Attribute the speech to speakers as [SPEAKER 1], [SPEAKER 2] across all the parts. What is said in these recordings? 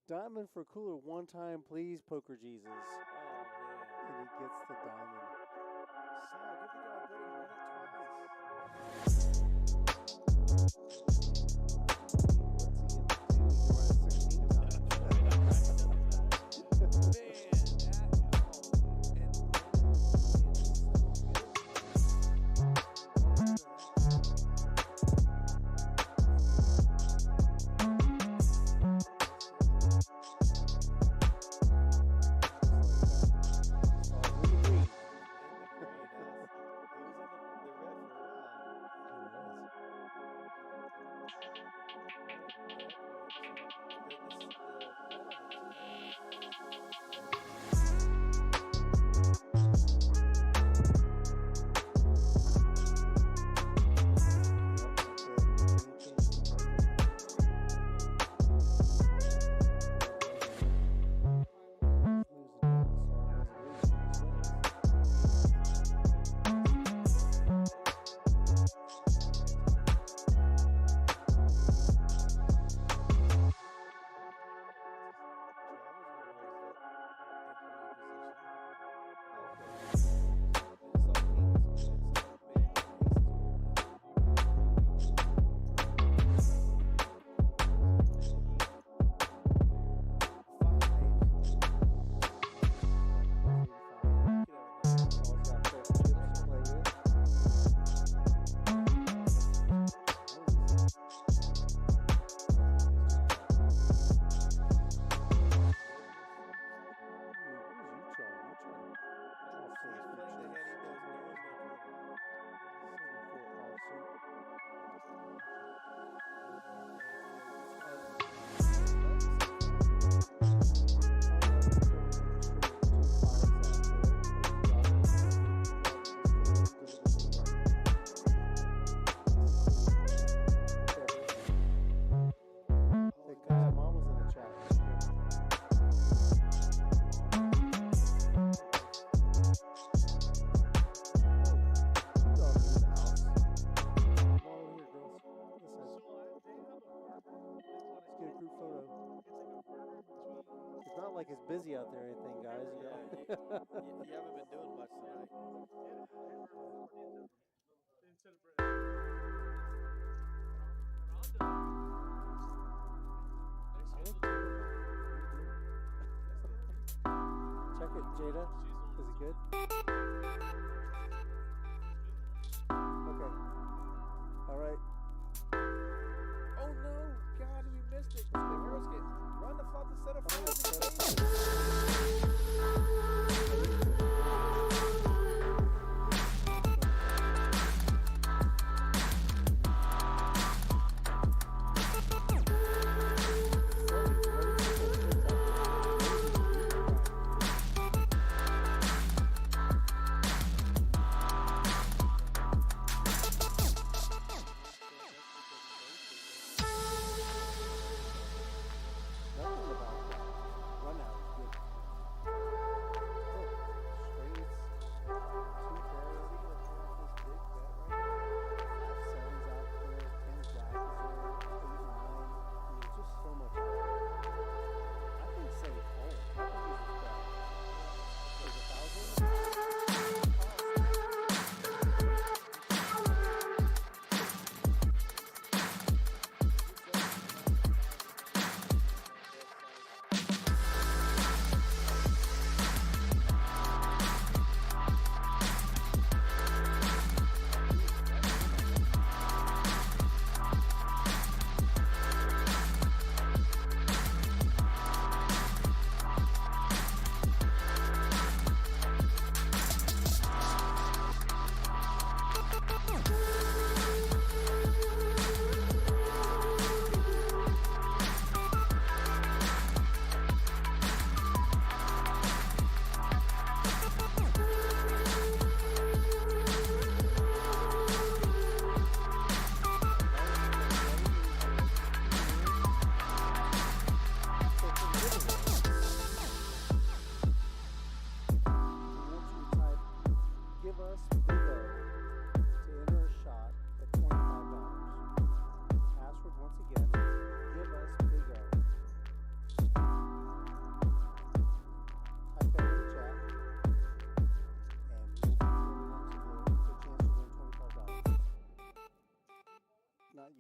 [SPEAKER 1] Diamond for cooler one time, please, Poker Jesus. Oh, man. And he gets the diamond.
[SPEAKER 2] Sal, give the guy a break. He's done it twice.
[SPEAKER 1] like it's busy out there or anything, guys. You know?
[SPEAKER 2] You haven't been doing much tonight.
[SPEAKER 1] Check it, Jada. Is it good? Okay. All right.
[SPEAKER 2] Oh no! God, we missed it. Run the flop instead of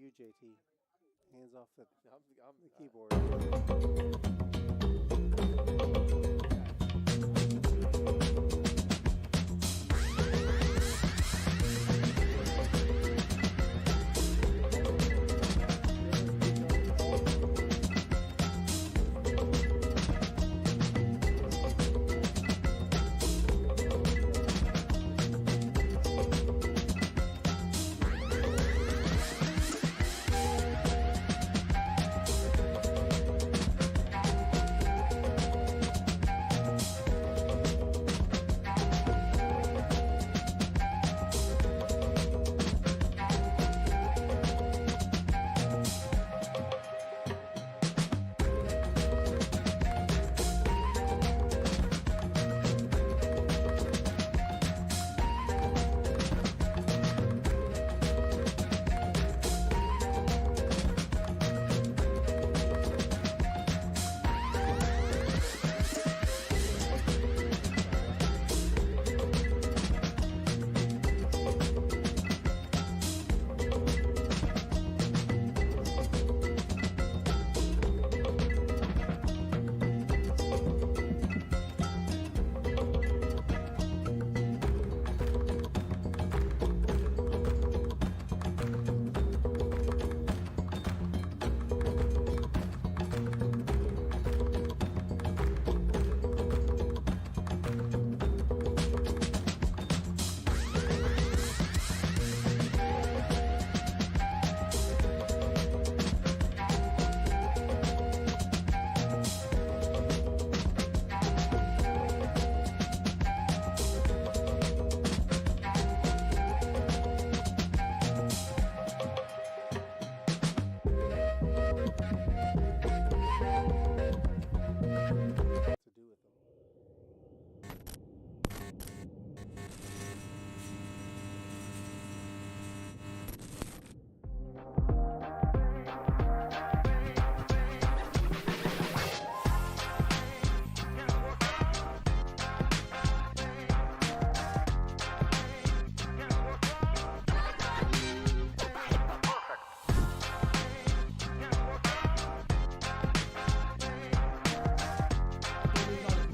[SPEAKER 1] You, JT. Hands off the
[SPEAKER 2] I'm
[SPEAKER 1] keyboard. To do with them.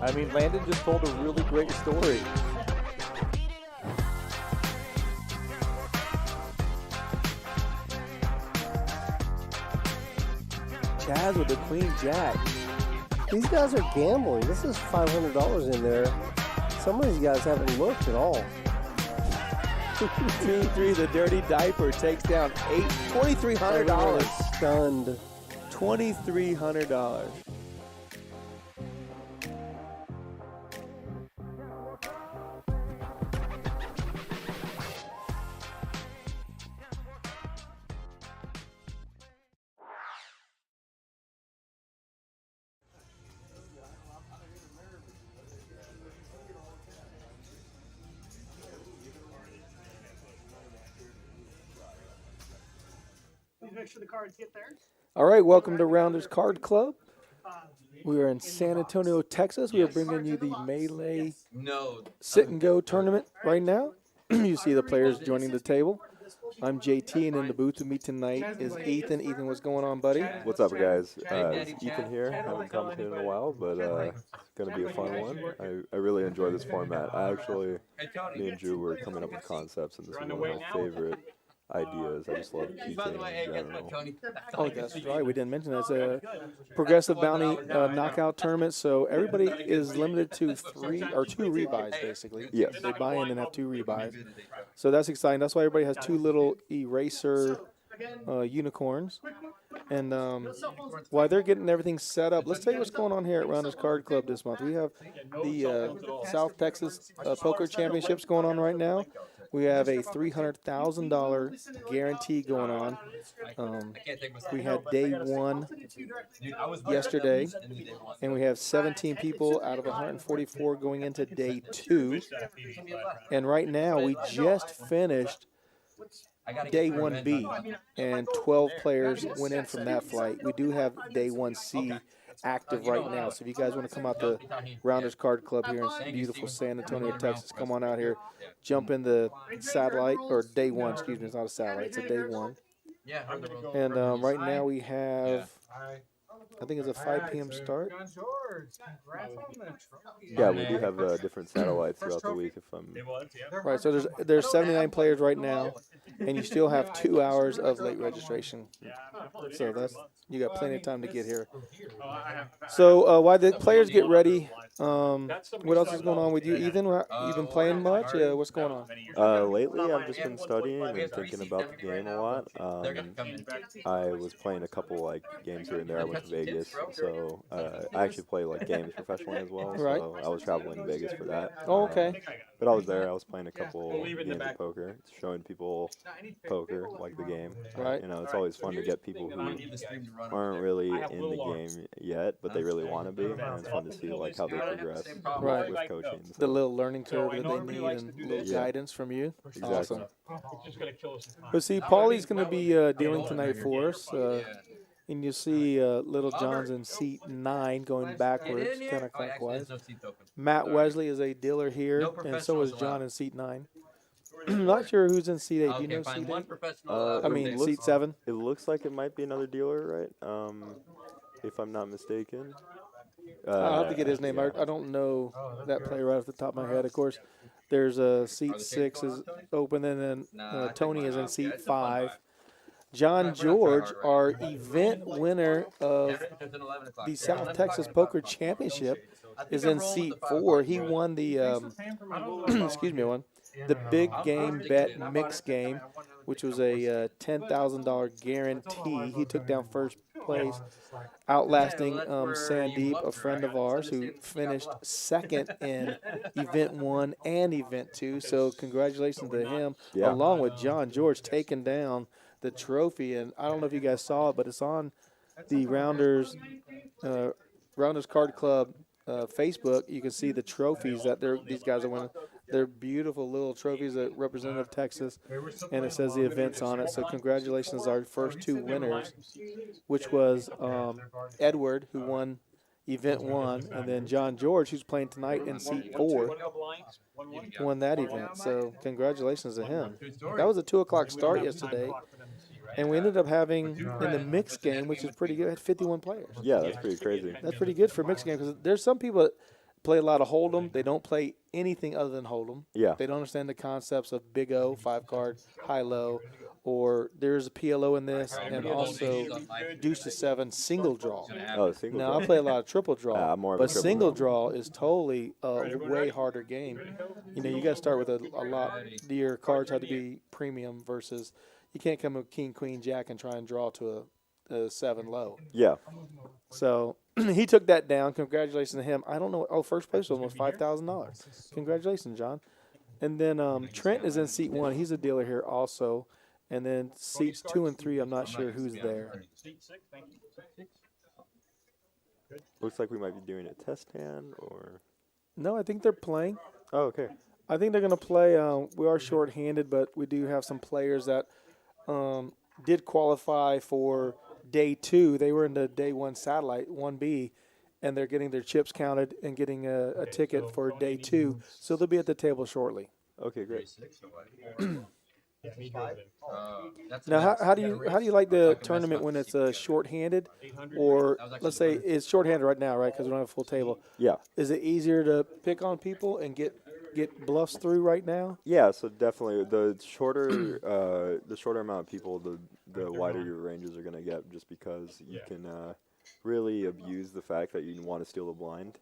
[SPEAKER 2] I mean, Landon just told a really great story. Chaz with the queen jack.
[SPEAKER 1] These guys are gambling. This is $500 in there. Some of these guys haven't looked at all.
[SPEAKER 2] 2-3, the dirty diaper takes down $2,300.
[SPEAKER 1] Everyone is stunned.
[SPEAKER 2] $2,300.
[SPEAKER 3] Please make sure the cards get there.
[SPEAKER 2] All right, welcome to Rounders Card Club. We are in San Antonio, Texas. We are bringing you the Melee Sit and Go tournament right now. You see the players joining the table. I'm JT, and in the booth with me tonight is Ethan. Ethan, what's going on, buddy?
[SPEAKER 4] What's up, guys? It's Ethan here. Haven't commented in a while, but it's going to be a fun one. I really enjoy this format. Me and Drew were coming up with concepts, and this is one of my favorite ideas. I just love PKing in general.
[SPEAKER 2] Oh, that's right. We didn't mention that. It's a progressive bounty knockout tournament, so everybody is limited to 3 or 2 rebuys, basically.
[SPEAKER 4] Yes.
[SPEAKER 2] They buy in and have 2 rebuys. So that's exciting. That's why everybody has 2 little eraser unicorns. And while they're getting everything set up, let's tell you what's going on here at Rounders Card Club this month. We have the South Texas Poker Championships going on right now. We have a $300,000 guarantee going on. We had day 1 yesterday, and we have 17 people out of 144 going into day 2. And right now, we just finished day 1B, and 12 players went in from that flight. We do have day 1C active right now, so if you guys want to come out to Rounders Card Club here in beautiful San Antonio, Texas, come on out here, jump in the satellite, or day 1, excuse me, it's not a satellite, it's a day 1. And right now we have, I think it's a 5 p.m. start.
[SPEAKER 4] Yeah, we do have different satellites throughout the week. If I'm
[SPEAKER 2] Right, so there's 79 players right now, and you still have 2 hours of late registration. So you got plenty of time to get here. So while the players get ready, what else is going on with you, Ethan? You been playing much? What's going on?
[SPEAKER 4] lately, I've just been studying and thinking about the game a lot. I was playing a couple like games here and there. I went to Vegas, so I actually play like games professionally as well.
[SPEAKER 2] Right.
[SPEAKER 4] So I was traveling to Vegas for that.
[SPEAKER 2] Oh, okay.
[SPEAKER 4] But I was there. I was playing a couple games of poker, showing people poker, like the game.
[SPEAKER 2] Right.
[SPEAKER 4] You know, it's always fun to get people who aren't really in the game yet, but they really want to be, and it's fun to see like how they progress
[SPEAKER 2] Right.
[SPEAKER 4] with coaching. So.
[SPEAKER 2] The little learning curve that they need and little guidance from you.
[SPEAKER 4] Exactly.
[SPEAKER 2] Awesome. But see, Paulie's going to be dealing tonight for us. And you see Little John's in seat 9 going backwards, kind of clockwise. Matt Wesley is a dealer here, and so is John in seat 9. I'm not sure who's in seat 8. Do you know seat 8? Seat 7.
[SPEAKER 4] It looks like it might be another dealer, right? If I'm not mistaken.
[SPEAKER 2] I'll have to get his name.
[SPEAKER 4] Yeah.
[SPEAKER 2] I don't know that player right off the top of my head. Of course, there's seat 6 is open, and then Tony is in seat 5. John George, our event winner of the South Texas Poker Championship, is in seat 4. He won the the big game bet mix game, which was a $10,000 guarantee. He took down first place, outlasting Sandeep, a friend of ours, who finished second in Event 1 and Event 2. So congratulations to him, along with John George taking down the trophy. And I don't know if you guys saw it, but it's on the Rounders Card Club Facebook. You can see the trophies that these guys are winning. They're beautiful little trophies that represent Texas, and it says the events on it. So congratulations to our first 2 winners, which was Edward, who won Event 1, and then John George, who's playing tonight in seat 4, won that event. So congratulations to him. That was a 2 o'clock start yesterday. And we ended up having, in the mixed game, which is pretty good, had 51 players.
[SPEAKER 4] Yeah, that's pretty crazy.
[SPEAKER 2] That's pretty good for a mixed game, because there's some people that play a lot of Hold'em. They don't play anything other than Hold'em.
[SPEAKER 4] Yeah.
[SPEAKER 2] They don't understand the concepts of Big O, 5-card, high-low, or there's a PLO in this, and also deuce to 7 single draw.
[SPEAKER 4] Oh, single draw.
[SPEAKER 2] Now, I play a lot of triple draw,
[SPEAKER 4] more of
[SPEAKER 2] but
[SPEAKER 4] a triple
[SPEAKER 2] single
[SPEAKER 4] draw.
[SPEAKER 2] draw is totally a way harder game. You know, you got to start with a lot. Your cards have to be premium versus you can't come with King, Queen, Jack and try and draw to a 7 low.
[SPEAKER 4] Yeah.
[SPEAKER 2] So he took that down. Congratulations to him. I don't know. Oh, first place was almost $5,000. Congratulations, John. And then Trent is in seat 1. He's a dealer here also. And then seats 2 and 3, I'm not sure who's there.
[SPEAKER 4] Looks like we might be doing a test hand, or.
[SPEAKER 2] No, I think they're playing.
[SPEAKER 4] Oh, okay.
[SPEAKER 2] I think they're going to play. We are short-handed, but we do have some players that did qualify for day 2. They were in the day 1 satellite, 1B, and they're getting their chips counted and getting a ticket for day 2. So they'll be at the table shortly.
[SPEAKER 4] Okay, great.
[SPEAKER 2] Now, how do you like the tournament when it's short-handed, or let's say it's short-handed right now, right? Because we don't have a full table.
[SPEAKER 4] Yeah.
[SPEAKER 2] Is it easier to pick on people and get bluffs through right now?
[SPEAKER 4] Yeah, so definitely the shorter amount of people, the wider your ranges are going to get, just because you can really abuse the fact that you want to steal the blind.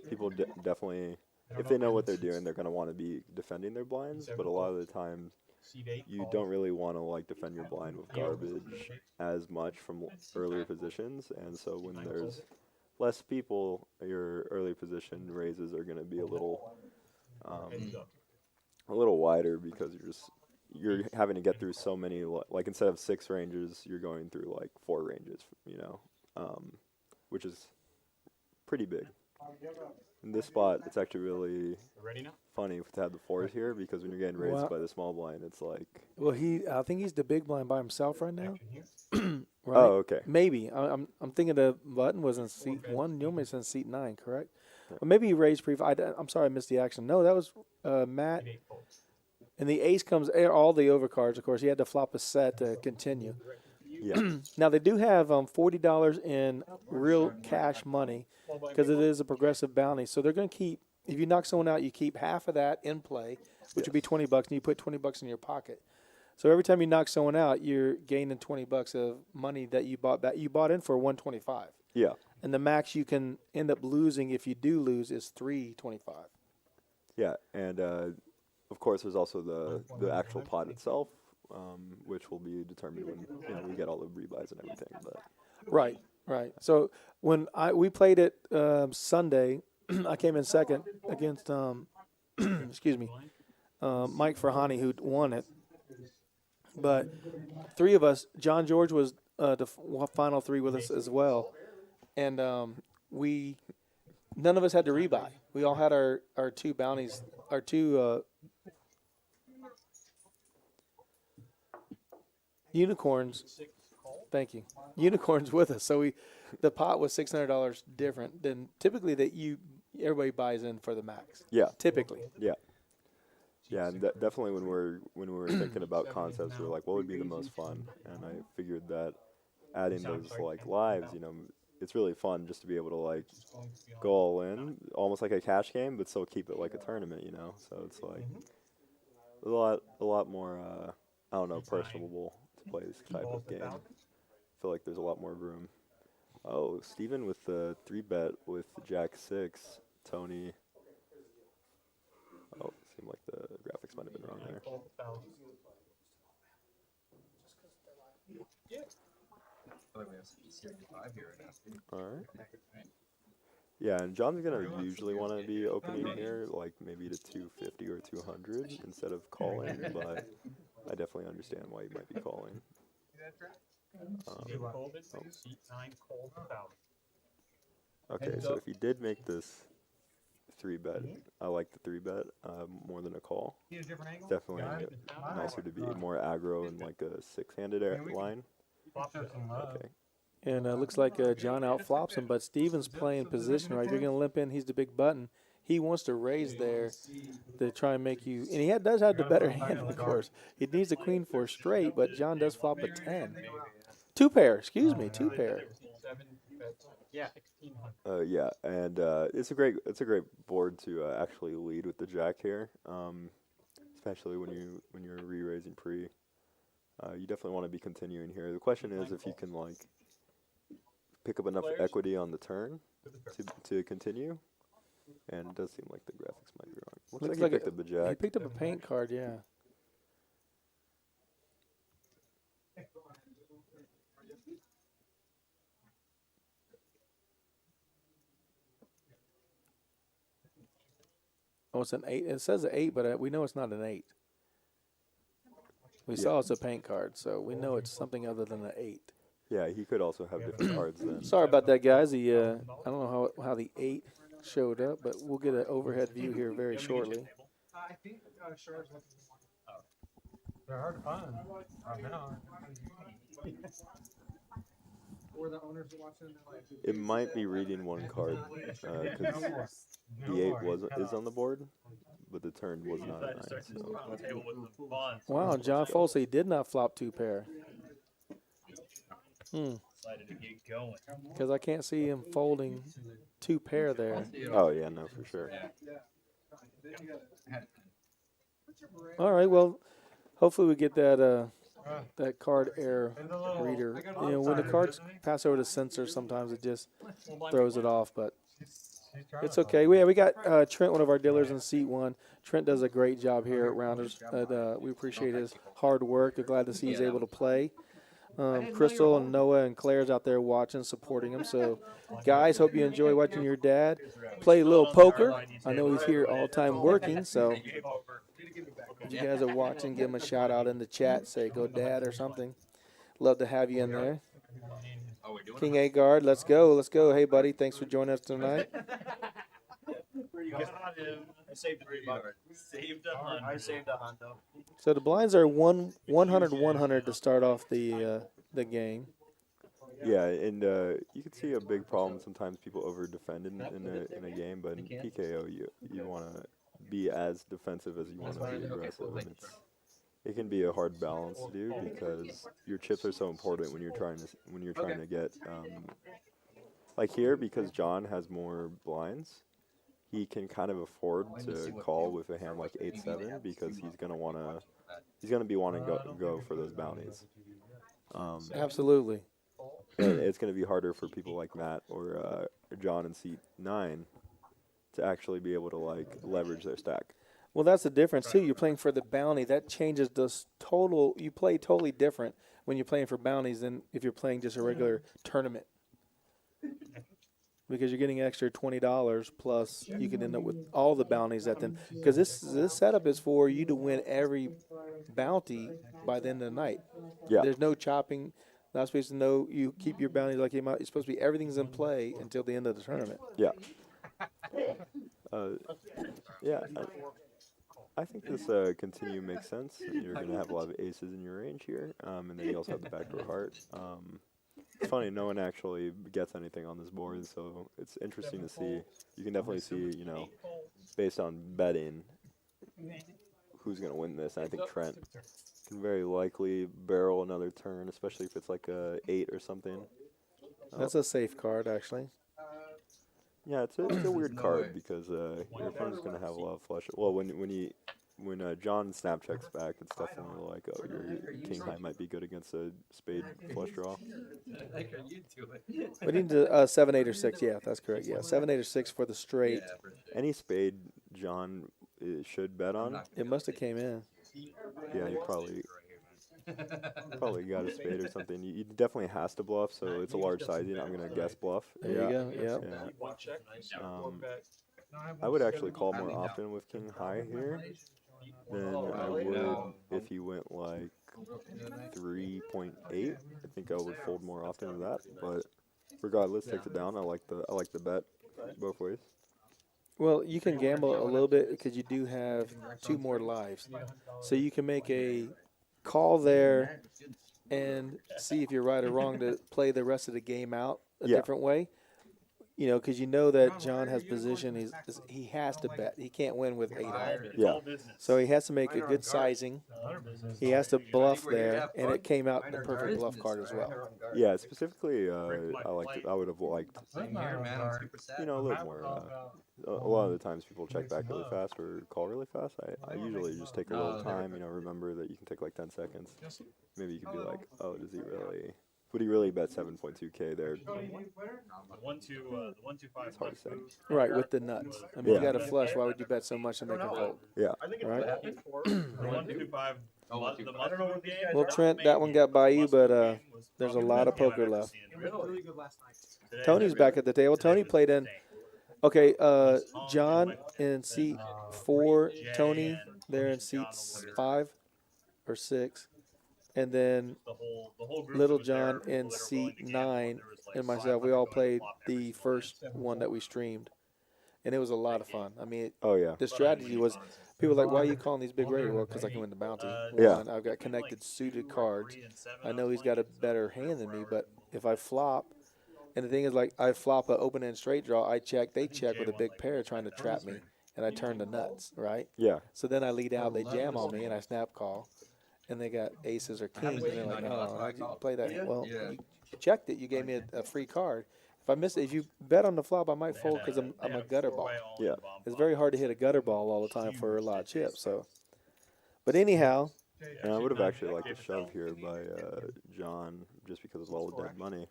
[SPEAKER 4] People definitely, if they know what they're doing, they're going to want to be defending their blinds, but a lot of the time you don't really want to like defend your blind with garbage as much from earlier positions, and so when there's less people, your early position raises are going to be a little wider, because you're having to get through so many, like instead of 6 ranges, you're going through like 4 ranges, which is pretty big. In this spot, it's actually really funny to have the 4s here, because when you're getting raised by the small blind, it's like.
[SPEAKER 2] Well, I think he's the big blind by himself right now. Right?
[SPEAKER 4] Oh, okay.
[SPEAKER 2] Maybe I'm thinking the button was in seat 1. Normally it's in seat 9, correct? Or maybe he raised I'm sorry, I missed the action. No, that was Matt And the ace comes all the overcards. Of course, you had to flop a set to continue.
[SPEAKER 4] Yeah.
[SPEAKER 2] Now they do have $40 in real cash money because it is a progressive bounty. So they're going to keep. If you knock someone out, you keep half of that in play, which would be $20, and you put $20 in your pocket. So every time you knock someone out, you're gaining $20 of money that you bought back. You bought in for $125.
[SPEAKER 4] Yeah.
[SPEAKER 2] And the max you can end up losing if you do lose is $325.
[SPEAKER 4] Yeah, and of course, there's also the actual pot itself, which will be determined when we get all the rebuys and everything. But
[SPEAKER 2] Right. So when we played it Sunday, I came in second against excuse me, Mike Farhani, who won it. But three of us, John George was the final three with us as well, and none of us had to rebuy. We all had our two bounties, our two unicorns. Thank you, unicorns with us. So the pot was $600 different than typically that everybody buys in for the max.
[SPEAKER 4] yeah,
[SPEAKER 2] Typically.
[SPEAKER 4] yeah, yeah, and definitely when we were thinking about concepts, we were like, what would be the most fun? And I figured that adding those like lives, it's really fun just to be able to like go all in, almost like a cash game, but still keep it like a tournament, So it's like a lot more, I don't know, personable to play this type of game. I feel like there's a lot more room. Oh, Steven with the 3-bet with Jack 6, Tony. Oh, seemed like the graphics might have been wrong there. All right. Yeah, and John's gonna usually want to be opening here, like maybe to 250 or 200 instead of calling, but I definitely understand why you might be calling. Okay, so if he did make this 3-bet, I like the 3-bet more than a call. Definitely nicer to be more aggro in like a 6-handed line. Okay.
[SPEAKER 2] And it looks like John outflops him, but Steven's playing position right. If you're going to limp in, he's the big button. He wants to raise there to try and make you. And he does have the better hand, of course. He needs a queen for straight, but John does flop a 10. Two pair, two pair.
[SPEAKER 3] Yeah.
[SPEAKER 4] Yeah, and it's a great board to actually lead with the jack here, especially when you're re-raising pre. You definitely want to be continuing here. The question is if you can like pick up enough equity on the turn to continue, and it does seem like the graphics might be wrong. Looks like he picked up the jack.
[SPEAKER 2] He picked up a paint card, yeah. Oh, it's an 8. It says an 8, but we know it's not an 8. We saw it's a paint card, so we know it's something other than an 8.
[SPEAKER 4] Yeah, he could also have different cards then.
[SPEAKER 2] Sorry about that, guys. I don't know how the 8 showed up, but we'll get an overhead view here very shortly.
[SPEAKER 3] I think they're hard to find. Or the owners are watching.
[SPEAKER 4] It might be reading one card because the 8 is on the board, but the turn was not a 9. So.
[SPEAKER 2] Wow, John Folsey did not flop 2 pair. Because I can't see him folding 2 pair there.
[SPEAKER 4] Oh yeah, no, for sure.
[SPEAKER 2] All right, well, hopefully we get that that card error reader. When the cards pass over the sensor, sometimes it just throws it off, but it's okay. We got Trent, one of our dealers, in seat 1. Trent does a great job here at Rounders. We appreciate his hard work. We're glad to see he's able to play. Crystal and Noah and Claire's out there watching, supporting him. So, guys, hope you enjoy watching your dad play a little poker. I know he's here all the time working, so if you guys are watching, give him a shout out in the chat. Say, go dad or something. Love to have you in there. King A-Guard, let's go. Let's go. Hey, buddy, thanks for joining us tonight.
[SPEAKER 3] I saved I saved a hundo.
[SPEAKER 2] So the blinds are 100 to start off the game.
[SPEAKER 4] Yeah, and you can see a big problem sometimes people over defend in a game, but in PKO you want to be as defensive as you want to be aggressive. And it can be a hard balance to do because your chips are so important when you're trying to get like here, because John has more blinds. He can kind of afford to call with a hand like 8-7 because he's gonna be wanting to go for those bounties.
[SPEAKER 2] Absolutely.
[SPEAKER 4] And it's gonna be harder for people like Matt or John in seat 9 to actually be able to like leverage their stack.
[SPEAKER 2] Well, that's the difference too. You're playing for the bounty. That changes the total. You play totally different when you're playing for bounties than if you're playing just a regular tournament. Because you're getting extra $20 plus, you can end up with all the bounties at then. Because this setup is for you to win every bounty by the end of the night.
[SPEAKER 4] Yeah.
[SPEAKER 2] There's no chopping. Not supposed to know. You keep your bounties like you might. It's supposed to be everything's in play until the end of the tournament.
[SPEAKER 4] Yeah. Yeah. I think this continue makes sense. You're going to have a lot of aces in your range here, and then you also have the backdoor heart. It's funny, no one actually gets anything on this board, so it's interesting to see. You can definitely see, based on betting, who's going to win this. And I think Trent can very likely barrel another turn, especially if it's like a 8 or something.
[SPEAKER 2] That's a safe card, actually.
[SPEAKER 4] Yeah, it's a weird card because your opponent's going to have a lot of flush. Well, when John snap checks back, it's definitely like, oh, your king high might be good against a spade flush draw.
[SPEAKER 2] We need to 7, 8, or 6. Yeah, that's correct. Yeah, 7, 8, or 6 for the straight.
[SPEAKER 4] Any spade John should bet on.
[SPEAKER 2] It must have came in.
[SPEAKER 4] Yeah, he probably got a spade or something. He definitely has to bluff, so it's a large sizing. I'm gonna guess bluff.
[SPEAKER 2] There you go. Yep.
[SPEAKER 4] Yeah. I would actually call more often with king high here than I would if he went like 3.8. I think I would fold more often than that. But regardless, takes it down. I like the bet both ways.
[SPEAKER 2] Well, you can gamble a little bit because you do have 2 more lives, so you can make a call there and see if you're right or wrong to play the rest of the game out a different way. Because you know that John has position. He has to bet. He can't win with 8 iron.
[SPEAKER 4] Yeah.
[SPEAKER 2] So he has to make a good sizing. He has to bluff there, and it came out the perfect bluff card as well.
[SPEAKER 4] Yeah, specifically, I would have liked, a little more. A lot of the times people check back really fast or call really fast. I usually just take a little time. Remember that you can take like 10 seconds. Maybe you could be like, oh, would he really bet 7.2K there?
[SPEAKER 3] The 1-2-5.
[SPEAKER 4] It's hard to say.
[SPEAKER 2] Right, with the nuts. I mean, you got a flush. Why would you bet so much and make him fold?
[SPEAKER 4] Yeah.
[SPEAKER 2] Right.
[SPEAKER 3] The 1-2-5.
[SPEAKER 2] Well, Trent, that one got by you, but there's a lot of poker left. Tony's back at the table. Tony played in. Okay, John in seat 4, Tony there in seats 5 or 6, and then Little John in seat 9, and myself. We all played the first one that we streamed, and it was a lot of fun. I mean, the strategy was, people were like, why are you calling these big raids? Well, because I can win the bounty.
[SPEAKER 4] Yeah.
[SPEAKER 2] I've got connected suited cards. I know he's got a better hand than me, but if I flop, and the thing is, like, I flop an open-end straight draw, I check, they check with a big pair trying to trap me, and I turn the nuts, right?
[SPEAKER 4] Yeah.
[SPEAKER 2] So then I lead out, they jam on me, and I snap call, and they got aces or kings, and they're like, oh, how'd you play that? Well, you checked it, you gave me a free card. If I miss it, if you bet on the flop, I might fold because I'm a gutter ball.
[SPEAKER 4] Yeah.
[SPEAKER 2] It's very hard to hit a gutter ball all the time for a lot of chips, so. But anyhow.
[SPEAKER 4] And I would have actually liked a shove here by John just because of all the dead money.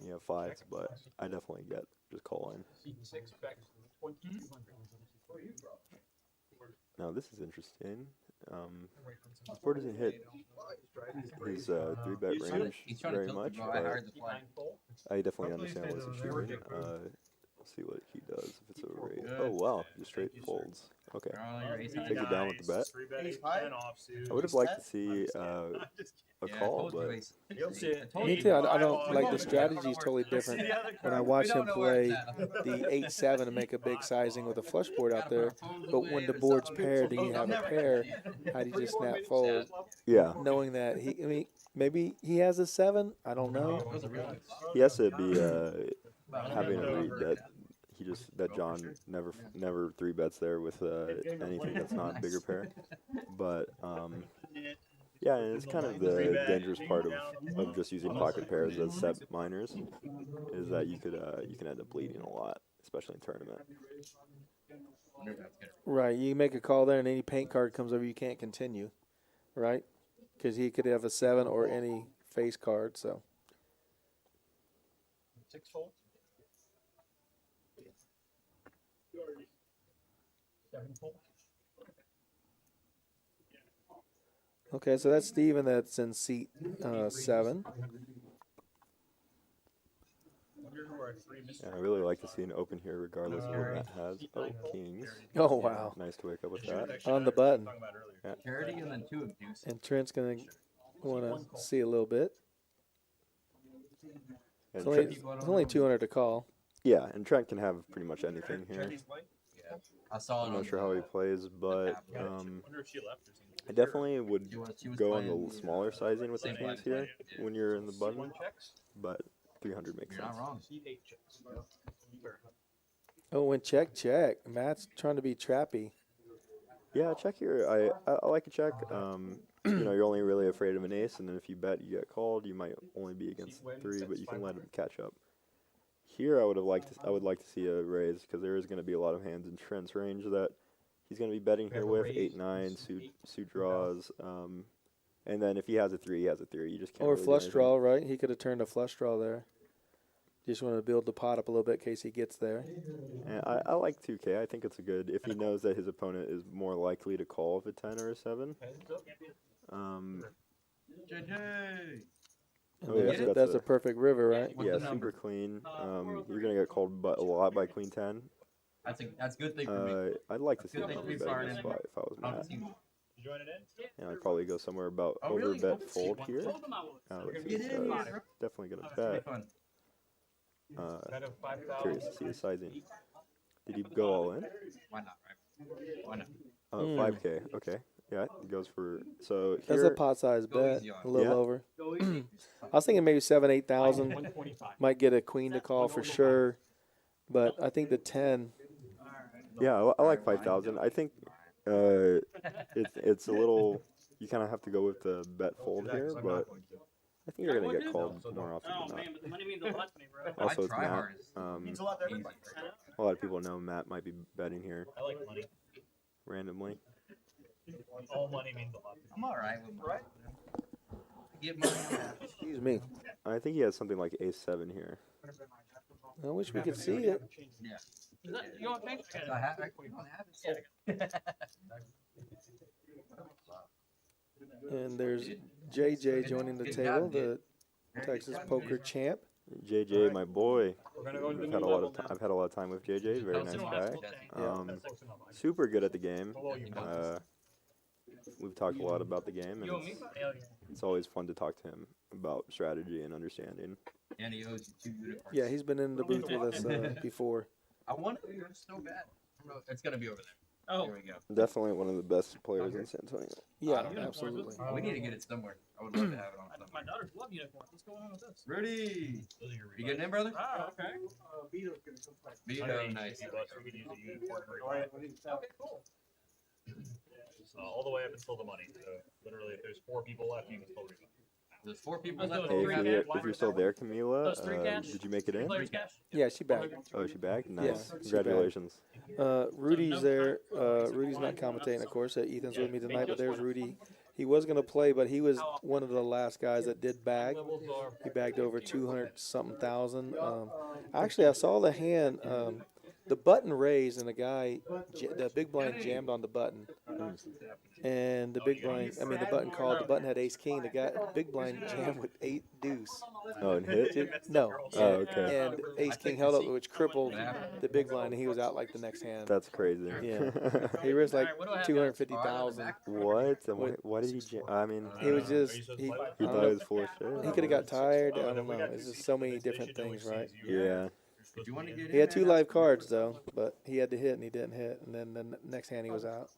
[SPEAKER 4] You have 5s, but I definitely get just calling. Now this is interesting. This board doesn't hit his 3-bet range very much, but I definitely understand what he's achieving. Let's see what he does if it's a raise. Oh wow, just straight folds. Okay, take it down with the bet. I would have liked to see a call, but
[SPEAKER 2] Me too. I don't like the strategy is totally different. When I watch him play the 8-7 and make a big sizing with a flush board out there, but when the board's paired and you have a pair, how do you just snap fold?
[SPEAKER 4] Yeah.
[SPEAKER 2] Knowing that maybe he has a 7. I don't know.
[SPEAKER 4] He has to be having a read that that John never three bets there with anything that's not bigger pair. But yeah, and it's kind of the dangerous part of just using pocket pairs as set minors, is that you can end up bleeding a lot, especially in tournament.
[SPEAKER 2] Right. You make a call there, and any paint card comes over, you can't continue, right? Because he could have a 7 or any face card. So
[SPEAKER 3] 6 fold. 7 fold.
[SPEAKER 2] okay, so that's Steven. That's in seat 7.
[SPEAKER 4] Yeah, I really like to see an open here, regardless of what Matt has. Oh, kings.
[SPEAKER 2] Oh wow!
[SPEAKER 4] Nice to wake up with that.
[SPEAKER 2] On the button.
[SPEAKER 4] Yeah.
[SPEAKER 3] Charity and then 2 of deuce.
[SPEAKER 2] And Trent's gonna want to see a little bit.
[SPEAKER 4] And
[SPEAKER 2] It's only 200 to call.
[SPEAKER 4] yeah, and Trent can have pretty much anything here.
[SPEAKER 3] I saw
[SPEAKER 4] I'm not sure how he plays, but
[SPEAKER 3] wonder if she left or something.
[SPEAKER 4] I definitely would go on the smaller sizing with the kings here when you're in the button, but 300 makes sense.
[SPEAKER 3] wrong.
[SPEAKER 2] Oh, when check. Matt's trying to be trappy.
[SPEAKER 4] Yeah, check here. I like a check. You're only really afraid of an ace, and then if you bet, you get called. You might only be against 3, but you can let him catch up. Here, I would like to see a raise, because there is going to be a lot of hands in Trent's range that he's going to be betting here with 8-9 suit draws. And then if he has a 3, he has a 3. You just can't.
[SPEAKER 2] Or
[SPEAKER 4] really do
[SPEAKER 2] flush
[SPEAKER 4] anything.
[SPEAKER 2] draw, right? He could have turned a flush draw there. Just want to build the pot up a little bit in case he gets there.
[SPEAKER 4] And I like 2K. I think it's a good, if he knows that his opponent is more likely to call with a 10 or a 7.
[SPEAKER 2] And
[SPEAKER 4] Oh, yeah,
[SPEAKER 2] that's,
[SPEAKER 4] so
[SPEAKER 2] that's a perfect river, right?
[SPEAKER 4] Yeah, super clean. You're gonna get called a lot by Queen 10.
[SPEAKER 3] That's good thing for me.
[SPEAKER 4] I'd like to see
[SPEAKER 3] Good
[SPEAKER 4] him
[SPEAKER 3] thing
[SPEAKER 4] over
[SPEAKER 3] for
[SPEAKER 4] bet
[SPEAKER 3] me.
[SPEAKER 4] this spot if I was Matt.
[SPEAKER 3] You
[SPEAKER 5] join it in?
[SPEAKER 4] And I'd probably go somewhere about
[SPEAKER 3] Oh,
[SPEAKER 4] over
[SPEAKER 3] really?
[SPEAKER 4] bet fold here.
[SPEAKER 5] Told them I would.
[SPEAKER 4] Alex
[SPEAKER 3] Get
[SPEAKER 4] is
[SPEAKER 3] in here.
[SPEAKER 4] definitely gonna
[SPEAKER 3] It's gonna be
[SPEAKER 4] bet.
[SPEAKER 3] fun.
[SPEAKER 5] Instead of 5,000.
[SPEAKER 4] Curious to see the sizing. Did he go all in?
[SPEAKER 3] Why not, right? Why not?
[SPEAKER 4] 5K. Okay. Yeah, he goes for so
[SPEAKER 2] That's a
[SPEAKER 4] here.
[SPEAKER 2] pot size
[SPEAKER 3] Go
[SPEAKER 2] bet,
[SPEAKER 3] easy on
[SPEAKER 2] a
[SPEAKER 3] it.
[SPEAKER 2] little
[SPEAKER 4] Yeah.
[SPEAKER 2] over.
[SPEAKER 5] Go easy.
[SPEAKER 2] I was thinking maybe 7,000, 8,000.
[SPEAKER 5] 125.
[SPEAKER 2] Might get a queen to call for sure, but I think the 10.
[SPEAKER 4] Yeah, I like 5,000. I think it's a little. You kind of have to go with the bet fold here, but I think you're gonna get called more often
[SPEAKER 5] Oh
[SPEAKER 4] than
[SPEAKER 5] man,
[SPEAKER 4] not.
[SPEAKER 5] but the money means a lot to me, bro.
[SPEAKER 4] Also,
[SPEAKER 3] I
[SPEAKER 4] it's
[SPEAKER 3] try
[SPEAKER 4] Matt.
[SPEAKER 3] hardest.
[SPEAKER 5] Means a lot to everybody.
[SPEAKER 4] A lot of people know Matt might be betting here
[SPEAKER 5] I like money.
[SPEAKER 4] randomly.
[SPEAKER 5] All money means a lot.
[SPEAKER 3] I'm all right with mine. Get money.
[SPEAKER 2] Excuse me.
[SPEAKER 4] I think he has something like ace-7 here.
[SPEAKER 2] I wish we could see it.
[SPEAKER 3] Yeah.
[SPEAKER 5] Is that, you want pink?
[SPEAKER 3] I have it. You don't have it.
[SPEAKER 2] And there's JJ joining the
[SPEAKER 3] Good
[SPEAKER 2] table,
[SPEAKER 3] job, dude.
[SPEAKER 2] the Texas poker champ.
[SPEAKER 4] JJ, my boy.
[SPEAKER 5] We're gonna go into the
[SPEAKER 4] I've had a
[SPEAKER 5] new
[SPEAKER 4] lot
[SPEAKER 5] level
[SPEAKER 4] of
[SPEAKER 5] now.
[SPEAKER 4] I've had a lot of time with JJ. Very nice guy.
[SPEAKER 2] Yeah.
[SPEAKER 4] Super good at the game.
[SPEAKER 5] Below you, bro.
[SPEAKER 4] We've talked a lot about the game, and
[SPEAKER 5] You and me? Hell yeah.
[SPEAKER 4] it's always fun to talk to him about strategy and understanding.
[SPEAKER 3] And he owes you 2 unicorns.
[SPEAKER 2] Yeah, he's been in the booth with us before.
[SPEAKER 3] I want it. It's so bad. It's gonna be over there.
[SPEAKER 5] Oh,
[SPEAKER 3] Here we go.
[SPEAKER 4] Definitely one of the best players in San Antonio.
[SPEAKER 2] Yeah,
[SPEAKER 5] Unicorns,
[SPEAKER 2] absolutely.
[SPEAKER 3] We need to get it somewhere. I would love to have it on
[SPEAKER 5] my
[SPEAKER 3] somewhere.
[SPEAKER 5] daughters love unicorns. What's going on with this?
[SPEAKER 3] Rudy,
[SPEAKER 5] Those are your
[SPEAKER 3] you getting in, brother?
[SPEAKER 5] Ah, okay.
[SPEAKER 3] Vito, nice.
[SPEAKER 5] We could use a unicorn rebuy. Okay, cool. All the way up until the money. So literally, if there's 4 people left, you can still rebuy.
[SPEAKER 3] There's 4 people
[SPEAKER 5] Let's do
[SPEAKER 3] left.
[SPEAKER 5] it.
[SPEAKER 4] Hey,
[SPEAKER 5] Three
[SPEAKER 4] if you're still there, Camila,
[SPEAKER 5] Those 3 cash?
[SPEAKER 4] did you make it in?
[SPEAKER 5] Players cash?
[SPEAKER 2] Yeah, she back.
[SPEAKER 4] Oh, she bagged? Nice.
[SPEAKER 2] Yeah, she bagged.
[SPEAKER 4] Congratulations.
[SPEAKER 2] Rudy's there. Rudy's not commentating, of course. Ethan's with me tonight, but there's Rudy. He was going to play, but he was one of the last guys that did bag. He bagged over 200-something thousand. Actually, I saw the hand, the button raised, and the big blind jammed on the button. And the big blind, the button called. The button had ace king. The big blind jammed with 8 deuce.
[SPEAKER 4] Oh, and hit?
[SPEAKER 2] No.
[SPEAKER 4] Oh, okay.
[SPEAKER 2] And ace king held up, which crippled the big blind, and he was out like the next hand.
[SPEAKER 4] That's crazy.
[SPEAKER 2] Yeah. He risked like 250,000.
[SPEAKER 4] What? And why did he jam? I mean,
[SPEAKER 2] He was just
[SPEAKER 4] he thought he was full of shit.
[SPEAKER 2] he could have got tired. I don't know. It's just so many different things, right?
[SPEAKER 4] Yeah.
[SPEAKER 3] Did you want to get
[SPEAKER 2] He had 2 live cards though, but he had to hit and he didn't hit, and then the next hand he was out.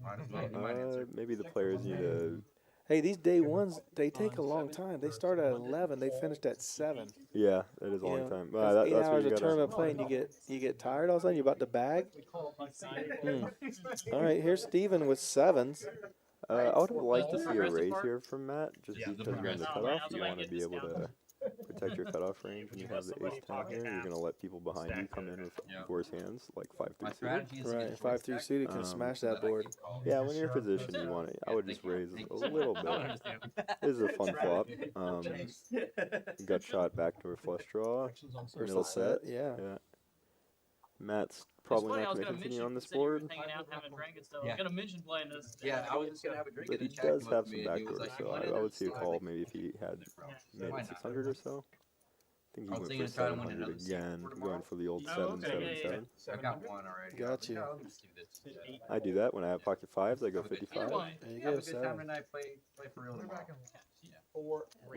[SPEAKER 3] Might as well. He might answer.
[SPEAKER 4] Maybe the players need to
[SPEAKER 2] Hey, these day ones, they take a long time. They start at 11. They finished at 7.
[SPEAKER 4] Yeah, it is a
[SPEAKER 2] You
[SPEAKER 4] long
[SPEAKER 2] know,
[SPEAKER 4] time.
[SPEAKER 2] that's
[SPEAKER 4] That,
[SPEAKER 2] 8
[SPEAKER 4] that's what
[SPEAKER 2] hours
[SPEAKER 4] you
[SPEAKER 2] of
[SPEAKER 4] gotta.
[SPEAKER 2] tournament play, and you get tired all of a sudden. You're about to bag. All right, here's Steven with 7s.
[SPEAKER 4] I would have liked to see a raise here from Matt, just because you're on the cutoff. You want to be able to protect your cutoff range when you have the ace-10 here. You're going to let people behind you come in with worse hands, like 5-3 suited.
[SPEAKER 2] Right, 5-3 suited can smash that board.
[SPEAKER 4] Yeah, when you're in position, you want to. I would just raise a little bit. This is a fun flop. Gut shot, backdoor flush draw, middle set.
[SPEAKER 2] Yeah.
[SPEAKER 4] Yeah. Matt's probably not going to continue on this board,
[SPEAKER 6] Yeah, I was just gonna have a drink.
[SPEAKER 4] but he does have some backdoors, so I would see a call maybe if he had made it 600 or so. I think he went for 700 again, going for the old 7-7-7.
[SPEAKER 6] I got one already.
[SPEAKER 2] Got you.
[SPEAKER 4] I do that when I have pocket fives. I go 55.
[SPEAKER 2] There you
[SPEAKER 6] Have
[SPEAKER 2] go,
[SPEAKER 6] a good
[SPEAKER 2] 7.
[SPEAKER 6] time tonight. Play for real tomorrow.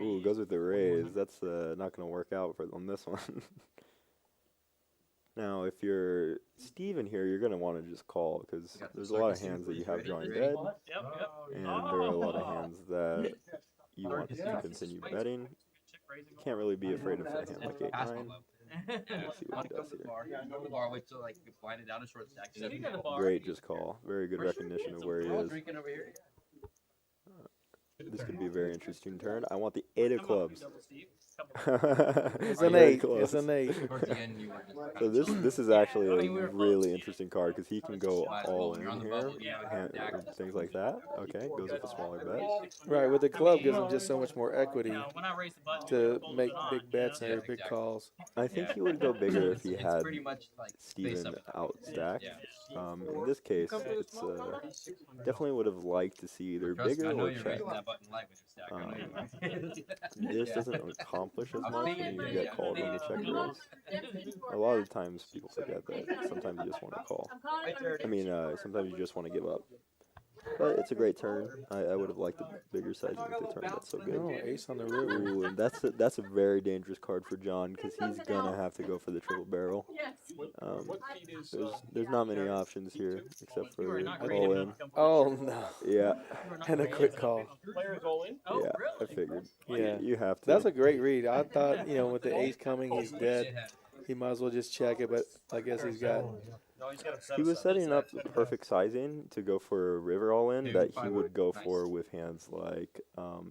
[SPEAKER 4] Ooh, goes with the raise. That's not going to work out on this one. Now, if you're Steven here, you're going to want to just call because there's a lot of hands that you have drawing dead, and there are a lot of hands that you want to continue betting. Can't really be afraid of a hand like 8-9. Let's see what he does here.
[SPEAKER 6] Wait till like you find it down a short stack.
[SPEAKER 4] Great, just call. Very good recognition of where he is.
[SPEAKER 6] Drinking over here.
[SPEAKER 4] This could be a very interesting turn. I want the 8 of clubs.
[SPEAKER 2] It's an
[SPEAKER 4] Very
[SPEAKER 2] 8.
[SPEAKER 4] close.
[SPEAKER 2] It's an 8.
[SPEAKER 4] So this is actually a really interesting card because he can go all in here, and things like that. Okay, goes with a smaller bet.
[SPEAKER 2] Right, with the club gives him just so much more equity to make big bets and big calls.
[SPEAKER 4] I think he would go bigger if he had Steven outstacked. In this case, it's definitely would have liked to see either bigger or check. This doesn't accomplish as much when you get called on the check raise. A lot of times people forget that. Sometimes you just want to call. I mean, sometimes you just want to give up. But it's a great turn. I would have liked a bigger sizing of the turn. That's so good.
[SPEAKER 2] Oh, ace on the river.
[SPEAKER 4] Ooh, and that's a very dangerous card for John because he's gonna have to go for the triple barrel. There's not many options here except for all in.
[SPEAKER 2] Oh, no.
[SPEAKER 4] Yeah,
[SPEAKER 2] And a quick call.
[SPEAKER 4] yeah, I figured.
[SPEAKER 2] Yeah.
[SPEAKER 4] You have to.
[SPEAKER 2] That's a great read. I thought, with the ace coming, he's dead. He might as well just check it, but I guess he's got...
[SPEAKER 4] He was setting up the perfect sizing to go for a river all in that he would go for with hands like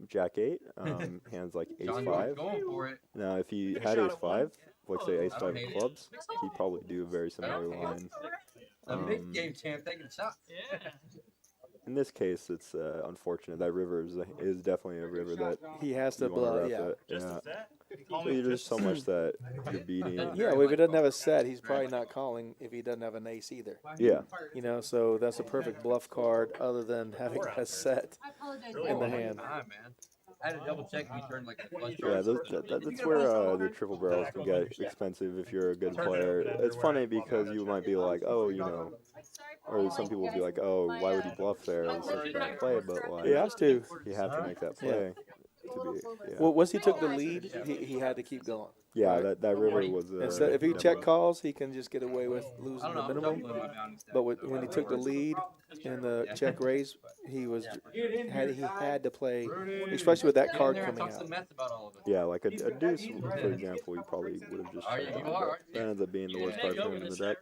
[SPEAKER 4] Jack 8, hands like Ace 5. Now, if he had Ace 5, let's say Ace 5 of clubs, he'd probably do a very similar line.
[SPEAKER 6] Game champ taking shots.
[SPEAKER 4] In this case, it's unfortunate. That river is definitely a river that
[SPEAKER 2] He has to
[SPEAKER 4] you want to
[SPEAKER 2] blow,
[SPEAKER 4] rep
[SPEAKER 2] yeah.
[SPEAKER 4] it. Yeah. So there's so much that you're beating.
[SPEAKER 2] Yeah, well, if he doesn't have a set, he's probably not calling if he doesn't have an ace either.
[SPEAKER 4] Yeah.
[SPEAKER 2] So that's a perfect bluff card other than having a set in the hand.
[SPEAKER 6] I had to double check if he turned like a flush
[SPEAKER 4] Yeah, that's where the triple barrels can get expensive if you're a good player. It's funny because you might be like, oh, or some people will be like, oh, why would he bluff there? It's such a bad play, but like,
[SPEAKER 2] He has to.
[SPEAKER 4] you have to make that play to be. Yeah,
[SPEAKER 2] Well, once he took the lead, he had to keep going.
[SPEAKER 4] yeah, that river was.
[SPEAKER 2] And so if he check calls, he can just get away with losing the minimum. But when he took the lead in the check raise, he had to play, especially with that card coming out.
[SPEAKER 4] Yeah, like a deuce, for example, he probably would have just shut down, but that ends up being the worst card for him in the deck.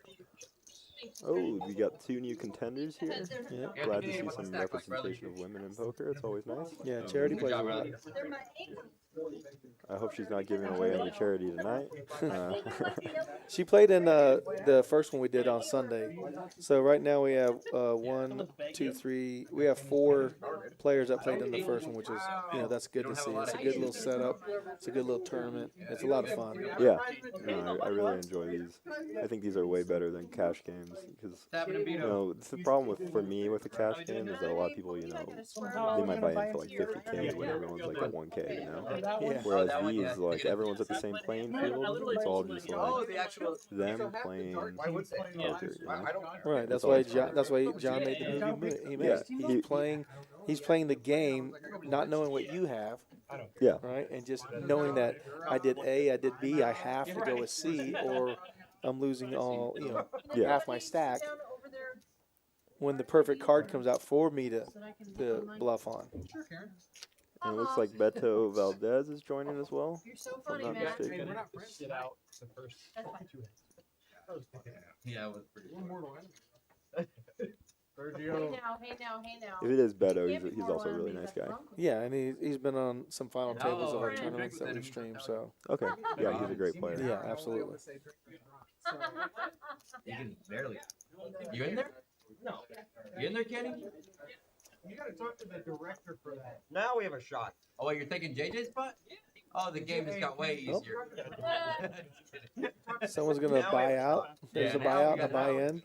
[SPEAKER 4] Oh, we got 2 new contenders here.
[SPEAKER 2] Yeah.
[SPEAKER 4] Glad to see some representation of women in poker. It's always nice.
[SPEAKER 2] Yeah, Charity plays a lot.
[SPEAKER 4] I hope she's not giving away any charity tonight.
[SPEAKER 2] She played in the first one we did on Sunday. So right now we have 1, 2, 3. We have 4 players that played in the first one, which is that's good to see. It's a good little setup. It's a good little tournament. It's a lot of fun.
[SPEAKER 4] Yeah, no, I really enjoy these. I think these are way better than cash games because it's the problem for me with the cash game is that a lot of people they might buy in for like 50K when everyone's like at 1K,
[SPEAKER 2] Yeah.
[SPEAKER 4] Whereas these, like, everyone's at the same playing field. It's all just like them playing poker,
[SPEAKER 2] Right. That's why John made the movie he made.
[SPEAKER 4] Yeah,
[SPEAKER 2] He's playing the game, not knowing what you have.
[SPEAKER 4] Yeah.
[SPEAKER 2] Right, and just knowing that I did A, I did B, I have to go with C, or I'm losing all half my stack. when the perfect card comes out for me to bluff on.
[SPEAKER 4] And it looks like Beto Valdez is joining as well.
[SPEAKER 7] You're so
[SPEAKER 4] If I'm
[SPEAKER 7] funny,
[SPEAKER 4] not
[SPEAKER 7] man.
[SPEAKER 4] mistaken.
[SPEAKER 5] Sit out the first two
[SPEAKER 6] Yeah, it was pretty.
[SPEAKER 7] Hey now.
[SPEAKER 4] If it is Beto, he's also a really nice guy.
[SPEAKER 2] Yeah, and he's been on some final tables of our
[SPEAKER 6] Oh,
[SPEAKER 2] tournaments that we've streamed. So
[SPEAKER 4] Okay. Yeah, he's a great player.
[SPEAKER 2] yeah, absolutely.
[SPEAKER 6] You can barely. You in there? No. You in there, Kenny?
[SPEAKER 3] You gotta talk to the director for that.
[SPEAKER 5] Now we have a shot.
[SPEAKER 6] Oh, wait, you're taking JJ's spot? Oh, the game just got way
[SPEAKER 2] Oh.
[SPEAKER 6] easier.
[SPEAKER 2] Someone's gonna buy out. There's a buyout and a buy-in.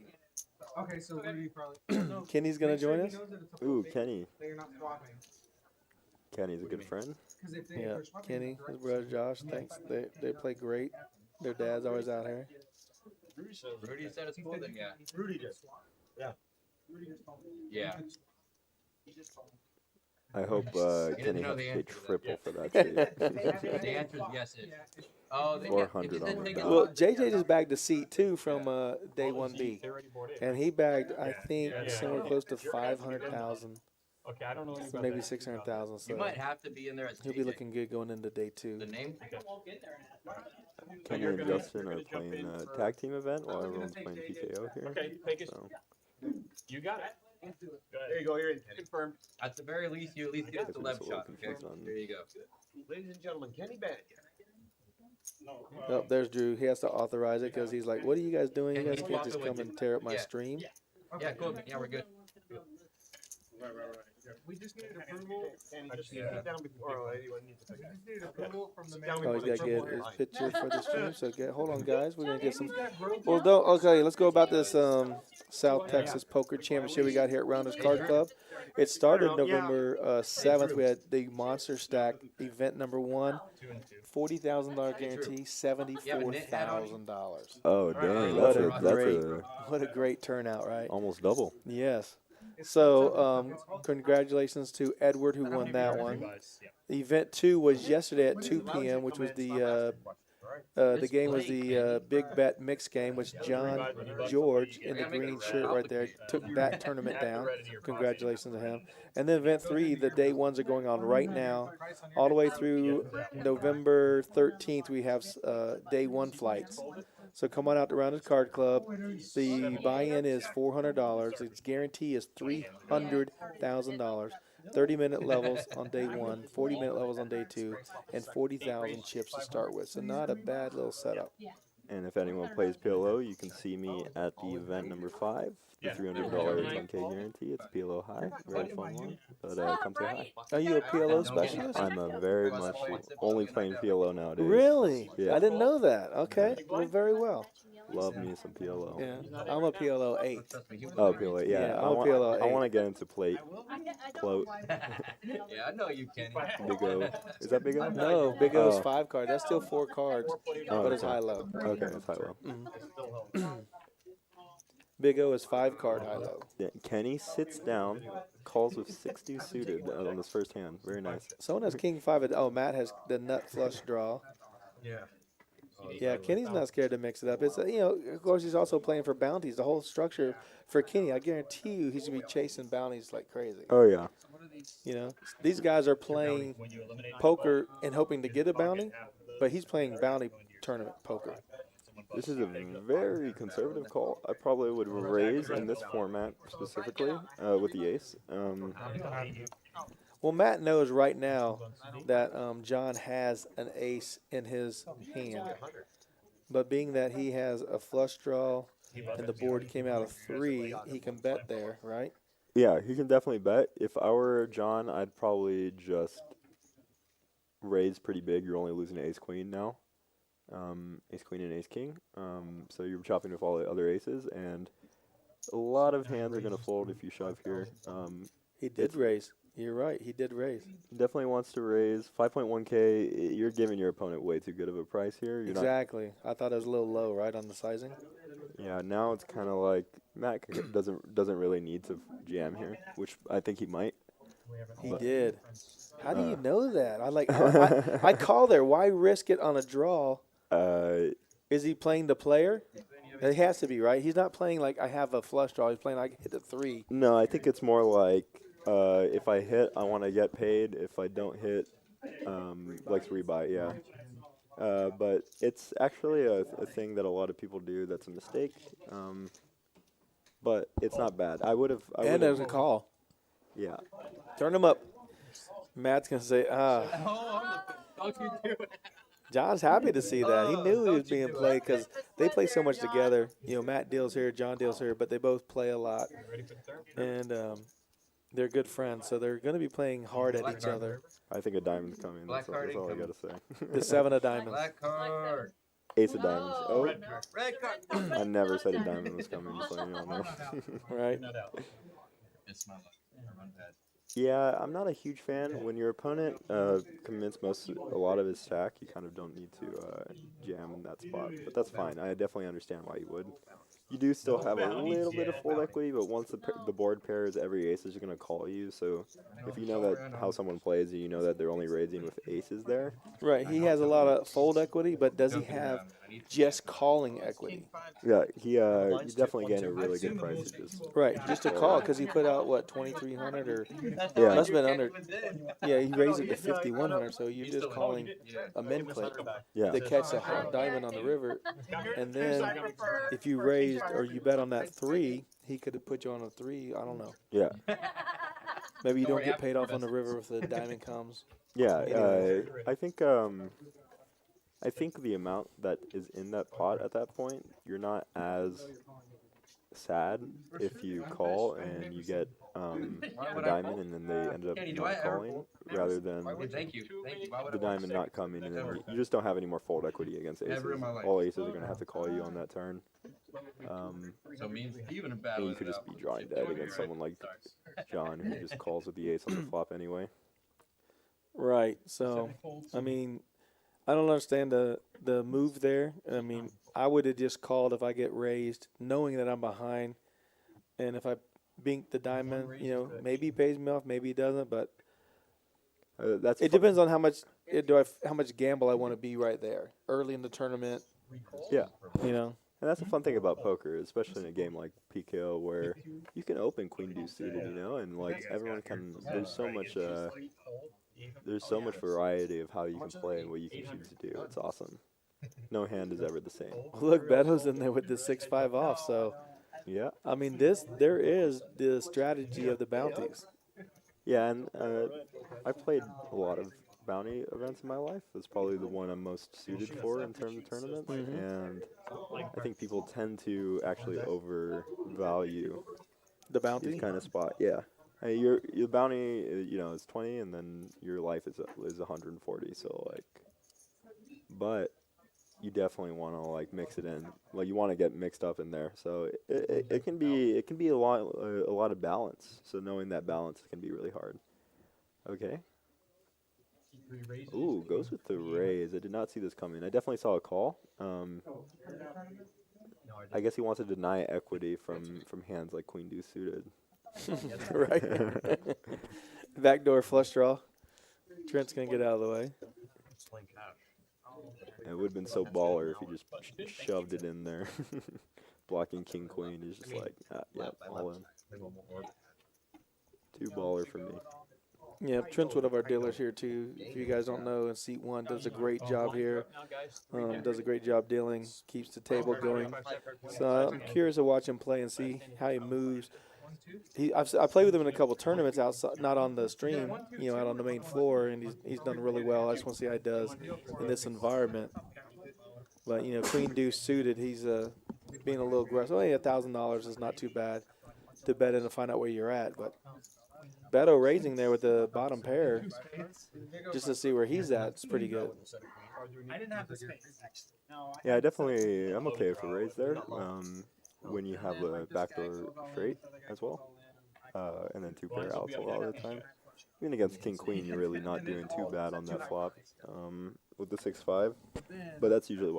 [SPEAKER 3] Okay, so Rudy probably.
[SPEAKER 2] Kenny's gonna join us.
[SPEAKER 4] Ooh, Kenny.
[SPEAKER 3] They're not swapping.
[SPEAKER 4] Kenny's a good friend.
[SPEAKER 3] Because if they,
[SPEAKER 2] Yeah,
[SPEAKER 3] they're swapping,
[SPEAKER 2] Kenny,
[SPEAKER 3] the
[SPEAKER 2] his brother Josh. Thanks. They play great. Their dad's always out here.
[SPEAKER 6] Rudy said it's cool then, yeah.
[SPEAKER 5] Rudy did.
[SPEAKER 3] Rudy just told me.
[SPEAKER 6] Yeah.
[SPEAKER 3] He just told me.
[SPEAKER 4] I hope
[SPEAKER 6] didn't
[SPEAKER 4] Kenny
[SPEAKER 6] know
[SPEAKER 4] has
[SPEAKER 6] the
[SPEAKER 4] to pay
[SPEAKER 6] answer to that.
[SPEAKER 4] triple for that seat.
[SPEAKER 6] The answer is yes. Oh, they
[SPEAKER 4] 400
[SPEAKER 6] just
[SPEAKER 4] on
[SPEAKER 6] didn't
[SPEAKER 4] the
[SPEAKER 6] take it
[SPEAKER 4] dot.
[SPEAKER 2] Well,
[SPEAKER 6] off.
[SPEAKER 2] JJ just bagged a seat too from day 1B,
[SPEAKER 5] They're already bored in.
[SPEAKER 2] and he bagged I think
[SPEAKER 5] Yeah.
[SPEAKER 2] somewhere close to 500,000,
[SPEAKER 5] Okay, I don't know anything
[SPEAKER 2] so
[SPEAKER 5] about
[SPEAKER 2] maybe
[SPEAKER 5] that.
[SPEAKER 2] 600,000.
[SPEAKER 6] You
[SPEAKER 2] So
[SPEAKER 6] might have to be in there as
[SPEAKER 2] he'll be
[SPEAKER 6] JJ.
[SPEAKER 2] looking good going into day
[SPEAKER 6] The
[SPEAKER 2] 2.
[SPEAKER 6] name?
[SPEAKER 4] Kenny and Justin are playing a tag team event while everyone's playing PKO here.
[SPEAKER 5] Okay, take it.
[SPEAKER 4] So
[SPEAKER 5] You got it. Go
[SPEAKER 3] There
[SPEAKER 5] ahead.
[SPEAKER 3] you go, you're in.
[SPEAKER 5] Confirmed.
[SPEAKER 6] At the very least, you at least get
[SPEAKER 4] Guys
[SPEAKER 6] the
[SPEAKER 4] are
[SPEAKER 6] left
[SPEAKER 4] just a little
[SPEAKER 6] shot. Okay?
[SPEAKER 4] confused on-
[SPEAKER 6] There you go.
[SPEAKER 3] Ladies and gentlemen, Kenny Bennett.
[SPEAKER 2] Oh, there's Drew. He has to authorize it because he's like, "What are you guys doing? You
[SPEAKER 6] Can
[SPEAKER 2] guys
[SPEAKER 6] you
[SPEAKER 2] can't
[SPEAKER 6] walk
[SPEAKER 2] just
[SPEAKER 6] away
[SPEAKER 2] come
[SPEAKER 6] too?
[SPEAKER 2] and tear up my
[SPEAKER 6] Yeah.
[SPEAKER 2] stream."
[SPEAKER 6] Yeah, cool. Yeah, we're good.
[SPEAKER 3] We just needed approval.
[SPEAKER 5] Kenny,
[SPEAKER 3] I
[SPEAKER 5] just
[SPEAKER 3] just
[SPEAKER 5] sit down before anyone needs to
[SPEAKER 3] We
[SPEAKER 5] pick up.
[SPEAKER 3] just needed approval from the
[SPEAKER 5] Sit
[SPEAKER 3] man.
[SPEAKER 5] down
[SPEAKER 2] Oh, he's got to
[SPEAKER 5] Triple
[SPEAKER 2] get
[SPEAKER 5] A
[SPEAKER 2] his
[SPEAKER 5] line.
[SPEAKER 2] picture for the stream. So hold on, guys. We're gonna get some.
[SPEAKER 3] That broke
[SPEAKER 2] Well,
[SPEAKER 3] out.
[SPEAKER 2] don't. Okay, let's go about this South Texas Poker Championship we got here at Rounders Card Club. It started November 7th. We had the Monster Stack event number 1,
[SPEAKER 5] 2 and 2.
[SPEAKER 2] $40,000 guarantee, $74,000.
[SPEAKER 4] oh dang,
[SPEAKER 2] What
[SPEAKER 4] that's
[SPEAKER 2] a great,
[SPEAKER 4] a
[SPEAKER 2] what a great turnout, right?
[SPEAKER 4] almost double.
[SPEAKER 2] Yes. So, congratulations to Edward who won that one.
[SPEAKER 5] Revise, yeah.
[SPEAKER 2] Event 2 was yesterday at 2 p.m., which was the game was the big bet mix game, which John George in the green shirt right there took that tournament down. Congratulations to him. And then event 3, the day ones are going on right now, all the way through November 13th. We have day 1 flights. So come on out to Rounded Card Club. The buy-in is $400. Its guarantee is $300,000. 30-minute levels on day 1, 40-minute levels on day 2, and 40,000 chips to start with. So not a bad little setup.
[SPEAKER 4] And if anyone plays PLO, you can see me at the event number 5, the $300 1K guarantee. It's PLO high, very fun one. But come say hi.
[SPEAKER 2] Are you a PLO specialist?
[SPEAKER 4] I'm a very much only playing PLO nowadays.
[SPEAKER 2] Really?
[SPEAKER 4] Yeah.
[SPEAKER 2] I didn't know that. Okay. Well, very well.
[SPEAKER 4] Love me some PLO.
[SPEAKER 2] Yeah. I'm a PLO 8.
[SPEAKER 4] Oh, PLO, yeah.
[SPEAKER 2] Yeah,
[SPEAKER 4] I
[SPEAKER 2] I'm a
[SPEAKER 4] want,
[SPEAKER 2] PLO
[SPEAKER 4] I want to get into plate. Float.
[SPEAKER 6] Yeah, I know you, Kenny.
[SPEAKER 4] Big O. Is that Big O?
[SPEAKER 2] No, Big O's
[SPEAKER 4] Oh.
[SPEAKER 2] 5 card. That's still 4 cards,
[SPEAKER 4] Oh,
[SPEAKER 2] but it's
[SPEAKER 4] okay.
[SPEAKER 2] high-low.
[SPEAKER 4] Okay, it's high low.
[SPEAKER 2] Big O is 5 card high-low.
[SPEAKER 4] Yeah, Kenny sits down, calls with 60 suited on his first hand. Very nice.
[SPEAKER 2] Someone has King 5. Oh, Matt has the nut flush draw.
[SPEAKER 5] Yeah.
[SPEAKER 2] Yeah, Kenny's not scared to mix it up. It's of course he's also playing for bounties. The whole structure for Kenny, I guarantee you, he's gonna be chasing bounties like crazy.
[SPEAKER 4] Oh, yeah.
[SPEAKER 2] These guys are playing poker and hoping to get a bounty, but he's playing bounty tournament poker.
[SPEAKER 4] This is a very conservative call. I probably would raise in this format specifically with the ace.
[SPEAKER 2] Well, Matt knows right now that John has an ace in his hand, but being that he has a flush draw and the board came out of 3, he can bet there, right?
[SPEAKER 4] Yeah, he can definitely bet. If I were John, I'd probably just raise pretty big. You're only losing to ace queen now. Ace queen and ace king. So you're chopping with all the other aces, and a lot of hands are going to fold if you shove here.
[SPEAKER 2] He did raise. You're right. He did raise.
[SPEAKER 4] Definitely wants to raise 5.1K. You're giving your opponent way too good of a price here. You're
[SPEAKER 2] Exactly. I thought it was a little low, right, on the sizing?
[SPEAKER 4] not. Yeah. Now it's kind of like Matt doesn't really need to jam here, which I think he might.
[SPEAKER 2] He
[SPEAKER 4] But-
[SPEAKER 2] did. How do you know that? I call there. Why risk it on a draw? Is he playing the player? It has to be, right? He's not playing like I have a flush draw. He's playing like hit the 3.
[SPEAKER 4] No, I think it's more like if I hit, I want to get paid. If I don't hit, like rebuy, yeah. But it's actually a thing that a lot of people do that's a mistake. But it's not bad. I would have.
[SPEAKER 2] And there's a call.
[SPEAKER 4] Yeah.
[SPEAKER 2] Turn him up. Matt's going to say, John's happy to see that. He knew he was being played because they play so much together. You know, Matt deals here, John deals here, but they both play a lot. And they're good friends, so they're going to be playing hard at each other.
[SPEAKER 4] I think a diamond's coming. That's all I got to say.
[SPEAKER 2] The 7 of diamonds.
[SPEAKER 6] Black card.
[SPEAKER 4] Ace of diamonds. Oh,
[SPEAKER 6] Red card.
[SPEAKER 4] I never said a diamond was coming, just letting you all know.
[SPEAKER 2] Right?
[SPEAKER 6] It's my luck. I'm bad.
[SPEAKER 4] Yeah, I'm not a huge fan. When your opponent commits a lot of his stack, you kind of don't need to jam in that spot. But that's fine. I definitely understand why you would. You do still have a little bit of fold equity, but once the board pairs, every ace is going to call you. So if you know that how someone plays, and you know that they're only raising with aces there.
[SPEAKER 2] Right. He has a lot of fold equity, but does he have just calling equity?
[SPEAKER 4] Yeah, you definitely get a really good price.
[SPEAKER 2] Right, just a call because he put out what 2,300 or
[SPEAKER 4] Yeah.
[SPEAKER 2] must have been under. Yeah, he raised it to 5,100. So you're just calling a min click
[SPEAKER 4] Yeah.
[SPEAKER 2] to catch a hot diamond on the river, and then if you raised or you bet on that 3, he could have put you on a 3. I don't know.
[SPEAKER 4] Yeah.
[SPEAKER 2] Maybe you don't get paid off on the river if the diamond comes.
[SPEAKER 4] Yeah, I think the amount that is in that pot at that point, you're not as sad if you call and you get a diamond and then they end up not calling rather than
[SPEAKER 6] Thank you.
[SPEAKER 4] the diamond not coming and then you just don't have any more fold equity against aces. All aces are going to have to call you on that turn.
[SPEAKER 6] So means even a
[SPEAKER 4] And
[SPEAKER 6] battle.
[SPEAKER 4] you could just be drawing dead against someone like John who just calls with the ace on the flop anyway.
[SPEAKER 2] Right. So, I mean, I don't understand the move there. I mean, I would have just called if I get raised, knowing that I'm behind, and if I bink the diamond, you know, maybe he pays me off, maybe he doesn't, but it depends on how much how much gamble I want to be right there early in the tournament.
[SPEAKER 4] Yeah.
[SPEAKER 2] You know.
[SPEAKER 4] And that's the fun thing about poker, especially in a game like PKO where you can open queen deuce suited, you know, and like everyone can. There's so much variety of how you can play and what you can choose to do. It's awesome. No hand is ever the same.
[SPEAKER 2] Look, Beto's in there with the 6-5 off. So,
[SPEAKER 4] yeah.
[SPEAKER 2] I mean, there is the strategy of the bounties.
[SPEAKER 4] Yeah, and I played a lot of bounty events in my life. That's probably the one I'm most suited for in terms of tournaments. And I think people tend to actually overvalue
[SPEAKER 2] The bounty?
[SPEAKER 4] these kind of spot. Yeah. Your bounty, you know, is 20, and then your life is 140. So like, but you definitely want to like mix it in. Like you want to get mixed up in there. So it can be a lot of balance. So knowing that balance can be really hard. Okay. Ooh, goes with the raise. I did not see this coming. I definitely saw a call. I guess he wants to deny equity from hands like queen deuce suited.
[SPEAKER 2] Right. Backdoor flush draw. Trent's going to get out of the way.
[SPEAKER 4] It would have been so baller if he just shoved it in there. Blocking king queen is just like, yeah, all in. Too baller for me.
[SPEAKER 2] Yeah, Trent's one of our dealers here too. If you guys don't know, in seat 1 does a great job here. Does a great job dealing, keeps the table going. So I'm curious to watch him play and see how he moves. I played with him in a couple tournaments outside, not on the stream, you know, out on the main floor, and he's done really well. I just want to see how he does in this environment. But you know, queen deuce suited, he's being a little aggressive. Only $1,000 is not too bad to bet in to find out where you're at, but. Beto raising there with the bottom pair, just to see where he's at. It's pretty good.
[SPEAKER 4] Yeah, I'm okay with a raise there. When you have a backdoor straight as well, and then 2 pair outs a lot of the time. Even against king queen, you're really not doing too bad on that flop with the 6-5. But that's usually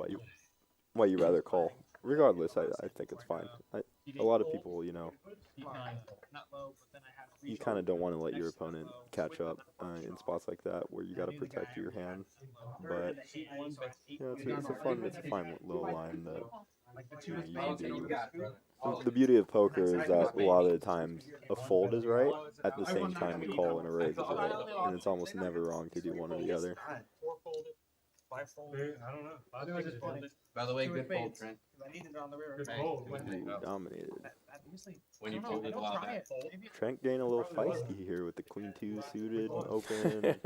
[SPEAKER 4] why you rather call. Regardless, I think it's fine. A lot of people, you know, you kind of don't want to let your opponent catch up in spots like that where you got to protect your hand. But you know, it's a fun little line that The beauty of poker is that a lot of the times a fold is right at the same time a call and a raise is right, and it's almost never wrong to do one or the other.
[SPEAKER 5] 4 folded, 5 folded. I don't know. 5 sixes folded.
[SPEAKER 6] By the way, good fold, Trent.
[SPEAKER 5] Good fold.
[SPEAKER 4] Ooh, dominated.
[SPEAKER 6] When you folded a lot back.
[SPEAKER 4] Trent getting a little feisty here with the queen 2 suited open.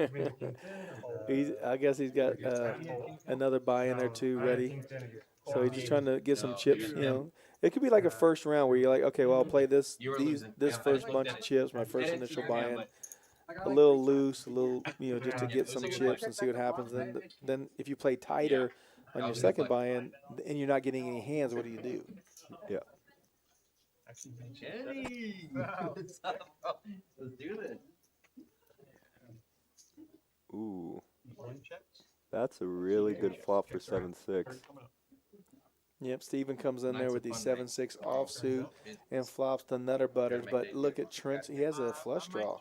[SPEAKER 2] I guess he's got another buy in there too ready. So he's just trying to get some chips, you know. It could be like a first round where you're like, okay, well, I'll play this first bunch of chips, my first initial buy-in, a little loose, a little, you know, just to get some chips and see what happens. Then if you play tighter on your second buy-in and you're not getting any hands, what do you do?
[SPEAKER 4] Yeah.
[SPEAKER 6] Kenny! What's up, bro? Let's do this.
[SPEAKER 4] Ooh,
[SPEAKER 5] One checks.
[SPEAKER 4] that's a really good flop for 7-6.
[SPEAKER 2] Yep, Steven comes in there with the 7-6 offsuit and flops the nutter butters. But look at Trent; he has a flush draw.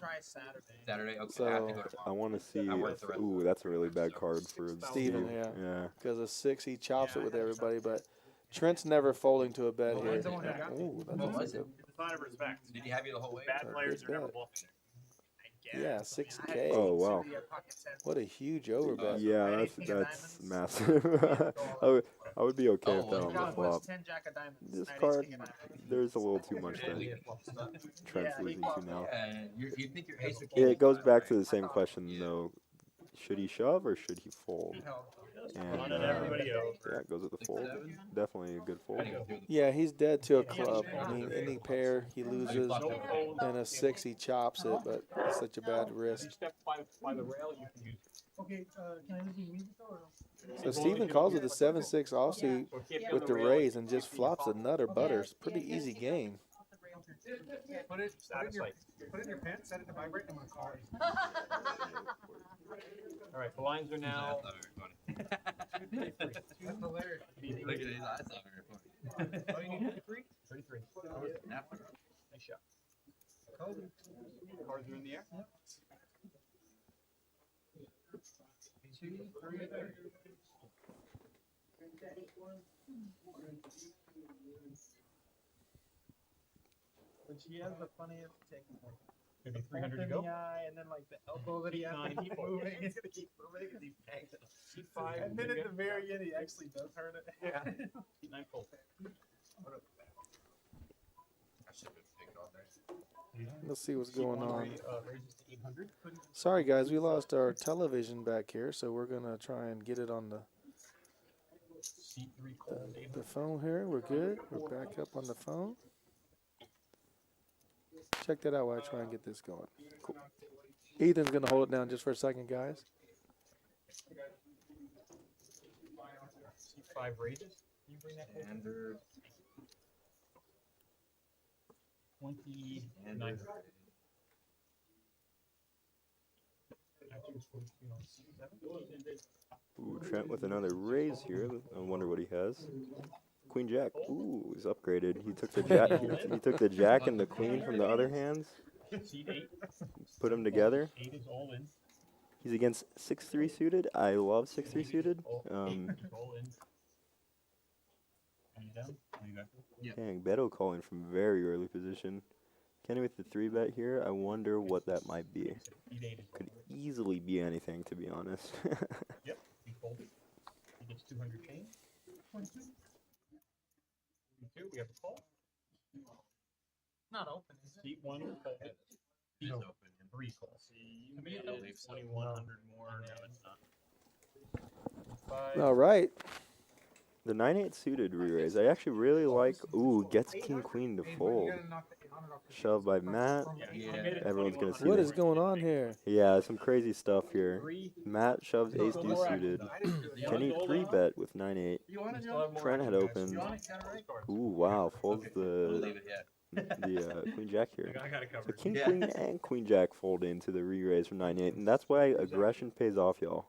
[SPEAKER 6] Saturday, okay.
[SPEAKER 2] So
[SPEAKER 6] I have to go to
[SPEAKER 4] I want to see. Ooh, that's a really bad card for
[SPEAKER 2] Steven,
[SPEAKER 4] Steve.
[SPEAKER 2] yeah. Because a 6, he chops it with everybody. But Trent's never folding to a bet here. Ooh, that's a good.
[SPEAKER 5] It's a sign of respect.
[SPEAKER 6] Did he have you the whole way?
[SPEAKER 5] Bad players are never bluffing.
[SPEAKER 2] Yeah, 6K.
[SPEAKER 4] Oh wow.
[SPEAKER 2] What a huge overbet.
[SPEAKER 4] Yeah, that's massive. I would be okay with that on the flop. This card, there's a little too much that Trent's losing to now.
[SPEAKER 6] You think your ace or
[SPEAKER 4] Yeah,
[SPEAKER 6] king?
[SPEAKER 4] it goes back to the same question though. Should he shove or should he fold? And yeah, it goes with the fold. Definitely a good fold.
[SPEAKER 2] Yeah, he's dead to a club. I mean, any pair he loses, and a 6 he chops it, but it's such a bad risk. So Steven calls with the 7-6 offsuit with the raise and just flops a nutter butters. Pretty easy game.
[SPEAKER 5] Put it in your pants, set it to vibrate, and I'm gonna call it. All right, the lines are now.
[SPEAKER 6] That's hilarious. Look at his eyes on her.
[SPEAKER 5] Oh, you need 33? 33. Nice shot. Cards are in the air.
[SPEAKER 8] But she has the funniest technique.
[SPEAKER 5] Maybe 300 to
[SPEAKER 8] In
[SPEAKER 5] go.
[SPEAKER 8] the eye, and then like the elbow that he has to keep moving. He's gonna keep moving because he's tanked it.
[SPEAKER 5] C5.
[SPEAKER 8] And then at the very end, he actually does hurt it.
[SPEAKER 5] Yeah. C9 fold.
[SPEAKER 2] Let's see what's going on.
[SPEAKER 5] Raises to 800.
[SPEAKER 2] Sorry, guys, we lost our television back here, so we're going to try and get it on
[SPEAKER 5] C3 calls 800.
[SPEAKER 2] the phone here. We're good. We're back up on the phone. Check that out while I try and get this going. Cool. Ethan's going to hold it down just for a second, guys.
[SPEAKER 5] C5 raises. Can you bring that closer?
[SPEAKER 6] Under
[SPEAKER 5] 29.
[SPEAKER 4] Ooh, Trent with another raise here. I wonder what he has. Queen Jack. Ooh, he's upgraded. He took the jack. He took the jack and the queen from the other hands.
[SPEAKER 5] C8.
[SPEAKER 4] Put them together.
[SPEAKER 5] 8 is all in.
[SPEAKER 4] He's against 6-3 suited. I love 6-3 suited.
[SPEAKER 5] All in. And down. There you go.
[SPEAKER 4] Dang, Beto calling from very early position. Kenny with the 3-bet here. I wonder what that might be.
[SPEAKER 5] E8 is
[SPEAKER 4] Could easily be anything, to be honest.
[SPEAKER 5] Yep, he folded. He gets 200 change. 22. We have a call.
[SPEAKER 8] Not open, is it?
[SPEAKER 5] C1 call.
[SPEAKER 6] It's
[SPEAKER 5] No,
[SPEAKER 6] open.
[SPEAKER 5] 3 call. C,
[SPEAKER 6] I believe so.
[SPEAKER 5] 2100 more. No, it's not. 5.
[SPEAKER 2] All right.
[SPEAKER 4] The 9-8 suited re-raise. I actually really like. Ooh, gets king queen to fold. Shoved by Matt. Everyone's gonna see
[SPEAKER 2] What
[SPEAKER 4] this.
[SPEAKER 2] is going on here?
[SPEAKER 4] Yeah, some crazy stuff here. Matt shoves ace deuce suited. Kenny 3-bet with 9-8. Trent had opened. Ooh, wow, folds the queen jack here.
[SPEAKER 5] I got it
[SPEAKER 4] So
[SPEAKER 5] covered.
[SPEAKER 4] king queen and queen jack fold into the re-raise from 9-8, and that's why aggression pays off, y'all.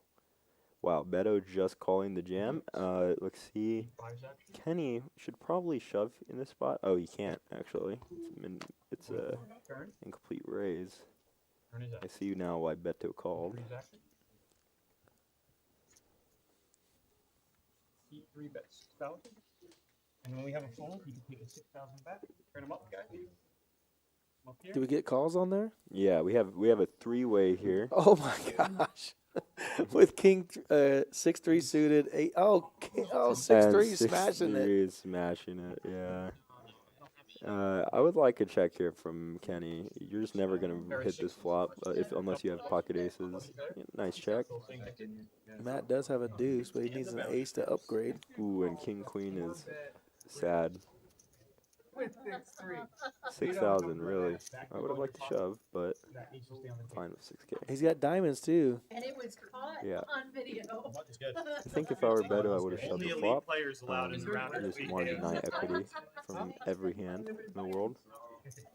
[SPEAKER 4] Wow, Beto just calling the jam. Let's see. Kenny should probably shove in this spot. Oh, he can't actually. It's a incomplete raise. I see now why Beto called.
[SPEAKER 5] C3 bets. Thousand. And when we have a fold, you can take a 6,000 back. Turn them up, guys. Up here.
[SPEAKER 2] Do we get calls on there?
[SPEAKER 4] Yeah, we have a 3-way here.
[SPEAKER 2] Oh my gosh. With king 6-3 suited, 8 oh 6-3 smashing it.
[SPEAKER 4] 6-3 smashing it, yeah. I would like a check here from Kenny. You're just never gonna hit this flop unless you have pocket aces. Nice check.
[SPEAKER 2] Matt does have a deuce, but he needs an ace to upgrade.
[SPEAKER 4] Ooh, and king queen is sad. 6,000, really. I would have liked to shove, but fine with 6K.
[SPEAKER 2] He's got diamonds too.
[SPEAKER 7] And it was caught
[SPEAKER 4] Yeah.
[SPEAKER 7] on video.
[SPEAKER 5] It's good.
[SPEAKER 4] I think if I were better, I would have shoved
[SPEAKER 5] Only
[SPEAKER 4] the
[SPEAKER 5] elite
[SPEAKER 4] flop.
[SPEAKER 5] players allowed in the round.
[SPEAKER 4] I just want to deny equity from every hand in the world.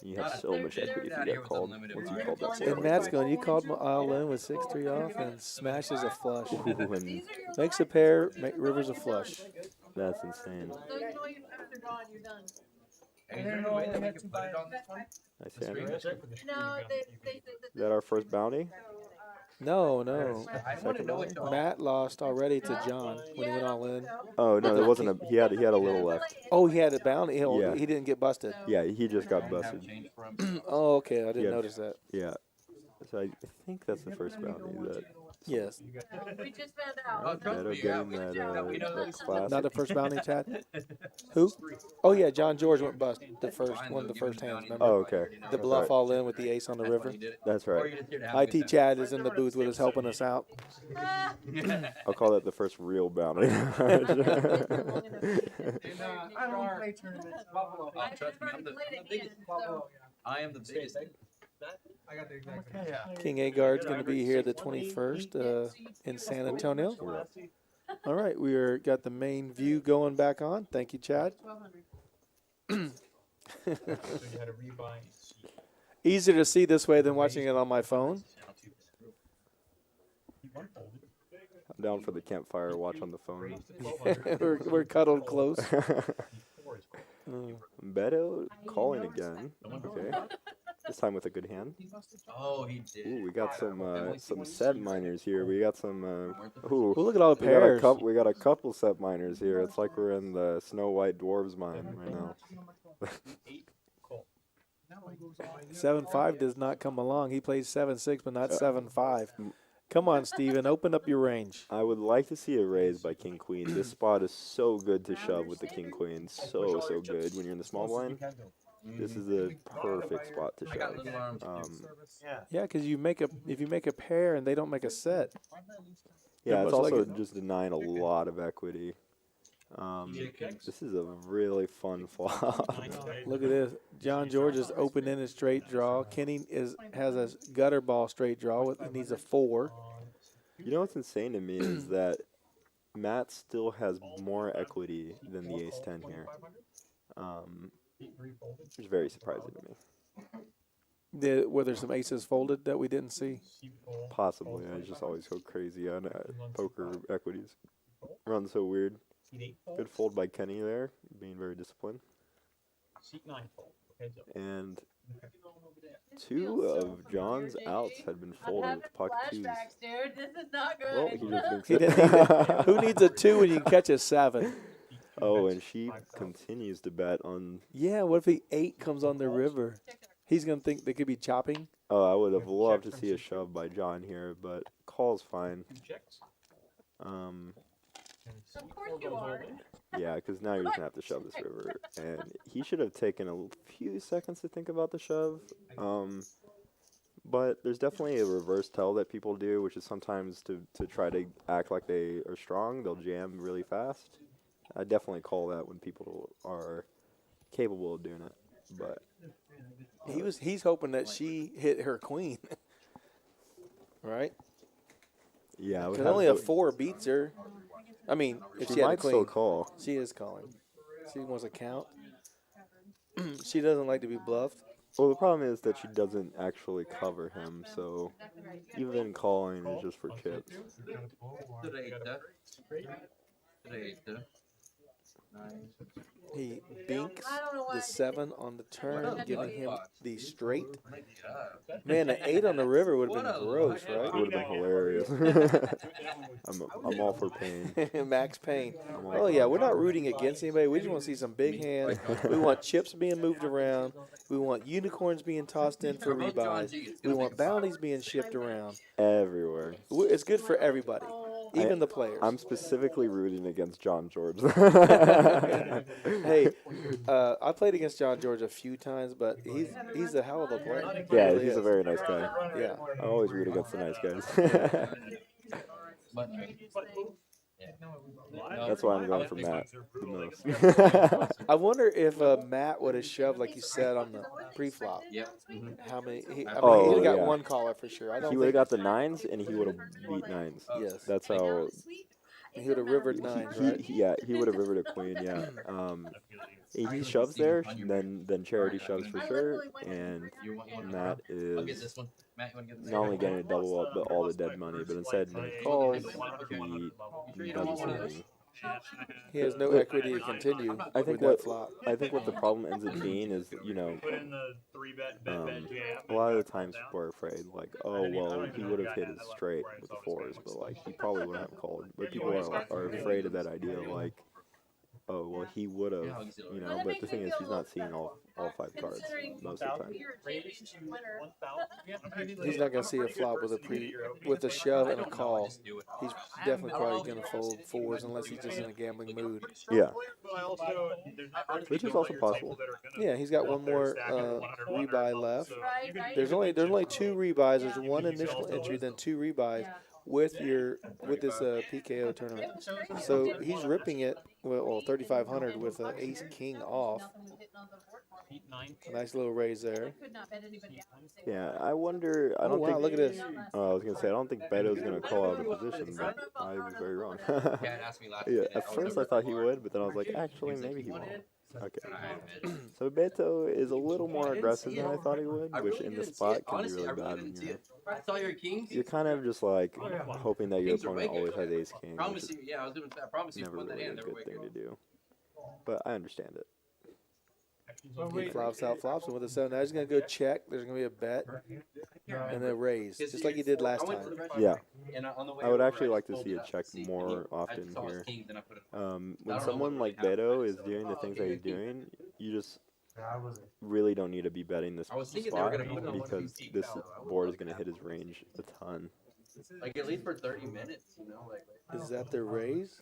[SPEAKER 4] You have so much equity if you get called once you called that
[SPEAKER 2] And
[SPEAKER 4] flop.
[SPEAKER 2] Matt's going, you called my all in with 6-3 off and smashes a flush.
[SPEAKER 4] Ooh, and
[SPEAKER 2] Makes a pair, rivers a flush.
[SPEAKER 4] that's insane.
[SPEAKER 7] So you know after drawing, you're done.
[SPEAKER 6] Is there no way that we can put it on this one?
[SPEAKER 4] Nice
[SPEAKER 6] Just
[SPEAKER 4] hand.
[SPEAKER 6] read
[SPEAKER 4] Is
[SPEAKER 6] it.
[SPEAKER 7] No, they
[SPEAKER 4] that our first bounty?
[SPEAKER 2] No.
[SPEAKER 6] I want to know what to
[SPEAKER 2] Matt lost already to John when he went all in.
[SPEAKER 4] Oh no, there wasn't a. He had a little left.
[SPEAKER 2] Oh, he had a bounty.
[SPEAKER 4] Yeah.
[SPEAKER 2] He didn't get busted.
[SPEAKER 4] Yeah, he just got busted.
[SPEAKER 2] Oh, okay. I didn't
[SPEAKER 4] Yeah.
[SPEAKER 2] notice that.
[SPEAKER 4] Yeah. So I think that's the first bounty that
[SPEAKER 2] Yes.
[SPEAKER 7] We just found
[SPEAKER 6] Oh,
[SPEAKER 7] out.
[SPEAKER 6] trust
[SPEAKER 4] Beto
[SPEAKER 6] me,
[SPEAKER 4] getting
[SPEAKER 6] yeah,
[SPEAKER 4] that classic.
[SPEAKER 2] Not the first bounty, Chad? Who? Oh, yeah. John George went bust. One of the first hands, remember?
[SPEAKER 4] Oh, okay.
[SPEAKER 2] The
[SPEAKER 4] That's
[SPEAKER 2] bluff
[SPEAKER 4] right.
[SPEAKER 2] all in with the ace on the river.
[SPEAKER 4] That's right.
[SPEAKER 2] IT Chad is in the booth with us helping us out.
[SPEAKER 4] I'll call that the first real bounty.
[SPEAKER 8] I don't play tournaments. Buffalo.
[SPEAKER 6] Oh, trust me, I'm the biggest. I am the biggest.
[SPEAKER 8] I got the exact same.
[SPEAKER 2] King Agard's going to be here the 21st in San Antonio. All right, we are got the main view going back on. Thank you, Chad.
[SPEAKER 7] 1,200.
[SPEAKER 5] So you had a rebuy.
[SPEAKER 2] Easier to see this way than watching it on my phone.
[SPEAKER 4] I'm down for the campfire watch on the phone.
[SPEAKER 2] we're cuddled close.
[SPEAKER 4] Beto calling again. Okay. This time with a good hand.
[SPEAKER 6] Oh, he did.
[SPEAKER 4] Ooh, we got some set miners here. We got some. Ooh,
[SPEAKER 2] Look at all the
[SPEAKER 4] we got a
[SPEAKER 2] pairs.
[SPEAKER 4] couple. We got a couple set miners here. It's like we're in the Snow White Dwarves mine right now.
[SPEAKER 2] 7-5 does not come along. He plays 7-6, but not 7-5. Come on, Steven, open up your range.
[SPEAKER 4] I would like to see a raise by King Queen. This spot is so good to shove with the King Queen. So good when you're in the small blind. This is a perfect spot to
[SPEAKER 6] I got
[SPEAKER 4] shove.
[SPEAKER 6] little arms.
[SPEAKER 2] Yeah, because if you make a pair and they don't make a set.
[SPEAKER 4] Yeah, it's
[SPEAKER 2] Much like
[SPEAKER 4] also
[SPEAKER 2] it.
[SPEAKER 4] just denying a lot of equity. This is a really fun flop.
[SPEAKER 2] Look at this. John George is open-ended straight draw. Kenny has a gutter ball straight draw. He needs a 4.
[SPEAKER 4] You know what's insane to me is that Matt still has more equity than the ace-10 here. Which is very surprising to me.
[SPEAKER 2] Were there some aces folded that we didn't see?
[SPEAKER 4] Possibly. I just always go crazy on poker equities. Run so weird. Good fold by Kenny there, being very disciplined. And 2 of John's outs had been
[SPEAKER 7] I'm
[SPEAKER 4] folded
[SPEAKER 7] having
[SPEAKER 4] with pocket 2s.
[SPEAKER 7] flashbacks, dude. This is not good.
[SPEAKER 4] Well, he just
[SPEAKER 2] He
[SPEAKER 4] thinks
[SPEAKER 2] didn't need it. Who needs a 2 when you can catch a 7?
[SPEAKER 4] Oh, and she continues to bet on.
[SPEAKER 2] Yeah, what if the 8 comes on the river? He's going to think they could be chopping.
[SPEAKER 4] Oh, I would have loved to see a shove by John here, but call's fine.
[SPEAKER 7] Of course you are.
[SPEAKER 4] Yeah, because now you're just going to have to shove this river. And he should have taken a few seconds to think about the shove. But there's definitely a reverse tell that people do, which is sometimes to try to act like they are strong. They'll jam really fast. I definitely call that when people are capable of doing it. But
[SPEAKER 2] He's hoping that she hit her queen. Right?
[SPEAKER 4] yeah, I would
[SPEAKER 2] Because
[SPEAKER 4] have
[SPEAKER 2] only a
[SPEAKER 4] to-
[SPEAKER 2] 4 beats her. I mean, if
[SPEAKER 4] she
[SPEAKER 2] she had a
[SPEAKER 4] might
[SPEAKER 2] queen.
[SPEAKER 4] still call.
[SPEAKER 2] She is calling. She wants to count. She doesn't like to be bluffed.
[SPEAKER 4] Well, the problem is that she doesn't actually cover him, so even calling is just for chips.
[SPEAKER 6] Direita. Direita.
[SPEAKER 2] He binks
[SPEAKER 7] I don't know why I
[SPEAKER 2] the
[SPEAKER 7] did
[SPEAKER 2] 7 on the turn, giving him the straight.
[SPEAKER 6] Yeah.
[SPEAKER 2] Man, an 8 on the river would have
[SPEAKER 6] What
[SPEAKER 2] been
[SPEAKER 6] a
[SPEAKER 2] gross,
[SPEAKER 4] It
[SPEAKER 2] right?
[SPEAKER 4] would have been hilarious. I'm all for pain.
[SPEAKER 2] Max Payne.
[SPEAKER 4] I'm all
[SPEAKER 2] Oh
[SPEAKER 4] for
[SPEAKER 2] yeah,
[SPEAKER 4] it.
[SPEAKER 2] we're not rooting against anybody. We just want to see some big hands. We want chips being moved around. We want unicorns being tossed in for
[SPEAKER 6] We're both John
[SPEAKER 2] rebuys.
[SPEAKER 6] G. It's
[SPEAKER 2] We
[SPEAKER 6] gonna
[SPEAKER 2] want
[SPEAKER 6] make a
[SPEAKER 2] bounties being shipped around.
[SPEAKER 4] Everywhere.
[SPEAKER 2] It's good for everybody, even the players.
[SPEAKER 4] I'm specifically rooting against John George.
[SPEAKER 2] Hey, I played against John George a few times, but he's a hell of a player. He
[SPEAKER 4] Yeah,
[SPEAKER 2] really
[SPEAKER 4] he's a
[SPEAKER 2] is.
[SPEAKER 4] very nice guy.
[SPEAKER 2] Yeah.
[SPEAKER 4] I always root against the nice guys.
[SPEAKER 6] But,
[SPEAKER 4] That's why I'm going for Matt the most.
[SPEAKER 2] I wonder if Matt would have shoved like you said on the pre-flop.
[SPEAKER 6] Yep.
[SPEAKER 2] How many? He
[SPEAKER 4] Oh,
[SPEAKER 2] would have got
[SPEAKER 4] yeah.
[SPEAKER 2] one caller for sure. I don't
[SPEAKER 4] He would have
[SPEAKER 2] think
[SPEAKER 4] got the 9s, and he would have beat 9s.
[SPEAKER 2] Yes.
[SPEAKER 4] That's how.
[SPEAKER 2] he would have rivered 9s, right?
[SPEAKER 4] He would have rivered a queen. Yeah. He shoves there, then Charity shoves for sure, and
[SPEAKER 6] You want one?
[SPEAKER 4] Matt
[SPEAKER 6] I'll get
[SPEAKER 4] is
[SPEAKER 6] this one. Matt, you want to get this
[SPEAKER 4] not
[SPEAKER 6] one?
[SPEAKER 4] only getting to double up, but all the dead money. But instead, when he calls, he doesn't see anything.
[SPEAKER 2] He has no equity to continue
[SPEAKER 4] I think
[SPEAKER 2] with that flop.
[SPEAKER 4] what the problem ends up being is, you know,
[SPEAKER 5] Put in the 3-bet, bet jam.
[SPEAKER 4] a lot of the times people are afraid, like, oh well, he would have hit it straight with the 4s, but like he probably wouldn't have called. But people are afraid of that idea, like, oh well, he would have, you know. But the thing is, he's not seeing all 5 cards most of the time.
[SPEAKER 2] He's not going to see a flop with a shove and a call. He's definitely probably going to fold 4s unless he's just in a gambling mood.
[SPEAKER 4] Yeah, which is also possible.
[SPEAKER 2] Yeah, he's got one more rebuy left. There's only 2 rebuys. There's one initial entry, then 2 rebuys with this PKO tournament. So he's ripping it. Well, 3,500 with an ace king off. Nice little raise there.
[SPEAKER 4] Yeah, I wonder. I
[SPEAKER 2] Oh
[SPEAKER 4] don't
[SPEAKER 2] wow,
[SPEAKER 4] think.
[SPEAKER 2] look at this.
[SPEAKER 4] I was gonna say I don't think Beto's gonna call out of position, but I was very wrong.
[SPEAKER 6] Dad asked me last
[SPEAKER 4] Yeah,
[SPEAKER 6] minute.
[SPEAKER 4] at first I thought he would, but then I was like, actually, maybe he won't. Okay. So Beto is a little more aggressive than I thought he would, which in this spot can be really bad when
[SPEAKER 6] I saw your kings.
[SPEAKER 4] you're kind of just like hoping that your
[SPEAKER 6] Kings are
[SPEAKER 4] opponent
[SPEAKER 6] way
[SPEAKER 4] always
[SPEAKER 6] good.
[SPEAKER 4] has ace king, which
[SPEAKER 6] Promise
[SPEAKER 4] is
[SPEAKER 6] you, yeah, I was gonna say, I promise you,
[SPEAKER 4] never
[SPEAKER 6] put that
[SPEAKER 4] really a
[SPEAKER 6] in. They're way
[SPEAKER 4] good thing to
[SPEAKER 6] good.
[SPEAKER 4] do. But I understand it.
[SPEAKER 2] He flops out flops, and with a 7, now he's going to go check. There's going to be a bet and a raise, just like he did last time.
[SPEAKER 4] Yeah,
[SPEAKER 6] And on the way
[SPEAKER 4] I would
[SPEAKER 6] over,
[SPEAKER 4] actually like to
[SPEAKER 6] pulled
[SPEAKER 4] see
[SPEAKER 6] it
[SPEAKER 4] it
[SPEAKER 6] out
[SPEAKER 4] check
[SPEAKER 6] to see,
[SPEAKER 4] more
[SPEAKER 6] and
[SPEAKER 4] often
[SPEAKER 6] I saw his
[SPEAKER 4] here.
[SPEAKER 6] kings, and I put it.
[SPEAKER 4] When someone like Beto is doing the things that he's doing, you just really don't need to be betting this
[SPEAKER 6] I was thinking they were
[SPEAKER 4] spot
[SPEAKER 6] gonna put it on
[SPEAKER 4] because
[SPEAKER 6] 150.
[SPEAKER 4] this board is going to hit his range a ton.
[SPEAKER 6] Like at least for 30 minutes, you know, like.
[SPEAKER 2] Is that the raise?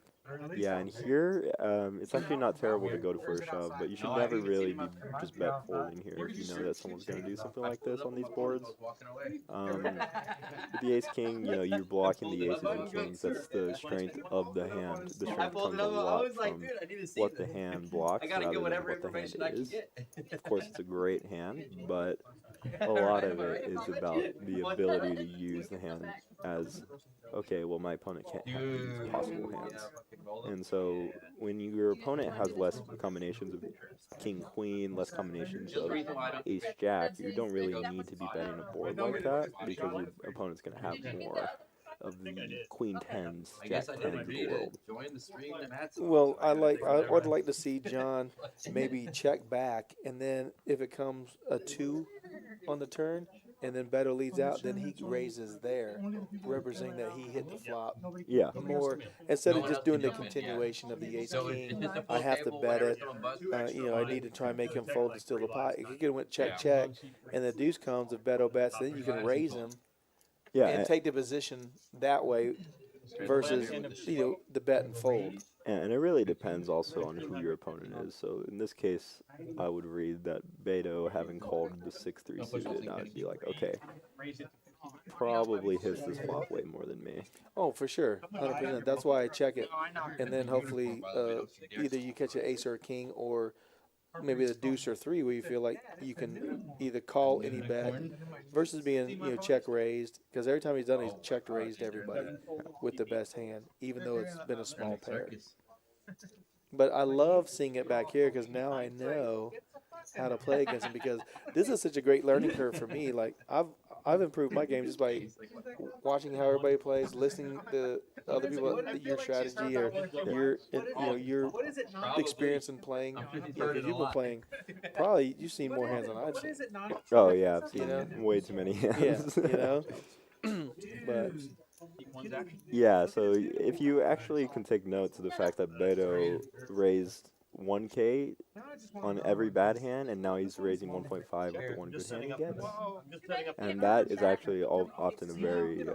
[SPEAKER 4] Yeah, and here, it's actually not terrible to go for a shove, but you should never really be just bet folding here if you know that someone's going to do something like this on these boards. With the ace king, you know, you're blocking the aces and kings. That's the strength of the hand. The strength comes a lot from what the hand blocks
[SPEAKER 6] I gotta
[SPEAKER 4] rather
[SPEAKER 6] get
[SPEAKER 4] than
[SPEAKER 6] whatever
[SPEAKER 4] what the hand
[SPEAKER 6] information I can
[SPEAKER 4] is.
[SPEAKER 6] get.
[SPEAKER 4] Of course, it's a great hand, but a lot of it is about the ability to use the hand as, okay, well, my opponent can't have these possible hands. And so when your opponent has less combinations of king, queen, less combinations of ace, jack, you don't really need to be betting a board like that because your opponent's going to have more of the queen tens,
[SPEAKER 6] I
[SPEAKER 4] jack
[SPEAKER 6] guess I
[SPEAKER 4] tens
[SPEAKER 6] didn't
[SPEAKER 4] of the
[SPEAKER 6] agree to
[SPEAKER 4] world.
[SPEAKER 6] join the stream and that's
[SPEAKER 2] Well, I would like to see John maybe check back, and then if it comes a 2 on the turn, and then Beto leads out, then he raises there, representing that he hit the flop
[SPEAKER 4] Yeah.
[SPEAKER 2] more instead of just doing the continuation of the ace king. I have to bet it. I need to try and make him fold to steal the pot. If you could have went check check, and the deuce comes, if Beto bets, then you can raise him
[SPEAKER 4] Yeah,
[SPEAKER 2] and take the position that way versus the bet and fold.
[SPEAKER 4] and it really depends also on who your opponent is. So in this case, I would read that Beto, having called the 6-3 suited, I would be like, okay, probably hits this flop way more than me.
[SPEAKER 2] Oh, for sure, 100%. That's why I check it, and then hopefully either you catch an ace or a king, or maybe the deuce or 3, where you feel like you can either call any bet versus being check raised. Because every time he's done, he's checked raised everybody with the best hand, even though it's been a small pair. But I love seeing it back here because now I know how to play against him, because this is such a great learning curve for me. Like I've improved my game just by watching how everybody plays, listening to other people, your strategy or your experience in playing. Because you've been playing, probably you've seen more hands than I've seen.
[SPEAKER 4] Oh yeah, I've seen
[SPEAKER 2] You know?
[SPEAKER 4] way too many hands.
[SPEAKER 2] Yeah, but
[SPEAKER 4] Yeah, so if you actually can take note to the fact that Beto raised 1K on every bad hand, and now he's raising 1.5 with the one good hand he gets. And that is actually often a very, it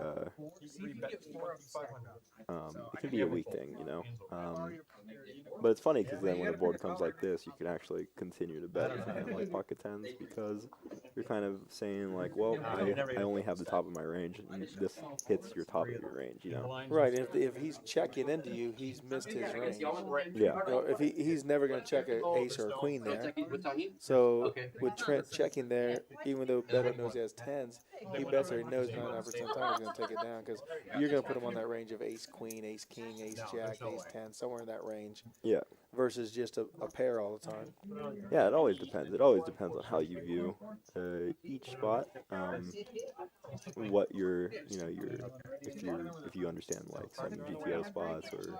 [SPEAKER 4] can be a weak thing, you know. But it's funny because then when a board comes like this, you can actually continue to bet with a hand like pocket tens because you're kind of saying like, well, I only have the top of my range, and this hits your top of your range, you know.
[SPEAKER 2] right, if he's checking into you, he's missed his range.
[SPEAKER 4] Yeah.
[SPEAKER 2] You know, if he's never going to check an ace or a queen there. So with Trent checking there, even though Beto knows he has tens, he bets or he knows 99% of the time he's going to take it down because you're going to put him on that range of ace queen, ace king, ace jack, ace 10, somewhere in that range.
[SPEAKER 4] Yeah.
[SPEAKER 2] Versus just a pair all the time.
[SPEAKER 4] Yeah, it always depends. It always depends on how you view each spot. What your, you know, if you understand like some GTO spots or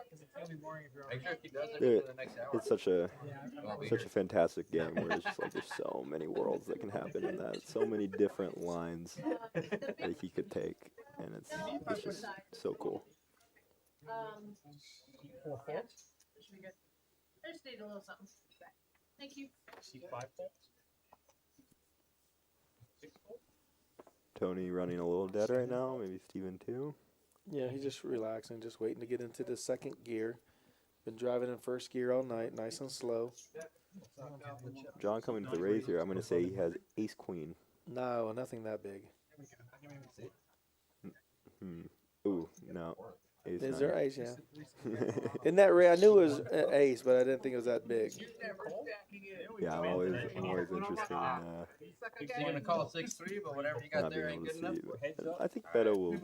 [SPEAKER 4] it's such a fantastic game where it's just like there's so many worlds that can happen in that, so many different lines that he could take, and it's just so cool.
[SPEAKER 7] I just need a little something. Thank you.
[SPEAKER 4] Tony running a little dead right now, maybe Steven too.
[SPEAKER 2] Yeah, he's just relaxing, just waiting to get into the second gear. Been driving in first gear all night, nice and slow.
[SPEAKER 4] John coming to the raise here. I'm going to say he has ace queen.
[SPEAKER 2] No, nothing that big.
[SPEAKER 4] Ooh, no. Ace
[SPEAKER 2] Is
[SPEAKER 4] nine.
[SPEAKER 2] there ace? Yeah. In that I knew it was ace, but I didn't think it was that big.
[SPEAKER 4] Yeah, I'm always interested in
[SPEAKER 6] You're gonna call 6-3, but whatever you got
[SPEAKER 4] not being
[SPEAKER 6] there
[SPEAKER 4] able
[SPEAKER 6] ain't
[SPEAKER 4] to
[SPEAKER 6] good
[SPEAKER 4] see.
[SPEAKER 6] enough.
[SPEAKER 4] I think Beto will.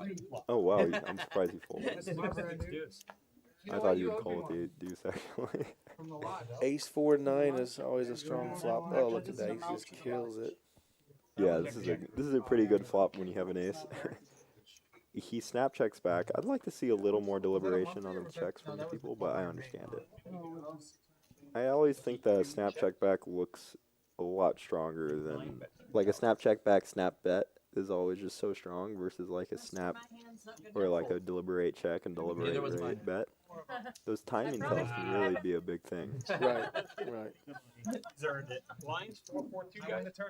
[SPEAKER 4] Oh wow, I'm surprised he folded. I thought he would call with the deuce actually.
[SPEAKER 2] Ace 4-9 is always a strong flop. Oh, look at that! He just kills it.
[SPEAKER 4] Yeah, this is a pretty good flop when you have an ace. He snap checks back. I'd like to see a little more deliberation on the checks from the people, but I understand it. I always think that a snap check back looks a lot stronger than like a snap check back snap bet is always just so strong versus like a snap or like a deliberate check and deliberate rate bet. Those timing tells can really be a big thing.
[SPEAKER 2] Right.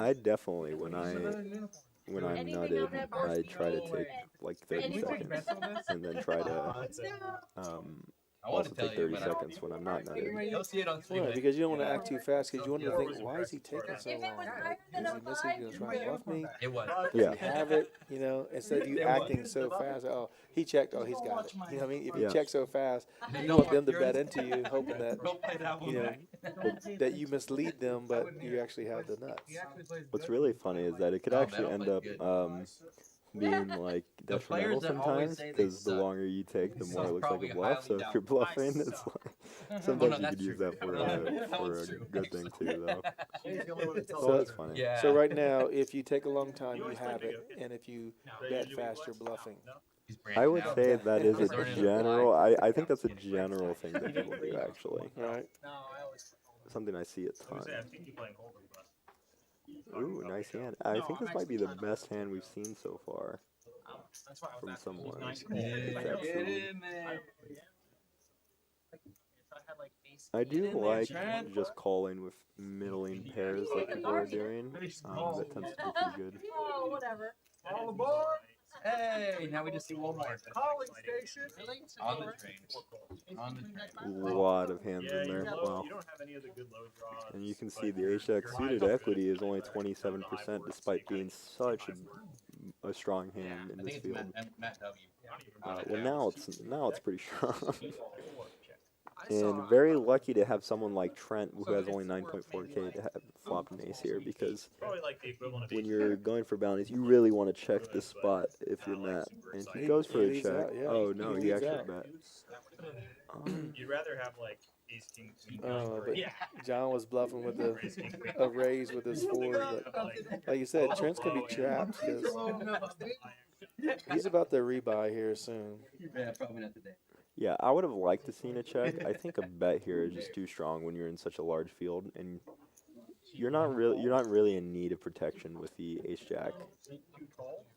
[SPEAKER 4] I definitely when I'm nutted, I try to take like 30 seconds and then try to also take 30 seconds when I'm not nutted.
[SPEAKER 6] You'll see it on stream.
[SPEAKER 2] Yeah, because you don't want to act too fast because you want to think, why is he taking so long? Like, is he missing? He's going to try and bluff me?
[SPEAKER 6] It was.
[SPEAKER 4] Yeah.
[SPEAKER 2] Have it, you know, instead of you acting so fast. Oh, he checked. Oh, he's got it. You know what I mean? If you
[SPEAKER 4] Yeah.
[SPEAKER 2] check so fast, you want them to bet into you, hoping that, you know, that you mislead them, but you actually have the nuts.
[SPEAKER 4] What's really funny is that it could actually end up being like
[SPEAKER 6] The
[SPEAKER 4] detrimental
[SPEAKER 6] players that always
[SPEAKER 4] sometimes
[SPEAKER 6] say they
[SPEAKER 4] because the
[SPEAKER 6] suck.
[SPEAKER 4] longer you take, the more it looks like
[SPEAKER 6] Probably
[SPEAKER 4] a bluff.
[SPEAKER 6] highly
[SPEAKER 4] So if you're
[SPEAKER 6] doubtful.
[SPEAKER 4] bluffing, it's like
[SPEAKER 6] Oh,
[SPEAKER 4] sometimes
[SPEAKER 6] no,
[SPEAKER 4] you could
[SPEAKER 6] that's
[SPEAKER 4] use
[SPEAKER 6] true.
[SPEAKER 4] that for
[SPEAKER 6] That
[SPEAKER 4] a
[SPEAKER 6] was true.
[SPEAKER 4] good thing too, though.
[SPEAKER 2] So
[SPEAKER 4] So that's funny.
[SPEAKER 6] Yeah.
[SPEAKER 2] So right now, if you take a long time, you have it, and if you bet fast, you're bluffing.
[SPEAKER 6] He's
[SPEAKER 4] I
[SPEAKER 6] branching
[SPEAKER 4] would
[SPEAKER 6] out.
[SPEAKER 4] say that is
[SPEAKER 6] He's
[SPEAKER 4] a
[SPEAKER 6] learning to
[SPEAKER 4] general.
[SPEAKER 6] fly.
[SPEAKER 4] I think that's a general thing that people do actually.
[SPEAKER 2] Right.
[SPEAKER 4] Something I see a ton. Ooh, nice hand. I think this might be the best hand we've seen so far from someone. It's absolutely- I do like just calling with middling pairs like people are doing. That tends to be pretty good.
[SPEAKER 7] Oh, whatever.
[SPEAKER 8] All aboard!
[SPEAKER 6] Hey, now we just see one more.
[SPEAKER 8] Calling station.
[SPEAKER 6] On the train. On the train.
[SPEAKER 4] A lot of hands in there. Wow. And you can see the ace-jack suited equity is only 27% despite being such a strong hand in
[SPEAKER 6] I
[SPEAKER 4] this
[SPEAKER 6] think it's
[SPEAKER 4] field.
[SPEAKER 6] Matt W.
[SPEAKER 4] Well, now it's pretty strong. And very lucky to have someone like Trent who has only 9.4k to have flop an ace here because when you're going for bounties, you really want to check the spot if you're Matt. And he goes for a
[SPEAKER 2] He's
[SPEAKER 4] check.
[SPEAKER 2] out, yeah.
[SPEAKER 4] Oh no, he
[SPEAKER 2] He's
[SPEAKER 4] actually
[SPEAKER 2] out.
[SPEAKER 4] bet.
[SPEAKER 5] You'd rather have like ace king.
[SPEAKER 2] But John was bluffing with a raise with his fours. But like you said, Trent's gonna be trapped because he's about to rebuy here soon.
[SPEAKER 6] Yeah, probably not today.
[SPEAKER 4] Yeah, I would have liked to seen a check. I think a bet here is just too strong when you're in such a large field, and you're not really in need of protection with the ace jack.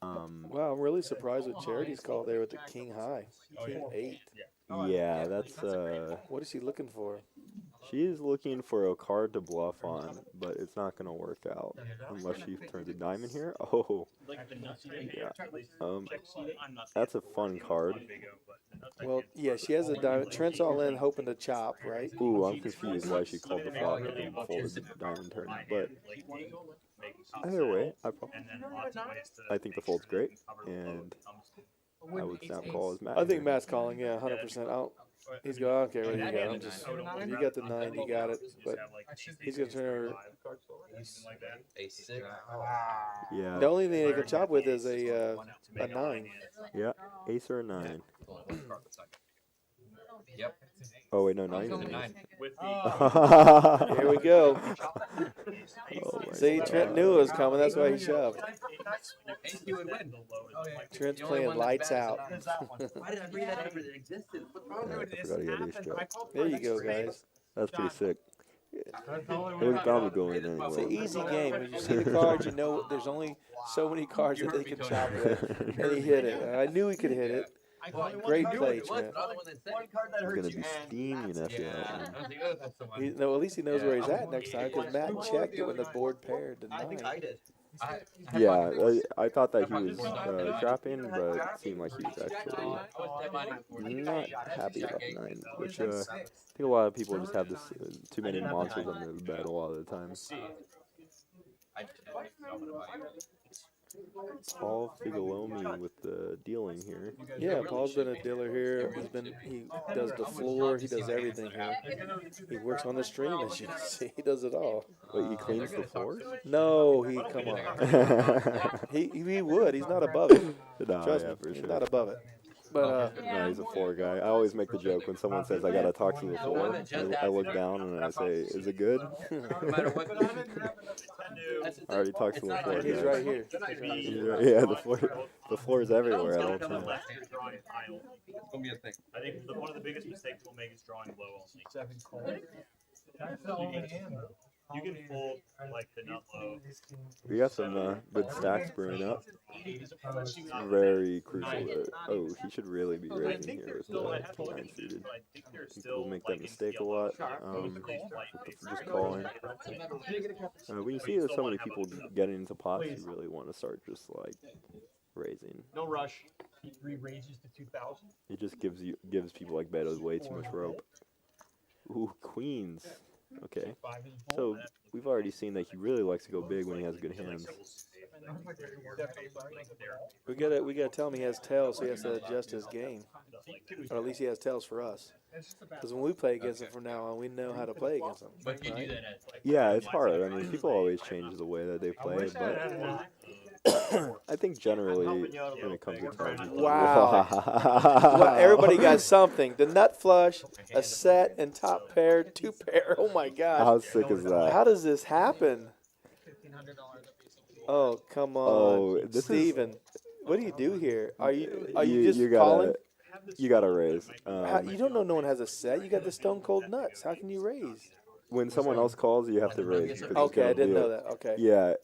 [SPEAKER 2] Wow, I'm really surprised with Charity's call there with the king high, king 8.
[SPEAKER 4] Yeah, that's
[SPEAKER 2] What is she looking for?
[SPEAKER 4] she is looking for a card to bluff on, but it's not gonna work out unless she turns a diamond here. Oh, yeah. That's a fun card.
[SPEAKER 2] Well, yeah, she has a diamond. Trent's all in, hoping to chop, right?
[SPEAKER 4] Ooh, I'm confused why she called the flop and folded the diamond turn. But either way, I think the fold's great, and I would snap call as Matt.
[SPEAKER 2] I think Matt's calling, yeah, 100%. He's going, I don't care what you got. If you got the 9, you got it. But he's going to turn her.
[SPEAKER 6] Ace 6.
[SPEAKER 4] Yeah.
[SPEAKER 2] The only thing they can chop with is a 9.
[SPEAKER 4] Yeah, ace or a 9.
[SPEAKER 6] Yep.
[SPEAKER 4] Oh wait, no, 9.
[SPEAKER 6] The 9.
[SPEAKER 2] Here we go.
[SPEAKER 4] Oh my
[SPEAKER 2] See,
[SPEAKER 4] God.
[SPEAKER 2] Trent knew it was coming. That's why he shoved.
[SPEAKER 6] Ace you would win.
[SPEAKER 2] Trent's
[SPEAKER 6] The only
[SPEAKER 2] playing
[SPEAKER 6] one that's
[SPEAKER 2] lights
[SPEAKER 6] bad.
[SPEAKER 2] out.
[SPEAKER 6] Why did I bring that up? It existed. What's wrong
[SPEAKER 4] Yeah,
[SPEAKER 6] with
[SPEAKER 4] I
[SPEAKER 6] it?
[SPEAKER 4] forgot to get ace jack.
[SPEAKER 2] There you go, guys.
[SPEAKER 4] That's pretty sick. It was bound to go in
[SPEAKER 2] It's an
[SPEAKER 4] anyway.
[SPEAKER 2] easy game. When you see the cards, you know there's only so many cards that they can chop with. And he hit it. I knew he could hit it. Great play, Trent.
[SPEAKER 4] It's gonna be steaming after that one.
[SPEAKER 2] No, at least he knows where he's at next time because Matt checked it when the board paired to 9.
[SPEAKER 6] did.
[SPEAKER 4] Yeah, I thought that he was trapping, but it seemed like he was actually not happy about the 9, which I think a lot of people just have this too many monsters on their bed a lot of the time. Paul Figalomi with the dealing here.
[SPEAKER 2] Yeah, Paul's been a dealer here. He does the floor. He does everything here. He works on the stream, as you can see. He does it all.
[SPEAKER 4] Wait, he cleans the floors?
[SPEAKER 2] No, come on. He would. He's not above it.
[SPEAKER 4] No,
[SPEAKER 2] Trust
[SPEAKER 4] yeah,
[SPEAKER 2] me,
[SPEAKER 4] for
[SPEAKER 2] he's
[SPEAKER 4] sure.
[SPEAKER 2] not above it. But
[SPEAKER 4] No, he's a floor guy. I always make the joke when someone says I gotta talk to the floor. I look down and I say, "Is it good?" I already talked to the floor
[SPEAKER 2] he's
[SPEAKER 4] guy.
[SPEAKER 2] right here.
[SPEAKER 4] Yeah, the floor is everywhere at all times.
[SPEAKER 6] It's gonna be a thing.
[SPEAKER 5] I think one of the biggest mistakes we'll make is drawing low only. You can fold like the nut low.
[SPEAKER 4] We got some good stacks brewing up. Very crucial. Oh, he should really be raising here with the King-9 suited. People make that mistake a lot. With just calling. When you see that so many people getting into pots, you really want to start just like raising.
[SPEAKER 5] No rush.
[SPEAKER 8] He re-raises to 2,000.
[SPEAKER 4] It just gives people like Beto's way too much rope. Ooh, queens. Okay. So we've already seen that he really likes to go big when he has good hands.
[SPEAKER 2] We gotta tell him he has tails, so he has to adjust his game, or at least he has tails for us. Because when we play against him from now on, we know how to play against him.
[SPEAKER 6] But you do
[SPEAKER 2] Right?
[SPEAKER 6] that at
[SPEAKER 4] Yeah, it's hard. I mean, people always change the way that they play, but I think generally when it comes to tails.
[SPEAKER 2] Wow. Well, everybody got something. The nut flush, a set, and top pair, 2 pair. Oh my gosh.
[SPEAKER 4] How sick is that?
[SPEAKER 2] How does this happen? Oh, come on.
[SPEAKER 4] Oh, this
[SPEAKER 2] Steven, what do you do here? Are you just
[SPEAKER 4] you
[SPEAKER 2] calling?
[SPEAKER 4] You gotta raise.
[SPEAKER 2] You don't know no one has a set. You got the stone cold nuts. How can you raise?
[SPEAKER 4] When someone else calls, you have to raise. 'cause it's
[SPEAKER 2] Okay, I
[SPEAKER 4] gonna
[SPEAKER 2] didn't
[SPEAKER 4] be
[SPEAKER 2] know
[SPEAKER 4] a-
[SPEAKER 2] that. Okay.
[SPEAKER 4] Yeah,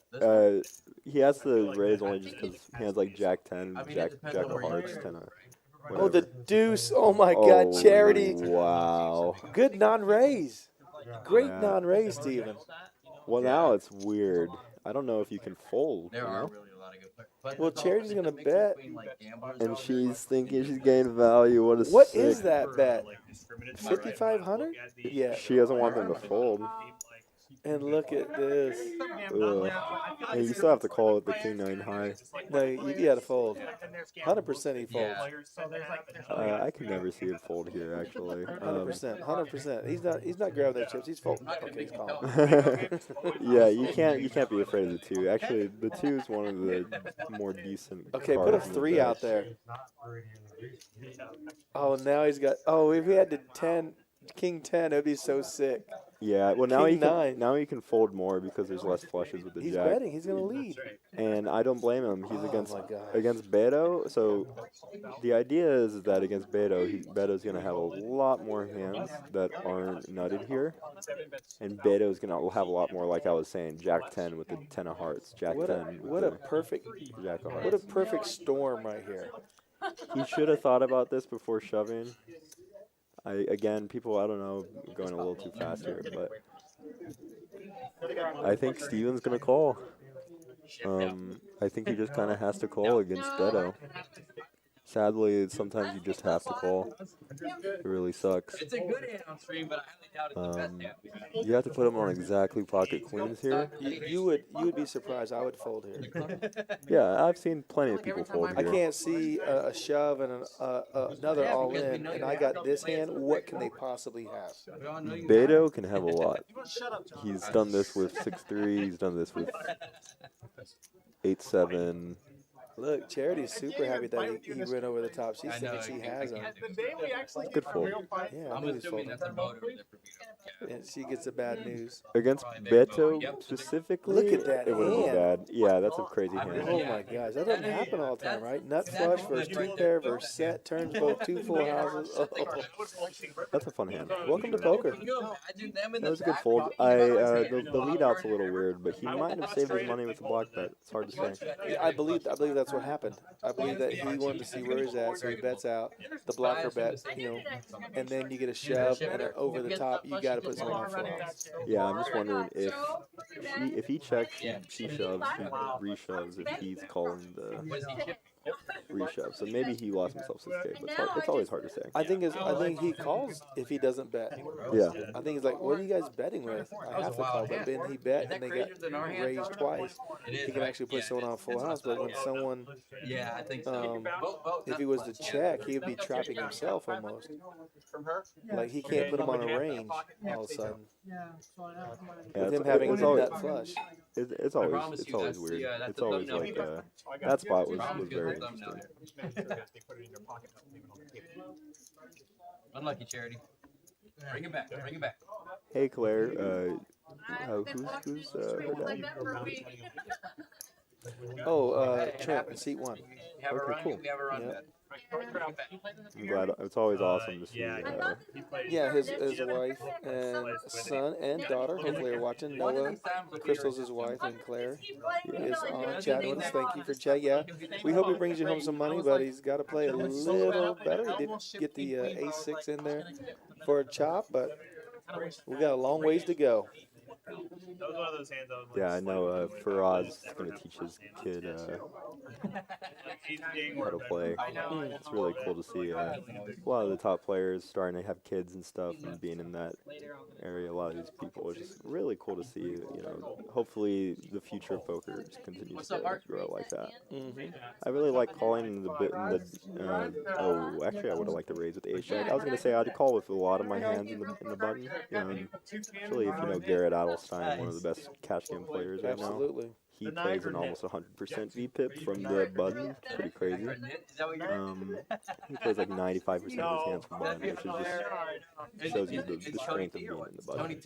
[SPEAKER 4] he has to raise only just because he has like Jack 10, Jack of Hearts, 10 of
[SPEAKER 2] Oh, the
[SPEAKER 4] whatever.
[SPEAKER 2] deuce. Oh my God,
[SPEAKER 4] Oh,
[SPEAKER 2] Charity.
[SPEAKER 4] Wow.
[SPEAKER 2] Good non-raise. Great
[SPEAKER 4] Yeah.
[SPEAKER 2] non-raise, Steven.
[SPEAKER 4] Well, now it's weird. I don't know if you can fold.
[SPEAKER 6] There
[SPEAKER 4] you
[SPEAKER 6] are
[SPEAKER 4] know?
[SPEAKER 6] really a lot of good players. But
[SPEAKER 2] Well,
[SPEAKER 6] it's
[SPEAKER 2] Charity's
[SPEAKER 6] also
[SPEAKER 2] gonna
[SPEAKER 6] the mix
[SPEAKER 2] bet.
[SPEAKER 6] between, like, gamblers
[SPEAKER 4] And
[SPEAKER 6] out
[SPEAKER 4] she's
[SPEAKER 6] there.
[SPEAKER 4] thinking she's gained value. What a
[SPEAKER 2] What
[SPEAKER 4] sick.
[SPEAKER 2] is that bet? 5,500? Yeah.
[SPEAKER 4] She doesn't want them to fold.
[SPEAKER 2] And look at this.
[SPEAKER 4] Ugh. And you still have to call it the King-9 high.
[SPEAKER 2] No, you gotta fold. 100% he folds.
[SPEAKER 6] Yeah.
[SPEAKER 4] I can never see it fold here, actually.
[SPEAKER 2] 100%. 100%. He's not grabbing their chips. He's folding. Okay, he's calling.
[SPEAKER 4] Yeah, you can't be afraid of the 2. Actually, the 2 is one of the more decent.
[SPEAKER 2] Okay, put a
[SPEAKER 4] cards in the
[SPEAKER 2] 3 out
[SPEAKER 4] deck.
[SPEAKER 2] there. Oh, now he's got. Oh, if he had the 10, King 10. That'd be so sick.
[SPEAKER 4] Yeah, well now
[SPEAKER 2] King
[SPEAKER 4] he
[SPEAKER 2] nine.
[SPEAKER 4] can fold more because there's less flushes with the
[SPEAKER 2] He's
[SPEAKER 4] jack.
[SPEAKER 2] betting. He's gonna lead.
[SPEAKER 4] And I don't blame him. He's
[SPEAKER 2] Oh
[SPEAKER 4] against
[SPEAKER 2] my gosh.
[SPEAKER 4] Beto. So the idea is that against Beto, Beto's gonna have a lot more hands that aren't nutted here, and Beto's gonna have a lot more, like I was saying, Jack 10 with the 10 of hearts, Jack
[SPEAKER 2] What a
[SPEAKER 4] 10 with
[SPEAKER 2] what a
[SPEAKER 4] the
[SPEAKER 2] perfect
[SPEAKER 4] Jack of
[SPEAKER 2] what a
[SPEAKER 4] hearts.
[SPEAKER 2] perfect storm right here.
[SPEAKER 4] He should have thought about this before shoving. Again, people, I don't know, going a little too fast here, but I think Steven's gonna call. I think he just kind of has to call against Beto. Sadly, sometimes you just have to call. It really sucks.
[SPEAKER 6] It's a good hand on stream, but I highly doubt it's the best hand.
[SPEAKER 4] You have to put him on exactly pocket queens here.
[SPEAKER 2] You would be surprised. I would fold here.
[SPEAKER 4] Yeah, I've seen plenty of people fold
[SPEAKER 2] I
[SPEAKER 4] here.
[SPEAKER 2] can't see a shove and another all in, and I got this hand. What can they possibly have?
[SPEAKER 4] Beto can have a lot. He's done this with 6-3. He's done this with 8-7.
[SPEAKER 2] Look, Charity's super happy that he went over the top. She's thinking she has him.
[SPEAKER 8] The day we actually
[SPEAKER 4] Good
[SPEAKER 8] got
[SPEAKER 4] fold.
[SPEAKER 8] real fight.
[SPEAKER 2] Yeah, I
[SPEAKER 6] I'm
[SPEAKER 2] knew he was
[SPEAKER 6] assuming
[SPEAKER 2] folding.
[SPEAKER 6] that's a vote over there for Vito.
[SPEAKER 2] And she gets the bad news.
[SPEAKER 4] Against Beto specifically,
[SPEAKER 2] Look at that
[SPEAKER 4] it wouldn't be
[SPEAKER 2] hand.
[SPEAKER 4] bad. Yeah, that's a crazy
[SPEAKER 2] Oh
[SPEAKER 4] hand.
[SPEAKER 2] my gosh, that doesn't happen all the time, right? Nut flush versus two pair versus set turns both two full houses. Oh.
[SPEAKER 4] That's a fun hand.
[SPEAKER 2] Welcome to poker.
[SPEAKER 4] That was a good fold. The lead out's a little weird, but he might have saved his money with the block bet. It's hard to say.
[SPEAKER 2] I believe that's what happened. I believe that he wanted to see where he's at, so he bets out the blocker bet, and then you get a shove and an over the top. You got to put some on full house.
[SPEAKER 4] Yeah, I'm just wondering if he checks, she shoves, he reshoves if he's calling the reshove. So maybe he lost himself 6K, but it's always hard to say.
[SPEAKER 2] I think he calls if he doesn't bet.
[SPEAKER 4] Yeah.
[SPEAKER 2] I think he's like, what are you guys betting with? I have to call, but then he bet and they got raised twice. He can actually put someone on full house, but when someone,
[SPEAKER 6] Yeah, I think so.
[SPEAKER 2] if he was to check, he would be trapping himself almost. Like he can't put him on a range all of a sudden.
[SPEAKER 4] Yeah,
[SPEAKER 2] With him having a
[SPEAKER 4] it's always,
[SPEAKER 2] nut flush.
[SPEAKER 4] it's always weird. It's always like that spot was very interesting.
[SPEAKER 6] Unlucky Charity. Bring it back. Bring it back.
[SPEAKER 4] Hey Claire, who's her dad?
[SPEAKER 2] Oh, Trent in seat one.
[SPEAKER 4] Okay, cool.
[SPEAKER 6] We have a run
[SPEAKER 2] Yep.
[SPEAKER 6] bet.
[SPEAKER 4] I'm glad. It's always awesome to see.
[SPEAKER 2] Yeah, his wife and son and daughter hopefully are watching. Noah, Crystal's his wife, and Claire is on chatting with us. Thank you for chat. Yeah, we hope he brings you home some money, but he's got to play a little better. He did get the A6 in there for a chop, but we got a long ways to go.
[SPEAKER 5] That was one of those hands I was like,
[SPEAKER 4] Yeah, I know. Faraz is going to teach his kid how to play. It's really cool to see a lot of the top players starting to have kids and stuff and being in that area. A lot of these people, it's just really cool to see. You know, hopefully the future of poker just continues to grow like that. I really like calling the bit in the. Oh, actually, I would have liked to raise with ace jack. I was gonna say I'd call with a lot of my hands in the button. Especially if you know Garrett Adelstein, one of the best cash game players right now.
[SPEAKER 2] Absolutely.
[SPEAKER 4] He plays an almost 100% VPIP from the button. It's pretty crazy. He plays like 95% of his hands from button, which is just shows you the strength of being in the button.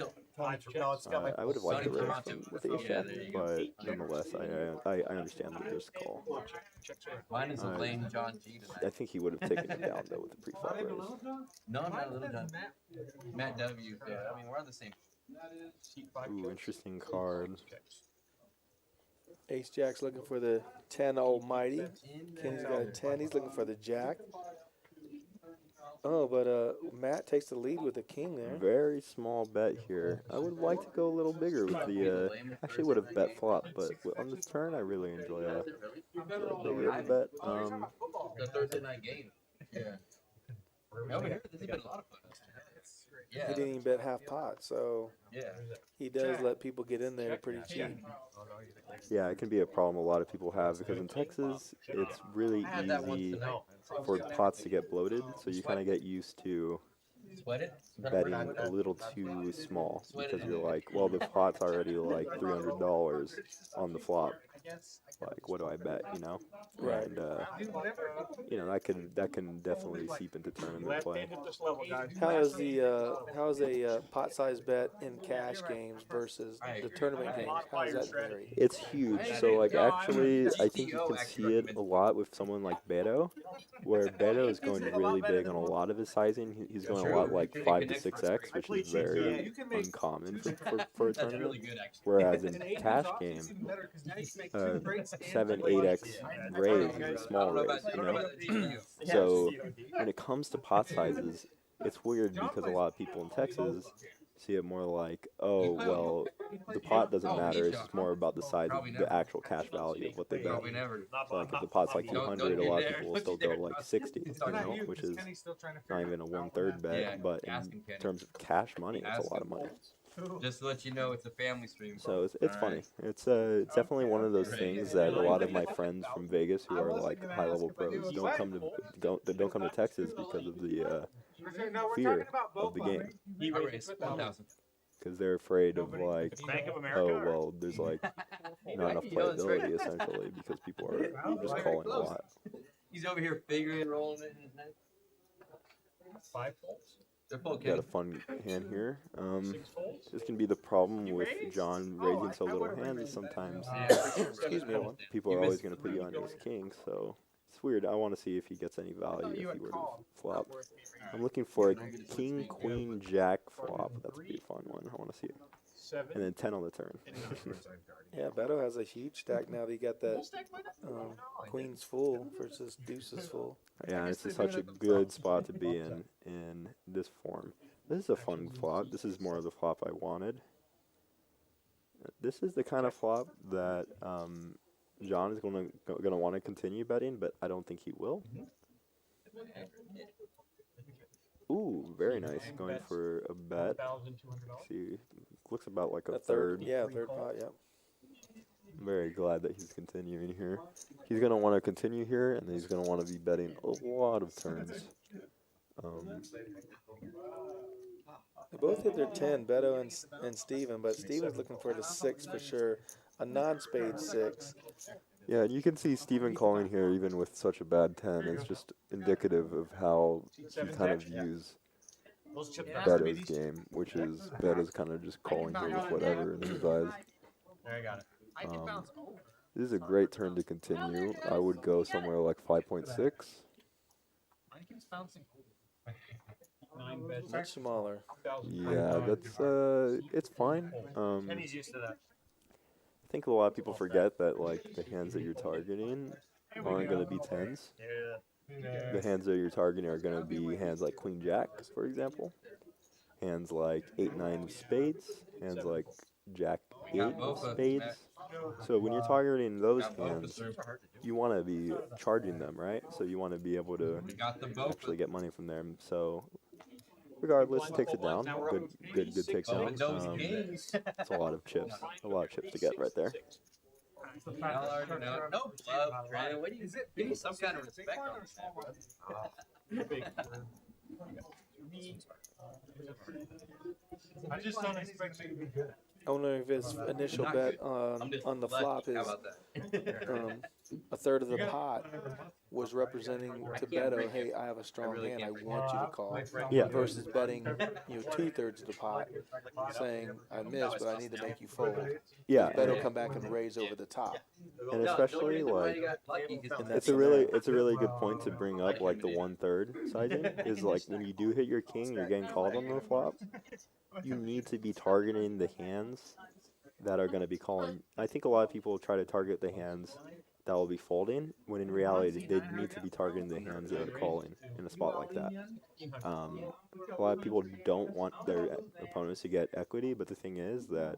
[SPEAKER 4] I would have liked to raise with ace jack, but nonetheless, I understand that there's a call.
[SPEAKER 6] Mine is a lame John G tonight.
[SPEAKER 4] I think he would have taken it down though with the pre-flop raise.
[SPEAKER 6] No, I'm not a little done. Matt W. Yeah, I mean, we're on the same.
[SPEAKER 4] Ooh, interesting card.
[SPEAKER 2] Ace Jack's looking for the 10 almighty. Kenny's got a 10. He's looking for the jack. Oh, but Matt takes the lead with the king there.
[SPEAKER 4] Very small bet here. I would like to go a little bigger with the. Actually, would have bet flop, but on this turn, I really enjoy a little bigger of a bet.
[SPEAKER 6] The Thursday night game. Yeah. Over here, this has been a lot of fun. Yeah.
[SPEAKER 2] He didn't even bet half pot, so
[SPEAKER 6] Yeah.
[SPEAKER 2] he does let people get in there pretty cheap.
[SPEAKER 4] Yeah, it can be a problem a lot of people have because in Texas, it's really easy for pots to get bloated, so you kind of get used to
[SPEAKER 6] Sweat it?
[SPEAKER 4] betting a little too small because you're like, well, the pot's already like $300 on the flop, like, what do I bet, you know?
[SPEAKER 2] Right.
[SPEAKER 4] And you know, that can definitely seep into tournament play.
[SPEAKER 5] Left-handed this level, guys.
[SPEAKER 2] How is a pot size bet in cash games versus the tournament games? How does that vary?
[SPEAKER 4] It's huge. So like actually, I think you can see it a lot with someone like Beto, where Beto is going really big on a lot of his sizing. He's going a lot like 5 to 6x, which is very uncommon for a tournament. Whereas in cash game, 7, 8x raise is a small raise, you know. So when it comes to pot sizes, it's weird because a lot of people in Texas see it more like, oh, well, the pot doesn't matter. It's just more about the size of the actual cash value of what they bet. So like if the pot's like 200, a lot of people will still go like 60, you know, which is not even a 1/3 bet. But in terms of cash money, it's a lot of money.
[SPEAKER 6] Just to let you know, it's a family stream.
[SPEAKER 4] So it's funny. It's definitely one of those things that a lot of my friends from Vegas who are like high level pros don't come to Texas because of the fear of the game, because they're afraid of like, oh well, there's like not enough playability essentially because people are just calling a lot.
[SPEAKER 6] He's over here figuring, rolling it in his head.
[SPEAKER 5] 5 folds.
[SPEAKER 4] Got a fun hand here. This can be the problem with John raising so little hands is sometimes
[SPEAKER 2] Excuse me, one.
[SPEAKER 4] people are always going to put you on ace king, so it's weird. I want to see if he gets any value if he were to flop. I'm looking for a king, queen, jack flop. That's a pretty fun one. I want to see it.
[SPEAKER 5] 7.
[SPEAKER 4] And then 10 on the turn.
[SPEAKER 2] Yeah, Beto has a huge stack now that you got that queen's full versus deuces full.
[SPEAKER 4] Yeah, it's just such a good spot to be in this form. This is a fun flop. This is more of the flop I wanted. This is the kind of flop that John is gonna want to continue betting, but I don't think he will. Ooh, very nice. Going for a bet. See, looks about like a third.
[SPEAKER 2] Yeah, third pot. Yep.
[SPEAKER 4] I'm very glad that he's continuing here. He's going to want to continue here, and he's going to want to be betting a lot of turns.
[SPEAKER 2] They both hit their 10, Beto and Steven, but Steven's looking for the 6 for sure. A non-spade 6.
[SPEAKER 4] Yeah, and you can see Steven calling here even with such a bad 10. It's just indicative of how he kind of views Beto's game, which is Beto's kind of just calling here with whatever in his eyes.
[SPEAKER 5] I got it.
[SPEAKER 4] This is a great turn to continue. I would go somewhere like 5.6.
[SPEAKER 2] Much smaller.
[SPEAKER 4] Yeah, that's it's fine.
[SPEAKER 5] He's used to that.
[SPEAKER 4] I think a lot of people forget that like the hands that you're targeting aren't going to be 10s.
[SPEAKER 5] Yeah.
[SPEAKER 4] The hands that you're targeting are going to be hands like Queen Jack, for example. Hands like 8-9 of spades. Hands like Jack 8 of spades. So when you're targeting those hands, you want to be charging them, right? So you want to be able to actually get money from them. So regardless, takes it down. Good takedown. It's a lot of chips. A lot of chips to get right there.
[SPEAKER 6] No love, Brandon. What do you give me some kind of respect on that?
[SPEAKER 5] I just don't expect you to be good.
[SPEAKER 2] I wonder if his initial bet on the flop is a third of the pot was representing to Beto, hey, I have a strong hand, I want you to call.
[SPEAKER 4] Yeah.
[SPEAKER 2] Versus betting, 2/3 of the pot, saying, I missed, but I need to make you fold.
[SPEAKER 4] Yeah.
[SPEAKER 2] Beto come back and raise over the top.
[SPEAKER 4] And especially like it's a really good point to bring up, like the 1/3 sizing is like when you do hit your king, you're getting called on the flop. You need to be targeting the hands that are going to be calling. I think a lot of people try to target the hands that will be folding, when in reality they need to be targeting the hands that are calling in a spot like that. A lot of people don't want their opponents to get equity, but the thing is that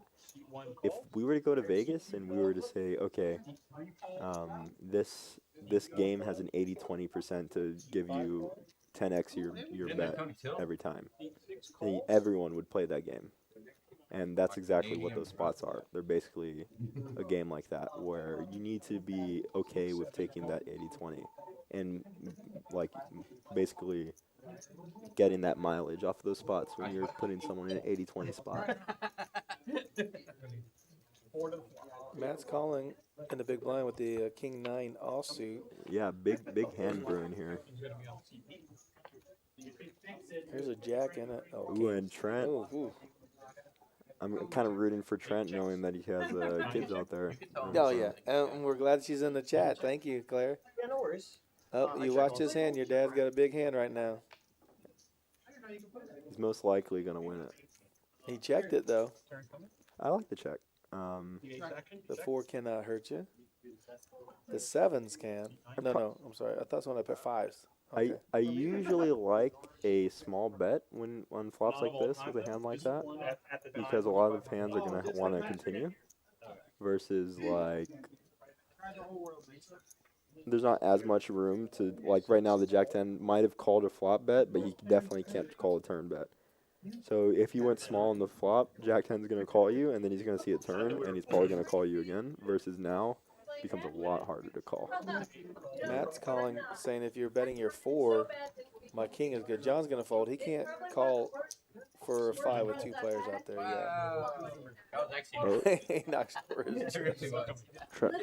[SPEAKER 4] if we were to go to Vegas and we were to say, okay, this game has an 80-20% to give you 10x your bet every time, and everyone would play that game. And that's exactly what those spots are. They're basically a game like that, where you need to be okay with taking that 80-20 and like basically getting that mileage off those spots when you're putting someone in an 80-20 spot.
[SPEAKER 2] Matt's calling in the big blind with the King 9 offsuit.
[SPEAKER 4] Yeah, big hand brewing here.
[SPEAKER 2] Here's a jack in it. Oh,
[SPEAKER 4] Ooh, and Trent.
[SPEAKER 2] ooh.
[SPEAKER 4] I'm kind of rooting for Trent, knowing that he has kids out there.
[SPEAKER 2] Oh, yeah. And we're glad she's in the chat. Thank you, Claire.
[SPEAKER 3] Yeah, no worries.
[SPEAKER 2] Oh, you watch his hand. Your dad's got a big hand right now.
[SPEAKER 4] He's most likely gonna win it.
[SPEAKER 2] He checked it, though.
[SPEAKER 4] I like the check.
[SPEAKER 2] The 4 cannot hurt you. The 7s can. No, I'm sorry. I thought someone had put 5s. Okay.
[SPEAKER 4] I usually like a small bet when on flops like this with a hand like that, because a lot of the hands are gonna want to continue, versus like there's not as much room to, like right now the Jack 10 might have called a flop bet, but he definitely can't call a turn bet. So if you went small on the flop, Jack 10's gonna call you, and then he's gonna see a turn, and he's probably gonna call you again. Versus now, it becomes a lot harder to call.
[SPEAKER 2] Matt's calling, saying if you're betting your 4, my king is good. John's going to fold. He can't call for a 5 with 2 players out there yet. He knocks for his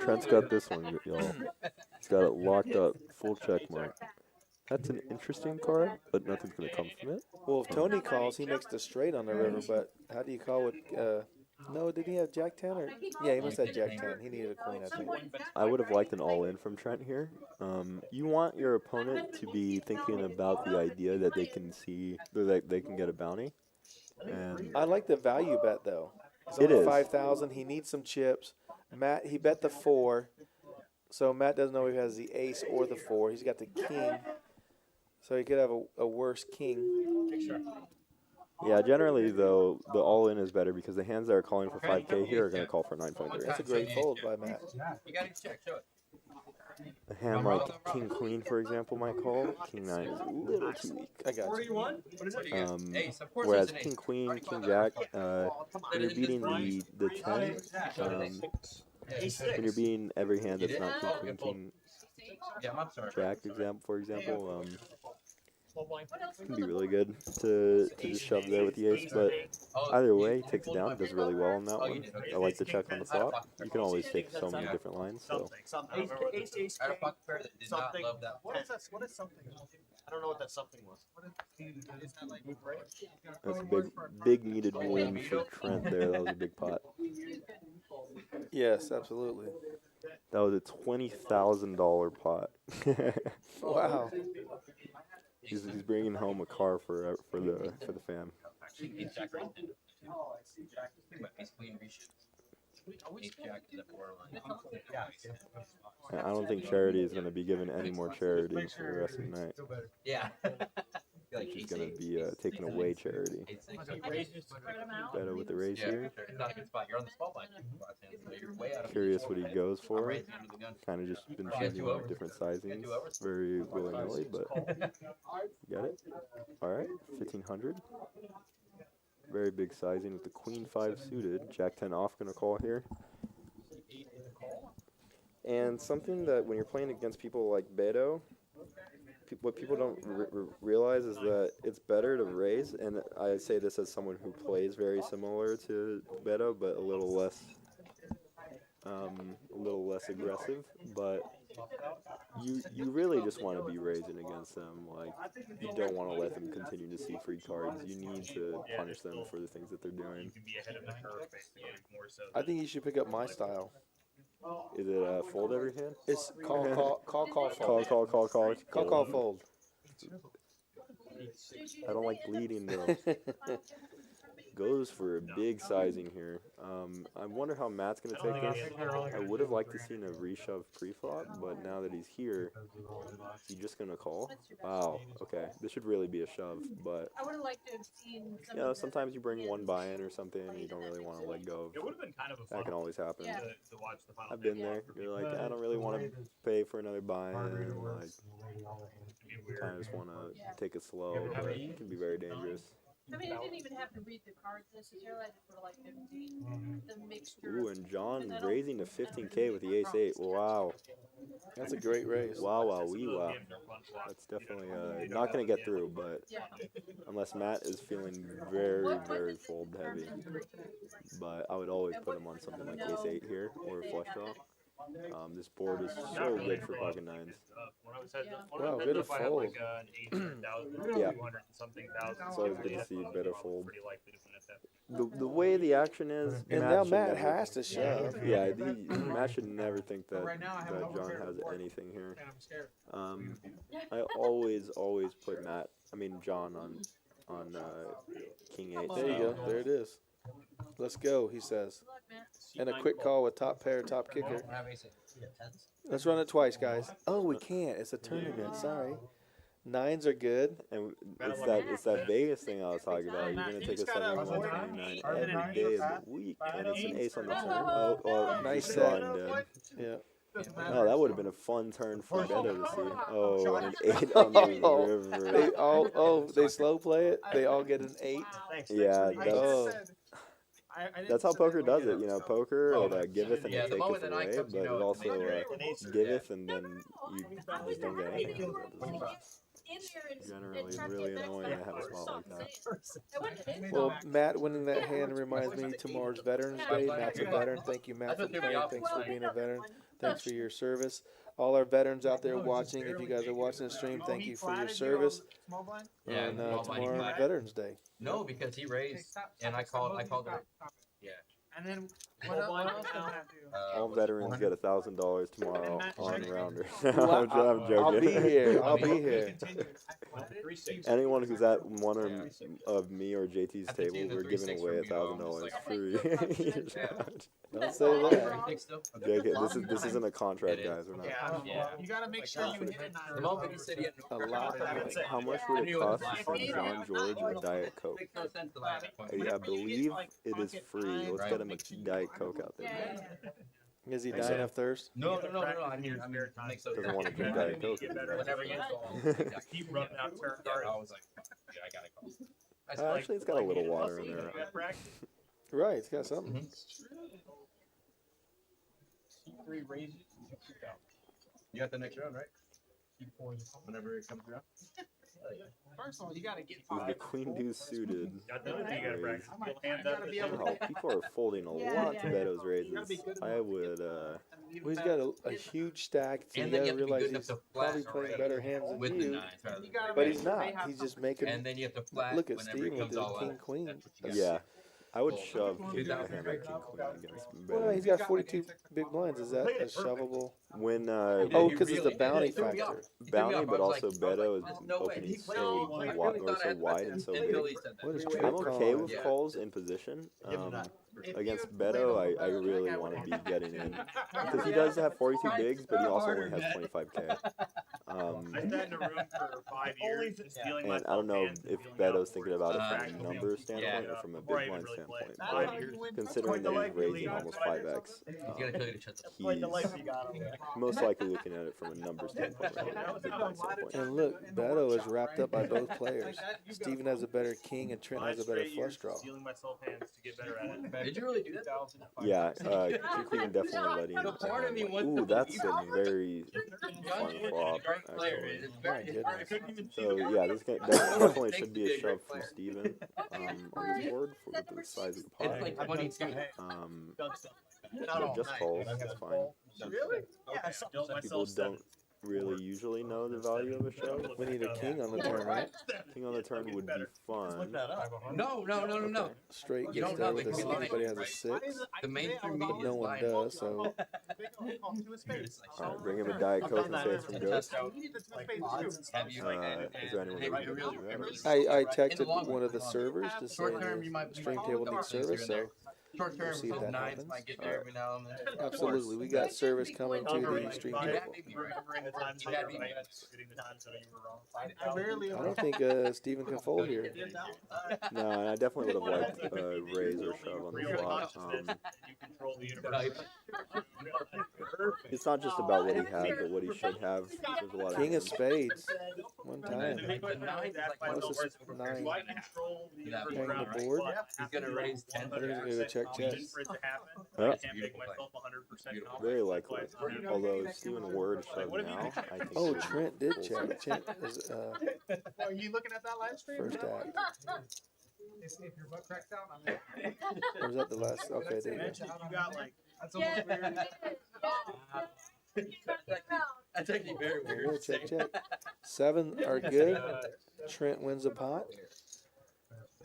[SPEAKER 4] Trent's got this one, y'all. He's got it locked up, full check mark. That's an interesting card, but nothing's going to come from it.
[SPEAKER 2] Well, if Tony calls, he makes the straight on the river, but how do you call with... no, did he have Jack 10? Or yeah, he must have Jack 10. He needed a queen, I think.
[SPEAKER 4] I would have liked an all-in from Trent here. You want your opponent to be thinking about the idea that they can see, that they can get a bounty. And
[SPEAKER 2] I like the value bet, though. It's
[SPEAKER 4] It
[SPEAKER 2] only
[SPEAKER 4] is.
[SPEAKER 2] 5,000. He needs some chips. Matt, he bet the 4, so Matt doesn't know if he has the ace or the 4. He's got the king, so he could have a worse king.
[SPEAKER 4] yeah, generally though, the all-in is better because the hands that are calling for 5K here are going to call for 9.3.
[SPEAKER 2] That's a great fold by Matt.
[SPEAKER 6] You gotta check, show it.
[SPEAKER 4] A hand like King Queen, for example, might call. King 9 is a little too weak.
[SPEAKER 2] I got you.
[SPEAKER 6] What do you got? Ace, of course
[SPEAKER 4] Whereas
[SPEAKER 6] there's an
[SPEAKER 4] King
[SPEAKER 6] ace.
[SPEAKER 4] Queen, King Jack, when you're beating the 10, when you're beating every hand that's not King Queen, King
[SPEAKER 6] Yeah, I'm sorry.
[SPEAKER 4] Jack, for example, it can be really good to just shove there with the ace, but either way, he takes it down, does really well on that one. I like the check on the flop. You can always take so many different lines, so
[SPEAKER 3] Something. Ace,
[SPEAKER 6] I had a pocket pair that did not
[SPEAKER 3] something.
[SPEAKER 6] love that.
[SPEAKER 3] What is that? What is something? I don't know what that something was.
[SPEAKER 4] that's a big needed win for Trent there. That was a big pot.
[SPEAKER 2] Yes, absolutely.
[SPEAKER 4] That was a $20,000 pot.
[SPEAKER 2] Wow.
[SPEAKER 4] He's bringing home a car for the fam.
[SPEAKER 6] Ace jack right then. Ace queen reshoot. Ace jack is a borderline.
[SPEAKER 4] And I don't think Charity is going to be given any more charity for the rest of the night.
[SPEAKER 6] Yeah. Like
[SPEAKER 4] She's
[SPEAKER 6] ace
[SPEAKER 4] going
[SPEAKER 6] eight.
[SPEAKER 4] to be taking away charity.
[SPEAKER 6] Ace six.
[SPEAKER 7] Spread 'em out.
[SPEAKER 4] Better with the raise
[SPEAKER 6] Yeah,
[SPEAKER 4] here.
[SPEAKER 6] it's not a good spot. You're on the spot line. You're way out of
[SPEAKER 4] Curious what he goes
[SPEAKER 6] I'm
[SPEAKER 4] for.
[SPEAKER 6] raising under the gun.
[SPEAKER 4] Kind of just been
[SPEAKER 6] Yeah,
[SPEAKER 4] choosing
[SPEAKER 6] 2 overs.
[SPEAKER 4] different
[SPEAKER 6] Yeah,
[SPEAKER 4] sizings
[SPEAKER 6] 2 overs.
[SPEAKER 4] very willy-nilly, but you got it. All right, 1,500. Very big sizing with the Queen 5 suited. Jack 10 off, going to call here. And something that when you're playing against people like Beto, what people don't realize is that it's better to raise, and I say this as someone who plays very similar to Beto, but a little less aggressive. But you really just want to be raising against them. Like, you don't want to let them continue to see free cards. You need to punish them for the things that they're
[SPEAKER 5] You
[SPEAKER 4] doing.
[SPEAKER 5] can be ahead of the curve, basically, more so.
[SPEAKER 2] I think you should pick up my style.
[SPEAKER 4] Is it fold every hand?
[SPEAKER 2] It's call, fold.
[SPEAKER 4] Call.
[SPEAKER 2] Fold.
[SPEAKER 4] I don't like bleeding though. Goes for a big sizing here. I wonder how Matt's gonna take this. I would have liked to seen a reshove pre-flop, but now that he's here, is he just gonna call? Wow. Okay, this should really be a shove, but
[SPEAKER 7] I would have liked to have seen some
[SPEAKER 4] you know,
[SPEAKER 7] of the-
[SPEAKER 4] sometimes you bring one buy-in or something, and you don't really want to let go.
[SPEAKER 5] It would have been kind of a fun
[SPEAKER 4] That can always happen.
[SPEAKER 7] Yeah.
[SPEAKER 5] to watch the final.
[SPEAKER 4] I've been there. You're like, I don't really want to pay for another buy-in. Like, kind of just want to take it slow, but it can be very dangerous.
[SPEAKER 7] I mean, I didn't even have to read the cards necessarily. I just would have liked to have seen the mixture.
[SPEAKER 4] Ooh, and John raising to 15K with the ace-8. Wow.
[SPEAKER 2] That's a great raise.
[SPEAKER 4] Wow, wow, wee, wow. That's definitely not going to get through, but unless Matt is feeling very, very fold heavy. But I would always put him on something like ace-8 here or a flush draw. This board is so good for pocket nines.
[SPEAKER 2] Wow, good to fold.
[SPEAKER 4] Yeah. It's always good to see better fold. The way the action is,
[SPEAKER 2] And now Matt has to shove.
[SPEAKER 4] Yeah, Matt should never think that John has anything here. I always put John on King 8.
[SPEAKER 2] There you go. There it is. Let's go, he says. And a quick call with top pair, top kicker. Let's run it twice, guys. Oh, we can't. It's a tournament. Sorry. Nines are good.
[SPEAKER 4] And it's that Vegas thing I was talking about. You're gonna take a 7-1-9 every day of the week, and it's an ace on the turn. Oh,
[SPEAKER 2] Nice
[SPEAKER 4] he's
[SPEAKER 2] set.
[SPEAKER 4] gone dead.
[SPEAKER 2] Yeah.
[SPEAKER 4] Oh, that would have been a fun turn for Beto to see. Oh, and an 8 on the river.
[SPEAKER 2] They slow play it. They all get an 8.
[SPEAKER 4] Yeah,
[SPEAKER 2] Oh.
[SPEAKER 4] that's how poker does it. Poker it giveth and it taketh away, but it also giveth and then you just don't get anything. Generally, really annoying to have a spot like that.
[SPEAKER 2] Well, Matt winning that hand reminds me tomorrow's Veterans Day. Matt's a veteran. Thank you, Matt, for playing. Thanks for being a veteran. Thanks for your service. All our veterans out there watching, if you guys are watching the stream, thank you for your service. And tomorrow, Veterans Day.
[SPEAKER 6] No, because he raised, and I called it. Yeah.
[SPEAKER 8] And then what else does that do?
[SPEAKER 4] All veterans get $1,000 tomorrow on Rounder.
[SPEAKER 2] Well,
[SPEAKER 4] I'm joking.
[SPEAKER 2] I'll be here. I'll be here.
[SPEAKER 4] Anyone who's at one of me or JT's table, we're giving away $1,000 free.
[SPEAKER 2] Don't say that.
[SPEAKER 4] JK, this isn't a contract, guys. We're not.
[SPEAKER 8] Yeah. You gotta make sure you hit it.
[SPEAKER 6] The moment he said he had no
[SPEAKER 2] A lot.
[SPEAKER 4] How much would it cost for John George a Diet Coke?
[SPEAKER 6] Makes no sense to that point.
[SPEAKER 4] I believe it is free. Let's get him a Diet Coke out there.
[SPEAKER 2] Is he dying of thirst?
[SPEAKER 6] No. I mean, makes no
[SPEAKER 4] Doesn't want to drink Diet Coke.
[SPEAKER 6] Whenever you
[SPEAKER 5] Keep running out turn card.
[SPEAKER 6] I was like, yeah, I gotta call.
[SPEAKER 4] Actually, it's got a little water in there.
[SPEAKER 2] Right, it's got something.
[SPEAKER 8] Three raises.
[SPEAKER 6] You got the next round, right?
[SPEAKER 5] Whenever it comes around.
[SPEAKER 8] First of all, you gotta get
[SPEAKER 4] With the
[SPEAKER 8] five.
[SPEAKER 4] queen deuce suited.
[SPEAKER 5] Got the other thing you gotta practice. Hands up.
[SPEAKER 4] Wow, people are folding a lot to Beto's raises. I would,
[SPEAKER 2] Well, he's got a huge stack, so you
[SPEAKER 6] And then
[SPEAKER 2] gotta
[SPEAKER 6] you have to be
[SPEAKER 2] realize
[SPEAKER 6] good enough
[SPEAKER 2] he's
[SPEAKER 6] to
[SPEAKER 2] probably
[SPEAKER 6] flat
[SPEAKER 2] playing better hands than
[SPEAKER 6] with the
[SPEAKER 2] you.
[SPEAKER 6] nines. rather than-
[SPEAKER 2] But he's not. He's just making.
[SPEAKER 6] And then you have to flat
[SPEAKER 2] Look at
[SPEAKER 6] whenever
[SPEAKER 2] Steve
[SPEAKER 6] it
[SPEAKER 2] with
[SPEAKER 6] comes
[SPEAKER 2] the
[SPEAKER 6] all
[SPEAKER 2] king
[SPEAKER 6] out.
[SPEAKER 2] queen.
[SPEAKER 4] yeah. I would shove a hand
[SPEAKER 6] 2000.
[SPEAKER 4] like king queen against
[SPEAKER 2] Well,
[SPEAKER 4] Beto.
[SPEAKER 2] he's got 42 big blinds. Is that a shovable?
[SPEAKER 4] When
[SPEAKER 2] Oh, because it's the bounty
[SPEAKER 6] It threw me
[SPEAKER 2] factor.
[SPEAKER 6] off.
[SPEAKER 4] bounty, but also
[SPEAKER 6] There's
[SPEAKER 4] Beto is
[SPEAKER 6] no way.
[SPEAKER 4] opening
[SPEAKER 6] He
[SPEAKER 4] so
[SPEAKER 6] played-
[SPEAKER 4] wide and so
[SPEAKER 6] Until
[SPEAKER 4] big.
[SPEAKER 6] he said that.
[SPEAKER 2] What is
[SPEAKER 4] I'm
[SPEAKER 2] trade
[SPEAKER 4] okay
[SPEAKER 2] calling?
[SPEAKER 4] with
[SPEAKER 6] Yeah.
[SPEAKER 4] calls in position. Against Beto, I really want to be getting in because he does have 42 bigs, but he also only has 25k.
[SPEAKER 5] I sat in a room for 5 years just dealing
[SPEAKER 4] And I don't know if Beto's thinking about it from a number standpoint or from a big blind standpoint. But considering that he's raising almost 5x,
[SPEAKER 6] He's gonna tell you to shut the
[SPEAKER 4] he's most likely looking at it from a number standpoint rather than a big blind standpoint.
[SPEAKER 2] And look, Beto is wrapped up by both players. Steven has a better king, and Trent has a better flush draw.
[SPEAKER 5] Stealing myself hands to get better at it.
[SPEAKER 6] Did you really do that?
[SPEAKER 4] Yeah, King Queen definitely letting.
[SPEAKER 6] Part of me wants
[SPEAKER 4] Ooh,
[SPEAKER 6] to
[SPEAKER 4] that's
[SPEAKER 6] believe-
[SPEAKER 4] a very
[SPEAKER 6] John
[SPEAKER 4] fun
[SPEAKER 6] George is a
[SPEAKER 4] flop,
[SPEAKER 6] great player.
[SPEAKER 4] actually.
[SPEAKER 6] It's very, it's
[SPEAKER 2] goodness.
[SPEAKER 6] very-
[SPEAKER 4] So yeah, this guy definitely should be a shove from Steven on this board for the size of the pot.
[SPEAKER 6] It's like 22.
[SPEAKER 4] Yeah, just calls, it's fine.
[SPEAKER 8] Really? Yeah.
[SPEAKER 5] Built
[SPEAKER 4] People
[SPEAKER 5] myself seven.
[SPEAKER 4] don't really usually know the value of a shove.
[SPEAKER 2] We need a king on the turn, right?
[SPEAKER 4] King on the turn would be fun.
[SPEAKER 6] No.
[SPEAKER 2] Straight
[SPEAKER 6] You
[SPEAKER 2] gets
[SPEAKER 6] don't
[SPEAKER 2] there
[SPEAKER 6] know,
[SPEAKER 2] with
[SPEAKER 6] they
[SPEAKER 2] a
[SPEAKER 6] can be
[SPEAKER 2] six, but he has a
[SPEAKER 6] lying,
[SPEAKER 2] 6.
[SPEAKER 6] The mainstream
[SPEAKER 2] But
[SPEAKER 6] media
[SPEAKER 2] no
[SPEAKER 6] is
[SPEAKER 2] one
[SPEAKER 6] lying.
[SPEAKER 2] does, so
[SPEAKER 4] Alright, bring him a Diet Coke and say it's from Ghost.
[SPEAKER 6] Have you?
[SPEAKER 4] Is there anyone
[SPEAKER 6] Hey,
[SPEAKER 4] that
[SPEAKER 6] you really-
[SPEAKER 4] can do that?
[SPEAKER 2] I texted one of the servers to say
[SPEAKER 6] Short term, you
[SPEAKER 2] the
[SPEAKER 6] might
[SPEAKER 2] stream table needs service, so
[SPEAKER 6] Short term,
[SPEAKER 2] see if that
[SPEAKER 6] nines
[SPEAKER 2] happens.
[SPEAKER 6] might get there every now and then.
[SPEAKER 2] absolutely, we got service coming to the stream
[SPEAKER 6] You
[SPEAKER 2] table.
[SPEAKER 6] had me right.
[SPEAKER 5] Remembering the times
[SPEAKER 6] You
[SPEAKER 5] that
[SPEAKER 6] had
[SPEAKER 5] you
[SPEAKER 6] me
[SPEAKER 5] were right,
[SPEAKER 6] right.
[SPEAKER 5] forgetting the times that you were wrong.
[SPEAKER 8] I rarely.
[SPEAKER 2] I don't think Steven can fold here.
[SPEAKER 4] No, and I definitely would have liked raise or shove on the
[SPEAKER 5] Real
[SPEAKER 4] flop.
[SPEAKER 5] consciousness, you control the universe.
[SPEAKER 6] Type.
[SPEAKER 4] It's not just about what he had, but what he should have. There's a lot of
[SPEAKER 2] King of
[SPEAKER 4] hands.
[SPEAKER 2] spades. One time.
[SPEAKER 5] To make my nine, that's my
[SPEAKER 2] What's
[SPEAKER 5] numbers.
[SPEAKER 2] this nine?
[SPEAKER 5] Do I control the
[SPEAKER 6] That
[SPEAKER 5] first
[SPEAKER 2] paying the
[SPEAKER 5] round?
[SPEAKER 2] board?
[SPEAKER 6] He's gonna raise 10.
[SPEAKER 2] I think he's gonna go check, check.
[SPEAKER 5] For it to happen,
[SPEAKER 4] Yeah.
[SPEAKER 5] I can't make myself 100% confident.
[SPEAKER 4] Very
[SPEAKER 5] That's why
[SPEAKER 4] likely.
[SPEAKER 5] it's not-
[SPEAKER 4] Although Stephen Ward shoved
[SPEAKER 5] what have you
[SPEAKER 4] now,
[SPEAKER 5] been-
[SPEAKER 4] I think.
[SPEAKER 2] Oh,
[SPEAKER 4] he
[SPEAKER 2] Trent did
[SPEAKER 4] pulls
[SPEAKER 2] check.
[SPEAKER 4] it.
[SPEAKER 2] Trent is
[SPEAKER 8] Are you looking at that live stream?
[SPEAKER 2] first act.
[SPEAKER 8] If your butt cracks out, I'm
[SPEAKER 2] Or was that the last? Okay, there you go.
[SPEAKER 8] Imagine you got like that's
[SPEAKER 7] Yeah,
[SPEAKER 8] almost weird.
[SPEAKER 6] That's actually very
[SPEAKER 2] We'll
[SPEAKER 6] weird.
[SPEAKER 2] check, check. 7 are good. Trent wins a pot.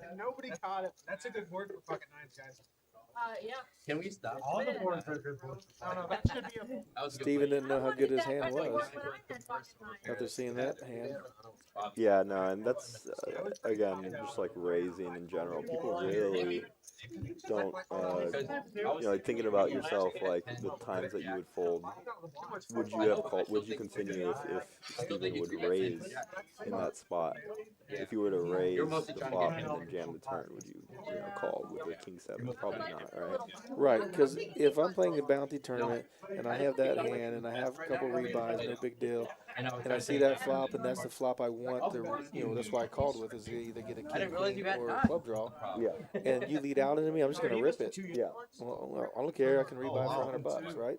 [SPEAKER 8] And nobody caught it. That's a good word for fucking nines, guys.
[SPEAKER 7] Yeah.
[SPEAKER 6] Can we stop?
[SPEAKER 8] All the boards are good boards. I don't know. That should be a.
[SPEAKER 6] That was a good
[SPEAKER 2] Steven
[SPEAKER 6] play.
[SPEAKER 2] didn't know how good his hand was.
[SPEAKER 7] was.
[SPEAKER 2] After seeing that hand.
[SPEAKER 4] Yeah, no, and that's again just like raising in general. People really don't, like thinking about yourself, like the times that you would fold. Would you have called? Would you continue if Steven would raise in that spot? If you were to raise the flop and then jam the turn, would you call with a king seven? Probably not, right?
[SPEAKER 2] Right, because if I'm playing the bounty tournament and I have that hand and I have a couple rebuys, no big deal, and I see that flop and that's the flop I want to, that's why I called with, is to either get a king queen or club draw,
[SPEAKER 4] Yeah,
[SPEAKER 2] and you lead out into me, I'm just gonna rip it.
[SPEAKER 4] yeah.
[SPEAKER 2] Well, I don't care, I can rebuy for $100, right?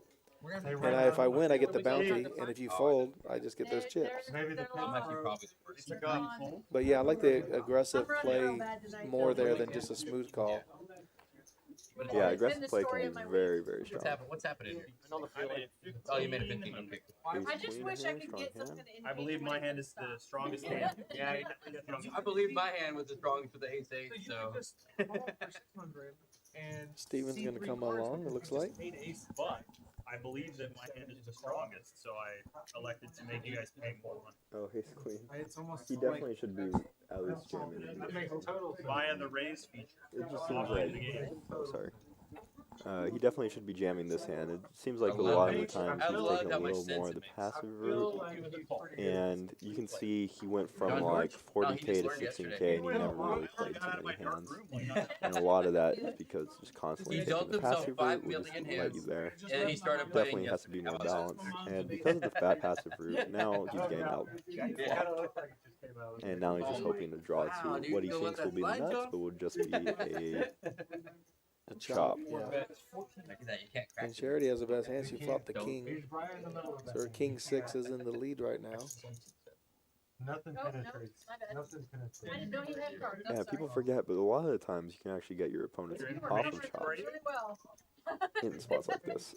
[SPEAKER 2] And if I win, I get the bounty, and if you fold, I just get those chips.
[SPEAKER 6] That might be probably the worst.
[SPEAKER 2] But yeah, I like the aggressive play more there than just a smooth call.
[SPEAKER 4] Yeah, aggressive play can be very, very strong.
[SPEAKER 6] What's happening here? Oh, you made a 15. Okay.
[SPEAKER 7] I just wish I could get some kind of.
[SPEAKER 5] I believe my hand is the strongest hand. Yeah,
[SPEAKER 6] I believe my hand was the strongest for the ace eight, so.
[SPEAKER 2] Steven's gonna come along, it looks like.
[SPEAKER 5] But I believe that my hand is the strongest, so I elected to make you guys pay more money.
[SPEAKER 4] Oh, ace queen.
[SPEAKER 8] It's almost
[SPEAKER 4] He definitely should be at least jamming.
[SPEAKER 8] That makes total sense.
[SPEAKER 5] Via the raise feature.
[SPEAKER 4] It just
[SPEAKER 5] I'll
[SPEAKER 4] seems
[SPEAKER 5] play
[SPEAKER 4] like.
[SPEAKER 5] the game.
[SPEAKER 4] Oh, sorry. He definitely should be jamming this hand. It seems like a lot of the times
[SPEAKER 6] I
[SPEAKER 4] he's
[SPEAKER 6] love
[SPEAKER 4] taking
[SPEAKER 6] how
[SPEAKER 4] a
[SPEAKER 6] much
[SPEAKER 4] little
[SPEAKER 6] sense
[SPEAKER 4] more
[SPEAKER 6] it
[SPEAKER 4] of the
[SPEAKER 6] makes.
[SPEAKER 4] passive route, and you can see he went from
[SPEAKER 6] John
[SPEAKER 4] like
[SPEAKER 6] George? No, he
[SPEAKER 4] 40k
[SPEAKER 6] just
[SPEAKER 4] to
[SPEAKER 6] learned
[SPEAKER 4] 16k,
[SPEAKER 6] yesterday.
[SPEAKER 4] and he never really played too many hands. And a lot of that is because just constantly
[SPEAKER 6] He
[SPEAKER 4] taking
[SPEAKER 6] dealt
[SPEAKER 4] the
[SPEAKER 6] himself
[SPEAKER 4] passive
[SPEAKER 6] 5
[SPEAKER 4] route will just
[SPEAKER 6] million
[SPEAKER 4] let
[SPEAKER 6] hands.
[SPEAKER 4] you there.
[SPEAKER 6] And he started playing
[SPEAKER 4] Definitely has to be
[SPEAKER 6] yesterday.
[SPEAKER 4] more balanced, and because of the fat passive route, now he's getting out. And now he's just hoping to draw
[SPEAKER 6] Wow,
[SPEAKER 4] to
[SPEAKER 6] dude,
[SPEAKER 4] what he
[SPEAKER 6] you know
[SPEAKER 4] thinks
[SPEAKER 6] what
[SPEAKER 4] will be the
[SPEAKER 6] that's like,
[SPEAKER 4] nuts,
[SPEAKER 6] John?
[SPEAKER 4] but will just be
[SPEAKER 2] A
[SPEAKER 4] chop.
[SPEAKER 2] Yeah.
[SPEAKER 6] Look at that, you can't crack
[SPEAKER 2] And
[SPEAKER 6] it.
[SPEAKER 2] Charity has the best hand, she flopped the king. So her king 6 is in the lead right now.
[SPEAKER 8] Nothing
[SPEAKER 7] Oh, no,
[SPEAKER 8] penetrates.
[SPEAKER 7] my bad.
[SPEAKER 8] Nothing
[SPEAKER 7] I
[SPEAKER 8] penetrates.
[SPEAKER 7] didn't know you had cards. I'm
[SPEAKER 4] Yeah,
[SPEAKER 7] sorry.
[SPEAKER 4] people forget, but a lot of the times you can actually get your opponents off of chops
[SPEAKER 7] Really well.
[SPEAKER 4] in spots like this.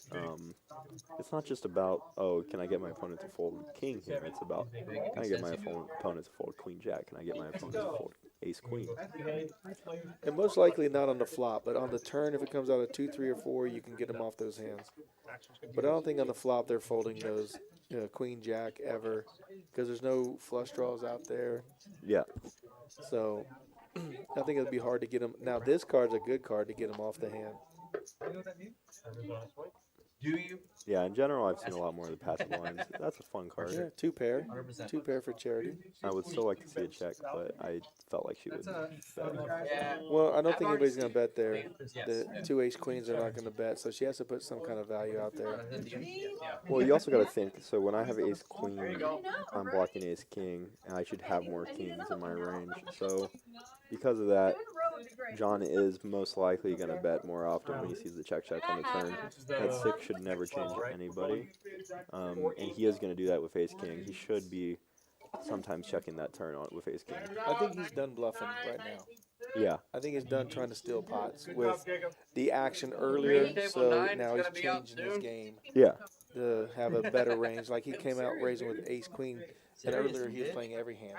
[SPEAKER 4] It's not just about, oh, can I get my opponent to fold king here? It's about, can I get my opponent to fold queen jack? Can I get my opponent to fold ace queen?
[SPEAKER 2] And most likely not on the flop, but on the turn, if it comes out at 2, 3, or 4, you can get them off those hands. But I don't think on the flop they're folding those queen jack ever, because there's no flush draws out there.
[SPEAKER 4] Yeah,
[SPEAKER 2] So I think it'd be hard to get them. Now this card's a good card to get them off the hand.
[SPEAKER 8] You know what that means?
[SPEAKER 6] Do you?
[SPEAKER 4] yeah. In general, I've seen a lot more of the passive lines. That's a fun card.
[SPEAKER 2] Yeah, 2 pair,
[SPEAKER 6] 100%.
[SPEAKER 2] 2 pair for Charity.
[SPEAKER 4] I would still like to see a check, but I felt like she would. bet.
[SPEAKER 6] Yeah.
[SPEAKER 2] Well, I don't think anybody's gonna bet there.
[SPEAKER 6] Yes.
[SPEAKER 2] The 2 ace queens are not gonna bet, so she has to put some kind of value out there.
[SPEAKER 4] Well, you also got to think. So when I have ace queen, I'm blocking ace king, and I should have more kings in my range. So because of that, John is most likely going to bet more often when he sees the check on the turn. That 6 should never change anybody. And he is going to do that with ace king. He should be sometimes checking that turn on with ace king.
[SPEAKER 2] I think he's done bluffing right now.
[SPEAKER 4] Yeah,
[SPEAKER 2] I think he's done trying to steal pots with the action earlier, so now he's changing his game
[SPEAKER 4] yeah.
[SPEAKER 2] to have a better range. Like he came out raising with ace queen, and earlier he was playing every hand,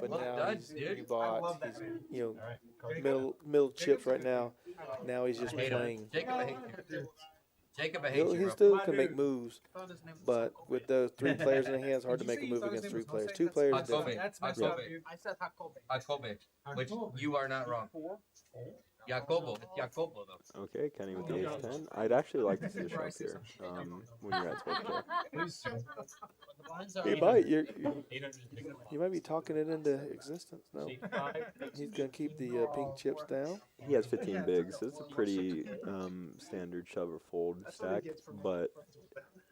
[SPEAKER 2] but now he's rebought. He's middle chips right now. Now he's just playing.
[SPEAKER 6] Jacob, I hate
[SPEAKER 2] He
[SPEAKER 6] you, bro.
[SPEAKER 2] still can make moves, but with those 3 players in the hand, it's hard to make a move against 3 players. 2 players is different.
[SPEAKER 6] Jacobe,
[SPEAKER 8] I said Jacobe.
[SPEAKER 6] Jacobe, which you are not wrong. Jacobo, it's Jacobo though.
[SPEAKER 4] Okay, Kenny with the ace 10. I'd actually like to see a shove here when you're at 12K.
[SPEAKER 2] He might. You
[SPEAKER 5] 800 is big enough.
[SPEAKER 2] might be talking it into existence. No, he's gonna keep the pink chips down.
[SPEAKER 4] He has 15 bigs, so it's a pretty standard shove or fold stack. But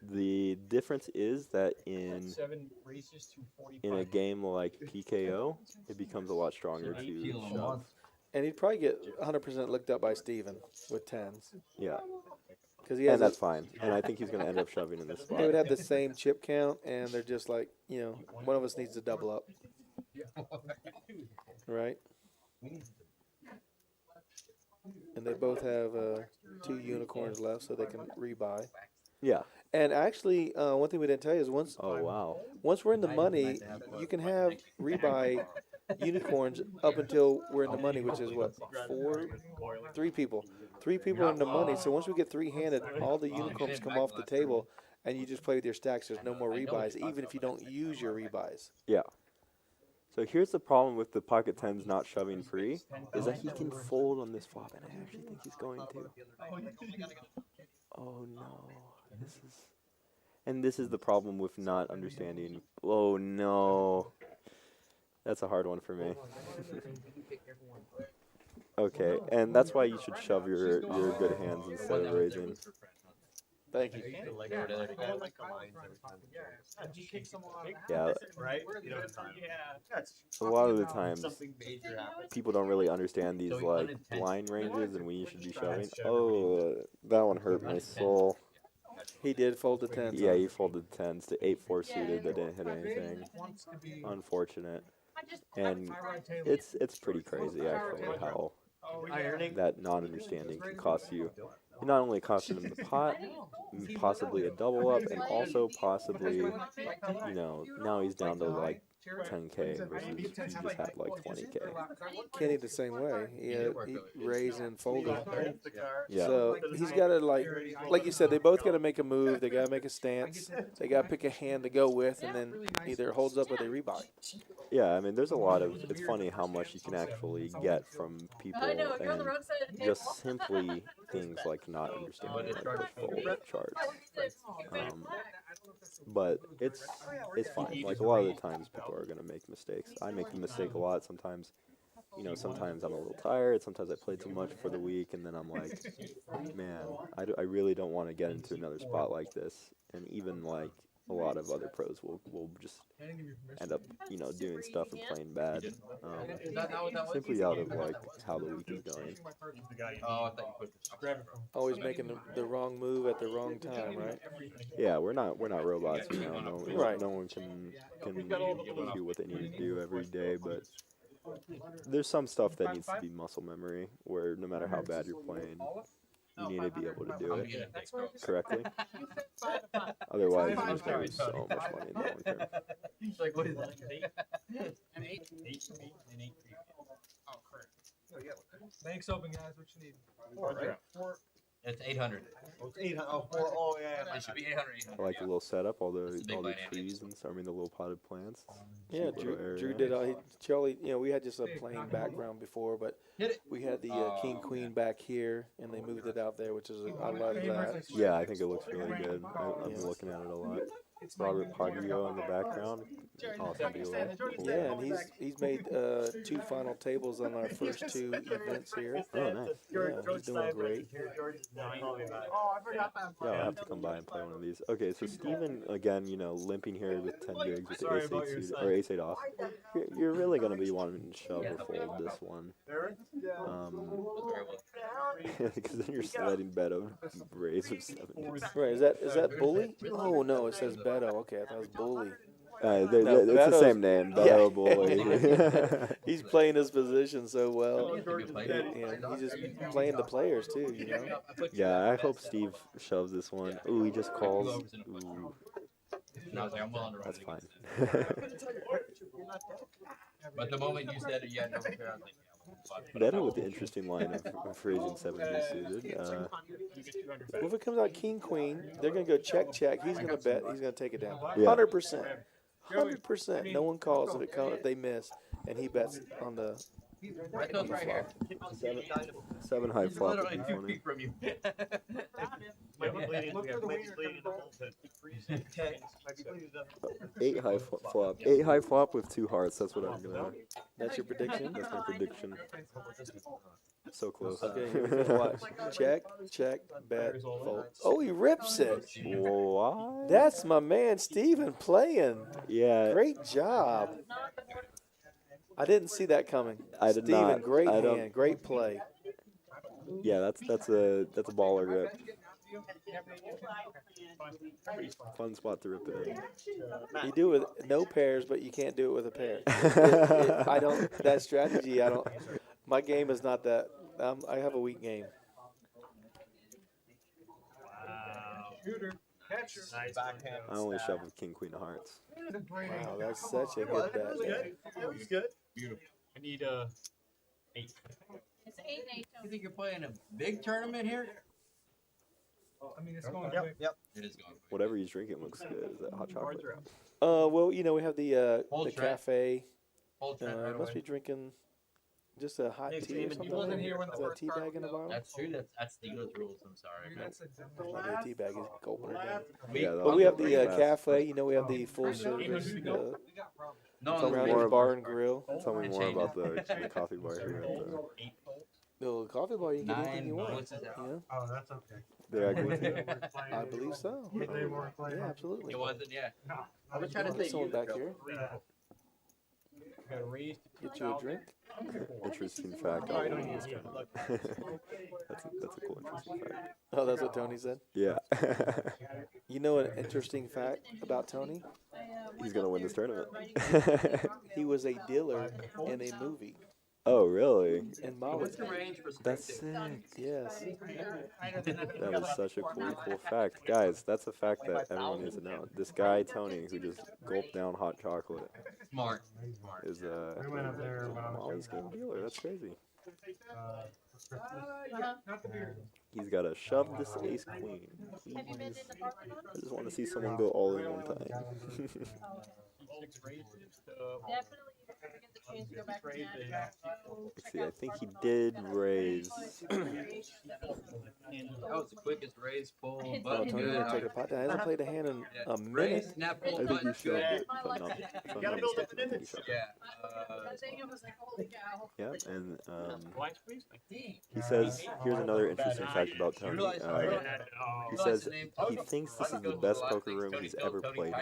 [SPEAKER 4] the difference is that in
[SPEAKER 5] 7 races to 45.
[SPEAKER 4] a game like PKO, it becomes a lot stronger to shove.
[SPEAKER 2] And he'd probably get 100% looked up by Steven with 10s.
[SPEAKER 4] Yeah,
[SPEAKER 2] Because he has
[SPEAKER 4] and that's fine. And I think he's going to end up shoving in this
[SPEAKER 2] they
[SPEAKER 4] spot.
[SPEAKER 2] would have the same chip count, and they're just like, one of us needs to double up. Right? And they both have 2 unicorns left, so they can rebuy.
[SPEAKER 4] Yeah.
[SPEAKER 2] And actually, one thing we didn't tell you is once
[SPEAKER 4] Oh, wow.
[SPEAKER 2] we're in the money, you can have rebuy unicorns up until we're in the money, which is what, 3 people. 3 people in the money. So once we get 3-handed, all the unicorns come off the table, and you just play with your stacks. There's no more rebuys, even if you don't use your rebuys.
[SPEAKER 4] Yeah. So here's the problem with the pocket 10s not shoving free, is that he can fold on this flop, and I actually think he's going to. Oh, no. This is the problem with not understanding. Oh, no. That's a hard one for me. Okay, and that's why you should shove your good hands instead of raising.
[SPEAKER 2] Thank you.
[SPEAKER 4] Yeah,
[SPEAKER 3] Right?
[SPEAKER 4] a lot of the times people don't really understand these like blind ranges and when you should be shoving. Oh, that one hurt my soul.
[SPEAKER 2] He did fold the 10s.
[SPEAKER 4] Yeah, he folded 10s to 8-4 suited that didn't hit anything. Unfortunate. And it's pretty crazy actually how that non-understanding can cost you. It not only costed him the pot, possibly a double up, and also possibly, now he's down to like 10K versus he just had like 20K.
[SPEAKER 2] Kenny the same way. He raised and folded.
[SPEAKER 4] Yeah.
[SPEAKER 2] So he's got to, like you said, they both got to make a move. They got to make a stance. They got to pick a hand to go with, and then either holds up or they rebuy.
[SPEAKER 4] Yeah, I mean, there's a lot of, it's funny how much you can actually get from people and just simply things like not understanding like push fold charts. But it's fine. Like a lot of the times people are gonna make mistakes. I make the mistake a lot sometimes. Sometimes I'm a little tired. Sometimes I play too much for the week, and then I'm like, man, I really don't want to get into another spot like this. And even like a lot of other pros will just end up, doing stuff and playing bad, simply out of like how the week is going.
[SPEAKER 2] Always making the wrong move at the wrong time, right?
[SPEAKER 4] Yeah, we're not robots, No,
[SPEAKER 2] Right.
[SPEAKER 4] no one can do what they need to do every day, but there's some stuff that needs to be muscle memory, where no matter how bad you're playing, you need to be able to do it correctly. Otherwise, you just lose so much money in the long term.
[SPEAKER 6] Like, what is that?
[SPEAKER 8] An 8?
[SPEAKER 3] 8 and 8.
[SPEAKER 8] Oh, correct. Thanks, open guys. What you need?
[SPEAKER 3] 4, right? 4.
[SPEAKER 6] It's 800.
[SPEAKER 3] Oh, it's 800. Oh, 4. Oh, yeah.
[SPEAKER 6] It should be 800.
[SPEAKER 4] I like the little setup, all the
[SPEAKER 6] That's a big
[SPEAKER 4] all the
[SPEAKER 6] dynamic.
[SPEAKER 4] trees and the little potted plants.
[SPEAKER 2] Yeah,
[SPEAKER 4] Cute little
[SPEAKER 2] Drew
[SPEAKER 4] area.
[SPEAKER 2] did. Charlie, we had just a plain background before, but we had the king queen back here, and they moved it out there, which is I love that.
[SPEAKER 4] Yeah, I think it looks really good. I've been looking at it a lot. Robert Paggio in the background, awesome deal.
[SPEAKER 2] Yeah, and he's made 2 final tables on our first 2 events here.
[SPEAKER 4] Oh, nice.
[SPEAKER 2] Yeah, he's doing great.
[SPEAKER 8] Oh, I forgot that.
[SPEAKER 4] Yeah, I'll have to come by and play one of these. Okay, so Steven, again, limping here with 10 bigs with the ace-8 suited, or ace-8 off. You're really going to be wanting to shove or fold this one. Because then you're sliding Beto raise of 7.
[SPEAKER 2] Right, is that bully? Oh no, it says Beto. Okay, I thought it was bully.
[SPEAKER 4] It's
[SPEAKER 2] Beto's-
[SPEAKER 4] the same name, Beto Bully.
[SPEAKER 2] He's playing his position so well, and he's just playing the players too.
[SPEAKER 4] Yeah, I hope Steve shoves this one. Ooh, he just calls. Ooh, that's fine.
[SPEAKER 6] But the moment you said it, yeah, no, I was like, yeah.
[SPEAKER 4] Beto with the interesting line of raising 7 suited.
[SPEAKER 2] Well, if it comes out king queen, they're gonna go check. He's gonna bet. He's gonna take it down.
[SPEAKER 4] Yeah.
[SPEAKER 2] 100%. 100%. No one calls if they miss, and he bets on the
[SPEAKER 6] Right those right here.
[SPEAKER 4] Seven high
[SPEAKER 6] He's
[SPEAKER 4] flop would
[SPEAKER 6] literally
[SPEAKER 4] be
[SPEAKER 6] 2
[SPEAKER 4] funny.
[SPEAKER 6] feet from you.
[SPEAKER 5] Might be bleeding.
[SPEAKER 8] Look
[SPEAKER 5] Yeah,
[SPEAKER 8] for the
[SPEAKER 5] might be
[SPEAKER 8] wiener
[SPEAKER 5] bleeding in the bullpen. Freezing. Might be bleeding in
[SPEAKER 4] 8 high flop. 8 high flop with 2 hearts. That's what I'm gonna.
[SPEAKER 2] That's your prediction?
[SPEAKER 4] That's my prediction. So close.
[SPEAKER 2] Okay, here we go. Watch. Check, check, bet, fold. Oh, he rips it.
[SPEAKER 4] What?
[SPEAKER 2] That's my man Steven playing.
[SPEAKER 4] Yeah.
[SPEAKER 2] Great job. I didn't see that coming.
[SPEAKER 4] I did
[SPEAKER 2] Steven,
[SPEAKER 4] not.
[SPEAKER 2] great
[SPEAKER 4] I don't-
[SPEAKER 2] hand, great play.
[SPEAKER 4] Yeah, that's a baller rip. Fun spot to rip it in.
[SPEAKER 2] You do it with no pairs, but you can't do it with a pair. I don't. That strategy. I don't. My game is not that. I have a weak game.
[SPEAKER 8] Shooter. Catcher.
[SPEAKER 5] Nice backhand.
[SPEAKER 4] I only shove with king queen of hearts.
[SPEAKER 2] Wow, that's such a good bet.
[SPEAKER 5] Good. That was good.
[SPEAKER 6] Beautiful.
[SPEAKER 5] I need 8.
[SPEAKER 7] It's 8 and 8.
[SPEAKER 6] You think you're playing a big tournament here?
[SPEAKER 8] I mean, it's going
[SPEAKER 5] Yep.
[SPEAKER 8] quick.
[SPEAKER 5] Yep.
[SPEAKER 6] It is going quick.
[SPEAKER 4] Whatever he's drinking looks good. Is that hot chocolate?
[SPEAKER 2] Well, you know, we have the
[SPEAKER 6] Hold
[SPEAKER 2] the
[SPEAKER 6] Trent.
[SPEAKER 2] cafe.
[SPEAKER 6] Hold Trent right
[SPEAKER 2] Must
[SPEAKER 6] away.
[SPEAKER 2] be drinking just a hot
[SPEAKER 5] Hey,
[SPEAKER 2] tea or
[SPEAKER 5] Steven,
[SPEAKER 2] something.
[SPEAKER 5] you wasn't
[SPEAKER 8] here when the
[SPEAKER 2] Is that
[SPEAKER 8] first
[SPEAKER 2] tea
[SPEAKER 8] card
[SPEAKER 2] bag in the
[SPEAKER 8] was out.
[SPEAKER 2] bottle?
[SPEAKER 6] That's true. That's dealer's rules. I'm sorry.
[SPEAKER 8] That's a
[SPEAKER 2] Might be a tea bag. He's gulping it down.
[SPEAKER 4] Yeah,
[SPEAKER 2] But we have the
[SPEAKER 4] that's-
[SPEAKER 2] cafe. You know, we have the full service
[SPEAKER 8] We got problems.
[SPEAKER 6] No,
[SPEAKER 4] Tell me
[SPEAKER 2] surrounding
[SPEAKER 4] more
[SPEAKER 2] bar and grill.
[SPEAKER 4] Tell me
[SPEAKER 6] And
[SPEAKER 4] more
[SPEAKER 6] change
[SPEAKER 4] about
[SPEAKER 6] it.
[SPEAKER 4] the coffee bar here.
[SPEAKER 2] The coffee bar, you can get anything you want.
[SPEAKER 6] blitzes out.
[SPEAKER 2] Yeah,
[SPEAKER 8] Oh, that's okay.
[SPEAKER 4] They're actually
[SPEAKER 2] I believe so.
[SPEAKER 8] They weren't playing.
[SPEAKER 2] Yeah, absolutely.
[SPEAKER 6] It wasn't. Yeah.
[SPEAKER 8] No.
[SPEAKER 6] I was trying to
[SPEAKER 2] Get
[SPEAKER 6] say
[SPEAKER 2] someone
[SPEAKER 6] you.
[SPEAKER 2] back here.
[SPEAKER 5] Got raised.
[SPEAKER 2] Get you a drink.
[SPEAKER 4] interesting fact.
[SPEAKER 5] Oh, I
[SPEAKER 4] on
[SPEAKER 5] don't
[SPEAKER 4] this
[SPEAKER 5] need you.
[SPEAKER 4] tournament. that's a cool interesting fact.
[SPEAKER 2] Oh, that's what Tony said.
[SPEAKER 4] Yeah.
[SPEAKER 2] You know an interesting fact about Tony?
[SPEAKER 4] He's gonna win this tournament.
[SPEAKER 2] He was a dealer in a movie
[SPEAKER 4] Oh, really?
[SPEAKER 2] in Mali.
[SPEAKER 6] What's the range for
[SPEAKER 4] That's
[SPEAKER 6] spectate?
[SPEAKER 4] sick.
[SPEAKER 2] Yes.
[SPEAKER 4] That is such a cool fact. Guys, that's a fact that everyone needs to know. This guy, Tony, who just gulped down hot chocolate,
[SPEAKER 6] Smart.
[SPEAKER 4] is
[SPEAKER 8] We went up there when I was
[SPEAKER 4] Molly's game dealer. That's crazy.
[SPEAKER 8] not the beer.
[SPEAKER 4] He's got to shove this ace queen.
[SPEAKER 7] Have you been in the park with
[SPEAKER 4] I
[SPEAKER 7] us?
[SPEAKER 4] just want to see someone go all in one time.
[SPEAKER 7] Definitely, if you ever get the chance to go back to that.
[SPEAKER 4] Let's see, I think he did raise.
[SPEAKER 6] That was the quickest raise pull.
[SPEAKER 2] Oh,
[SPEAKER 6] Button
[SPEAKER 2] Tony
[SPEAKER 6] good.
[SPEAKER 2] didn't take a pot down. He hasn't played a hand in a minute.
[SPEAKER 6] Raise, snap, pull,
[SPEAKER 4] I think he
[SPEAKER 6] button
[SPEAKER 4] shoved
[SPEAKER 6] good.
[SPEAKER 4] it, but not. If I'm not mistaken, I think he shoved it.
[SPEAKER 6] Yeah.
[SPEAKER 7] I think it was like, holy cow.
[SPEAKER 4] Yeah, and
[SPEAKER 5] Blind squeeze?
[SPEAKER 4] he says, here's another interesting fact about Tony. He says he thinks this is the best poker room he's ever played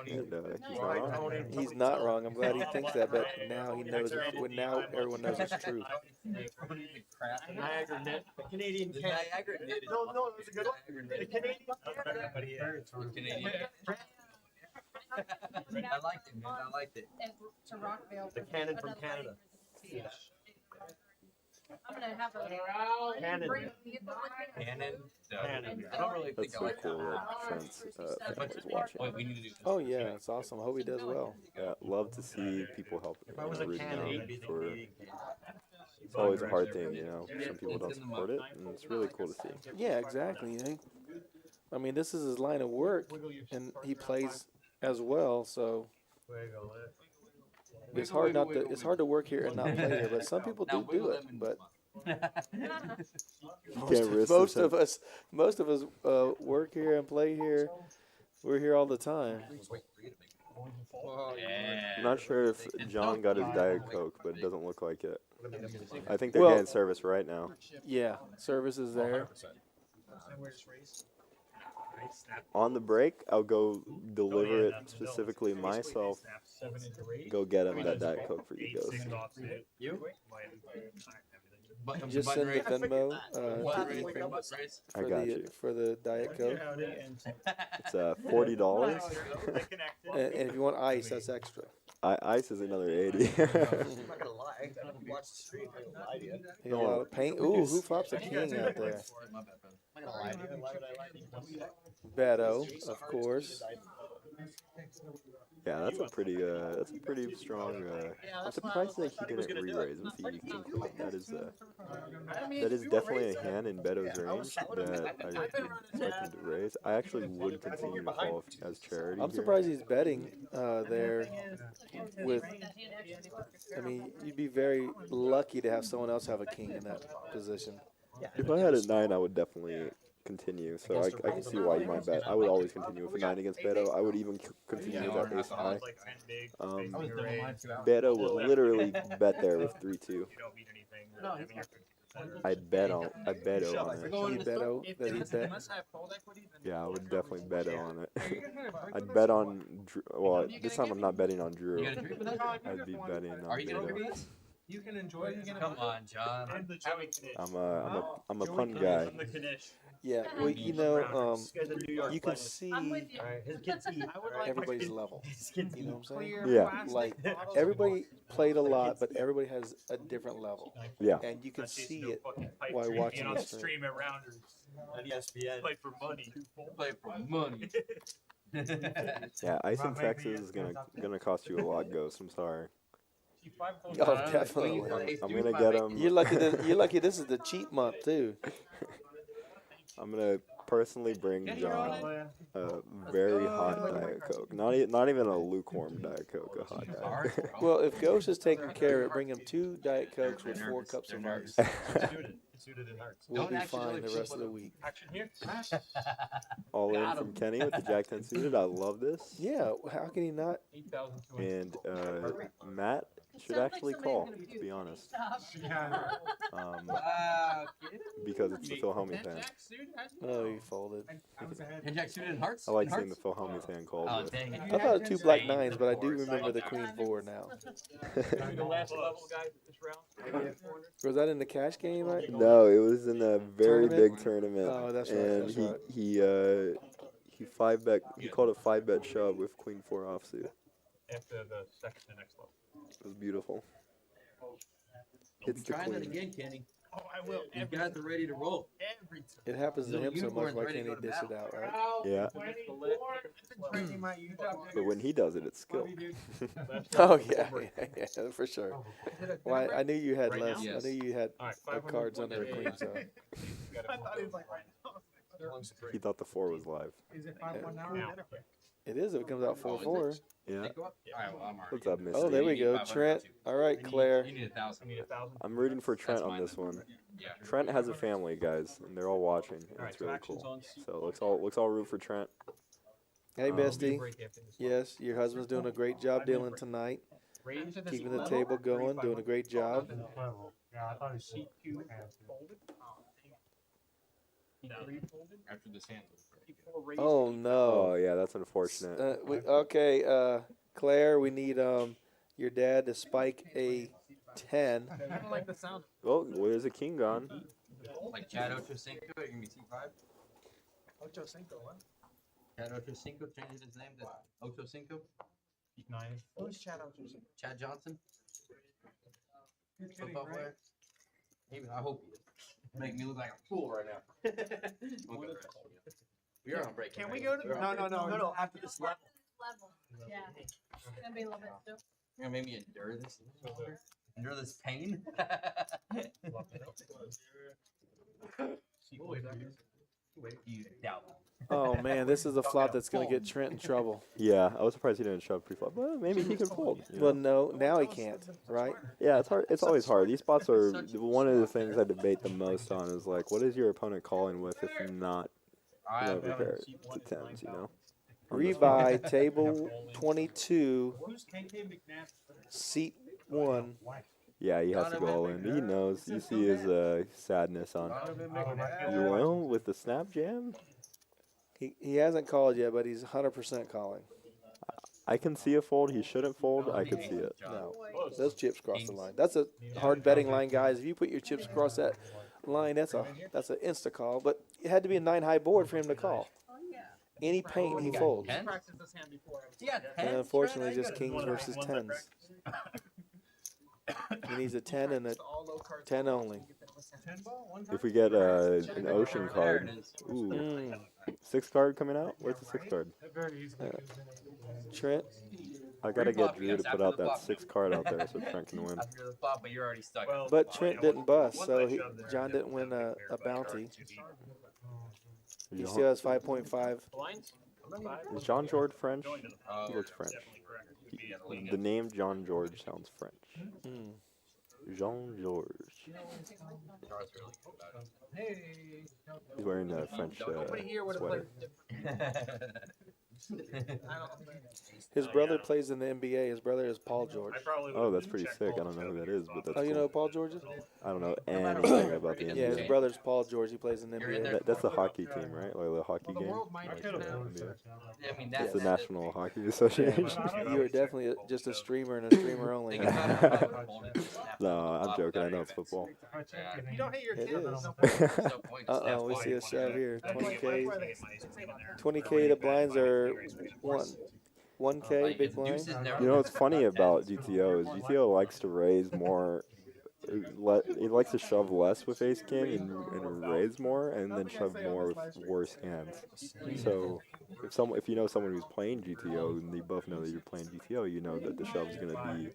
[SPEAKER 4] in, and he's not wrong.
[SPEAKER 2] He's not wrong. I'm glad he thinks that, but now he knows it. Now everyone knows it's true.
[SPEAKER 5] Niagara net. The Canadian
[SPEAKER 6] The
[SPEAKER 5] can.
[SPEAKER 6] Niagara knit is-
[SPEAKER 5] No, no, it was a good one.
[SPEAKER 6] Niagara
[SPEAKER 5] The
[SPEAKER 6] knit.
[SPEAKER 5] Canadian.
[SPEAKER 6] Canadian. I liked it, man. I liked it.
[SPEAKER 7] And to Rockville.
[SPEAKER 5] The cannon from Canada.
[SPEAKER 7] I'm gonna have a.
[SPEAKER 5] Cannon.
[SPEAKER 7] bring a vehicle with me.
[SPEAKER 6] Cannon.
[SPEAKER 5] Cannon.
[SPEAKER 6] I don't really think
[SPEAKER 4] That's
[SPEAKER 6] I
[SPEAKER 4] so
[SPEAKER 6] like
[SPEAKER 4] cool
[SPEAKER 6] that.
[SPEAKER 4] that Trent's family was watching.
[SPEAKER 6] Wait, we need to do this.
[SPEAKER 2] Oh yeah, it's awesome. I hope he does well.
[SPEAKER 4] Yeah, love to see people help.
[SPEAKER 5] If I was a
[SPEAKER 4] rooting
[SPEAKER 5] cannon,
[SPEAKER 4] out
[SPEAKER 5] it'd be the
[SPEAKER 4] for.
[SPEAKER 5] Canadian.
[SPEAKER 4] It's always a hard thing, you know. Some people don't support it, and it's really cool to see.
[SPEAKER 2] Yeah, exactly. I mean, this is his line of work, and he plays as well. So it's hard not to. It's hard to work here and not play here. But some people do do it. But
[SPEAKER 4] Can't risk the
[SPEAKER 2] most of us work here and play here. We're here all the time.
[SPEAKER 4] I'm not sure if John got his Diet Coke, but it doesn't look like it. I think they're
[SPEAKER 2] Well-
[SPEAKER 4] getting service right now.
[SPEAKER 2] Yeah, service is there.
[SPEAKER 4] On the break, I'll go deliver it specifically myself. Go get him that Diet Coke for you guys.
[SPEAKER 6] You?
[SPEAKER 2] Just send the Venmo
[SPEAKER 6] Button
[SPEAKER 2] to
[SPEAKER 6] raise,
[SPEAKER 2] Ethan
[SPEAKER 6] button raise.
[SPEAKER 4] I got you.
[SPEAKER 2] for the Diet Coke.
[SPEAKER 4] It's $40.
[SPEAKER 2] And if you want ice, that's extra.
[SPEAKER 4] Ice is another 80.
[SPEAKER 5] I'm not gonna lie. I watched the stream. I didn't lie to you.
[SPEAKER 2] He got a lot of paint. Ooh, who flops a king out there?
[SPEAKER 6] My bad, brother.
[SPEAKER 5] I'm not gonna lie to you. Why would I lie to you?
[SPEAKER 2] Beto, of course.
[SPEAKER 4] Yeah, Yeah, that's a pretty strong. I'm surprised that he didn't re-raise with the king queen. That is definitely a hand in Beto's range that I would expect him to raise. I actually would continue to call if he has charity.
[SPEAKER 2] I'm
[SPEAKER 4] here.
[SPEAKER 2] surprised he's betting there with. I mean, you'd be very lucky to have someone else have a king in that position.
[SPEAKER 4] If I had a 9, I would definitely continue. So I can see why you might bet. I would always continue with a 9 against Beto. I would even continue with that ace high.
[SPEAKER 5] Like 10 big,
[SPEAKER 4] Beto would literally bet there with 3-2.
[SPEAKER 5] you don't beat anything.
[SPEAKER 6] No,
[SPEAKER 5] I mean, you're 50%.
[SPEAKER 4] I'd bet on it.
[SPEAKER 2] You bet he bet.
[SPEAKER 4] Yeah, I would definitely bet on it. I'd bet on Drew. Well, this time I'm not betting on Drew.
[SPEAKER 6] You gonna drink with us?
[SPEAKER 4] I'd be betting
[SPEAKER 6] Are
[SPEAKER 4] on
[SPEAKER 6] you gonna drink
[SPEAKER 4] Beto.
[SPEAKER 6] with us?
[SPEAKER 8] You can enjoy it.
[SPEAKER 6] Come on, John.
[SPEAKER 5] I'm the Joey Knish.
[SPEAKER 4] I'm a pun guy.
[SPEAKER 5] I'm the Knish.
[SPEAKER 2] Yeah, well, you know, you can see
[SPEAKER 7] I'm with you.
[SPEAKER 3] His kids eat.
[SPEAKER 2] everybody's level. You know what I'm saying?
[SPEAKER 4] Yeah.
[SPEAKER 2] Like, everybody played a lot, but everybody has a different level.
[SPEAKER 4] Yeah.
[SPEAKER 2] And you can see it
[SPEAKER 5] Pipe
[SPEAKER 2] while
[SPEAKER 5] dream,
[SPEAKER 2] watching
[SPEAKER 5] being
[SPEAKER 2] the
[SPEAKER 5] on
[SPEAKER 2] stream.
[SPEAKER 5] stream at Rounders.
[SPEAKER 3] On ESPN.
[SPEAKER 5] Play for money.
[SPEAKER 6] Play for money.
[SPEAKER 4] Yeah, Ice in Texas is gonna cost you a lot, Ghost. I'm sorry.
[SPEAKER 2] Oh, definitely.
[SPEAKER 4] I'm gonna get him.
[SPEAKER 2] You're lucky this is the cheap month, too.
[SPEAKER 4] I'm gonna personally bring John a very hot Diet Coke. Not even a lukewarm Diet Coke, a hot Diet Coke.
[SPEAKER 2] Well, if Ghost is taking care of it, bring him 2 Diet Cokes with 4 cups of ice.
[SPEAKER 5] Suited in hearts.
[SPEAKER 2] We'll be
[SPEAKER 6] Don't
[SPEAKER 2] fine
[SPEAKER 6] accidentally
[SPEAKER 2] the rest of the week.
[SPEAKER 5] Action here.
[SPEAKER 4] All in from Kenny with the Jack 10 suited. I love this.
[SPEAKER 2] Yeah, how can he not?
[SPEAKER 4] And Matt should actually call, to be honest. Because it's the Phil Hellmuth hand.
[SPEAKER 2] Oh, he folded.
[SPEAKER 6] And Jack suited in hearts?
[SPEAKER 4] I like seeing the Phil Hellmuth hand called
[SPEAKER 6] Oh,
[SPEAKER 4] with.
[SPEAKER 6] dang it.
[SPEAKER 2] I thought it was 2 black 9s, but I do remember the Queen 4 now.
[SPEAKER 5] The last level guy this round.
[SPEAKER 2] Was that in the cash game, right?
[SPEAKER 4] No, it was in a very
[SPEAKER 2] Tournament?
[SPEAKER 4] big tournament.
[SPEAKER 2] Oh, that's right,
[SPEAKER 4] And
[SPEAKER 2] that's right.
[SPEAKER 4] he 5-bet. He called a 5-bet shove with Queen 4 offsuit.
[SPEAKER 5] After the next level.
[SPEAKER 4] It was beautiful.
[SPEAKER 6] You'll be
[SPEAKER 4] Hits the
[SPEAKER 6] trying that
[SPEAKER 4] queen.
[SPEAKER 6] again, Kenny.
[SPEAKER 3] Oh, I will.
[SPEAKER 6] You guys are ready to roll.
[SPEAKER 3] Every time.
[SPEAKER 2] It happens to
[SPEAKER 6] Little
[SPEAKER 2] him so much,
[SPEAKER 6] unicorn's
[SPEAKER 2] why
[SPEAKER 6] ready
[SPEAKER 2] can't
[SPEAKER 6] to
[SPEAKER 2] he
[SPEAKER 6] go to
[SPEAKER 2] dish it
[SPEAKER 6] battle.
[SPEAKER 2] out, right?
[SPEAKER 4] Yeah.
[SPEAKER 3] Training my
[SPEAKER 4] But when he does it, it's skill.
[SPEAKER 2] Oh, yeah, for sure. Well, I knew you had less.
[SPEAKER 6] Yes.
[SPEAKER 2] I knew you had
[SPEAKER 5] All right,
[SPEAKER 2] cards under the Queen, so.
[SPEAKER 3] I thought it was like right now.
[SPEAKER 4] He thought the 4 was live.
[SPEAKER 8] Is it 5-1 now?
[SPEAKER 5] Now.
[SPEAKER 2] It is if it comes out 4-4.
[SPEAKER 4] Yeah.
[SPEAKER 6] Go up? All right, well, I'm already.
[SPEAKER 4] What's up, Misty?
[SPEAKER 2] Oh, there we go. Trent. All right, Claire.
[SPEAKER 6] You need 1,000.
[SPEAKER 5] You need 1,000.
[SPEAKER 4] I'm rooting for Trent
[SPEAKER 6] That's
[SPEAKER 4] on
[SPEAKER 6] mine.
[SPEAKER 4] this one.
[SPEAKER 6] Yeah.
[SPEAKER 4] Trent has a family, guys, and they're all watching. And
[SPEAKER 5] All right,
[SPEAKER 4] it's
[SPEAKER 5] so
[SPEAKER 4] really
[SPEAKER 5] actions
[SPEAKER 4] cool.
[SPEAKER 5] on
[SPEAKER 4] So let's all root for Trent.
[SPEAKER 2] Hey, Misty.
[SPEAKER 5] break after this.
[SPEAKER 2] Yes, your husband's doing a great job dealing tonight. Keeping the table going, doing a great job.
[SPEAKER 8] Yeah, I thought it was sheet 2
[SPEAKER 6] After this hand.
[SPEAKER 2] Oh,
[SPEAKER 4] Oh
[SPEAKER 2] no.
[SPEAKER 4] yeah, that's unfortunate.
[SPEAKER 2] Okay, Claire, we need your dad to spike a 10.
[SPEAKER 8] I don't like the sound.
[SPEAKER 4] Well, where's the king gone?
[SPEAKER 6] Like Chad Ochocinco, you're gonna be T5.
[SPEAKER 8] Ocho Cinco, what?
[SPEAKER 6] Chad Ochocinco changes his name to Ochocinco.
[SPEAKER 8] Who's Chad Ocho Cinco?
[SPEAKER 6] Chad Johnson,
[SPEAKER 8] You're kidding,
[SPEAKER 6] football
[SPEAKER 8] right?
[SPEAKER 6] player. Even I hope he is. Make me look like a fool right now. We are on break.
[SPEAKER 8] Can we
[SPEAKER 6] right?
[SPEAKER 8] go to? No. After this level.
[SPEAKER 7] Level. Yeah. It's gonna be a little bit still.
[SPEAKER 6] You're gonna make me endure this? Endure this pain? You doubt.
[SPEAKER 2] Oh, man, this is a flop that's going to get Trent in trouble.
[SPEAKER 4] Yeah, I was surprised he didn't shove pre-flop. Well, maybe he could fold. You know?
[SPEAKER 2] Well, no, now he can't, right?
[SPEAKER 4] Yeah, it's hard. It's always hard. These spots are one of the things I debate the most on. Is like, what is your opponent calling with if not prepared to tens? You know.
[SPEAKER 2] Rebuy, table 22,
[SPEAKER 3] Who's KK McNabb?
[SPEAKER 2] seat 1.
[SPEAKER 4] Yeah, he has to go all in. He knows. You see his sadness on. You will with the snap jam.
[SPEAKER 2] He hasn't called yet, but he's 100% calling.
[SPEAKER 4] I can see a fold. He shouldn't fold. I can see it.
[SPEAKER 2] No, those chips cross the line. That's a hard betting line, guys. If you put your chips across that line, that's an insta call. But it had to be a 9-high board for him to call. Any paint, he folds.
[SPEAKER 6] Ten?
[SPEAKER 8] Practice this hand before.
[SPEAKER 6] Yeah,
[SPEAKER 2] And unfortunately, just kings versus 10s. He needs a 10 and a 10 only.
[SPEAKER 8] 10 ball, one
[SPEAKER 4] If we get an ocean card,
[SPEAKER 6] There it is.
[SPEAKER 4] ooh, 6 card coming out. Where's the 6 card?
[SPEAKER 8] Very easily.
[SPEAKER 2] Trent,
[SPEAKER 4] I gotta get Drew to put out that 6 card out there so Trent can win.
[SPEAKER 6] After the flop, but you're already stuck.
[SPEAKER 5] Well,
[SPEAKER 2] But Trent didn't bust,
[SPEAKER 5] once
[SPEAKER 2] so
[SPEAKER 5] I
[SPEAKER 2] he,
[SPEAKER 5] shoved there,
[SPEAKER 2] John didn't win
[SPEAKER 5] definitely
[SPEAKER 2] a
[SPEAKER 5] prepared by
[SPEAKER 2] bounty.
[SPEAKER 5] sharks to beat.
[SPEAKER 2] He
[SPEAKER 4] John-
[SPEAKER 2] still has 5.5.
[SPEAKER 5] Blinds?
[SPEAKER 4] Is John George French?
[SPEAKER 5] Going to the
[SPEAKER 6] Oh,
[SPEAKER 4] He looks French.
[SPEAKER 5] definitely correct. Would be at least-
[SPEAKER 4] The name John George sounds French.
[SPEAKER 2] Hmm.
[SPEAKER 4] Jean George.
[SPEAKER 6] Charles really good about
[SPEAKER 8] Hey.
[SPEAKER 4] He's wearing a French
[SPEAKER 8] Nobody here would have
[SPEAKER 4] sweater.
[SPEAKER 2] His brother plays in the NBA. His brother is Paul George.
[SPEAKER 5] I probably
[SPEAKER 4] Oh,
[SPEAKER 5] would've
[SPEAKER 4] that's pretty
[SPEAKER 5] checked
[SPEAKER 4] sick. I
[SPEAKER 5] all
[SPEAKER 4] don't know who
[SPEAKER 5] the
[SPEAKER 4] that is, but that's
[SPEAKER 2] Oh, you
[SPEAKER 4] cool.
[SPEAKER 2] know who Paul George is?
[SPEAKER 4] I don't know anything about the
[SPEAKER 2] Yeah,
[SPEAKER 4] NBA.
[SPEAKER 2] his brother's Paul George. He plays in the
[SPEAKER 6] You're in
[SPEAKER 2] NBA.
[SPEAKER 6] there.
[SPEAKER 4] That's the hockey team, right? Like the hockey
[SPEAKER 8] Well, the
[SPEAKER 4] game?
[SPEAKER 8] world might
[SPEAKER 4] Like,
[SPEAKER 8] have
[SPEAKER 4] the
[SPEAKER 8] known.
[SPEAKER 4] NBA.
[SPEAKER 6] I mean,
[SPEAKER 4] It's
[SPEAKER 6] that's
[SPEAKER 4] the National Hockey Association.
[SPEAKER 2] You are definitely just a streamer and a streamer only.
[SPEAKER 6] Think about how my opponent snapped
[SPEAKER 4] No,
[SPEAKER 6] on the
[SPEAKER 4] I'm
[SPEAKER 6] top
[SPEAKER 4] joking. I
[SPEAKER 6] of
[SPEAKER 4] know
[SPEAKER 6] that.
[SPEAKER 4] it's football.
[SPEAKER 6] Yeah.
[SPEAKER 8] If you don't hit your
[SPEAKER 2] It
[SPEAKER 8] kid,
[SPEAKER 2] is.
[SPEAKER 8] no
[SPEAKER 6] There's no point.
[SPEAKER 2] Uh-oh, we
[SPEAKER 6] Snap
[SPEAKER 2] see a
[SPEAKER 6] point.
[SPEAKER 2] shove here.
[SPEAKER 8] That's why-
[SPEAKER 2] 20K.
[SPEAKER 8] that's why they-
[SPEAKER 2] 20K to blinds are 1K
[SPEAKER 6] Like,
[SPEAKER 2] big
[SPEAKER 6] if
[SPEAKER 2] blind.
[SPEAKER 6] deuces never
[SPEAKER 4] You know what's
[SPEAKER 6] wins,
[SPEAKER 4] funny
[SPEAKER 6] it's
[SPEAKER 4] about
[SPEAKER 6] 10.
[SPEAKER 4] GTO is GTO likes to raise more. He likes to shove less with ace king and raise more, and then shove more with worse hands. So if you know someone who's playing GTO and you both know that you're playing GTO, you know that the shove's going to be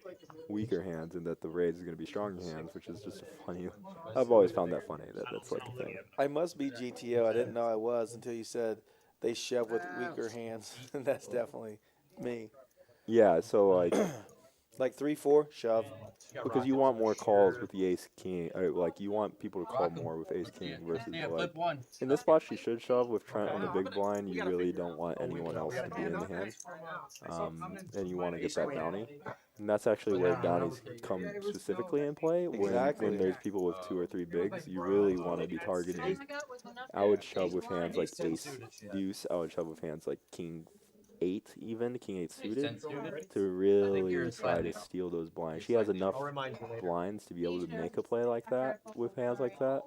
[SPEAKER 4] weaker hands and that the raise is going to be stronger hands, which is just a funny. I've always found that funny. That's like a thing.
[SPEAKER 2] I must be GTO. I didn't know I was until you said they shove with weaker hands. And that's definitely me.
[SPEAKER 4] Yeah. So
[SPEAKER 2] Like 3-4, shove.
[SPEAKER 4] because you want more calls with the ace king, like you want people to call more with ace king versus
[SPEAKER 6] Yeah,
[SPEAKER 4] like.
[SPEAKER 6] flip one.
[SPEAKER 4] In this spot, she should shove with Trent on the big blind. You really don't want anyone else to be in the hand, and you want to get that bounty. And that's actually where bounties come specifically in play.
[SPEAKER 2] Exactly.
[SPEAKER 4] When there's people with 2 or 3 bigs, you really want to be targeting. I would shove with hands like ace deuce. I would shove with hands like king 8 even, king 8 suited, to really try to steal those blinds. She has enough blinds to be able to make a play like that with hands like that.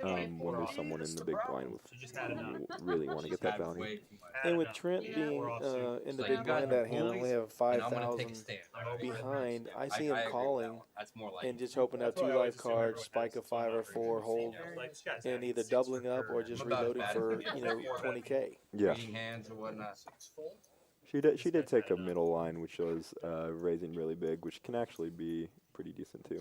[SPEAKER 4] When there's someone in the big blind with you really want to get that bounty.
[SPEAKER 6] Way too much.
[SPEAKER 2] And with Trent being in the big blind that hand, only have
[SPEAKER 6] And I'm gonna take a
[SPEAKER 2] 5,000
[SPEAKER 6] stand.
[SPEAKER 2] behind. I see him
[SPEAKER 6] agree with
[SPEAKER 2] calling
[SPEAKER 6] that one. That's more like
[SPEAKER 2] and just hoping out 2 life cards, spike a 5 or 4, hold, and either doubling up or just reloading for 20K.
[SPEAKER 4] Yeah,
[SPEAKER 6] reading hands or whatnot.
[SPEAKER 4] she did take a middle line, which was raising really big, which can actually be pretty decent too.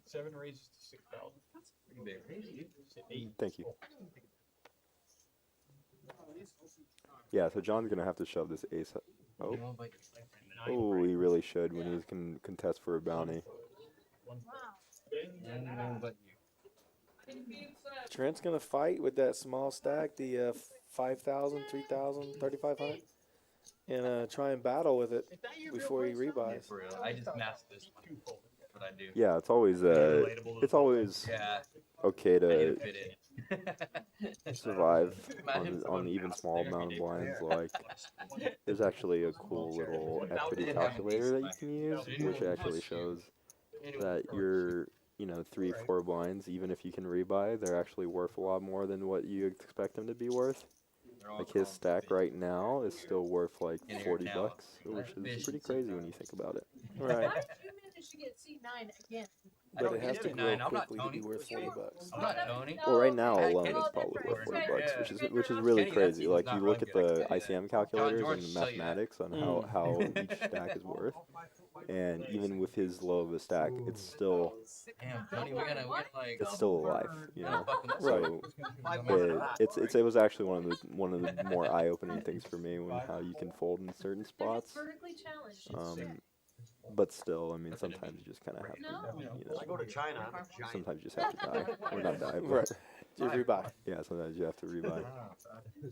[SPEAKER 5] 7 raises to 6,000.
[SPEAKER 6] Pretty big.
[SPEAKER 4] Thank you. Yeah, so John's gonna have to shove this ace. Oh,
[SPEAKER 6] You know, but
[SPEAKER 4] oh, he really should when he can contest for a bounty.
[SPEAKER 6] but
[SPEAKER 2] Trent's going to fight with that small stack, the 5,000, 3,000, 3,500, and try and battle with it before he rebuys.
[SPEAKER 6] for real, I just masked this one. That's what I do.
[SPEAKER 4] Yeah, it's always
[SPEAKER 6] Yeah,
[SPEAKER 4] okay
[SPEAKER 6] I need
[SPEAKER 4] to
[SPEAKER 6] to fit in.
[SPEAKER 4] survive
[SPEAKER 6] Imagine
[SPEAKER 4] on even small amount of blinds. Like, there's actually a cool little equity calculator that you can use, which actually shows that your 3-4 blinds, even if you can rebuy, they're actually worth a lot more than what you expect them to be worth. Like his stack right now is still worth like $40, which is pretty crazy when you think about it.
[SPEAKER 2] Right.
[SPEAKER 7] Why did you manage to get C9 again?
[SPEAKER 2] But it has to grow
[SPEAKER 6] I'm not
[SPEAKER 2] quickly to be
[SPEAKER 6] Tony.
[SPEAKER 2] worth $40.
[SPEAKER 6] I'm not Tony.
[SPEAKER 4] Well, right now
[SPEAKER 7] Okay.
[SPEAKER 4] alone
[SPEAKER 6] Kenny-
[SPEAKER 4] it's probably worth
[SPEAKER 6] Yeah.
[SPEAKER 4] $40, which is really
[SPEAKER 6] Kenny, that
[SPEAKER 4] crazy.
[SPEAKER 6] team
[SPEAKER 4] Like
[SPEAKER 6] does
[SPEAKER 4] you
[SPEAKER 6] not
[SPEAKER 4] look
[SPEAKER 6] run
[SPEAKER 4] at
[SPEAKER 6] good.
[SPEAKER 4] the ICM calculators
[SPEAKER 6] George
[SPEAKER 4] and the
[SPEAKER 6] will tell you that.
[SPEAKER 4] mathematics on how each stack is worth, and even with his low of a stack, it's still
[SPEAKER 6] Damn, Tony, we're gonna like.
[SPEAKER 4] it's still alive, you know.
[SPEAKER 6] Fucking-
[SPEAKER 4] So it was actually one of the more eye-opening things for me when how you can fold in certain
[SPEAKER 7] It's
[SPEAKER 4] spots.
[SPEAKER 7] vertically challenged.
[SPEAKER 4] But still, I mean, sometimes you just kind of have to,
[SPEAKER 8] I go to China.
[SPEAKER 4] sometimes you just have to die, or not die, but
[SPEAKER 2] Right. Just rebuy.
[SPEAKER 4] yeah, sometimes you have to rebuy.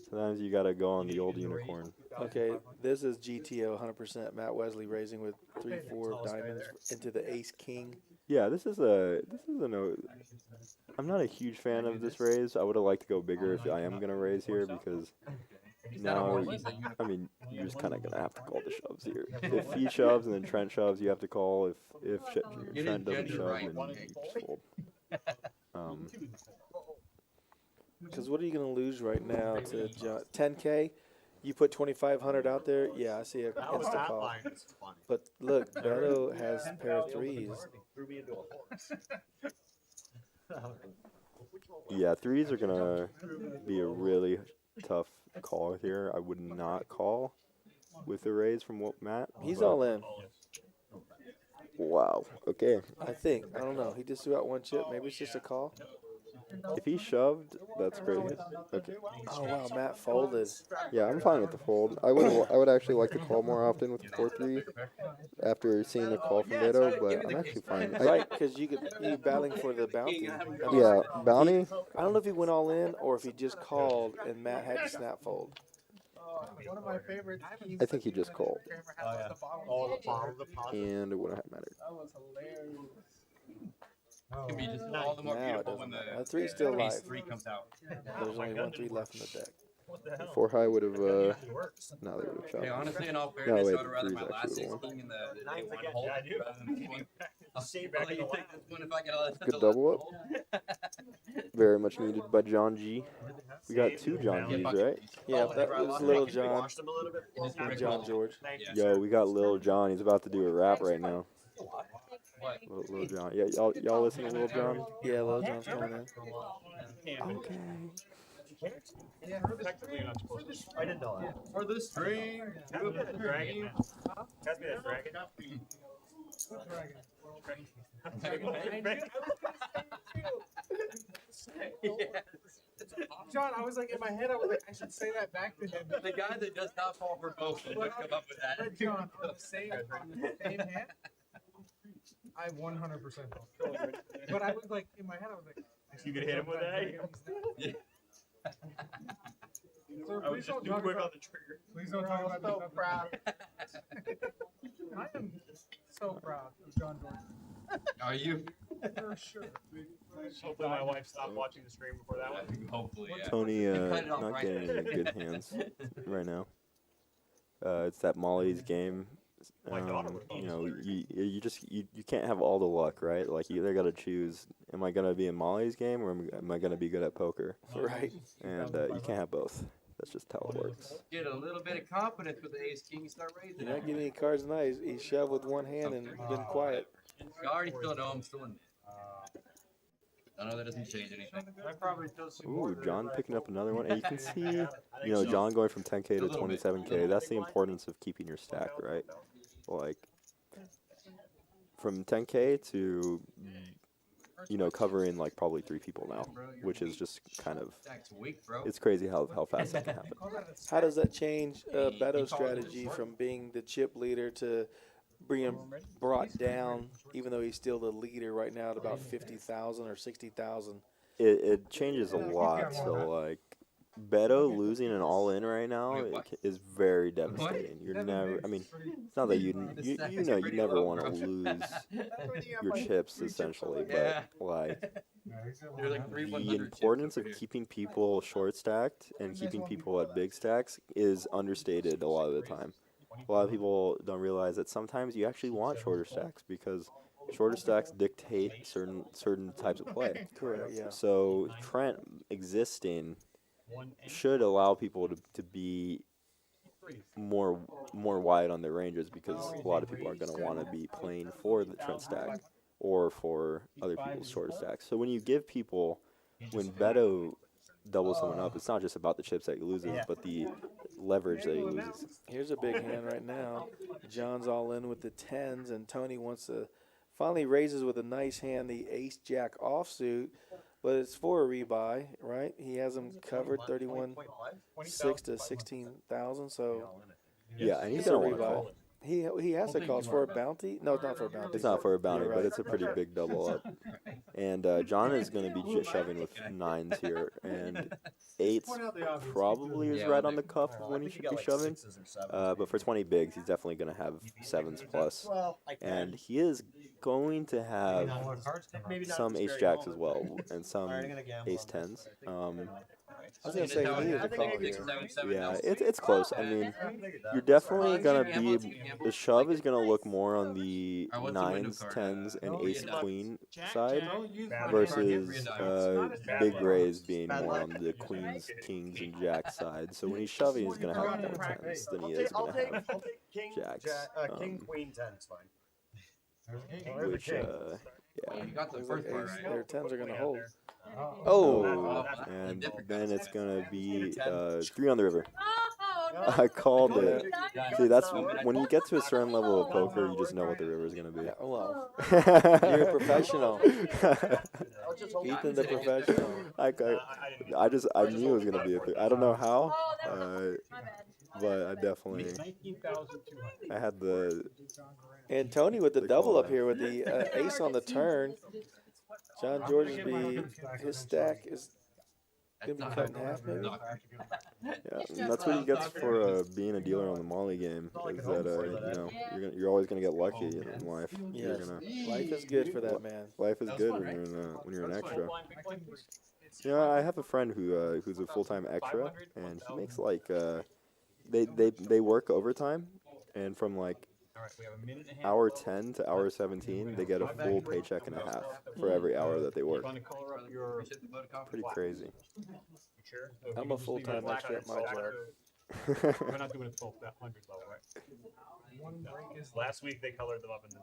[SPEAKER 4] Sometimes you gotta go on the old unicorn.
[SPEAKER 2] Okay, this is GTO 100%. Matt Wesley raising with 3-4 diamonds into the ace king.
[SPEAKER 4] Yeah, this is a no. I'm not a huge fan of this raise. I would have liked to go bigger if I am gonna raise here because now, I mean, you're just kind of gonna have to call the shoves here. If he shoves and then Trent shoves, you have to call. If Trent doesn't shove, then you just fold.
[SPEAKER 2] Because what are you going to lose right now to 10K? You put 2,500 out there. Yeah, I see a insta call. But look, Beto has pair of threes.
[SPEAKER 4] Yeah, threes are gonna be a really tough call here. I would not call with the raise from Matt.
[SPEAKER 2] He's
[SPEAKER 4] but-
[SPEAKER 2] all in.
[SPEAKER 4] Wow. Okay.
[SPEAKER 2] I think. I don't know. He just threw out one chip. Maybe it's just a call.
[SPEAKER 4] If he shoved, that's crazy. Okay.
[SPEAKER 2] Oh wow, Matt folded.
[SPEAKER 4] Yeah, I'm fine with the fold. I would actually like to call more often with the 4-3 after seeing the call from Beto, but I'm actually fine.
[SPEAKER 2] Right, because you battling for the bounty.
[SPEAKER 4] Yeah, bounty.
[SPEAKER 2] I don't know if he went all in or if he just called and Matt had to snap fold.
[SPEAKER 8] One of my favorites.
[SPEAKER 4] I think he just called.
[SPEAKER 5] Oh, the bottom, the pot.
[SPEAKER 4] And it wouldn't have mattered.
[SPEAKER 8] That was hilarious.
[SPEAKER 6] Can be just all the more
[SPEAKER 2] Now it
[SPEAKER 6] beautiful
[SPEAKER 2] doesn't
[SPEAKER 6] when
[SPEAKER 2] matter.
[SPEAKER 6] the
[SPEAKER 2] Three's still
[SPEAKER 6] ace
[SPEAKER 2] alive.
[SPEAKER 6] 3 comes out.
[SPEAKER 2] There's only 1-3 left in the deck.
[SPEAKER 5] What the hell?
[SPEAKER 4] 4 high would have, no, they would have
[SPEAKER 6] Hey,
[SPEAKER 4] chopped.
[SPEAKER 6] honestly, in all
[SPEAKER 4] No,
[SPEAKER 6] fairness,
[SPEAKER 4] wait,
[SPEAKER 6] I would rather
[SPEAKER 4] three's
[SPEAKER 6] my last
[SPEAKER 4] actually
[SPEAKER 6] ace
[SPEAKER 4] the one.
[SPEAKER 6] king in the day
[SPEAKER 5] Nines
[SPEAKER 6] one
[SPEAKER 5] again.
[SPEAKER 6] hole
[SPEAKER 5] Yeah, I do.
[SPEAKER 6] rather than the king.
[SPEAKER 5] Save
[SPEAKER 6] I'll
[SPEAKER 5] back
[SPEAKER 6] let
[SPEAKER 5] in the
[SPEAKER 6] you take
[SPEAKER 5] lap.
[SPEAKER 6] this one if I get all that.
[SPEAKER 4] Good double up. Very much needed by John G. We got 2 John G's, right?
[SPEAKER 2] Yeah, that was Little John
[SPEAKER 5] Wash them a little bit.
[SPEAKER 2] and John George.
[SPEAKER 5] Thank you.
[SPEAKER 4] Yo, we got Lil John. He's about to do a rap right now.
[SPEAKER 6] What?
[SPEAKER 4] Lil John. Yeah, y'all listen to Lil John?
[SPEAKER 2] Yeah, Little John's coming in.
[SPEAKER 4] Okay.
[SPEAKER 5] Technically, you're not supposed to. I didn't know that.
[SPEAKER 6] For the string.
[SPEAKER 5] Pass me that dragon, man. Pass me that dragon.
[SPEAKER 8] John, I was like in my head, I was like, I should say that back to him.
[SPEAKER 6] The guy that does not fall for both would come up with that.
[SPEAKER 8] John, on the same hand, I 100% don't. But I was like, in my head, I was like,
[SPEAKER 5] You could hit him with that?
[SPEAKER 6] Yeah.
[SPEAKER 8] Sir,
[SPEAKER 5] I was
[SPEAKER 8] please
[SPEAKER 5] just
[SPEAKER 8] don't
[SPEAKER 5] too
[SPEAKER 8] talk
[SPEAKER 5] quick
[SPEAKER 8] about.
[SPEAKER 5] on the trigger.
[SPEAKER 8] Please don't talk about
[SPEAKER 1] so proud.
[SPEAKER 8] I am so proud of John Jordan.
[SPEAKER 6] Are you?
[SPEAKER 8] For sure.
[SPEAKER 5] Hopefully my wife stopped watching the stream before that one.
[SPEAKER 6] Hopefully, yeah.
[SPEAKER 4] Tony,
[SPEAKER 6] Cut it off
[SPEAKER 4] not
[SPEAKER 6] right
[SPEAKER 4] getting
[SPEAKER 6] there.
[SPEAKER 4] in good hands right now. It's that Molly's game.
[SPEAKER 5] My daughter would
[SPEAKER 4] You know, you can't have all the luck, right? Like you either got to choose: am I gonna be in Molly's game or am I gonna be good at poker?
[SPEAKER 2] Right.
[SPEAKER 4] And you can't have both. That's just how it works.
[SPEAKER 6] Get a little bit of confidence with the ace king, you start raising
[SPEAKER 2] You're not
[SPEAKER 6] it.
[SPEAKER 2] getting any cards tonight. He shoved with one hand and been quiet.
[SPEAKER 6] You already still know I'm still in. I know that doesn't change anything.
[SPEAKER 4] Ooh, John picking up another one, and you can see, you know, John going from 10K to 27K. That's the importance of keeping your stack, right? Like, from 10K to, you know, covering like probably 3 people now, which is just kind of,
[SPEAKER 6] Stack's weak, bro.
[SPEAKER 4] it's crazy how fast that can happen.
[SPEAKER 2] How does that change Beto's strategy from being the chip leader to being brought down, even though he's still the leader right now at about 50,000 or 60,000?
[SPEAKER 4] It changes a lot. So like, Beto losing an all-in right now is very devastating. You're never. I mean, it's not that you know you never want to lose your chips essentially, but like
[SPEAKER 6] You're like 3
[SPEAKER 4] the
[SPEAKER 6] 100
[SPEAKER 4] importance
[SPEAKER 6] chips
[SPEAKER 4] of
[SPEAKER 6] over here.
[SPEAKER 4] keeping people short stacked and keeping people at big stacks is understated a lot of the time. A lot of people don't realize that sometimes you actually want shorter stacks because shorter stacks dictate certain types of play.
[SPEAKER 2] Correct, yeah.
[SPEAKER 4] So Trent existing should allow people to be more wide on their ranges because a lot of people are going to want to be playing for the Trent stack or for other people's shorter stacks. So when you give people, when Beto doubles someone up, it's not just about the chips that he loses, but the leverage that he loses.
[SPEAKER 2] Here's a big hand right now. John's all in with the 10s, and Tony wants to finally raises with a nice hand, the ace jack offsuit, but it's for a rebuy, right? He has him covered 31.6 to 16,000, so
[SPEAKER 4] Yeah, and he's
[SPEAKER 2] it's a
[SPEAKER 4] going to want to
[SPEAKER 2] rebuy.
[SPEAKER 4] call.
[SPEAKER 2] He has to call. It's for a bounty. No, it's not for a bounty.
[SPEAKER 4] It's not for a bounty,
[SPEAKER 2] You're
[SPEAKER 4] but
[SPEAKER 2] right.
[SPEAKER 4] it's a pretty big double up. And John is going to be shoving with 9s here, and 8s probably is right on the cuff of when he should be shoving. But for 20 bigs, he's definitely going to have 7s plus. And he is going to have some ace jacks as well, and some ace 10s.
[SPEAKER 2] I was gonna say he needed to call here.
[SPEAKER 4] Yeah, it's close. I mean, you're definitely gonna be. The shove is gonna look more on the 9s, 10s, and ace queen side versus big raise being more on the queens, kings, and jacks side. So when he's shoving, he's gonna have more 10s than he is gonna have jacks.
[SPEAKER 5] King, queen, 10's fine.
[SPEAKER 4] Which, yeah.
[SPEAKER 6] You got the
[SPEAKER 2] Looks
[SPEAKER 6] first
[SPEAKER 2] like
[SPEAKER 6] part
[SPEAKER 2] ace,
[SPEAKER 6] right.
[SPEAKER 2] their 10s are gonna hold. Oh,
[SPEAKER 4] and then it's gonna be 3 on the river.
[SPEAKER 7] Oh,
[SPEAKER 4] I called it.
[SPEAKER 7] no.
[SPEAKER 4] See, that's when you get to a certain level of poker, you just know what the river is gonna be.
[SPEAKER 2] yeah, well,
[SPEAKER 4] You're
[SPEAKER 2] a professional. Ethan, the professional.
[SPEAKER 4] I knew it was gonna be a 3. I don't know how,
[SPEAKER 7] Oh, that was my bad.
[SPEAKER 4] but I definitely I had the
[SPEAKER 2] And Tony with the
[SPEAKER 4] They
[SPEAKER 2] double
[SPEAKER 4] call
[SPEAKER 2] up
[SPEAKER 4] it.
[SPEAKER 2] here with the ace on the turn. John George's his stack is gonna be cut in half, maybe.
[SPEAKER 4] yeah, and that's what he gets for being a dealer on the Molly game. Is that you're always gonna get lucky in life. You're
[SPEAKER 2] Yes,
[SPEAKER 4] gonna
[SPEAKER 2] life is good for that man.
[SPEAKER 4] life is good when you're an extra. Yeah, I have a friend who's a full-time extra, and he makes like they work overtime, and from like hour 10 to hour 17, they get a full paycheck and a half for every hour that they work. Pretty crazy.
[SPEAKER 2] I'm a full-time extra at my job.
[SPEAKER 5] We're not doing it 12 that 100 level, right? Last week they colored them up in the.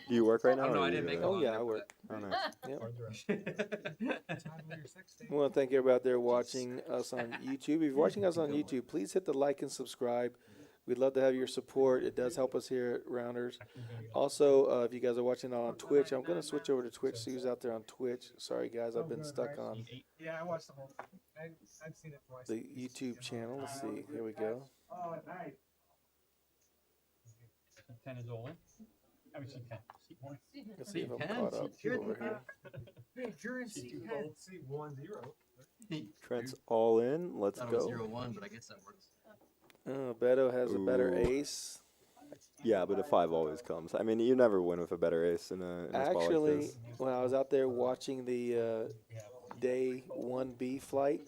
[SPEAKER 4] Do you work right now?
[SPEAKER 6] Oh, no,
[SPEAKER 4] or
[SPEAKER 6] I
[SPEAKER 4] you,
[SPEAKER 6] didn't make
[SPEAKER 2] Oh
[SPEAKER 6] them.
[SPEAKER 2] yeah, I work.
[SPEAKER 4] Oh, nice.
[SPEAKER 2] I want to thank everybody out there watching us on YouTube. If you're watching us on YouTube, please hit the like and subscribe. We'd love to have your support. It does help us here at Rounders. Also, if you guys are watching on Twitch, I'm going to switch over to Twitch. See who's out there on Twitch. Sorry, guys, I've been stuck on
[SPEAKER 8] Yeah, I watched the whole thing. I've seen it twice.
[SPEAKER 2] the YouTube channel. Let's see. Here we go.
[SPEAKER 8] Oh, at night.
[SPEAKER 5] 10 is all in. I would see 10.
[SPEAKER 2] Let's see if I'm caught up over here.
[SPEAKER 8] Hey, you're in C10. C10.
[SPEAKER 4] Trent's all in. Let's
[SPEAKER 6] I thought it was
[SPEAKER 4] go.
[SPEAKER 6] 0-1, but I guess that works.
[SPEAKER 2] Beto has a better
[SPEAKER 4] Ooh.
[SPEAKER 2] ace.
[SPEAKER 4] Yeah, but a 5 always comes. I mean, you never win with a better ace in a spot like
[SPEAKER 2] Actually,
[SPEAKER 4] this.
[SPEAKER 2] when I was out there watching the day 1B flight,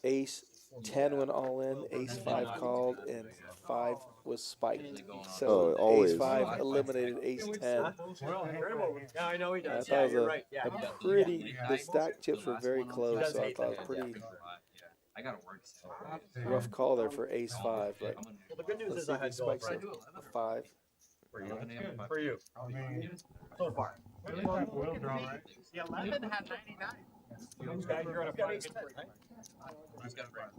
[SPEAKER 2] ace 10 went all in, ace 5 called, and 5 was spiked. So
[SPEAKER 4] Oh, always.
[SPEAKER 2] ace 5 eliminated ace 10.
[SPEAKER 3] Yeah, I know he
[SPEAKER 2] I
[SPEAKER 3] does.
[SPEAKER 2] thought
[SPEAKER 3] Yeah,
[SPEAKER 2] it was
[SPEAKER 3] you're right. Yeah,
[SPEAKER 2] a
[SPEAKER 3] he does.
[SPEAKER 2] pretty, the stack chips were very close, so I thought it was pretty
[SPEAKER 6] I gotta work.
[SPEAKER 2] rough call there for ace 5. But
[SPEAKER 3] Well, the good news
[SPEAKER 2] let's
[SPEAKER 3] is
[SPEAKER 2] see
[SPEAKER 3] I
[SPEAKER 2] if he
[SPEAKER 3] had golf
[SPEAKER 2] spikes
[SPEAKER 3] right
[SPEAKER 2] a 5.
[SPEAKER 3] for you.
[SPEAKER 8] I mean,
[SPEAKER 3] So far.
[SPEAKER 8] will draw, right?
[SPEAKER 3] Yeah,
[SPEAKER 7] Even had 99.
[SPEAKER 5] Who's got you're on a 5 good right?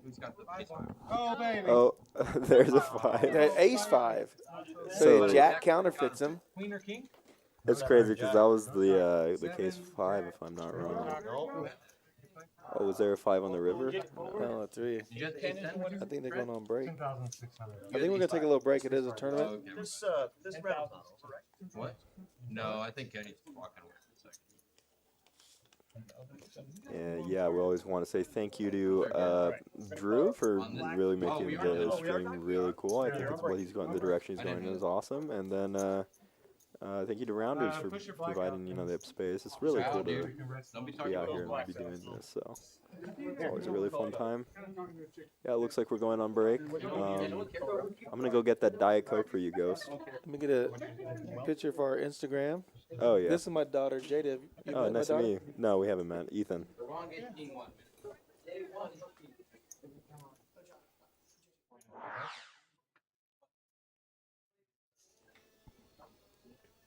[SPEAKER 6] Who's got the ace 5?
[SPEAKER 8] Oh, baby.
[SPEAKER 4] Oh, there's a 5.
[SPEAKER 2] That ace 5. So
[SPEAKER 4] So-
[SPEAKER 2] Jack counterfeits him.
[SPEAKER 8] Queen or king?
[SPEAKER 4] It's crazy because that was the case 5, if I'm not wrong. Oh, was there a 5 on the river?
[SPEAKER 2] No, a 3.
[SPEAKER 6] Did you have ace 10?
[SPEAKER 2] I think they're going on break.
[SPEAKER 8] 10,600.
[SPEAKER 2] I think we're going to take a little break. It is a tournament.
[SPEAKER 3] This round, correct?
[SPEAKER 6] What? No, I think I need to walk away for a second.
[SPEAKER 4] And yeah, we always want to say thank you to Drew for really making the stream really cool. I think it's what he's going, the direction he's going in is awesome. And then thank you to Rounders for providing the space. It's really cool to
[SPEAKER 6] Don't be
[SPEAKER 4] be
[SPEAKER 6] talking
[SPEAKER 4] out
[SPEAKER 6] about
[SPEAKER 4] here
[SPEAKER 6] black
[SPEAKER 4] and be
[SPEAKER 6] stuff.
[SPEAKER 4] doing this. So it's always a really fun time. Yeah, it looks like we're going on break. I'm gonna go get that Diet Coke for you, Ghost.
[SPEAKER 2] Let me get a picture for our Instagram.
[SPEAKER 4] Oh yeah.
[SPEAKER 2] This is my daughter, Jada. You
[SPEAKER 4] Oh,
[SPEAKER 2] met my
[SPEAKER 4] nice to
[SPEAKER 2] daughter?
[SPEAKER 4] meet you. No, we haven't met. Ethan.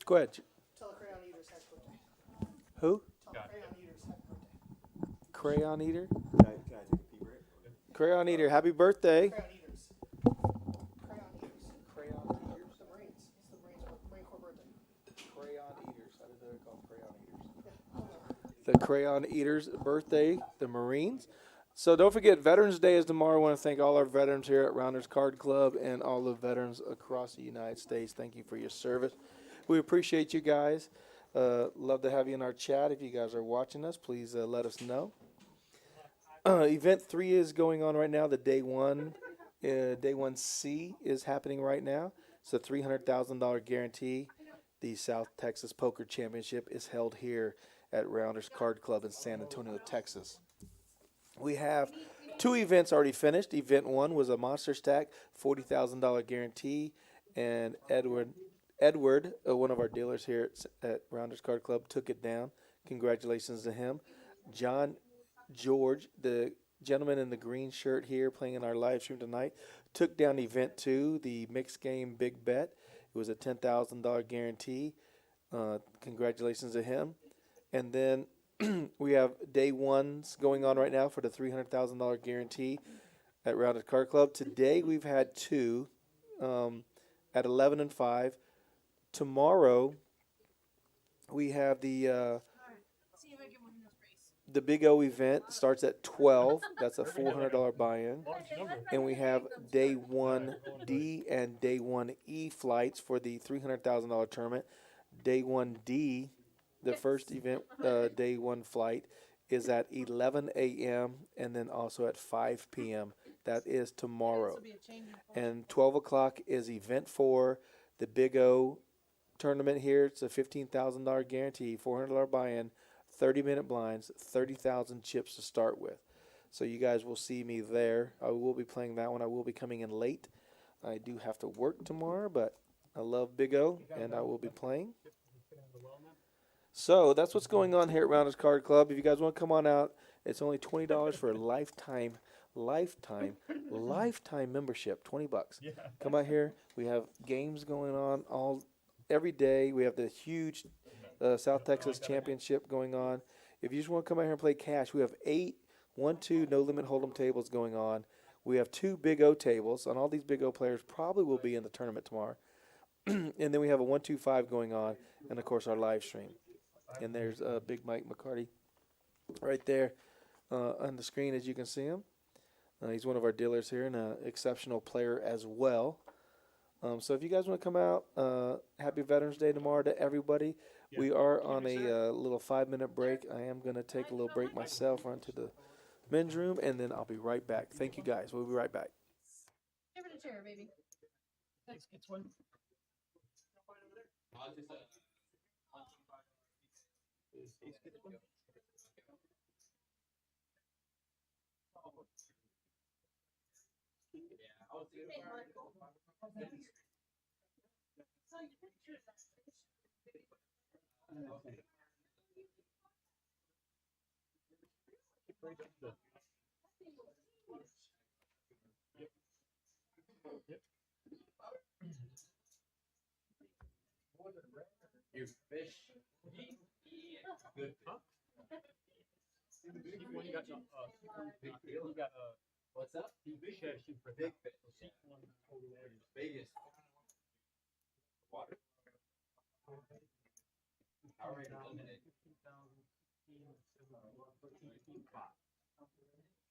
[SPEAKER 2] Go ahead.
[SPEAKER 8] Tell Crayon Eater's happy birthday.
[SPEAKER 2] Who?
[SPEAKER 8] Tell Crayon Eater's happy birthday.
[SPEAKER 2] Crayon Eater?
[SPEAKER 4] Can I take a pee break?
[SPEAKER 2] Crayon Eater, happy birthday.
[SPEAKER 8] Crayon Eaters. Crayon Eaters.
[SPEAKER 2] Crayon Eaters?
[SPEAKER 8] It's the Marines. It's the Marine Corps birthday.
[SPEAKER 2] Crayon Eaters. I didn't know they were called Crayon Eaters. The Crayon Eaters' birthday, the Marines. So don't forget, Veterans Day is tomorrow. I want to thank all our veterans here at Rounders Card Club and all the veterans across the United States. Thank you for your service. We appreciate you guys. Love to have you in our chat. If you guys are watching us, please let us know. Event 3 is going on right now. The day 1C is happening right now. It's a $300,000 guarantee. The South Texas Poker Championship is held here at Rounders Card Club in San Antonio, Texas. We have 2 events already finished. Event 1 was a monster stack, $40,000 guarantee, and Edward, one of our dealers here at Rounders Card Club, took it down. Congratulations to him. John George, the gentleman in the green shirt here playing in our live stream tonight, took down Event 2, the mixed game big bet. It was a $10,000 guarantee. Congratulations to him. And then We have day ones going on right now for the $300,000 guarantee at Rounded Card Club. Today we've had two at 11 and 5. Tomorrow we have
[SPEAKER 7] See if I can win this race.
[SPEAKER 2] the Big O event starts at 12. That's a $400 buy-in. And we have day 1D and day 1E flights for the $300,000 tournament. Day 1D, the first event, day 1 flight, is at 11 a.m. and then also at 5 p.m. That is tomorrow. And 12 o'clock is event 4, the Big O tournament here. It's a $15,000 guarantee, $400 buy-in, 30-minute blinds, 30,000 chips to start with. So you guys will see me there. I will be playing that one. I will be coming in late. I do have to work tomorrow, but I love Big O, and I will be playing. So that's what's going on here at Rounders Card Club. If you guys want to come on out, it's only $20 for a lifetime membership. $20. Come out here. We have games going on every day. We have the huge South Texas Championship going on. If you just want to come out here and play cash, we have 8 1-2 no limit hold'em tables going on. We have 2 Big O tables, and all these Big O players probably will be in the tournament tomorrow. And then we have a 1-2-5 going on, and of course our live stream. And there's Big Mike McCarty right there on the screen, as you can see him. He's one of our dealers here and an exceptional player as well. So if you guys want to come out, happy Veterans Day tomorrow to everybody. We are on a little 5-minute break. I am going to take a little break myself, run to the men's room, and then I'll be right back. Thank you guys. We'll be right back.
[SPEAKER 7] Give it a chair, baby.
[SPEAKER 3] It's one.
[SPEAKER 6] Your fish.
[SPEAKER 5] Good. Huh? When you got
[SPEAKER 6] What's up?
[SPEAKER 5] big fish.
[SPEAKER 6] Big fish. Vegas. Water. Already eliminated.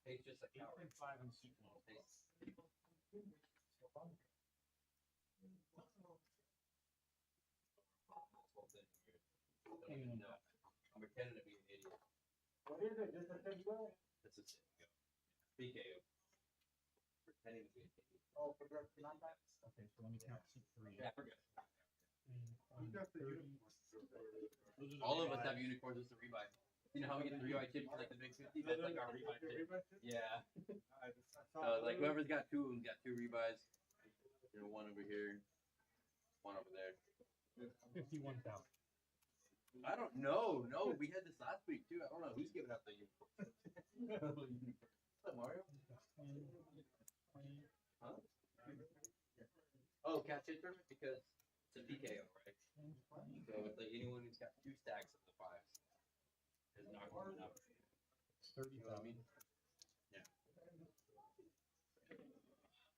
[SPEAKER 6] Tastes just like power.
[SPEAKER 5] 8.5 and sea flow.
[SPEAKER 6] I'm pretending to be an idiot.
[SPEAKER 8] What is it? Just a single?
[SPEAKER 6] That's a PKO. Pretending to be an idiot.
[SPEAKER 8] Oh, progressive non-back?
[SPEAKER 5] Okay, so let me count C3.
[SPEAKER 6] Yeah, I forgot.
[SPEAKER 5] All
[SPEAKER 6] All of us have unicorns as a rebuy. You know how we get the rebuy chips like the big 50? That's like our rebuy chip. Yeah. Like whoever's got 2 of them got 2 rebuys. You know, one over here, one over there.
[SPEAKER 5] 51,000.
[SPEAKER 6] I don't know. No, we had this last week too. I don't know who's giving out the unicorns. What's up, Mario? Huh? Oh, catch it tournament because it's a PKO, right? So it's like anyone who's got 2 stacks of the 5s is not going up.
[SPEAKER 5] 30,000.
[SPEAKER 6] You know what I mean? Yeah.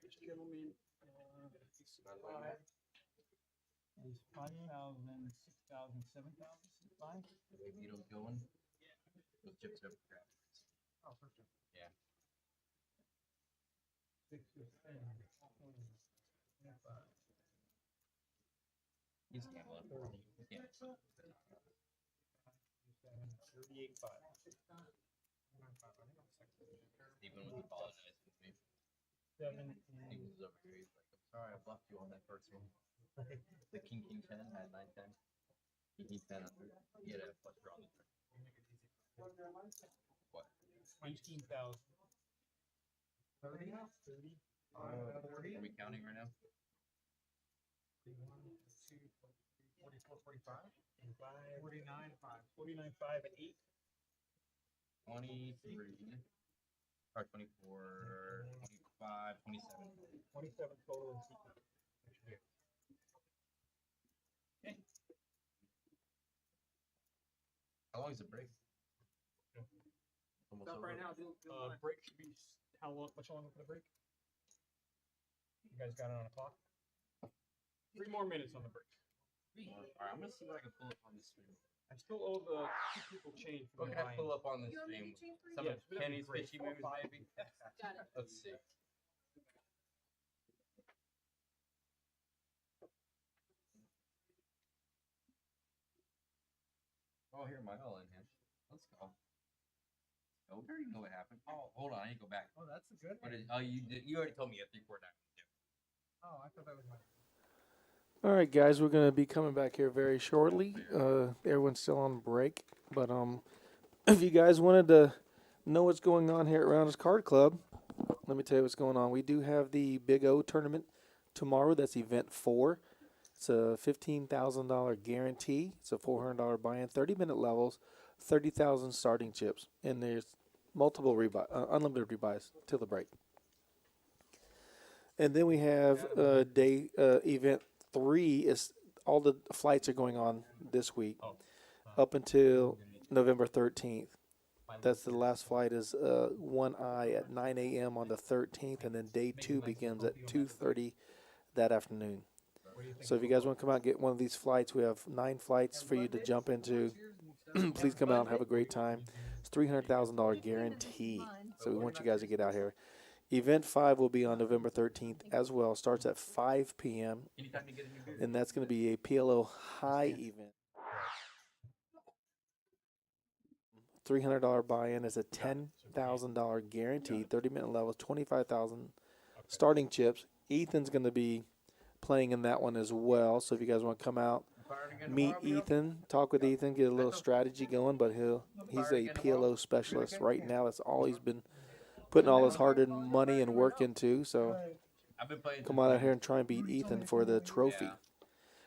[SPEAKER 3] Which gentleman?
[SPEAKER 5] Is 5,000, 6,000, 7,000, 5?
[SPEAKER 6] If you don't go in, those chips are crap.
[SPEAKER 5] Oh, for sure.
[SPEAKER 6] Yeah.
[SPEAKER 5] 6 is 10. 25.
[SPEAKER 6] He's gambling. Yeah.
[SPEAKER 5] 38.5.
[SPEAKER 6] Even with apologizing to me.
[SPEAKER 5] 7
[SPEAKER 6] He was over here. He's like, I'm sorry, I bluffed you on that first one. The king 10 had 9-10. He 10 under. He had a plus draw on the turn. What?
[SPEAKER 5] 18,000. 30? 30?
[SPEAKER 6] Are we counting right now?
[SPEAKER 5] 41, 2, 44, 45, 49, 5. 49, 5, and 8.
[SPEAKER 6] 23. Or 24, 25, 27.
[SPEAKER 5] 27 total in sequence.
[SPEAKER 6] How long is the break?
[SPEAKER 5] Break should be how long? Much longer for the break? You guys got it on a clock? 3 more minutes on the break.
[SPEAKER 6] Alright, I'm gonna see what I can pull up on this stream.
[SPEAKER 5] I still owe the 2 people change for
[SPEAKER 6] What
[SPEAKER 5] the
[SPEAKER 6] can I
[SPEAKER 5] wine.
[SPEAKER 6] pull up on this
[SPEAKER 7] You want me to
[SPEAKER 6] stream?
[SPEAKER 7] get change for you?
[SPEAKER 6] Some
[SPEAKER 5] Yes,
[SPEAKER 6] of
[SPEAKER 5] that'd be
[SPEAKER 6] Kenny's
[SPEAKER 5] great.
[SPEAKER 6] fishy moves, maybe?
[SPEAKER 7] Got it.
[SPEAKER 6] Let's see. Oh, here, my all in here. Let's go. Oh, we already know what happened. Oh, hold on, I need to go back.
[SPEAKER 8] Oh, that's a good
[SPEAKER 6] What
[SPEAKER 8] one.
[SPEAKER 6] is, oh, you already told me at 349.
[SPEAKER 8] Oh, I thought that was my.
[SPEAKER 2] All right, guys, we're going to be coming back here very shortly. Everyone's still on break, but if you guys wanted to know what's going on here at Rounders Card Club, let me tell you what's going on. We do have the Big O tournament tomorrow. That's event 4. It's a $15,000 guarantee. It's a $400 buy-in, 30-minute levels, 30,000 starting chips, and there's multiple unlimited rebuys till the break. And then we have event 3 is all the flights are going on this week up until November 13th. That's the last flight is 1I at 9 a.m. on the 13th, and then day 2 begins at 2:30 that afternoon. So if you guys want to come out and get one of these flights, we have 9 flights for you to jump into. Please come out and have a great time. It's $300,000 guarantee. So we want you guys to get out here. Event 5 will be on November 13th as well. Starts at 5 p.m. And that's going to be a PLO high event. $300 buy-in is a $10,000 guarantee. 30-minute levels, 25,000 starting chips. Ethan's going to be playing in that one as well. So if you guys want to come out, meet Ethan, talk with Ethan, get a little strategy going. But he's a PLO specialist right now. That's all he's been putting all his hard-earned money and work into. So come on out here and try and beat Ethan for the trophy.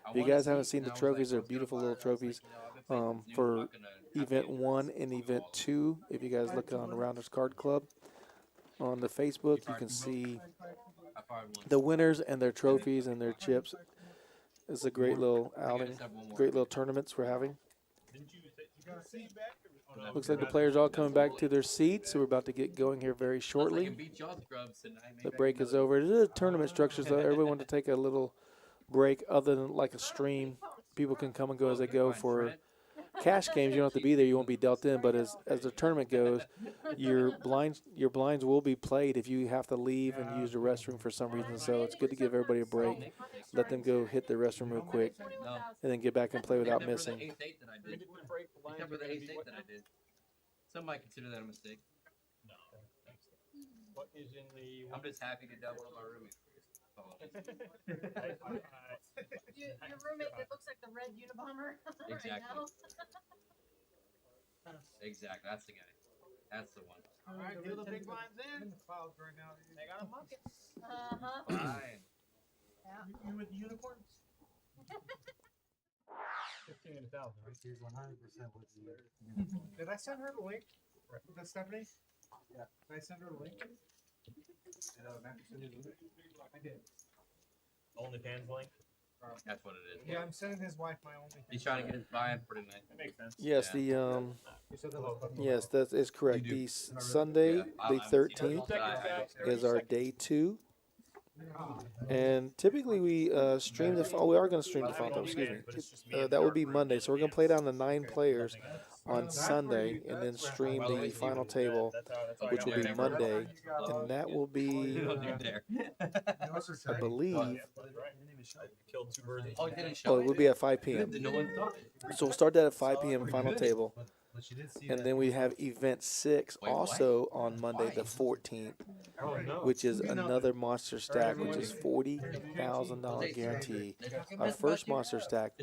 [SPEAKER 2] If you guys haven't seen the trophies, they're beautiful little trophies for Event 1 and Event 2. If you guys look on the Rounders Card Club on the Facebook, you can see the winners and their trophies and their chips. It's a great little outing, great little tournaments we're having. Looks like the players are all coming back to their seats, so we're about to get going here very shortly. The break is over. It is a tournament structure, so everyone wanted to take a little break other than like a stream. People can come and go as they go. For cash games, you don't have to be there. You won't be dealt in. But as the tournament goes, your blinds will be played if you have to leave and use the restroom for some reason. So it's good to give everybody a break. Let them go hit the restroom real quick, and then get back and play without missing.
[SPEAKER 6] Except for the ace 8 that I did. Some might consider that a mistake.
[SPEAKER 5] No. What is in the?
[SPEAKER 6] I'm just happy to double up my roommate.
[SPEAKER 7] Your roommate that looks like the red Unabomber
[SPEAKER 6] Exactly.
[SPEAKER 7] right now.
[SPEAKER 6] Exactly. That's the guy. That's the one.
[SPEAKER 8] All right, do the big blinds in. The clouds right now.
[SPEAKER 3] They got a bucket.
[SPEAKER 6] Fine.
[SPEAKER 7] Yeah.
[SPEAKER 3] You with the unicorns?
[SPEAKER 5] 15,000, right?
[SPEAKER 8] He's 100% with you. Did I send her the link? That's Stephanie? Yeah. Did I send her the link? I did.
[SPEAKER 5] OnlyFans link.
[SPEAKER 6] That's what it is.
[SPEAKER 8] Yeah, I'm sending his wife my only.
[SPEAKER 6] He's trying to get his buy-in for tonight.
[SPEAKER 5] That makes sense.
[SPEAKER 2] Yes,
[SPEAKER 6] Yeah.
[SPEAKER 2] yes, that is correct.
[SPEAKER 6] You do.
[SPEAKER 2] The Sunday, the 13th, is our day 2. And typically we stream the. Oh, we are going to stream the final. Excuse me. That would be Monday. So we're going to play down to 9 players on Sunday, and then stream the final table, which will be Monday, and that will be, I believe.
[SPEAKER 5] Killed 2 birds.
[SPEAKER 2] Oh, it will be at 5 p.m.
[SPEAKER 6] No one thought it.
[SPEAKER 2] So we'll start that at 5 p.m. final table, and then we have event 6 also on Monday the 14th. Which is another monster stack, which is $40,000 guarantee. Our first monster stack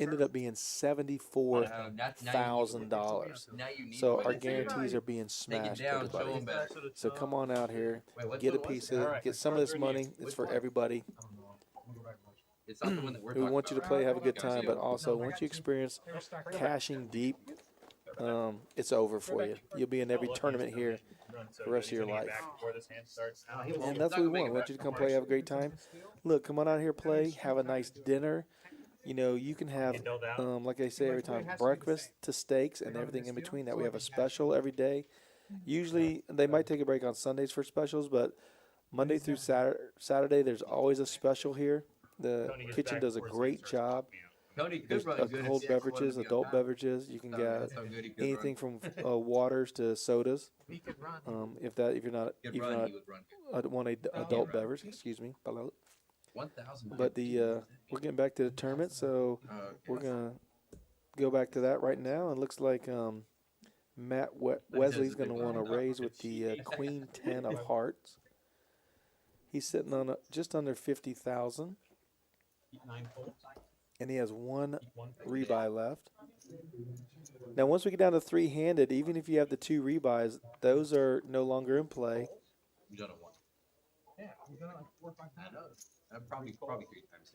[SPEAKER 2] ended up being $74,000. So our guarantees are being smashed, everybody. So come on out here, get a piece of it, get some of this money. It's for everybody.
[SPEAKER 6] It's not the one that we're
[SPEAKER 2] We
[SPEAKER 6] talking
[SPEAKER 2] want you to
[SPEAKER 6] about.
[SPEAKER 2] play, have a good time, but also once you experience cashing deep, it's over for you. You'll be in every tournament here for the rest of your life.
[SPEAKER 5] Before this hand starts.
[SPEAKER 2] And that's what we want. We want you to come play, have a great time. Look, come on out here, play, have a nice dinner. You know, you can have,
[SPEAKER 5] You know that?
[SPEAKER 2] like I say every time, breakfast to steaks and everything in between that. We have a special every day. Usually, they might take a break on Sundays for specials, but Monday through Saturday, there's always a special here. The
[SPEAKER 5] Tony gets
[SPEAKER 2] kitchen
[SPEAKER 5] back
[SPEAKER 2] does a
[SPEAKER 5] before Zane
[SPEAKER 2] great
[SPEAKER 5] starts
[SPEAKER 2] job.
[SPEAKER 5] talking to me.
[SPEAKER 6] Tony could
[SPEAKER 2] There's
[SPEAKER 6] run good.
[SPEAKER 2] cold
[SPEAKER 6] if
[SPEAKER 2] beverages,
[SPEAKER 6] he
[SPEAKER 2] adult
[SPEAKER 6] wanted to go
[SPEAKER 2] beverages. You can
[SPEAKER 6] down.
[SPEAKER 2] get
[SPEAKER 6] That's how good he could
[SPEAKER 2] anything
[SPEAKER 6] run.
[SPEAKER 2] from waters to sodas.
[SPEAKER 8] He could run.
[SPEAKER 2] If you're not
[SPEAKER 6] Could
[SPEAKER 2] if you're
[SPEAKER 6] run,
[SPEAKER 2] not
[SPEAKER 6] he would run.
[SPEAKER 2] want a adult beverage, excuse me.
[SPEAKER 6] 1,000.
[SPEAKER 2] But we're getting back to the tournament, so we're gonna go back to that right now. And looks like Wesley's gonna want to raise with the Queen 10 of Hearts. He's sitting on just under 50,000,
[SPEAKER 5] 9 folds.
[SPEAKER 2] and he has one
[SPEAKER 5] 1
[SPEAKER 2] rebuy left. Now, once we get down to three-handed, even if you have the two rebuys, those are no longer in play.
[SPEAKER 6] You done it once.
[SPEAKER 8] Yeah, we've done it like 4 or 5
[SPEAKER 6] I
[SPEAKER 8] times.
[SPEAKER 6] know. Probably 3 times.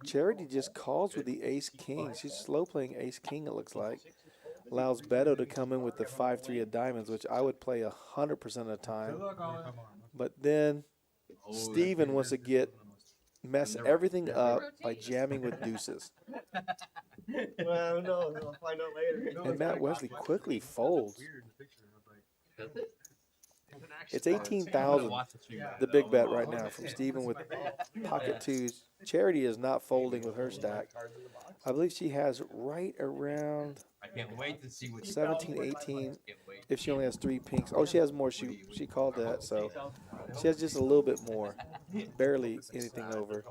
[SPEAKER 2] Charity just calls with the ace king. She's slow playing ace king, it looks like. Allows Beto to come in with the 5-3 of diamonds, which I would play 100% of the time. But then Steven wants to mess everything up by jamming with deuces.
[SPEAKER 3] Well, no, I'll find out later.
[SPEAKER 2] And Matt Wesley quickly folds. It's 18,000, the big bet right now from Steven with pocket twos. Charity is not folding with her stack. I believe she has right around
[SPEAKER 6] I can't wait to see what
[SPEAKER 2] 17, 18,
[SPEAKER 6] Can't wait.
[SPEAKER 2] if she only has 3 pinks. Oh, she has more. She called that, so she has just a little bit more. Barely anything over.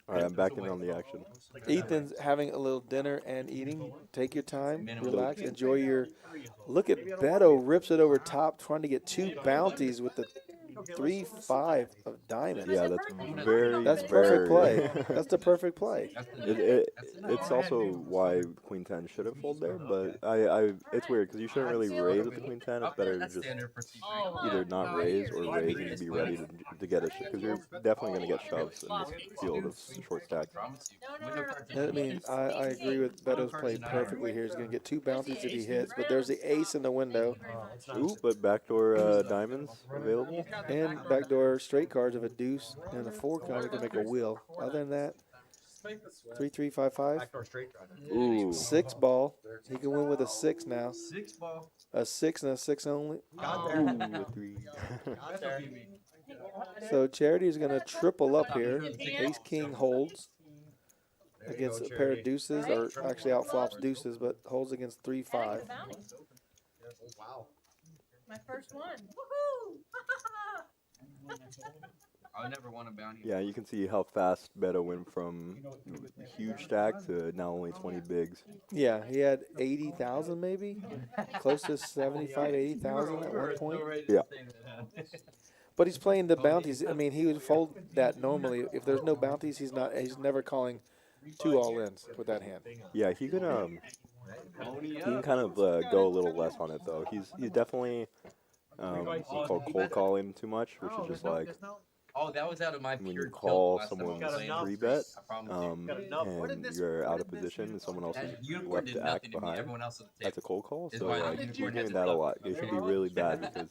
[SPEAKER 4] All right, I'm back in on the action.
[SPEAKER 2] Ethan's having a little dinner and eating. Take your time, relax, enjoy your. Look at Beto rips it over top, trying to get 2 bounties with the 3-5 of diamonds.
[SPEAKER 4] Yeah, that's very.
[SPEAKER 2] That's perfect play.
[SPEAKER 4] very-
[SPEAKER 2] That's the perfect play.
[SPEAKER 4] It's also why Queen 10 should have folded there, but it's weird because you shouldn't really raise with the Queen 10. It's better to just either not raise or raise and be ready to get a because you're definitely going to get shoves in this field of short stack.
[SPEAKER 2] I mean, I agree with Beto's play perfectly here. He's going to get 2 bounties if he hits, but there's the ace in the window.
[SPEAKER 4] Ooh, but backdoor diamonds available.
[SPEAKER 2] And backdoor straight cards of a deuce and a 4 card, he can make a wheel. Other than that, 3-3, 5-5.
[SPEAKER 3] Backdoor straight drive.
[SPEAKER 4] Ooh,
[SPEAKER 2] 6 ball. He can win with a 6 now.
[SPEAKER 3] 6 ball.
[SPEAKER 2] A 6 and a 6 only.
[SPEAKER 3] Got
[SPEAKER 4] ooh,
[SPEAKER 3] there.
[SPEAKER 4] a 3.
[SPEAKER 3] Got there.
[SPEAKER 2] So Charity is going to triple up here. Ace King holds
[SPEAKER 3] There you
[SPEAKER 2] against
[SPEAKER 3] go,
[SPEAKER 2] a pair of
[SPEAKER 3] Charity.
[SPEAKER 2] deuces, or actually outflops deuces, but holds against 3-5.
[SPEAKER 3] Oh, wow.
[SPEAKER 7] My first one. Woohoo!
[SPEAKER 6] I never won a bounty.
[SPEAKER 4] Yeah, you can see how fast Beto went from huge stack to now only 20 bigs.
[SPEAKER 2] Yeah, he had 80,000 maybe, close to 75, 80,000 at one point.
[SPEAKER 4] Yeah.
[SPEAKER 2] But he's playing the bounties. I mean, he would fold that normally. If there's no bounties, he's never calling 2 all-ins with that hand.
[SPEAKER 4] Yeah, he can kind of go a little less on it though. He's definitely called cold calling too much, which is just like
[SPEAKER 6] Oh, that was out of my
[SPEAKER 4] when
[SPEAKER 6] pure
[SPEAKER 4] you call
[SPEAKER 6] tilt last time
[SPEAKER 4] someone's
[SPEAKER 6] I played.
[SPEAKER 4] free bet
[SPEAKER 6] I promise you.
[SPEAKER 4] and you're out of position and someone else
[SPEAKER 6] And
[SPEAKER 4] is
[SPEAKER 6] Unicorn
[SPEAKER 4] left
[SPEAKER 6] did
[SPEAKER 4] to
[SPEAKER 6] nothing
[SPEAKER 4] act
[SPEAKER 6] to me.
[SPEAKER 4] behind.
[SPEAKER 6] Everyone else at the
[SPEAKER 4] That's a
[SPEAKER 6] table.
[SPEAKER 4] cold call,
[SPEAKER 6] Is
[SPEAKER 4] so
[SPEAKER 6] why
[SPEAKER 4] like
[SPEAKER 6] I'm
[SPEAKER 4] you're
[SPEAKER 6] Unicorn
[SPEAKER 4] doing
[SPEAKER 6] has
[SPEAKER 4] that a
[SPEAKER 6] it
[SPEAKER 4] lot. It can be really bad because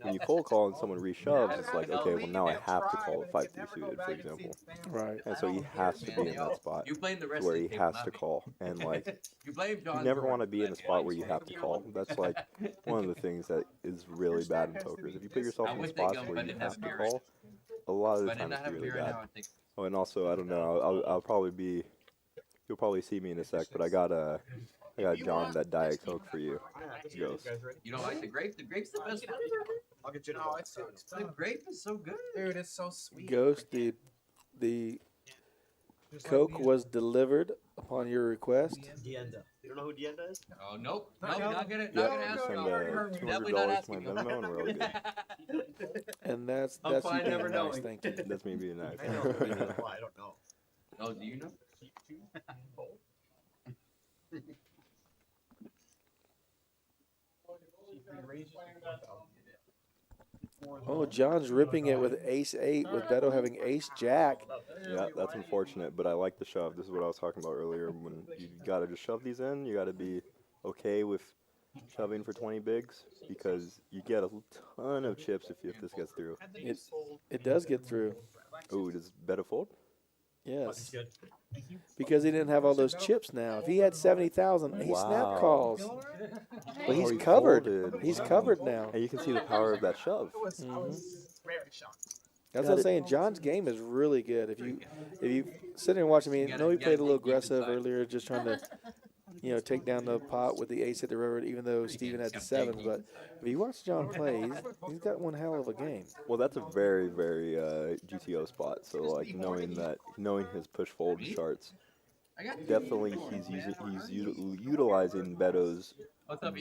[SPEAKER 4] when you cold call and someone reshoves, it's like, okay, well now I have to call it 5-3 suited, for example.
[SPEAKER 2] Right.
[SPEAKER 4] And so he has to be in that spot
[SPEAKER 6] You blame the
[SPEAKER 4] to
[SPEAKER 6] rest
[SPEAKER 4] where
[SPEAKER 6] of
[SPEAKER 4] he
[SPEAKER 6] the table,
[SPEAKER 4] has
[SPEAKER 6] not
[SPEAKER 4] to
[SPEAKER 6] me.
[SPEAKER 4] call. And like
[SPEAKER 6] You blame John.
[SPEAKER 4] you never
[SPEAKER 6] Jordan
[SPEAKER 4] want to
[SPEAKER 6] for
[SPEAKER 4] be in
[SPEAKER 6] that
[SPEAKER 4] a spot where you
[SPEAKER 6] damage.
[SPEAKER 4] have to call. That's like one of the things that is really bad in poker. If you put yourself
[SPEAKER 6] I
[SPEAKER 4] in
[SPEAKER 6] would take
[SPEAKER 4] spots
[SPEAKER 6] him,
[SPEAKER 4] where
[SPEAKER 6] but
[SPEAKER 4] you
[SPEAKER 6] it has
[SPEAKER 4] have to
[SPEAKER 6] beer in it.
[SPEAKER 4] call, a lot of
[SPEAKER 6] If
[SPEAKER 4] the
[SPEAKER 6] I did
[SPEAKER 4] time
[SPEAKER 6] not
[SPEAKER 4] it's
[SPEAKER 6] have
[SPEAKER 4] really
[SPEAKER 6] beer right
[SPEAKER 4] bad.
[SPEAKER 6] now, I think.
[SPEAKER 4] Oh, and also I don't know. I'll probably be. You'll probably see me in a sec, but I got John that Diet Coke for you. Ghost.
[SPEAKER 6] You don't like the grape? The grape's the best one.
[SPEAKER 3] I'll get you
[SPEAKER 8] No,
[SPEAKER 3] the
[SPEAKER 8] it's so
[SPEAKER 6] The
[SPEAKER 8] expensive.
[SPEAKER 6] grape is so good.
[SPEAKER 8] Dude, it's so sweet.
[SPEAKER 2] Ghost, the
[SPEAKER 8] Just like
[SPEAKER 2] Coke
[SPEAKER 8] we-
[SPEAKER 2] was delivered upon your request.
[SPEAKER 3] Dienda. You don't know who Dienda is?
[SPEAKER 6] Oh nope,
[SPEAKER 8] No,
[SPEAKER 6] nope,
[SPEAKER 8] no.
[SPEAKER 6] not gonna
[SPEAKER 4] Yep,
[SPEAKER 6] ask
[SPEAKER 4] send
[SPEAKER 6] him. Definitely
[SPEAKER 4] $200
[SPEAKER 6] not
[SPEAKER 4] to my
[SPEAKER 6] asking him.
[SPEAKER 4] Venmo and we're all good.
[SPEAKER 2] And that's
[SPEAKER 6] I'm
[SPEAKER 2] you
[SPEAKER 6] fine
[SPEAKER 2] being
[SPEAKER 6] never
[SPEAKER 2] nice,
[SPEAKER 6] knowing.
[SPEAKER 2] thank you.
[SPEAKER 4] That's me being nice.
[SPEAKER 3] I know. but I don't know why. I don't know.
[SPEAKER 6] Oh, do you know?
[SPEAKER 2] Oh, John's ripping it with ace-8 with Beto having ace-jack.
[SPEAKER 4] Yeah, that's unfortunate, but I like the shove. This is what I was talking about earlier. When you gotta just shove these in, you gotta be okay with shoving for 20 bigs because you get a ton of chips if this gets through.
[SPEAKER 2] It does get through.
[SPEAKER 4] Ooh, does Beto fold?
[SPEAKER 2] Yes,
[SPEAKER 5] Good.
[SPEAKER 2] because he didn't have all those chips now. If he had 70,000, he snap
[SPEAKER 4] Wow.
[SPEAKER 2] calls. But he's
[SPEAKER 4] Oh, he
[SPEAKER 2] covered.
[SPEAKER 4] folded.
[SPEAKER 2] He's
[SPEAKER 4] Wow.
[SPEAKER 2] covered now.
[SPEAKER 4] And you can see the power of that shove.
[SPEAKER 8] Very shocked.
[SPEAKER 2] That's
[SPEAKER 4] Got
[SPEAKER 2] what I'm
[SPEAKER 4] it.
[SPEAKER 2] saying. John's game is really good. If you sit there and watch him, I know he played a little aggressive earlier, just trying to, take down the pot with the ace at the river, even though Steven had the sevens. But if you watch John play, he's got one hell of a game.
[SPEAKER 4] Well, that's a very, very GTO spot. So like knowing his push fold charts, definitely he's utilizing Beto's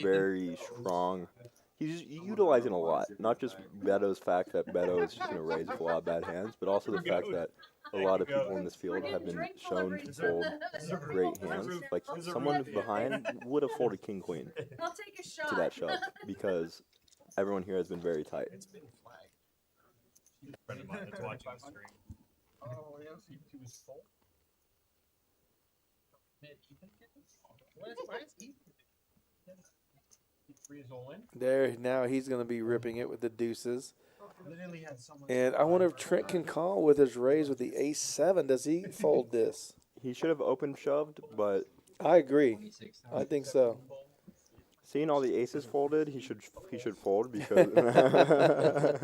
[SPEAKER 4] very strong. He's utilizing a lot, not just Beto's fact that Beto is just going to raise with a lot of bad hands, but also the fact that a lot of people in this field have been shown to fold great hands. Like someone behind would have folded king queen
[SPEAKER 7] I'll take a shot.
[SPEAKER 4] to that shove because everyone here has been very tight.
[SPEAKER 5] Friend of mine that's watching the stream.
[SPEAKER 8] Oh, yeah. He was full. Why is he? He frees all in.
[SPEAKER 2] There, now he's going to be ripping it with the deuces.
[SPEAKER 8] Literally had so much.
[SPEAKER 2] And I wonder if Trent can call with his raise with the ace seven. Does he fold this?
[SPEAKER 4] He should have open shoved, but
[SPEAKER 2] I agree. I think so.
[SPEAKER 4] seeing all the aces folded, he should fold because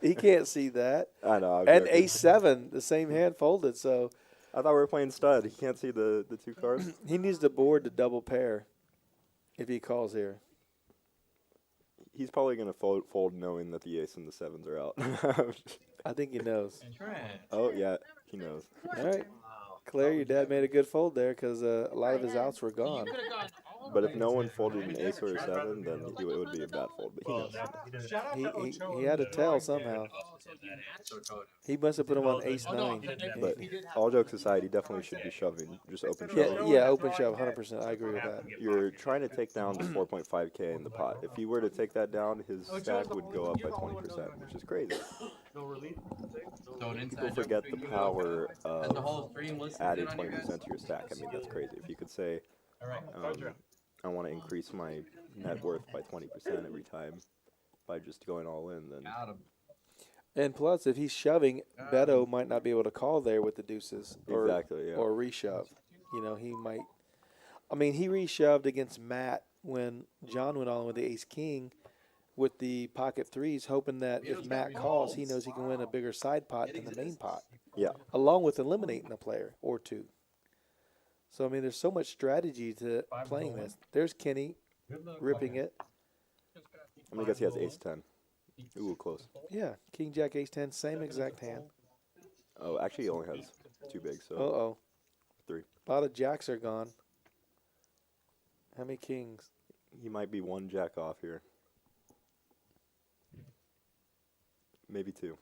[SPEAKER 2] He can't see that.
[SPEAKER 4] I know. I'm
[SPEAKER 2] And
[SPEAKER 4] joking.
[SPEAKER 2] ace seven, the same hand folded. So
[SPEAKER 4] I thought we were playing stud. He can't see the two cards.
[SPEAKER 2] he needs the board to double pair if he calls here.
[SPEAKER 4] He's probably gonna fold knowing that the ace and the sevens are out.
[SPEAKER 2] I think he knows.
[SPEAKER 4] Oh yeah, he knows.
[SPEAKER 2] All right. Claire, your dad made a good fold there because a lot of his outs were gone.
[SPEAKER 4] But if no one folded an ace or a seven, then it would be a bad fold. But he knows.
[SPEAKER 8] Shout out to Ocho.
[SPEAKER 2] He had to tell somehow. He must have put him on ace nine.
[SPEAKER 4] But all jokes aside, he definitely should be shoving, just open
[SPEAKER 2] Yeah,
[SPEAKER 4] shoving.
[SPEAKER 2] yeah, open shove, 100%. I agree with that.
[SPEAKER 4] You're trying to take down the 4.5K in the pot. If he were to take that down, his stack would go up by 20%, which is crazy. People forget the power of adding 20% to your stack. I mean, that's crazy. If you could say, I want to increase my net worth by 20% every time by just going all in, then
[SPEAKER 2] And plus, if he's shoving, Beto might not be able to call there with the deuces. Or,
[SPEAKER 4] exactly, yeah.
[SPEAKER 2] Or reshove. You know, he might. I mean, he reshoved against Matt when John went on with the ace king with the pocket threes, hoping that if Matt calls, he knows he can win a bigger side pot than the main pot.
[SPEAKER 4] Yeah.
[SPEAKER 2] Along with eliminating a player or two. So, I mean, there's so much strategy to playing this. There's Kenny ripping it.
[SPEAKER 4] I'm going to guess he has ace 10. Ooh, close.
[SPEAKER 2] Yeah, king, jack, ace 10, same exact hand.
[SPEAKER 4] Oh, actually, he only has two big, so
[SPEAKER 2] Uh-oh.
[SPEAKER 4] 3.
[SPEAKER 2] A lot of jacks are gone. How many kings?
[SPEAKER 4] He might be one jack off here. Maybe 2.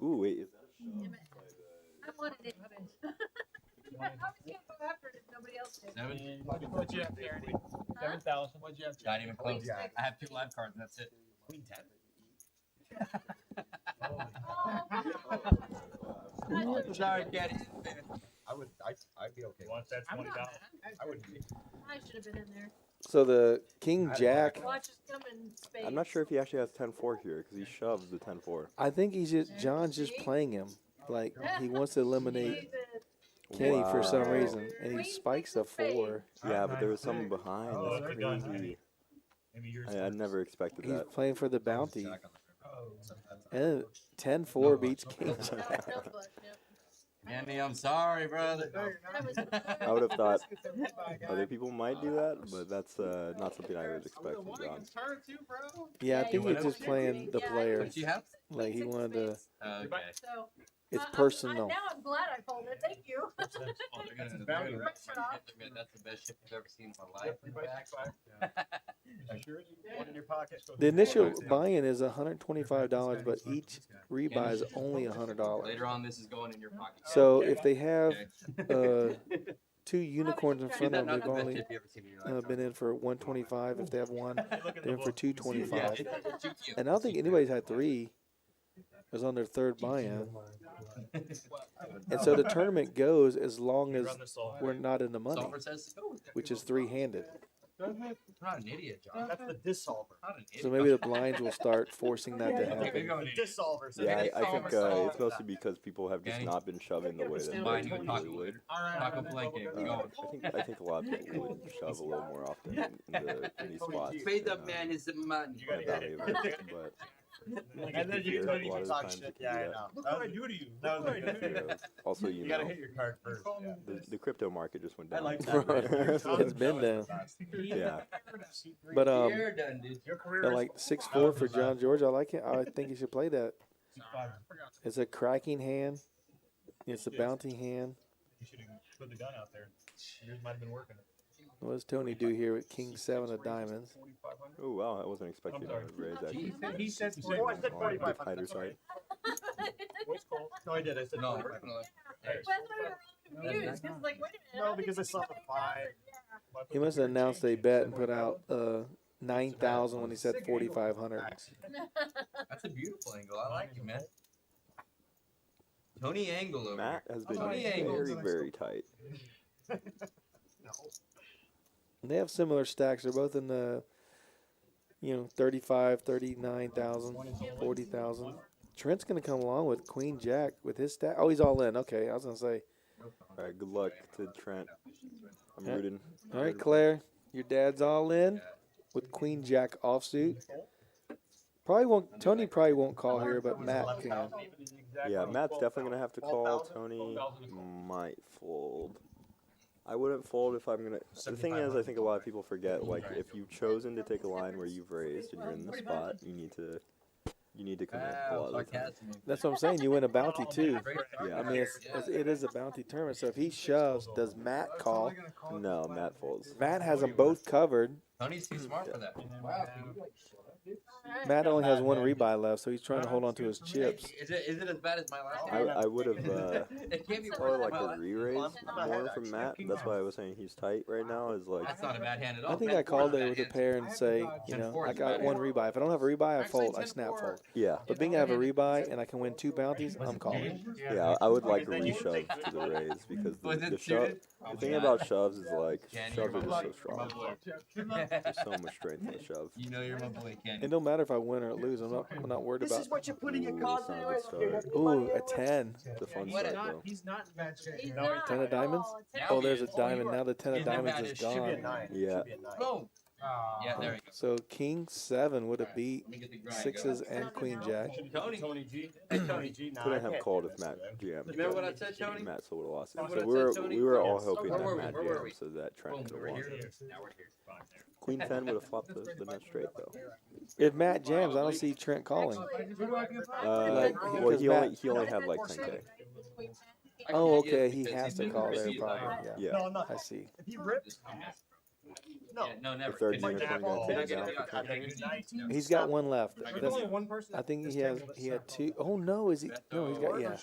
[SPEAKER 4] Ooh, wait. Is that
[SPEAKER 7] I wanted it. I was gonna go after it if nobody else did.
[SPEAKER 8] What'd you have, Karen?
[SPEAKER 5] 7,000.
[SPEAKER 8] What'd you have?
[SPEAKER 6] Not even close. I have 2 live cards and that's it.
[SPEAKER 8] Queen 10.
[SPEAKER 6] Sorry, Daddy.
[SPEAKER 9] I'd be okay.
[SPEAKER 5] Once that's 20,000.
[SPEAKER 9] I wouldn't be.
[SPEAKER 7] I should have been in there.
[SPEAKER 2] So the king, jack,
[SPEAKER 7] Watch us come in spades.
[SPEAKER 4] I'm not sure if he actually has 10-4 here because he shoves the 10-4.
[SPEAKER 2] I think John's just playing him. Like, he wants to eliminate Kenny for some
[SPEAKER 4] Wow.
[SPEAKER 2] reason, and he spikes a 4.
[SPEAKER 4] Yeah, but there was someone behind.
[SPEAKER 5] Oh,
[SPEAKER 4] That's
[SPEAKER 5] good done,
[SPEAKER 4] crazy.
[SPEAKER 5] Maybe yours.
[SPEAKER 4] I never expected
[SPEAKER 2] He's
[SPEAKER 4] that.
[SPEAKER 2] playing for the bounty.
[SPEAKER 8] Oh.
[SPEAKER 2] And 10-4 beats king.
[SPEAKER 6] Andy, I'm sorry, brother.
[SPEAKER 4] I would have thought other people might do that, but that's not something I would expect from John.
[SPEAKER 8] Turn 2, bro.
[SPEAKER 2] Yeah, I think he's just playing the player.
[SPEAKER 6] What you have?
[SPEAKER 2] Like, he wanted to,
[SPEAKER 6] Okay.
[SPEAKER 7] So,
[SPEAKER 2] it's
[SPEAKER 7] I'm-
[SPEAKER 2] personal.
[SPEAKER 7] now I'm glad I folded. Thank you.
[SPEAKER 6] Oh, they're gonna that's the best shit I've ever seen in my life.
[SPEAKER 9] One in your pocket.
[SPEAKER 2] The initial buy-in is $125, but each rebuy is only $100.
[SPEAKER 6] Later on, this is going in your pocket.
[SPEAKER 2] So if they have
[SPEAKER 6] Okay.
[SPEAKER 2] 2 unicorns in front of them,
[SPEAKER 6] Not
[SPEAKER 2] they've
[SPEAKER 6] the best
[SPEAKER 2] only
[SPEAKER 6] shit you ever seen in your life.
[SPEAKER 2] been in for $125. If they have 1, they're in for
[SPEAKER 6] Yeah,
[SPEAKER 2] $225.
[SPEAKER 6] it's GQ.
[SPEAKER 2] And I don't think anybody's had 3. It was on their 3rd buy-in. And so the tournament goes as long as
[SPEAKER 5] Run this all.
[SPEAKER 2] we're not in the money,
[SPEAKER 6] Sulfur says to go with that.
[SPEAKER 2] which is 3-handed.
[SPEAKER 6] I'm not an idiot, John.
[SPEAKER 9] That's the dissolver.
[SPEAKER 6] Not an idiot.
[SPEAKER 2] So maybe the blinds will start forcing that to
[SPEAKER 6] Okay,
[SPEAKER 2] happen.
[SPEAKER 6] maybe I'm an
[SPEAKER 9] The
[SPEAKER 6] idiot.
[SPEAKER 9] dissolver.
[SPEAKER 4] Yeah, I think it's mostly because people have just
[SPEAKER 6] Danny.
[SPEAKER 4] not been shoving the way that
[SPEAKER 6] Stand
[SPEAKER 4] they
[SPEAKER 6] by and go
[SPEAKER 4] usually
[SPEAKER 6] taco
[SPEAKER 4] would.
[SPEAKER 6] later. Taco blanket. We're going.
[SPEAKER 4] I think a lot of people would shove a little more often in these spots.
[SPEAKER 6] Fade
[SPEAKER 4] than,
[SPEAKER 6] up, man. Is the man.
[SPEAKER 9] You gotta
[SPEAKER 4] than
[SPEAKER 9] hit
[SPEAKER 4] Valley
[SPEAKER 9] it.
[SPEAKER 4] events, but
[SPEAKER 9] And then you
[SPEAKER 4] here,
[SPEAKER 9] Tony,
[SPEAKER 4] a lot
[SPEAKER 9] you
[SPEAKER 4] of
[SPEAKER 9] talk
[SPEAKER 4] times
[SPEAKER 9] shit.
[SPEAKER 4] it can
[SPEAKER 9] Yeah,
[SPEAKER 4] do
[SPEAKER 9] I
[SPEAKER 4] that.
[SPEAKER 9] know.
[SPEAKER 3] Look what I do to you.
[SPEAKER 9] That was a good
[SPEAKER 4] You know, also,
[SPEAKER 9] You gotta hit your card first. Yeah.
[SPEAKER 4] the crypto market just went
[SPEAKER 9] I
[SPEAKER 4] down.
[SPEAKER 9] like
[SPEAKER 2] It's been down.
[SPEAKER 4] Yeah.
[SPEAKER 2] But
[SPEAKER 6] You're done, dude.
[SPEAKER 9] Your career
[SPEAKER 2] I
[SPEAKER 9] is
[SPEAKER 2] like 6'4" for John George. I like it. I think he should play that. It's a cracking hand. It's a bounty hand.
[SPEAKER 5] You should have put the gun out there. Yours might have been working.
[SPEAKER 2] What does Tony do here with King 7 of diamonds?
[SPEAKER 4] Oh wow, I wasn't expecting that raise actually.
[SPEAKER 9] He said
[SPEAKER 4] On
[SPEAKER 9] 4,500.
[SPEAKER 4] the tighter side.
[SPEAKER 5] What's called?
[SPEAKER 9] No, I did. I said
[SPEAKER 6] No,
[SPEAKER 9] 4,500.
[SPEAKER 7] That's why we were confused, 'cause like, wait a minute.
[SPEAKER 9] No, because I saw the 5.
[SPEAKER 2] He must have announced a bet and put out 9,000 when he said 4,500.
[SPEAKER 6] That's a beautiful angle. I like you, man. Tony Angle over
[SPEAKER 4] Matt has been
[SPEAKER 6] Tony
[SPEAKER 4] very,
[SPEAKER 6] Angles.
[SPEAKER 4] very tight.
[SPEAKER 2] They have similar stacks. They're both in the, 35, 39,000, 40,000. Trent's going to come along with Queen Jack with his stack. Oh, he's all in. Okay, I was going to say.
[SPEAKER 4] All right, good luck to Trent. I'm
[SPEAKER 2] Yeah.
[SPEAKER 4] rooting.
[SPEAKER 2] All right, Claire, your dad's all in with Queen Jack offsuit. Tony probably won't call here, but Matt can.
[SPEAKER 4] Yeah, Matt's definitely gonna have to call. Tony might fold. I wouldn't fold if I'm gonna. The thing is, I think a lot of people forget. Like, if you've chosen to take a line where you've raised and you're in the spot, you need to commit a lot of the time.
[SPEAKER 2] That's what I'm saying. You win a bounty too.
[SPEAKER 4] Yeah.
[SPEAKER 2] I mean, it is a bounty tournament. So if he shoves, does Matt call?
[SPEAKER 4] No, Matt folds.
[SPEAKER 2] Matt has them both covered.
[SPEAKER 6] Tony's too smart for that. Wow.
[SPEAKER 2] Matt only has one rebuy left, so he's trying to hold on to his chips.
[SPEAKER 6] Is it as bad as my last time?
[SPEAKER 4] I would have
[SPEAKER 6] It can't be
[SPEAKER 4] probably
[SPEAKER 6] worse
[SPEAKER 4] like
[SPEAKER 6] than my
[SPEAKER 4] a
[SPEAKER 6] last.
[SPEAKER 4] re-raise more from Matt. That's why I was saying he's tight right now. Is like
[SPEAKER 6] That's not a bad hand at all.
[SPEAKER 2] I think I called there with a pair and say, I got one rebuy. If I don't have a rebuy, I fold. I snap fold.
[SPEAKER 4] yeah.
[SPEAKER 2] But being I have a rebuy and I can win 2 bounties, I'm calling.
[SPEAKER 4] Yeah, I would like a re-shove to the raise because
[SPEAKER 6] Was
[SPEAKER 4] the
[SPEAKER 6] it
[SPEAKER 4] shove.
[SPEAKER 6] suited?
[SPEAKER 4] The thing about shoves is like
[SPEAKER 6] Kenny,
[SPEAKER 4] shoves
[SPEAKER 6] you're
[SPEAKER 4] are
[SPEAKER 6] my
[SPEAKER 4] just so
[SPEAKER 6] boy.
[SPEAKER 4] strong.
[SPEAKER 6] You're my boy.
[SPEAKER 4] There's so much strength in the shove.
[SPEAKER 6] You know you're my boy, Kenny.
[SPEAKER 2] It don't matter if I win or lose. I'm not worried
[SPEAKER 9] This
[SPEAKER 2] about.
[SPEAKER 9] is what you're putting in
[SPEAKER 4] Ooh,
[SPEAKER 9] cards
[SPEAKER 4] that's not a
[SPEAKER 9] anyways.
[SPEAKER 4] good start.
[SPEAKER 2] Ooh, a 10.
[SPEAKER 4] It's a fun
[SPEAKER 6] What
[SPEAKER 4] start
[SPEAKER 6] a-
[SPEAKER 4] though.
[SPEAKER 8] He's not in bad shape.
[SPEAKER 7] He's
[SPEAKER 8] No,
[SPEAKER 7] not
[SPEAKER 2] 10 of
[SPEAKER 7] at all.
[SPEAKER 2] diamonds?
[SPEAKER 7] It's
[SPEAKER 2] Oh, there's a diamond. Now the 10 of
[SPEAKER 6] Isn't that
[SPEAKER 2] diamonds
[SPEAKER 6] bad?
[SPEAKER 2] is
[SPEAKER 6] It should be
[SPEAKER 9] Should be a
[SPEAKER 2] gone.
[SPEAKER 9] 9.
[SPEAKER 4] Yeah.
[SPEAKER 9] Should be a 9.
[SPEAKER 6] Boom. Yeah, there we go.
[SPEAKER 2] So King 7 would have beat
[SPEAKER 6] Let me get the grind
[SPEAKER 2] 6s
[SPEAKER 6] going.
[SPEAKER 2] and Queen Jack.
[SPEAKER 6] Tony,
[SPEAKER 9] Tony G. Hey, Tony G. Nah,
[SPEAKER 4] Couldn't
[SPEAKER 9] I
[SPEAKER 4] have
[SPEAKER 9] can't
[SPEAKER 4] called
[SPEAKER 9] do
[SPEAKER 4] if
[SPEAKER 9] this,
[SPEAKER 4] Matt
[SPEAKER 9] man.
[SPEAKER 4] GM.
[SPEAKER 6] remember what I said, Tony?
[SPEAKER 4] Matt still would have lost it.
[SPEAKER 6] Remember
[SPEAKER 4] So
[SPEAKER 6] what I said, Tony?
[SPEAKER 4] we were all
[SPEAKER 9] Yes.
[SPEAKER 4] hoping
[SPEAKER 6] Where
[SPEAKER 4] that
[SPEAKER 6] were we?
[SPEAKER 4] Matt
[SPEAKER 6] Where were
[SPEAKER 4] GM
[SPEAKER 6] we?
[SPEAKER 4] so that Trent
[SPEAKER 6] Boom,
[SPEAKER 4] could
[SPEAKER 6] we're
[SPEAKER 4] have
[SPEAKER 6] here.
[SPEAKER 4] won.
[SPEAKER 6] Now we're here. Fine, there.
[SPEAKER 4] Queen 10 would have flopped the net straight though.
[SPEAKER 2] If Matt jams, I don't see Trent calling.
[SPEAKER 4] Well, he only had like 10K.
[SPEAKER 2] Oh, okay. He has to call there, probably. Yeah.
[SPEAKER 4] Yeah.
[SPEAKER 9] No, I'm not.
[SPEAKER 2] I see.
[SPEAKER 9] If he rips, no.
[SPEAKER 6] Yeah, no, never.
[SPEAKER 4] The third
[SPEAKER 6] It's
[SPEAKER 4] unit's
[SPEAKER 6] like
[SPEAKER 4] gonna
[SPEAKER 6] that.
[SPEAKER 4] take it down
[SPEAKER 6] Yeah,
[SPEAKER 4] for
[SPEAKER 6] yeah,
[SPEAKER 4] 10K.
[SPEAKER 6] yeah, yeah.
[SPEAKER 2] He's got one left.
[SPEAKER 8] There's
[SPEAKER 2] That's-
[SPEAKER 8] only one person.
[SPEAKER 2] I think he had 2. Oh no, is he? No, he's got yeah.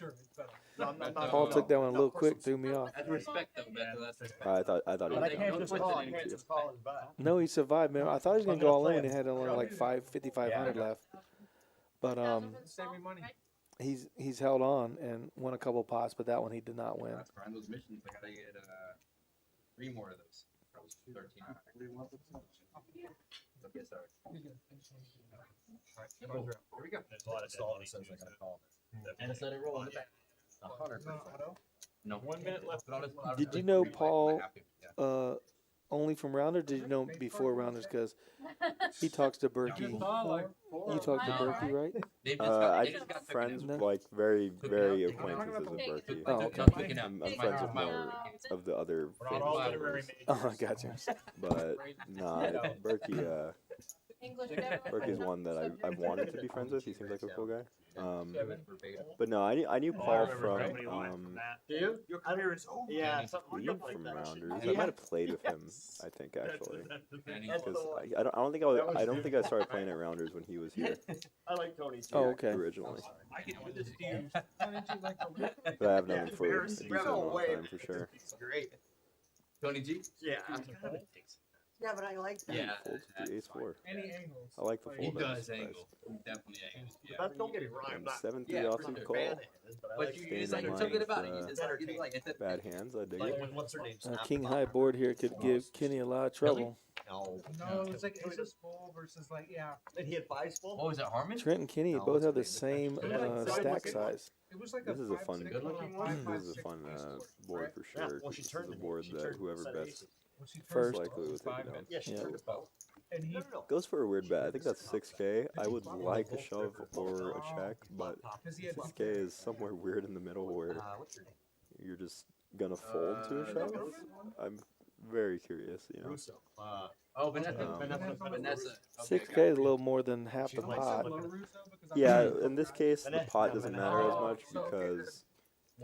[SPEAKER 9] No, I'm not.
[SPEAKER 2] Paul took that one a little quick, threw me off.
[SPEAKER 6] That's respect, though, Beto. That's respect.
[SPEAKER 4] I thought he
[SPEAKER 9] But
[SPEAKER 4] was
[SPEAKER 9] I can't
[SPEAKER 4] gonna
[SPEAKER 9] just
[SPEAKER 6] Don't
[SPEAKER 9] call.
[SPEAKER 6] twist
[SPEAKER 9] I
[SPEAKER 6] it
[SPEAKER 9] can't
[SPEAKER 6] anymore.
[SPEAKER 9] just call his back.
[SPEAKER 2] No, he survived, man. I thought he was gonna go all in when he had only like 5,500 left. But
[SPEAKER 8] Save me money.
[SPEAKER 2] he's held on and won a couple pots, but that one he did not win.
[SPEAKER 6] Grind those missions. I gotta get 3 more of those. That was 13. Okay, sorry. Here we go.
[SPEAKER 9] There's a lot of stalling since I gotta call.
[SPEAKER 6] And just let it roll in the back.
[SPEAKER 9] 100%.
[SPEAKER 6] No.
[SPEAKER 5] 1 minute left.
[SPEAKER 6] But I'll just-
[SPEAKER 2] Did you know
[SPEAKER 6] replay.
[SPEAKER 2] Paul-
[SPEAKER 6] I have to, yeah.
[SPEAKER 2] Only from Rounder? Did you know before Rounders? Because he talks to Berkey. You talk to Berkey, right?
[SPEAKER 6] They've just got,
[SPEAKER 4] I
[SPEAKER 6] they just got
[SPEAKER 4] friends
[SPEAKER 6] picking
[SPEAKER 2] No.
[SPEAKER 4] like very acquaintances of Berkey.
[SPEAKER 2] Oh,
[SPEAKER 6] up.
[SPEAKER 2] okay.
[SPEAKER 6] Not picking up.
[SPEAKER 4] I'm friends with more of the other
[SPEAKER 5] We're not all literary
[SPEAKER 4] favorites,
[SPEAKER 5] majors.
[SPEAKER 2] Oh, I got you.
[SPEAKER 4] but nah, Berkey.
[SPEAKER 7] English
[SPEAKER 4] Berkey's one that I've wanted to be friends with. He seems like a cool guy. But no, I knew Paul from
[SPEAKER 9] Do you? Your career is over. Yeah, something
[SPEAKER 4] Steve
[SPEAKER 9] like
[SPEAKER 4] from
[SPEAKER 9] that.
[SPEAKER 4] Rounders. I might have played with him. I think actually,
[SPEAKER 6] Danny.
[SPEAKER 4] because I don't think I started playing at Rounders when he was here
[SPEAKER 9] I like Tony G.
[SPEAKER 2] Oh, okay.
[SPEAKER 4] originally.
[SPEAKER 5] I can do this to you.
[SPEAKER 4] But I have known him for a decent amount of time for sure.
[SPEAKER 9] It's great.
[SPEAKER 6] Tony G?
[SPEAKER 9] Yeah.
[SPEAKER 7] Yeah, but I like that.
[SPEAKER 6] Yeah.
[SPEAKER 4] Folds with the ace 4.
[SPEAKER 8] Any angles.
[SPEAKER 4] I like the
[SPEAKER 6] He
[SPEAKER 4] fold. I'm
[SPEAKER 6] does
[SPEAKER 4] surprised.
[SPEAKER 6] angle. He definitely angles. Yeah.
[SPEAKER 9] But don't get me wrong, I'm
[SPEAKER 4] And
[SPEAKER 9] not
[SPEAKER 4] 7-3
[SPEAKER 6] Yeah,
[SPEAKER 4] offsuit
[SPEAKER 6] for
[SPEAKER 4] call.
[SPEAKER 9] bad at it, but I
[SPEAKER 6] But
[SPEAKER 9] like
[SPEAKER 6] you
[SPEAKER 4] staying
[SPEAKER 6] just like
[SPEAKER 4] in
[SPEAKER 6] there's something
[SPEAKER 4] line
[SPEAKER 6] about it.
[SPEAKER 4] with,
[SPEAKER 6] You just like it's
[SPEAKER 4] Bad hands, I dig
[SPEAKER 9] like
[SPEAKER 4] it.
[SPEAKER 9] when what's her name?
[SPEAKER 2] King High board here could give Kenny a lot of trouble.
[SPEAKER 9] No.
[SPEAKER 8] No, it's like aces full versus like, yeah.
[SPEAKER 9] Did he hit 5 full?
[SPEAKER 6] Oh, is it Harmon?
[SPEAKER 2] Trent and Kenny
[SPEAKER 9] No,
[SPEAKER 2] both
[SPEAKER 9] it's
[SPEAKER 2] have the
[SPEAKER 9] okay.
[SPEAKER 2] same
[SPEAKER 8] It's
[SPEAKER 2] stack size.
[SPEAKER 8] It was like
[SPEAKER 4] This is a
[SPEAKER 8] 5,
[SPEAKER 4] fun,
[SPEAKER 8] 6,
[SPEAKER 6] good looking one.
[SPEAKER 8] 5,
[SPEAKER 4] this is a
[SPEAKER 8] 6
[SPEAKER 4] fun
[SPEAKER 8] ace
[SPEAKER 4] board for
[SPEAKER 9] Yeah,
[SPEAKER 4] sure.
[SPEAKER 9] well,
[SPEAKER 4] 'cause
[SPEAKER 9] she
[SPEAKER 4] this
[SPEAKER 9] turned
[SPEAKER 4] is a
[SPEAKER 9] it.
[SPEAKER 4] board
[SPEAKER 9] She
[SPEAKER 4] that
[SPEAKER 9] turned
[SPEAKER 4] whoever
[SPEAKER 9] set
[SPEAKER 4] bets
[SPEAKER 9] aces.
[SPEAKER 8] Well, she
[SPEAKER 2] First.
[SPEAKER 8] turned
[SPEAKER 4] likely will take it down.
[SPEAKER 9] Yeah, she
[SPEAKER 2] Yeah.
[SPEAKER 9] turned it both.
[SPEAKER 8] and he,
[SPEAKER 4] Goes for a weird bet. I think that's 6K. I would like a shove or a check, but
[SPEAKER 8] because he had
[SPEAKER 4] 6K is somewhere weird in the middle where
[SPEAKER 9] What's her name?
[SPEAKER 4] you're just gonna fold to a shove. I'm very curious, you know.
[SPEAKER 9] Russo.
[SPEAKER 6] Oh, Vanessa.
[SPEAKER 4] Um,
[SPEAKER 6] Vanessa. Okay,
[SPEAKER 2] 6K is a little more than half the pot.
[SPEAKER 4] Yeah, in this case, the pot doesn't matter as much because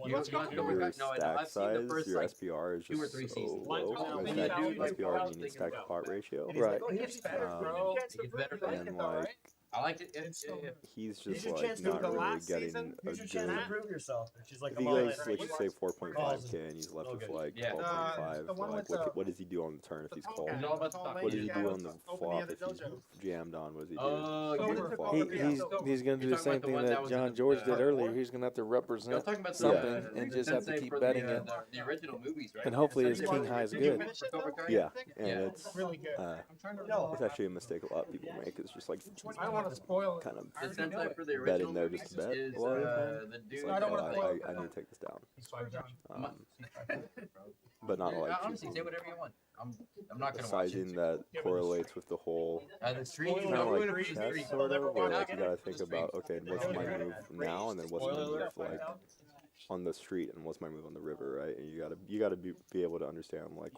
[SPEAKER 6] You got
[SPEAKER 4] your
[SPEAKER 6] no,
[SPEAKER 4] stack
[SPEAKER 6] I've seen the
[SPEAKER 4] size,
[SPEAKER 6] first,
[SPEAKER 4] your
[SPEAKER 6] like,
[SPEAKER 4] SPR is
[SPEAKER 6] 2 or
[SPEAKER 4] just
[SPEAKER 6] 3
[SPEAKER 4] so
[SPEAKER 6] seasons.
[SPEAKER 4] low.
[SPEAKER 6] Oh,
[SPEAKER 4] Like
[SPEAKER 6] yeah,
[SPEAKER 4] that
[SPEAKER 6] dude, like,
[SPEAKER 4] SPR
[SPEAKER 6] I was
[SPEAKER 4] meaning
[SPEAKER 6] thinking
[SPEAKER 4] stack to
[SPEAKER 6] about
[SPEAKER 4] pot ratio.
[SPEAKER 2] Right.
[SPEAKER 6] It gets better,
[SPEAKER 4] And like
[SPEAKER 6] I liked it. Yeah.
[SPEAKER 4] he's
[SPEAKER 9] Here's
[SPEAKER 4] just
[SPEAKER 9] your
[SPEAKER 4] like
[SPEAKER 9] chance to
[SPEAKER 4] not
[SPEAKER 9] the
[SPEAKER 4] really
[SPEAKER 9] last
[SPEAKER 4] getting
[SPEAKER 9] season.
[SPEAKER 4] a
[SPEAKER 9] Here's your chance to
[SPEAKER 4] good.
[SPEAKER 9] prove yourself. And she's like,
[SPEAKER 4] If
[SPEAKER 9] I'm
[SPEAKER 4] he
[SPEAKER 9] all
[SPEAKER 4] goes,
[SPEAKER 9] in.
[SPEAKER 4] let's just say 4.5K, and he's left
[SPEAKER 9] No
[SPEAKER 4] with
[SPEAKER 9] good.
[SPEAKER 4] like
[SPEAKER 6] Yeah.
[SPEAKER 4] 12.5,
[SPEAKER 8] the one
[SPEAKER 4] like
[SPEAKER 8] with the-
[SPEAKER 4] what does he do on the turn if he's called?
[SPEAKER 6] It's all about the stock.
[SPEAKER 4] What does he
[SPEAKER 8] Yeah,
[SPEAKER 4] do on the
[SPEAKER 8] open the
[SPEAKER 4] flop
[SPEAKER 8] other
[SPEAKER 4] if he's
[SPEAKER 8] dojo.
[SPEAKER 4] jammed on? What does he do?
[SPEAKER 6] Oh,
[SPEAKER 8] So
[SPEAKER 6] you're
[SPEAKER 8] we're-
[SPEAKER 6] the
[SPEAKER 2] He,
[SPEAKER 8] Yeah.
[SPEAKER 2] he's going to do
[SPEAKER 6] You're
[SPEAKER 2] the
[SPEAKER 6] talking
[SPEAKER 2] same
[SPEAKER 6] about the
[SPEAKER 2] thing
[SPEAKER 6] one
[SPEAKER 2] that
[SPEAKER 6] that was in
[SPEAKER 2] John
[SPEAKER 6] the-
[SPEAKER 2] George did
[SPEAKER 6] the-
[SPEAKER 2] earlier. He's going to have to
[SPEAKER 6] You're
[SPEAKER 2] represent
[SPEAKER 6] talking about
[SPEAKER 2] something
[SPEAKER 6] the,
[SPEAKER 2] and
[SPEAKER 6] the
[SPEAKER 2] just have to
[SPEAKER 6] sensei
[SPEAKER 2] keep
[SPEAKER 6] for
[SPEAKER 2] betting
[SPEAKER 6] the,
[SPEAKER 2] it.
[SPEAKER 6] the original movies, right?
[SPEAKER 2] And hopefully his
[SPEAKER 6] Sensei
[SPEAKER 2] king
[SPEAKER 6] for-
[SPEAKER 2] high is
[SPEAKER 6] did you
[SPEAKER 2] good.
[SPEAKER 6] finish it, Cobra Kai?
[SPEAKER 4] Yeah, and
[SPEAKER 6] Yeah.
[SPEAKER 4] it's
[SPEAKER 8] really good.
[SPEAKER 4] uh,
[SPEAKER 8] I'm trying to
[SPEAKER 4] it's actually a mistake a lot of people make. It's just like
[SPEAKER 8] I don't want to spoil it.
[SPEAKER 4] kind of
[SPEAKER 6] The sensei for the
[SPEAKER 4] bet
[SPEAKER 6] original
[SPEAKER 4] in there
[SPEAKER 6] movies
[SPEAKER 4] just to bet
[SPEAKER 6] is
[SPEAKER 4] a lot of the time.
[SPEAKER 6] the
[SPEAKER 4] It's
[SPEAKER 6] dude.
[SPEAKER 4] like,
[SPEAKER 8] I don't
[SPEAKER 4] oh,
[SPEAKER 8] wanna spoil it.
[SPEAKER 4] I need to take this down,
[SPEAKER 8] He's 5 down.
[SPEAKER 4] but not like
[SPEAKER 6] Honestly, say whatever you want. I'm not
[SPEAKER 4] the
[SPEAKER 6] gonna watch it.
[SPEAKER 4] sizing that correlates with the whole
[SPEAKER 6] The street,
[SPEAKER 4] kind of like chess sort of, where like you gotta think about, okay, what's my move now, and then what's my move like on the street, and what's my move on the river, right? And you gotta be able to understand like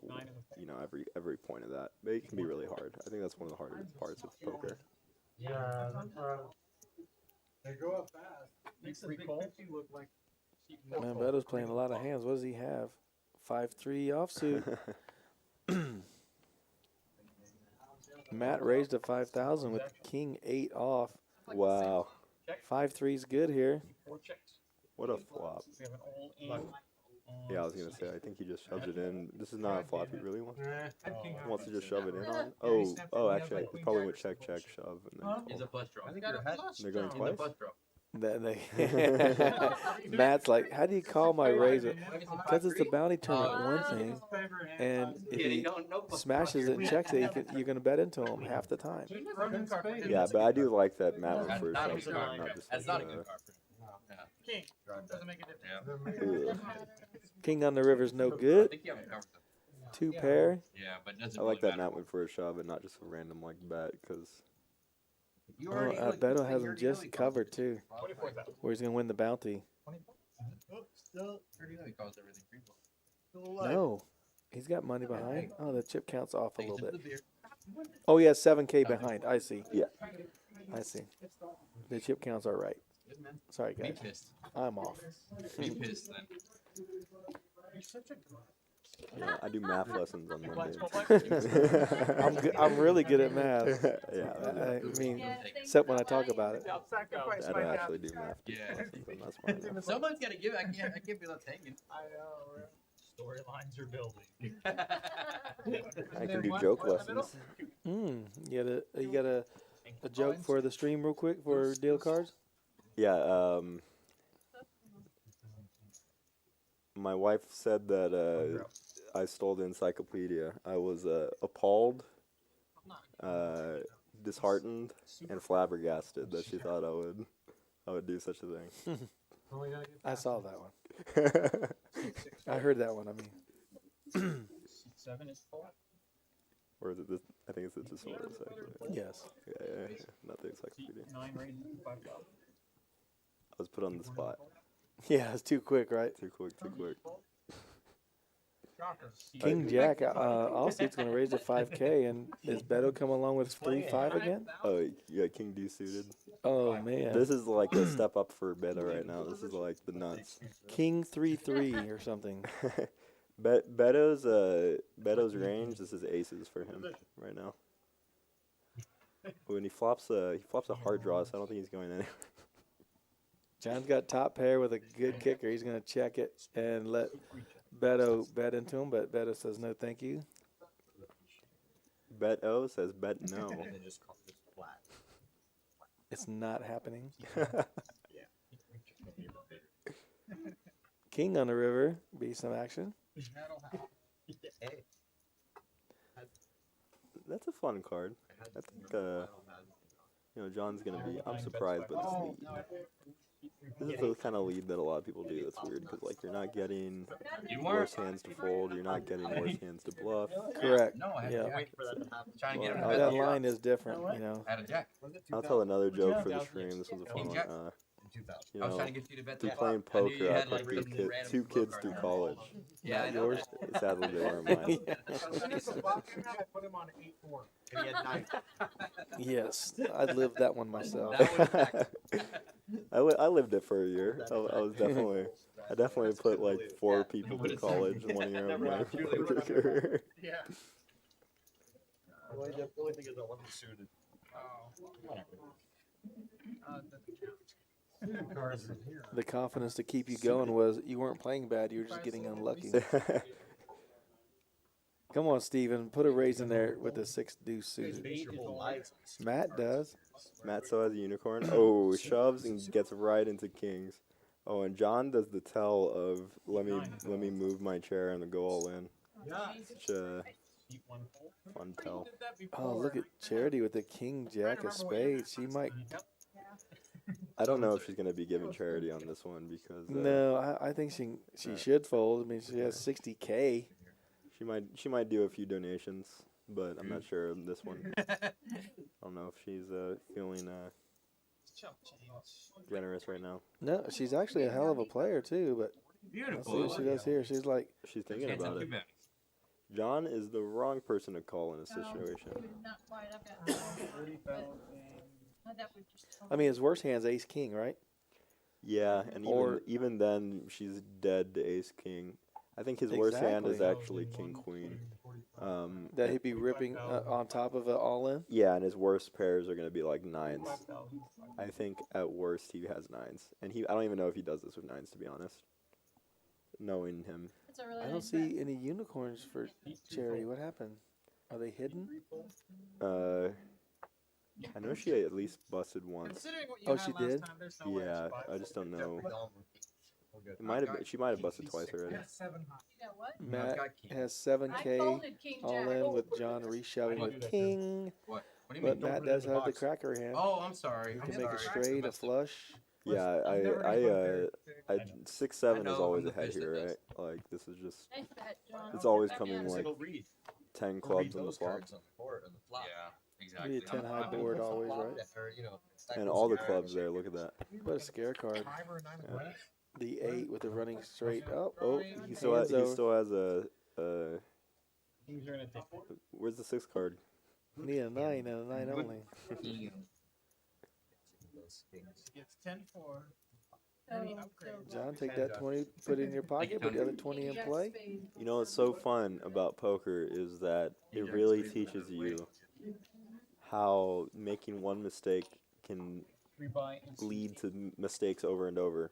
[SPEAKER 4] you know every point of that. But it can be really hard. I think that's one of the harder parts of poker.
[SPEAKER 8] Yeah. They go up fast. Makes the big 50 look like.
[SPEAKER 2] Man, Beto's playing a lot of hands. What does he have? 5-3 offsuit. Matt raised to 5,000 with King 8 off.
[SPEAKER 4] Wow,
[SPEAKER 2] 5-3's good here.
[SPEAKER 4] what a flop.
[SPEAKER 8] We have an all-in.
[SPEAKER 4] Yeah, I was gonna say, I think he just shoved it in. This is not a flop he really wants.
[SPEAKER 8] King high.
[SPEAKER 4] Wants to just shove it in on.
[SPEAKER 8] Yeah, he
[SPEAKER 4] Oh,
[SPEAKER 8] snapped it.
[SPEAKER 4] oh,
[SPEAKER 8] He has,
[SPEAKER 4] actually,
[SPEAKER 8] like,
[SPEAKER 4] he
[SPEAKER 8] queen
[SPEAKER 4] probably
[SPEAKER 8] jack
[SPEAKER 4] went
[SPEAKER 8] or
[SPEAKER 4] check,
[SPEAKER 8] some
[SPEAKER 4] check,
[SPEAKER 8] bullshit.
[SPEAKER 4] shove, and
[SPEAKER 8] Huh?
[SPEAKER 4] then
[SPEAKER 6] He's
[SPEAKER 4] call.
[SPEAKER 6] a plus draw.
[SPEAKER 4] They're going
[SPEAKER 6] He's a
[SPEAKER 4] twice.
[SPEAKER 6] plus draw.
[SPEAKER 2] That they Matt's like, how do you call my raiser? Because it's a bounty tournament, one thing, and if
[SPEAKER 6] Yeah, you
[SPEAKER 2] he
[SPEAKER 6] don't know.
[SPEAKER 2] smashes it and checks it, you're going to bet into him half the time.
[SPEAKER 4] Yeah, but I do like that Matt went
[SPEAKER 6] That's
[SPEAKER 4] for a
[SPEAKER 6] not a
[SPEAKER 4] shove,
[SPEAKER 6] good card.
[SPEAKER 4] not just
[SPEAKER 6] That's
[SPEAKER 4] like
[SPEAKER 6] not a good card.
[SPEAKER 8] King. Doesn't make a difference.
[SPEAKER 6] Yeah.
[SPEAKER 4] ugh.
[SPEAKER 2] King on the river's no
[SPEAKER 6] I
[SPEAKER 2] good.
[SPEAKER 6] think you have it covered.
[SPEAKER 2] 2 pair.
[SPEAKER 6] Yeah, but it doesn't
[SPEAKER 4] I like
[SPEAKER 6] really
[SPEAKER 4] that
[SPEAKER 6] matter.
[SPEAKER 4] Matt went for a shove and not just a random like bet, because
[SPEAKER 6] You
[SPEAKER 2] Oh,
[SPEAKER 6] already look,
[SPEAKER 2] Beto
[SPEAKER 6] you
[SPEAKER 2] has him
[SPEAKER 6] already
[SPEAKER 2] just
[SPEAKER 6] know he
[SPEAKER 2] covered
[SPEAKER 6] calls
[SPEAKER 2] too,
[SPEAKER 6] everything.
[SPEAKER 2] where he's going to win the bounty.
[SPEAKER 6] You already know he calls everything free ball.
[SPEAKER 2] No, he's got money behind. Oh, the chip count's off a
[SPEAKER 6] Thanks
[SPEAKER 2] little
[SPEAKER 6] to the
[SPEAKER 2] bit.
[SPEAKER 6] beer.
[SPEAKER 2] Oh, yeah, 7K behind. I see.
[SPEAKER 4] Yeah.
[SPEAKER 2] I see. The chip counts are right.
[SPEAKER 6] Good man.
[SPEAKER 2] Sorry,
[SPEAKER 6] Be
[SPEAKER 2] guys.
[SPEAKER 6] pissed.
[SPEAKER 2] I'm off.
[SPEAKER 6] Be pissed then.
[SPEAKER 4] yeah, I do math lessons on Mondays.
[SPEAKER 2] I'm really good at math.
[SPEAKER 4] Yeah,
[SPEAKER 2] I mean,
[SPEAKER 7] Yeah,
[SPEAKER 2] except when I talk about it.
[SPEAKER 8] I'll sacrifice
[SPEAKER 4] I
[SPEAKER 8] my
[SPEAKER 4] don't
[SPEAKER 8] half.
[SPEAKER 4] actually do math
[SPEAKER 6] Yeah.
[SPEAKER 4] lessons, and that's fine. enough.
[SPEAKER 6] Someone's got to give it. I can't be left hanging.
[SPEAKER 8] I know.
[SPEAKER 5] Storylines are building.
[SPEAKER 4] I can do joke lessons.
[SPEAKER 2] You got a joke for the stream real quick for deal cards?
[SPEAKER 4] Yeah, my wife said that I stole the encyclopedia. I was appalled, disheartened, and flabbergasted that she thought I would do such a thing.
[SPEAKER 2] I saw that one. I heard that one. I mean,
[SPEAKER 5] 7 is full.
[SPEAKER 4] Or is it this? I think it's the thesaurus, actually.
[SPEAKER 2] yes.
[SPEAKER 4] Yeah, not the encyclopedia.
[SPEAKER 5] 9 raises, 5,000.
[SPEAKER 4] I was put on the spot.
[SPEAKER 2] Yeah, it's too quick, right?
[SPEAKER 4] Too quick, too quick.
[SPEAKER 8] Shocker.
[SPEAKER 2] King Jack offsuit's going to raise to 5K, and is Beto come along with 3-5 again?
[SPEAKER 4] Oh, yeah, King D suited.
[SPEAKER 2] Oh man,
[SPEAKER 4] This is like a step up for Beto right now. This is like the nuts.
[SPEAKER 2] King 3-3 or something.
[SPEAKER 4] Beto's range. This is aces for him right now. When he flops a hard draw, so I don't think he's going anywhere.
[SPEAKER 2] John's got top pair with a good kicker. He's going to check it and let Beto bet into him, but Beto says no, thank you.
[SPEAKER 4] Beto says bet no.
[SPEAKER 9] And then just call it flat.
[SPEAKER 2] It's not happening.
[SPEAKER 9] Yeah.
[SPEAKER 2] King on the river, be some action.
[SPEAKER 9] Hey.
[SPEAKER 4] That's a fun card. I think John's gonna be. I'm surprised by this lead. This is the kind of lead that a lot of people do. That's weird because like you're not getting worse hands to fold. You're not getting worse hands to bluff.
[SPEAKER 2] Correct.
[SPEAKER 6] No, I had
[SPEAKER 2] Yeah.
[SPEAKER 6] to wait for that to happen. Trying to get him
[SPEAKER 2] Oh,
[SPEAKER 6] to
[SPEAKER 2] that
[SPEAKER 6] bet here.
[SPEAKER 2] line is different, you know.
[SPEAKER 6] I had a jack.
[SPEAKER 4] I'll tell another joke for the stream. This was a fun
[SPEAKER 6] King
[SPEAKER 4] one.
[SPEAKER 6] jack.
[SPEAKER 4] You
[SPEAKER 6] I was
[SPEAKER 4] know,
[SPEAKER 6] trying to get you to bet
[SPEAKER 4] through
[SPEAKER 6] that.
[SPEAKER 4] playing
[SPEAKER 6] I knew you
[SPEAKER 4] poker, I
[SPEAKER 6] had,
[SPEAKER 4] put
[SPEAKER 6] like,
[SPEAKER 4] three
[SPEAKER 6] some
[SPEAKER 4] kids,
[SPEAKER 6] random
[SPEAKER 4] two
[SPEAKER 6] flip
[SPEAKER 4] kids
[SPEAKER 6] card.
[SPEAKER 4] through college.
[SPEAKER 6] Yeah, I know.
[SPEAKER 2] Yours?
[SPEAKER 4] Sadly, they weren't mine.
[SPEAKER 8] I put him on 8-4.
[SPEAKER 9] And he had 9.
[SPEAKER 2] Yes, I lived that one myself.
[SPEAKER 6] That was fact.
[SPEAKER 4] I lived it for a year. I definitely put like 4 people through college in 1 year of my poker career.
[SPEAKER 8] Yeah.
[SPEAKER 9] The only thing is 11 suited.
[SPEAKER 2] The confidence to keep you going was you weren't playing bad, you were just getting unlucky. Come on, Steven, put a raise in there with the 6 deuce suited. Matt does.
[SPEAKER 4] Matt still has a unicorn. Oh, shoves and gets right into kings. Oh, and John does the tell of let me move my chair and go all in. Such a fun tell.
[SPEAKER 2] Oh, look at Charity with the king jack of spades. She might.
[SPEAKER 4] I don't know if she's gonna be giving charity on this one because
[SPEAKER 2] No, I think she should fold. I mean, she has 60K.
[SPEAKER 4] she might do a few donations, but I'm not sure on this one. I don't know if she's feeling generous right now.
[SPEAKER 2] No, she's actually a hell of a player too. But let's see what she does here. She's like,
[SPEAKER 4] She's thinking about it. John is the wrong person to call in a situation.
[SPEAKER 7] Not quite, I've got. That would just.
[SPEAKER 2] I mean, his worst hand's ace king, right?
[SPEAKER 4] Yeah, and even then, she's dead to ace king. I think his worst hand is actually king queen.
[SPEAKER 2] That he'd be ripping on top of it all in.
[SPEAKER 4] Yeah, and his worst pairs are gonna be like 9s. I think at worst he has 9s, and I don't even know if he does this with 9s to be honest. Knowing him,
[SPEAKER 7] It's a really
[SPEAKER 2] I don't
[SPEAKER 7] nice
[SPEAKER 2] see any unicorns for Charity. What happened? Are they hidden?
[SPEAKER 4] I know she at least busted once.
[SPEAKER 8] Considering what you
[SPEAKER 2] Oh,
[SPEAKER 8] had
[SPEAKER 2] she
[SPEAKER 8] last
[SPEAKER 2] did?
[SPEAKER 8] time, there's no way
[SPEAKER 4] Yeah,
[SPEAKER 8] it's
[SPEAKER 4] I just don't know.
[SPEAKER 8] five.
[SPEAKER 4] She might have busted twice already.
[SPEAKER 8] Yeah, 7 high.
[SPEAKER 7] You know what?
[SPEAKER 2] Matt
[SPEAKER 6] got king.
[SPEAKER 2] has
[SPEAKER 7] I
[SPEAKER 2] 7K
[SPEAKER 7] folded king
[SPEAKER 2] all
[SPEAKER 7] jack.
[SPEAKER 2] in with John reshoving with king.
[SPEAKER 6] What? What do you mean?
[SPEAKER 2] But Matt does have the cracker hand.
[SPEAKER 6] Oh, I'm sorry.
[SPEAKER 2] He
[SPEAKER 6] I'm
[SPEAKER 2] can make a
[SPEAKER 6] sorry.
[SPEAKER 2] straight, a flush.
[SPEAKER 4] Yeah,
[SPEAKER 8] I've never really
[SPEAKER 4] I 6-7
[SPEAKER 6] I
[SPEAKER 4] is
[SPEAKER 6] know,
[SPEAKER 4] always
[SPEAKER 6] I'm the
[SPEAKER 4] ahead
[SPEAKER 6] fish that
[SPEAKER 4] here,
[SPEAKER 6] does.
[SPEAKER 4] right? Like this is just
[SPEAKER 7] Nice bet, John.
[SPEAKER 4] it's always
[SPEAKER 7] Back
[SPEAKER 4] coming
[SPEAKER 7] in.
[SPEAKER 4] like 10 clubs on the flop,
[SPEAKER 6] Yeah, exactly.
[SPEAKER 2] Maybe a 10 high board always, right?
[SPEAKER 4] and all the clubs there. Look at that.
[SPEAKER 2] What a scare card.
[SPEAKER 8] 5 or a 9 of
[SPEAKER 4] Yeah.
[SPEAKER 2] The 8 with the running straight. Oh,
[SPEAKER 4] Oh, he still
[SPEAKER 2] hands over.
[SPEAKER 4] has a. Where's the 6th card?
[SPEAKER 2] Need a 9 and a 9 only.
[SPEAKER 8] It's 10-4.
[SPEAKER 7] Oh,
[SPEAKER 2] John, take that 20, put it in your pocket, put the other 20 in play.
[SPEAKER 4] You know what's so fun about poker is that it really teaches you how making one mistake can lead to mistakes over and over.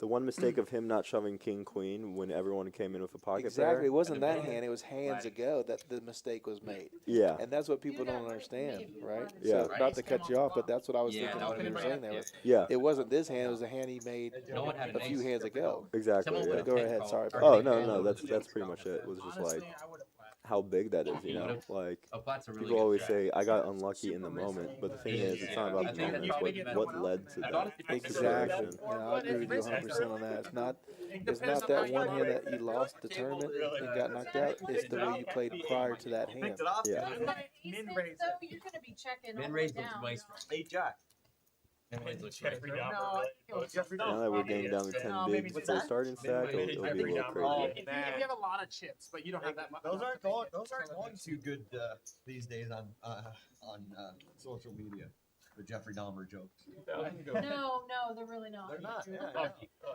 [SPEAKER 4] The one mistake of him not shoving king queen when everyone came in with a pocket
[SPEAKER 2] Exactly.
[SPEAKER 4] pair.
[SPEAKER 2] It wasn't that hand. It was hands ago that the mistake was made.
[SPEAKER 4] Yeah.
[SPEAKER 2] And that's what people don't understand, right?
[SPEAKER 4] Yeah.
[SPEAKER 2] So, not to cut you off, but that's what I was
[SPEAKER 6] Yeah,
[SPEAKER 2] thinking
[SPEAKER 6] that
[SPEAKER 2] when
[SPEAKER 6] would've
[SPEAKER 2] you were
[SPEAKER 6] been
[SPEAKER 2] saying
[SPEAKER 6] right.
[SPEAKER 2] that.
[SPEAKER 4] Yeah.
[SPEAKER 2] It wasn't this hand. It was a hand he made
[SPEAKER 6] No one had an
[SPEAKER 2] a few
[SPEAKER 6] ace.
[SPEAKER 2] hands ago.
[SPEAKER 4] Exactly.
[SPEAKER 6] Someone
[SPEAKER 4] Yeah.
[SPEAKER 6] would've
[SPEAKER 2] Go
[SPEAKER 6] ten
[SPEAKER 2] ahead.
[SPEAKER 6] called.
[SPEAKER 2] Sorry.
[SPEAKER 6] Or
[SPEAKER 4] Oh
[SPEAKER 6] king
[SPEAKER 4] no,
[SPEAKER 6] jack.
[SPEAKER 4] no, that's pretty much it. It was just like
[SPEAKER 8] I would have flat.
[SPEAKER 4] how big that is, you know?
[SPEAKER 6] would've-
[SPEAKER 4] Like
[SPEAKER 6] Oh, flat's a really
[SPEAKER 4] people
[SPEAKER 6] good
[SPEAKER 4] always
[SPEAKER 6] jack.
[SPEAKER 4] say I got unlucky in the moment, but the thing is it's not about the moment, it's what led to that
[SPEAKER 2] Exactly.
[SPEAKER 4] situation.
[SPEAKER 2] Yeah, I agree with you 100% on that. It's not that one hand that you lost the tournament and got knocked out. It's the way you played prior to that hand.
[SPEAKER 4] Yeah.
[SPEAKER 7] Min
[SPEAKER 8] raise.
[SPEAKER 7] So you're gonna be checking all
[SPEAKER 6] Min
[SPEAKER 7] the
[SPEAKER 6] raise
[SPEAKER 7] way
[SPEAKER 6] looks
[SPEAKER 7] down.
[SPEAKER 6] nice.
[SPEAKER 9] 8 jack.
[SPEAKER 6] Min raise looks nice.
[SPEAKER 8] No, I think it was Jeffrey
[SPEAKER 4] Now that we're getting down to 10
[SPEAKER 8] No, maybe
[SPEAKER 4] bigs
[SPEAKER 8] what's
[SPEAKER 4] for a
[SPEAKER 8] that?
[SPEAKER 4] starting stack, it'll be a little crazy.
[SPEAKER 8] If you have a lot of chips, but you don't have that much.
[SPEAKER 9] Those aren't going too good these days on social media. The Jeffrey Dahmer jokes.
[SPEAKER 7] No, they're really not.
[SPEAKER 9] They're not. Yeah,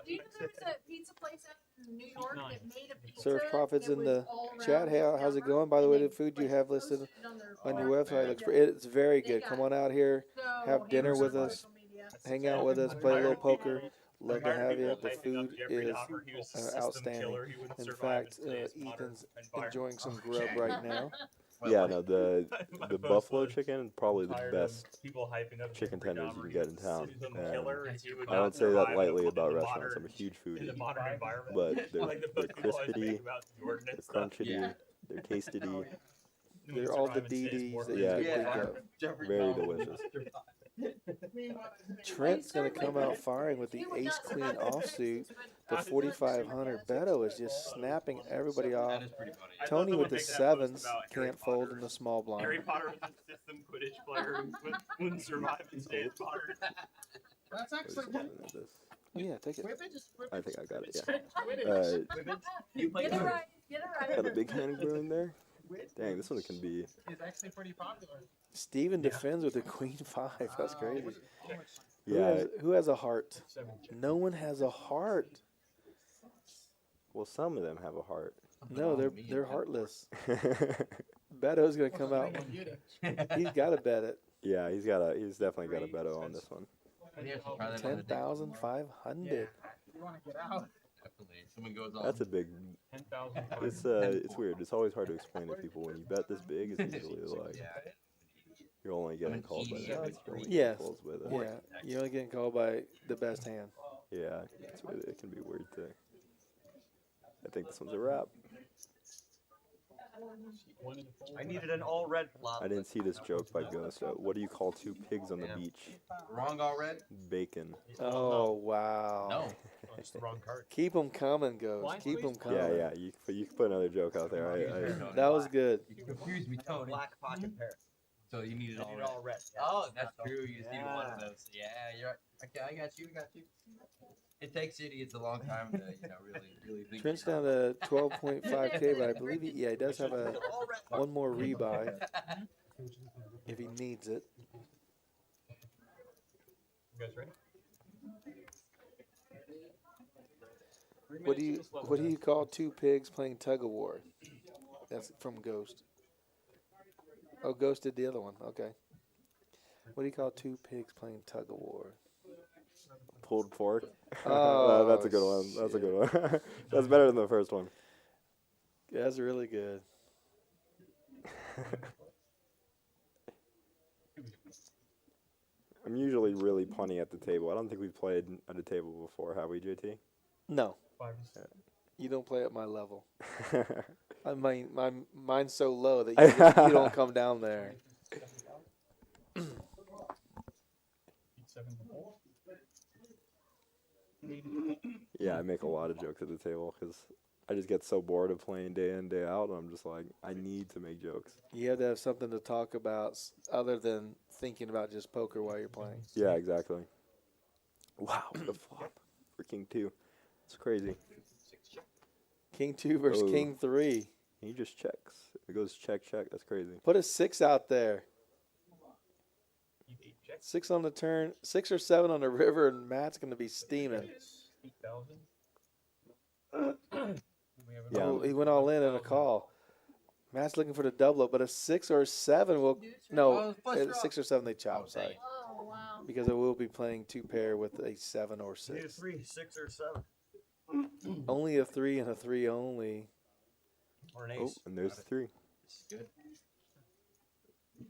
[SPEAKER 7] Do you know there was a pizza place out in New York that made a pizza?
[SPEAKER 2] Surf Profits
[SPEAKER 7] that
[SPEAKER 2] in
[SPEAKER 7] was
[SPEAKER 2] the
[SPEAKER 7] all
[SPEAKER 2] chat.
[SPEAKER 7] around
[SPEAKER 2] Hey,
[SPEAKER 7] the
[SPEAKER 2] how's it
[SPEAKER 7] camera,
[SPEAKER 2] going? By the way,
[SPEAKER 7] and
[SPEAKER 2] the
[SPEAKER 7] they,
[SPEAKER 2] food you
[SPEAKER 7] like,
[SPEAKER 2] have listed
[SPEAKER 7] posted it on their
[SPEAKER 2] on your
[SPEAKER 7] bar.
[SPEAKER 2] website looks it's very
[SPEAKER 7] They
[SPEAKER 2] good.
[SPEAKER 7] got
[SPEAKER 2] Come on out here,
[SPEAKER 7] so
[SPEAKER 2] have dinner
[SPEAKER 7] famous
[SPEAKER 2] with
[SPEAKER 7] on
[SPEAKER 2] us,
[SPEAKER 7] social media.
[SPEAKER 2] hang out with us, play a little poker. Love to have you. The food is outstanding. In fact, Ethan's enjoying some grub right now.
[SPEAKER 4] Yeah, no, the buffalo chicken probably the
[SPEAKER 5] Tired of
[SPEAKER 4] best
[SPEAKER 5] people hyping up
[SPEAKER 4] chicken
[SPEAKER 5] Jeffrey
[SPEAKER 4] tenders you can
[SPEAKER 5] Dahmer.
[SPEAKER 4] get in town.
[SPEAKER 5] He's a
[SPEAKER 4] And
[SPEAKER 5] killer, and he would
[SPEAKER 4] I don't
[SPEAKER 5] not
[SPEAKER 4] say that
[SPEAKER 5] survive
[SPEAKER 4] lightly
[SPEAKER 5] in
[SPEAKER 4] about
[SPEAKER 5] the
[SPEAKER 4] restaurants. I'm a
[SPEAKER 5] modern-
[SPEAKER 4] huge
[SPEAKER 5] in the
[SPEAKER 4] foodie,
[SPEAKER 5] modern environment.
[SPEAKER 4] but they're
[SPEAKER 5] Like the
[SPEAKER 4] they're
[SPEAKER 5] people always
[SPEAKER 4] crispity,
[SPEAKER 5] make about Jordan and
[SPEAKER 4] they're
[SPEAKER 5] stuff.
[SPEAKER 4] crunchity, they're tastity.
[SPEAKER 2] They're all the DDs that you
[SPEAKER 4] Yeah,
[SPEAKER 2] could think of.
[SPEAKER 4] Very delicious.
[SPEAKER 2] Trent's gonna come out firing with the ace queen offsuit. The 4500 Beto is just snapping everybody off.
[SPEAKER 6] That is pretty funny.
[SPEAKER 2] Tony with the sevens can't fold in the small
[SPEAKER 5] Harry
[SPEAKER 2] blind.
[SPEAKER 5] Potter was a system Quidditch player who wouldn't survive in Harry Potter.
[SPEAKER 8] That's
[SPEAKER 4] What is
[SPEAKER 8] actually
[SPEAKER 4] going on with this?
[SPEAKER 2] Yeah, take it.
[SPEAKER 4] I think I got it. Yeah.
[SPEAKER 5] You play
[SPEAKER 7] Get it right, get it right.
[SPEAKER 4] Got a big hand brewing there. Dang, this one can be.
[SPEAKER 8] It's actually pretty popular.
[SPEAKER 2] Steven defends with the queen 5. That's crazy.
[SPEAKER 4] Yeah.
[SPEAKER 2] Who has a heart? No one has a heart.
[SPEAKER 4] Well, some of them have a heart.
[SPEAKER 2] No, they're heartless. Beto's gonna come out. He's got to bet it.
[SPEAKER 4] Yeah, he's definitely got a Beto on this one.
[SPEAKER 2] 10,500.
[SPEAKER 8] You want to get out?
[SPEAKER 6] Definitely. Someone goes on.
[SPEAKER 4] That's a big.
[SPEAKER 5] 10,000.
[SPEAKER 4] It's weird. It's always hard to explain to people when you bet this big. It's usually like you're only getting called by that. You're only getting
[SPEAKER 2] Yes.
[SPEAKER 4] called by that.
[SPEAKER 2] Yeah, you're only getting called by the best hand.
[SPEAKER 4] Yeah, it can be weird too. I think this one's a wrap.
[SPEAKER 9] I needed an all red flop.
[SPEAKER 4] I didn't see this joke by Ghost. What do you call two pigs on the beach?
[SPEAKER 6] Wrong all red?
[SPEAKER 4] Bacon.
[SPEAKER 2] Oh wow!
[SPEAKER 6] No.
[SPEAKER 9] It's the wrong card.
[SPEAKER 2] Keep them coming, Ghost. Keep them coming.
[SPEAKER 4] Yeah. You can put another joke out there.
[SPEAKER 2] That was good.
[SPEAKER 6] You confused me, Tony.
[SPEAKER 9] Black pocket pair.
[SPEAKER 6] So you needed
[SPEAKER 9] I
[SPEAKER 6] all
[SPEAKER 9] needed
[SPEAKER 6] red.
[SPEAKER 9] all red.
[SPEAKER 6] Oh, that's true. You just needed one of those. Yeah, you're right. Okay, I got you. It takes idiots a long time to, really think.
[SPEAKER 2] Trent's down to 12.5K, but I believe he does have one more rebuy if he needs it.
[SPEAKER 5] You guys ready?
[SPEAKER 2] What do you call two pigs playing tug of war? That's from Ghost. Oh, Ghost did the other one. Okay. What do you call two pigs playing tug of war?
[SPEAKER 4] Pulled pork.
[SPEAKER 2] Oh,
[SPEAKER 4] That's a good one. That's a good one. That's better than the first one.
[SPEAKER 2] That's really good.
[SPEAKER 4] I'm usually really punny at the table. I don't think we've played at a table before, have we, JT?
[SPEAKER 2] No. You don't play at my level. I mean, mine's so low that you don't come down there.
[SPEAKER 4] Yeah, I make a lot of jokes at the table because I just get so bored of playing day in, day out. And I'm just like, I need to make jokes.
[SPEAKER 2] You have to have something to talk about other than thinking about just poker while you're playing.
[SPEAKER 4] Yeah, exactly. Wow, the flop for King 2. It's crazy.
[SPEAKER 2] King 2 versus
[SPEAKER 4] Oh.
[SPEAKER 2] King 3.
[SPEAKER 4] He just checks. It goes check, check. That's crazy.
[SPEAKER 2] Put a 6 out there. 6 on the turn, 6 or 7 on the river, and Matt's going to be steaming.
[SPEAKER 5] 8,000.
[SPEAKER 4] Yeah.
[SPEAKER 2] Oh, he went all in a call. Matt's looking for the double up, but a 6 or 7 will. No, 6 or 7 they chop. Sorry,
[SPEAKER 7] Oh, wow.
[SPEAKER 2] because it will be playing 2 pair with a 7 or
[SPEAKER 9] Need a
[SPEAKER 2] 6.
[SPEAKER 9] 3, 6, or 7.
[SPEAKER 2] Only a 3 and a 3 only.
[SPEAKER 9] Or an
[SPEAKER 4] Oh,
[SPEAKER 9] ace.
[SPEAKER 4] and there's the 3.
[SPEAKER 7] You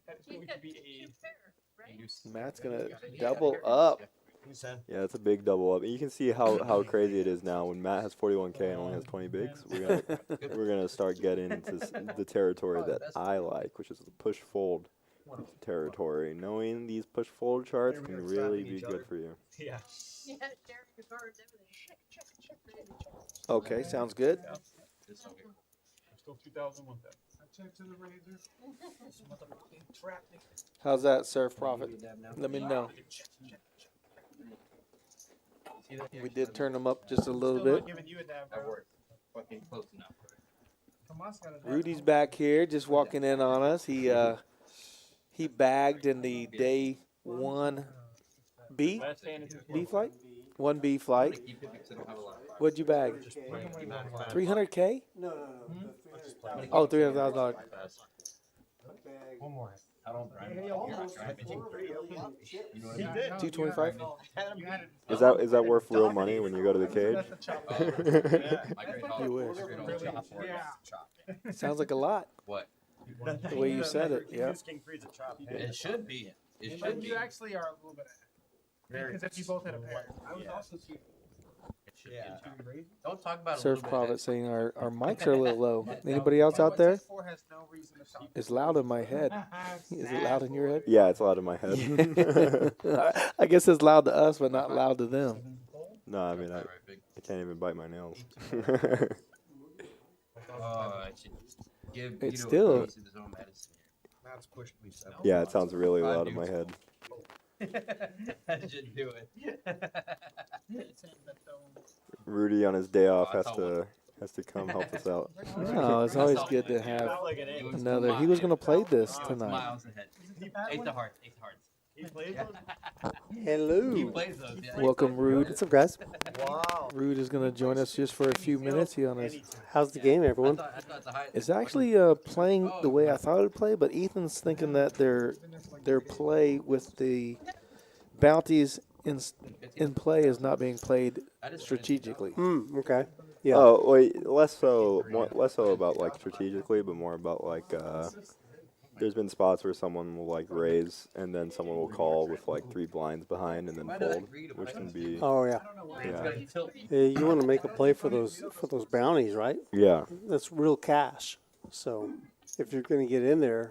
[SPEAKER 7] got two pair, right?
[SPEAKER 2] Matt's gonna double up.
[SPEAKER 9] Who's that?
[SPEAKER 4] Yeah, that's a big double up. And you can see how crazy it is now. When Matt has 41K and only has 20 bigs, we're gonna start getting into the territory that I like, which is the push fold territory. Knowing these push fold charts can really be good for you.
[SPEAKER 5] Yeah.
[SPEAKER 7] Yeah, sharing your cards, everything.
[SPEAKER 2] Okay, sounds good.
[SPEAKER 5] Still 2,000, 1,000.
[SPEAKER 8] I checked to the razor.
[SPEAKER 2] How's that, Surf Profit? Let me know. We did turn them up just a little bit.
[SPEAKER 8] Giving you a dab.
[SPEAKER 6] That worked. Fucking close enough.
[SPEAKER 8] Tomas got a dab.
[SPEAKER 2] Rudy's back here, just walking in on us. He bagged in the day 1 B
[SPEAKER 5] Last hand is
[SPEAKER 2] flight, 1B flight.
[SPEAKER 6] Keep it because I don't have a lot.
[SPEAKER 2] What'd you bag? 300K?
[SPEAKER 1] No.
[SPEAKER 2] Oh, $300,000.
[SPEAKER 8] One more.
[SPEAKER 6] I don't drive.
[SPEAKER 1] He almost had 4
[SPEAKER 6] You know what I
[SPEAKER 9] He
[SPEAKER 6] mean?
[SPEAKER 9] did.
[SPEAKER 2] 225.
[SPEAKER 8] You had it.
[SPEAKER 4] Is that worth real money when you go to the cage?
[SPEAKER 8] That's a chop.
[SPEAKER 6] My great holiday.
[SPEAKER 2] You wish.
[SPEAKER 6] My great holiday chop for it.
[SPEAKER 8] Yeah.
[SPEAKER 2] Sounds like a lot.
[SPEAKER 6] What?
[SPEAKER 2] The way you said it, yeah.
[SPEAKER 9] King 3's a chop.
[SPEAKER 6] It should be. It
[SPEAKER 8] And
[SPEAKER 6] should
[SPEAKER 8] then
[SPEAKER 6] be.
[SPEAKER 8] you actually are a little bit ahead. Because if you both had a pair. I was also cheating.
[SPEAKER 9] Yeah.
[SPEAKER 6] Don't talk about
[SPEAKER 2] Surf Prophet saying our mics are a little low. Anybody else out there?
[SPEAKER 8] Has no reason to stop.
[SPEAKER 2] It's loud in my head. Is it loud in your head?
[SPEAKER 4] Yeah, it's loud in my head.
[SPEAKER 2] I guess it's loud to us, but not loud to them.
[SPEAKER 4] No, I mean, I can't even bite my nails.
[SPEAKER 6] I should give
[SPEAKER 2] It's
[SPEAKER 6] Vito
[SPEAKER 2] still-
[SPEAKER 6] a piece of his own medicine.
[SPEAKER 9] That's pushed me 7.
[SPEAKER 4] Yeah, it sounds really loud in my head.
[SPEAKER 6] I should do it.
[SPEAKER 4] Rudy on his day off
[SPEAKER 6] I
[SPEAKER 4] has
[SPEAKER 6] saw
[SPEAKER 4] to come help us out.
[SPEAKER 2] No, it's always good to have another. He was going to play this tonight.
[SPEAKER 6] Miles ahead. Ace of hearts. Ace of hearts.
[SPEAKER 3] He plays
[SPEAKER 6] Yeah.
[SPEAKER 3] those?
[SPEAKER 6] He
[SPEAKER 1] Hello.
[SPEAKER 6] plays those. Yeah.
[SPEAKER 2] Welcome, Rude.
[SPEAKER 1] What's up, guys?
[SPEAKER 3] Wow.
[SPEAKER 2] Rude is going to join us just for a few minutes. He on his.
[SPEAKER 1] How's the game,
[SPEAKER 6] I
[SPEAKER 1] everyone?
[SPEAKER 6] thought it's the highest.
[SPEAKER 2] It's actually playing the way I thought it would play, but Ethan's thinking that their play with the bounties in play is not being played strategically.
[SPEAKER 1] Okay. Yeah.
[SPEAKER 4] Oh wait, less so about like strategically, but more about like there's been spots where someone will like raise and then someone will call with like 3 blinds behind and then fold, which can be
[SPEAKER 1] Oh yeah.
[SPEAKER 4] yeah.
[SPEAKER 1] You want to make a play for those bounties, right?
[SPEAKER 4] Yeah.
[SPEAKER 1] That's real cash. So if you're going to get in there,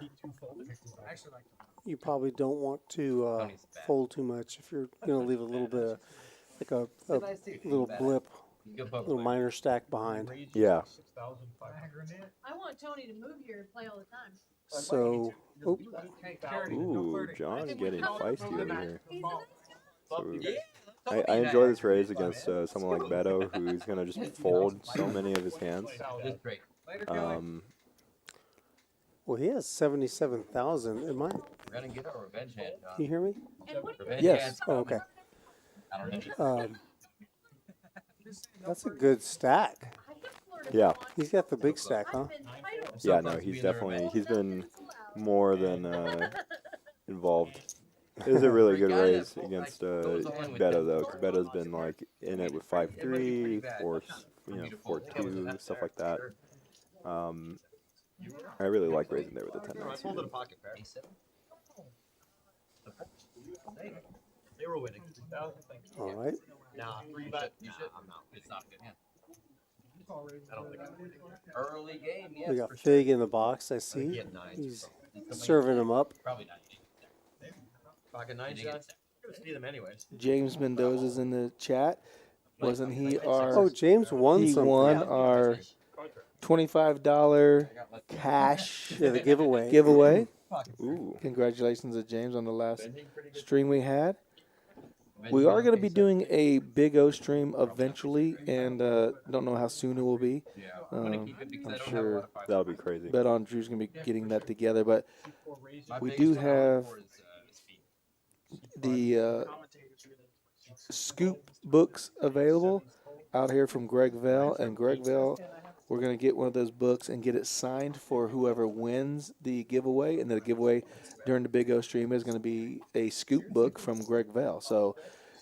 [SPEAKER 1] you probably don't want to fold too much. If you're going to leave a little bit of like a little blip, little minor stack behind.
[SPEAKER 4] Yeah.
[SPEAKER 7] I want Tony to move here and play all the time.
[SPEAKER 1] So, oh,
[SPEAKER 4] Ooh, John's getting feisty over here.
[SPEAKER 7] He's a nice
[SPEAKER 4] So, I enjoy this raise against someone like Beto, who's gonna just fold so many of his hands.
[SPEAKER 6] Just great.
[SPEAKER 1] well, he has 77,000. Am I?
[SPEAKER 6] We're gonna get our revenge hand, John.
[SPEAKER 1] Can you hear me?
[SPEAKER 7] And what do you
[SPEAKER 6] Revenge
[SPEAKER 2] Yes.
[SPEAKER 6] hand's
[SPEAKER 1] Oh,
[SPEAKER 6] coming.
[SPEAKER 1] okay.
[SPEAKER 6] I don't know.
[SPEAKER 1] That's a good stack.
[SPEAKER 7] I have Florida
[SPEAKER 4] Yeah.
[SPEAKER 7] on.
[SPEAKER 1] He's got the big stack, huh?
[SPEAKER 7] I've been title.
[SPEAKER 4] Yeah, no, he's been more than
[SPEAKER 1] involved.
[SPEAKER 4] It was a really good raise against Beto though, because Beto's been like in it with 5-3, 4-2, stuff like that. I really like raising there with the 10
[SPEAKER 9] I
[SPEAKER 4] nines.
[SPEAKER 9] folded a pocket pair. They were winning.
[SPEAKER 1] All right.
[SPEAKER 9] Nah,
[SPEAKER 6] You
[SPEAKER 9] but
[SPEAKER 6] should.
[SPEAKER 9] I'm not.
[SPEAKER 6] It's not a good hand.
[SPEAKER 9] I don't think I'm winning.
[SPEAKER 6] Early game, yes,
[SPEAKER 1] We got
[SPEAKER 6] for sure.
[SPEAKER 1] Fig in the box, I
[SPEAKER 9] I
[SPEAKER 1] see.
[SPEAKER 9] get 9s.
[SPEAKER 1] He's
[SPEAKER 6] Somebody-
[SPEAKER 1] serving him up.
[SPEAKER 6] Probably not.
[SPEAKER 9] Pocket 9s, John? You're gonna see them anyways.
[SPEAKER 2] James Mendoza's in the chat. Wasn't he our?
[SPEAKER 1] Oh, James won
[SPEAKER 2] he
[SPEAKER 1] something.
[SPEAKER 2] won our $25 cash
[SPEAKER 1] Yeah, the giveaway.
[SPEAKER 2] giveaway.
[SPEAKER 4] Ooh.
[SPEAKER 2] Congratulations to James on the last stream we had. We are going to be doing a Big O stream eventually, and don't know how soon it will be. I'm sure
[SPEAKER 4] That'll be crazy.
[SPEAKER 2] Bet on Drew's going to be getting that together, but we do have the scoop books available out here from Greg Vell, and Greg Vell, we're going to get one of those books and get it signed for whoever wins the giveaway, and the giveaway during the Big O stream is going to be a scoop book from Greg Vell. So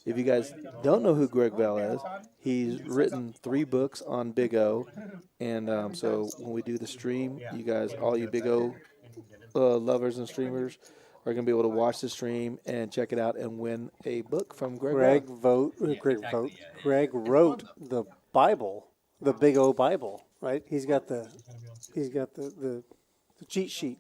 [SPEAKER 2] if you guys don't know who Greg Vell is, he's written 3 books on Big O, and so when we do the stream, you guys, all you Big O lovers and streamers, are going to be able to watch the stream and check it out and win a book from Greg Vell.
[SPEAKER 1] Greg wrote the Bible, the Big O Bible, right? He's got the cheat sheet.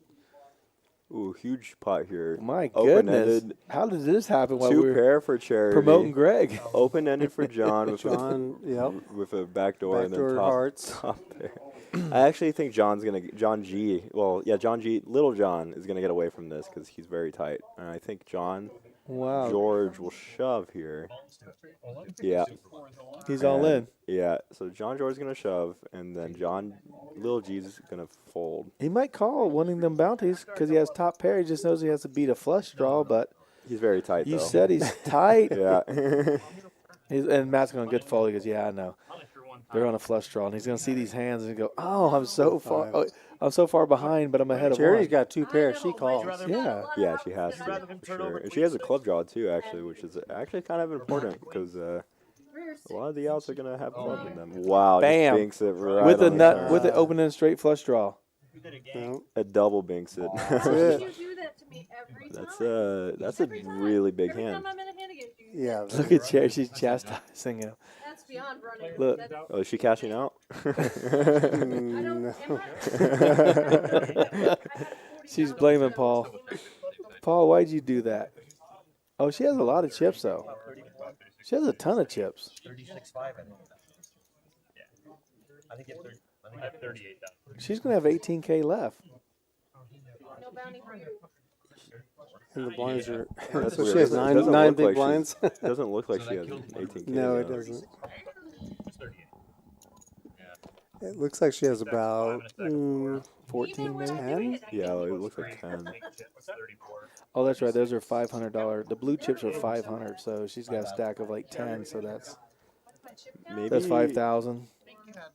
[SPEAKER 4] Ooh, huge pot here.
[SPEAKER 2] My goodness.
[SPEAKER 4] Open-ended.
[SPEAKER 2] How did this happen while
[SPEAKER 4] 2
[SPEAKER 2] we were
[SPEAKER 4] pair for charity.
[SPEAKER 2] promoting Greg?
[SPEAKER 4] Open-ended for John with
[SPEAKER 1] John, yep.
[SPEAKER 4] with a backdoor and then
[SPEAKER 1] Backdoor
[SPEAKER 4] top,
[SPEAKER 1] hearts.
[SPEAKER 4] top pair. I actually think John G. Little John is gonna get away from this because he's very tight, and I think
[SPEAKER 2] Wow.
[SPEAKER 4] George will shove here. Yeah,
[SPEAKER 2] He's all in.
[SPEAKER 4] yeah. So George is gonna shove, and then Little G's is gonna fold.
[SPEAKER 2] He might call winning them bounties because he has top pair. He just knows he has to beat a flush draw, but
[SPEAKER 4] He's very tight
[SPEAKER 2] you
[SPEAKER 4] though.
[SPEAKER 2] said he's tight.
[SPEAKER 4] Yeah.
[SPEAKER 2] And Matt's going to good fold. He goes, yeah, I know. They're on a flush draw, and he's going to see these hands and go, oh, I'm so far behind, but I'm ahead of
[SPEAKER 1] Charity's
[SPEAKER 2] one.
[SPEAKER 1] got 2 pairs. She calls.
[SPEAKER 2] Yeah.
[SPEAKER 4] Yeah, she has to, for sure. And she has a club draw too, actually, which is actually kind of important because a lot of the outs are gonna have club in them. Wow,
[SPEAKER 2] Bam.
[SPEAKER 4] just binks it right
[SPEAKER 2] With a
[SPEAKER 4] on the
[SPEAKER 2] nut,
[SPEAKER 4] turn.
[SPEAKER 2] with the open and straight flush draw.
[SPEAKER 1] No.
[SPEAKER 4] A double binks it.
[SPEAKER 1] it.
[SPEAKER 7] You do that to me every time.
[SPEAKER 4] That's a really big
[SPEAKER 7] Every
[SPEAKER 4] hand.
[SPEAKER 7] time I'm in a hand against you.
[SPEAKER 1] Yeah.
[SPEAKER 2] Look at Cherry. She's chastising him.
[SPEAKER 7] That's beyond running.
[SPEAKER 2] Look.
[SPEAKER 7] That's-
[SPEAKER 4] Oh, is she cashing out?
[SPEAKER 7] I don't,
[SPEAKER 2] She's blaming Paul. Paul, why'd you do that? Oh, she has a lot of chips, though. She has a ton of chips.
[SPEAKER 9] 36.5, I think. I think it's
[SPEAKER 5] I have 38,000.
[SPEAKER 2] She's going to have 18K left.
[SPEAKER 7] No bounty for you.
[SPEAKER 1] And the blinds are.
[SPEAKER 4] That's
[SPEAKER 1] So
[SPEAKER 4] weird.
[SPEAKER 1] she has
[SPEAKER 4] It doesn't
[SPEAKER 1] nine
[SPEAKER 4] look
[SPEAKER 1] big
[SPEAKER 4] like
[SPEAKER 1] blinds.
[SPEAKER 4] Doesn't look like she has 18K.
[SPEAKER 1] No, it
[SPEAKER 4] though.
[SPEAKER 1] doesn't.
[SPEAKER 5] It's 38.
[SPEAKER 1] It looks like she has about
[SPEAKER 2] 14 maybe?
[SPEAKER 1] 10.
[SPEAKER 4] Yeah, it looks like 10.
[SPEAKER 5] Pink chips, 34.
[SPEAKER 2] Oh, that's right. Those are $500. The blue chips are 500, so she's got a stack of like 10. So that's
[SPEAKER 4] Maybe
[SPEAKER 2] 5,000.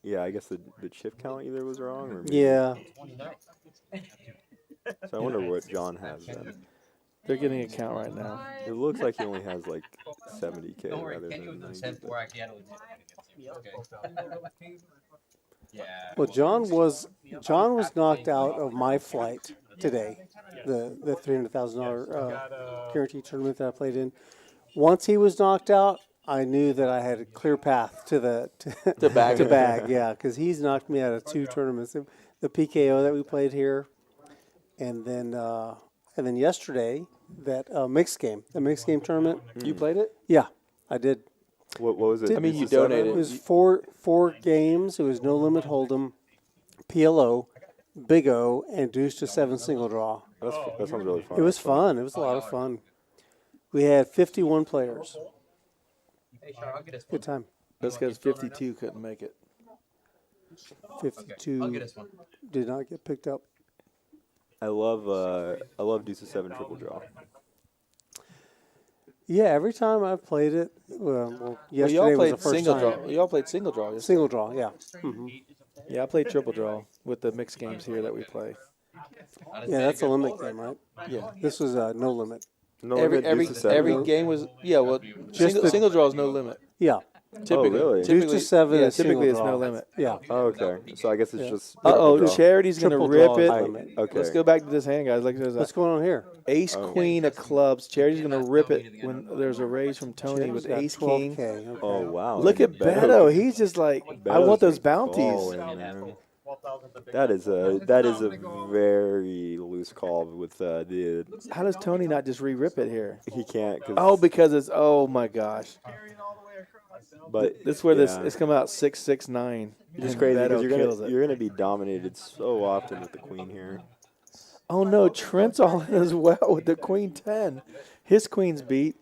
[SPEAKER 4] Yeah, I guess the chip count either was wrong. Or maybe,
[SPEAKER 1] Yeah.
[SPEAKER 4] So I wonder what John has then.
[SPEAKER 2] They're getting a count right now.
[SPEAKER 4] It looks like he only has like 70K
[SPEAKER 6] Don't worry,
[SPEAKER 4] rather
[SPEAKER 6] Kenny
[SPEAKER 4] than
[SPEAKER 6] was
[SPEAKER 4] 90.
[SPEAKER 6] 10-4 actually had it. Okay. Yeah.
[SPEAKER 1] Well, John was knocked out of my flight today, the $300,000 guarantee tournament that I played in. Once he was knocked out, I knew that I had a clear path to
[SPEAKER 2] bag.
[SPEAKER 1] to bag. Yeah, because he's knocked me out of 2 tournaments, the PKO that we played here, and then yesterday that mixed game tournament.
[SPEAKER 2] You played it?
[SPEAKER 1] Yeah, I did.
[SPEAKER 4] What was it?
[SPEAKER 2] I mean, you
[SPEAKER 4] Deuce of seven?
[SPEAKER 2] donated.
[SPEAKER 1] It was four games. It was no limit hold'em, PLO, Big O, and deuce to 7 single draw.
[SPEAKER 4] That sounds really fun.
[SPEAKER 1] It was fun. It was a lot of fun. We had 51 players.
[SPEAKER 6] Hey, Char, I'll get us one.
[SPEAKER 1] Good time.
[SPEAKER 2] That's because 52 couldn't make it.
[SPEAKER 1] 52
[SPEAKER 6] I'll get us one.
[SPEAKER 1] did not get picked up.
[SPEAKER 4] I love deuce of 7 triple draw.
[SPEAKER 1] Yeah, every time I've played it, yesterday was the first
[SPEAKER 2] single
[SPEAKER 1] time.
[SPEAKER 2] draw. Y'all played single draw. Yesterday.
[SPEAKER 1] Single draw, yeah. hmm
[SPEAKER 2] Yeah, I played triple draw with the mixed games here that we play.
[SPEAKER 1] Yeah, that's a limit game, right?
[SPEAKER 2] Yeah.
[SPEAKER 1] This was no limit.
[SPEAKER 4] No
[SPEAKER 2] Every
[SPEAKER 4] limit, deuce of 7.
[SPEAKER 2] every game was well.
[SPEAKER 1] Just the-
[SPEAKER 2] Single draw is no limit.
[SPEAKER 1] Yeah,
[SPEAKER 2] Typically,
[SPEAKER 4] really?
[SPEAKER 1] Deuce to 7
[SPEAKER 2] yeah,
[SPEAKER 1] is
[SPEAKER 2] typically it's
[SPEAKER 1] single
[SPEAKER 2] no
[SPEAKER 1] draw.
[SPEAKER 2] limit.
[SPEAKER 1] yeah.
[SPEAKER 4] Oh, okay. So I guess it's
[SPEAKER 1] Yeah.
[SPEAKER 4] just.
[SPEAKER 2] Uh-oh,
[SPEAKER 4] triple draw.
[SPEAKER 2] Charity's going to
[SPEAKER 1] Triple
[SPEAKER 2] rip
[SPEAKER 1] draw
[SPEAKER 2] it.
[SPEAKER 1] is
[SPEAKER 4] I-
[SPEAKER 1] limit.
[SPEAKER 4] okay.
[SPEAKER 2] Let's go back to this hand, guys. Like there's
[SPEAKER 1] What's
[SPEAKER 2] a
[SPEAKER 1] going on here?
[SPEAKER 2] ace,
[SPEAKER 4] Oh.
[SPEAKER 2] queen of clubs. Charity's going to rip it when there's a raise from Tony
[SPEAKER 1] Charity's
[SPEAKER 2] with
[SPEAKER 1] got
[SPEAKER 2] ace,
[SPEAKER 1] 12K.
[SPEAKER 2] king.
[SPEAKER 1] Okay.
[SPEAKER 4] Oh wow!
[SPEAKER 2] Look at Beto. He's just like, I
[SPEAKER 4] Beto's
[SPEAKER 2] want those
[SPEAKER 4] been
[SPEAKER 2] bounties.
[SPEAKER 4] falling, man. That is a very loose call with the
[SPEAKER 2] How does Tony not just re-rip it here?
[SPEAKER 4] he can't. Cause,
[SPEAKER 2] Oh, because it's, oh my gosh.
[SPEAKER 4] but
[SPEAKER 2] This is where
[SPEAKER 4] yeah.
[SPEAKER 2] it's come out 6-6-9.
[SPEAKER 4] It's just
[SPEAKER 2] and
[SPEAKER 4] crazy
[SPEAKER 2] Beto
[SPEAKER 4] because
[SPEAKER 2] kills it.
[SPEAKER 4] you're gonna be dominated so often with the queen here.
[SPEAKER 2] Oh no, Trent's all in as well with the queen 10. His queen's beat.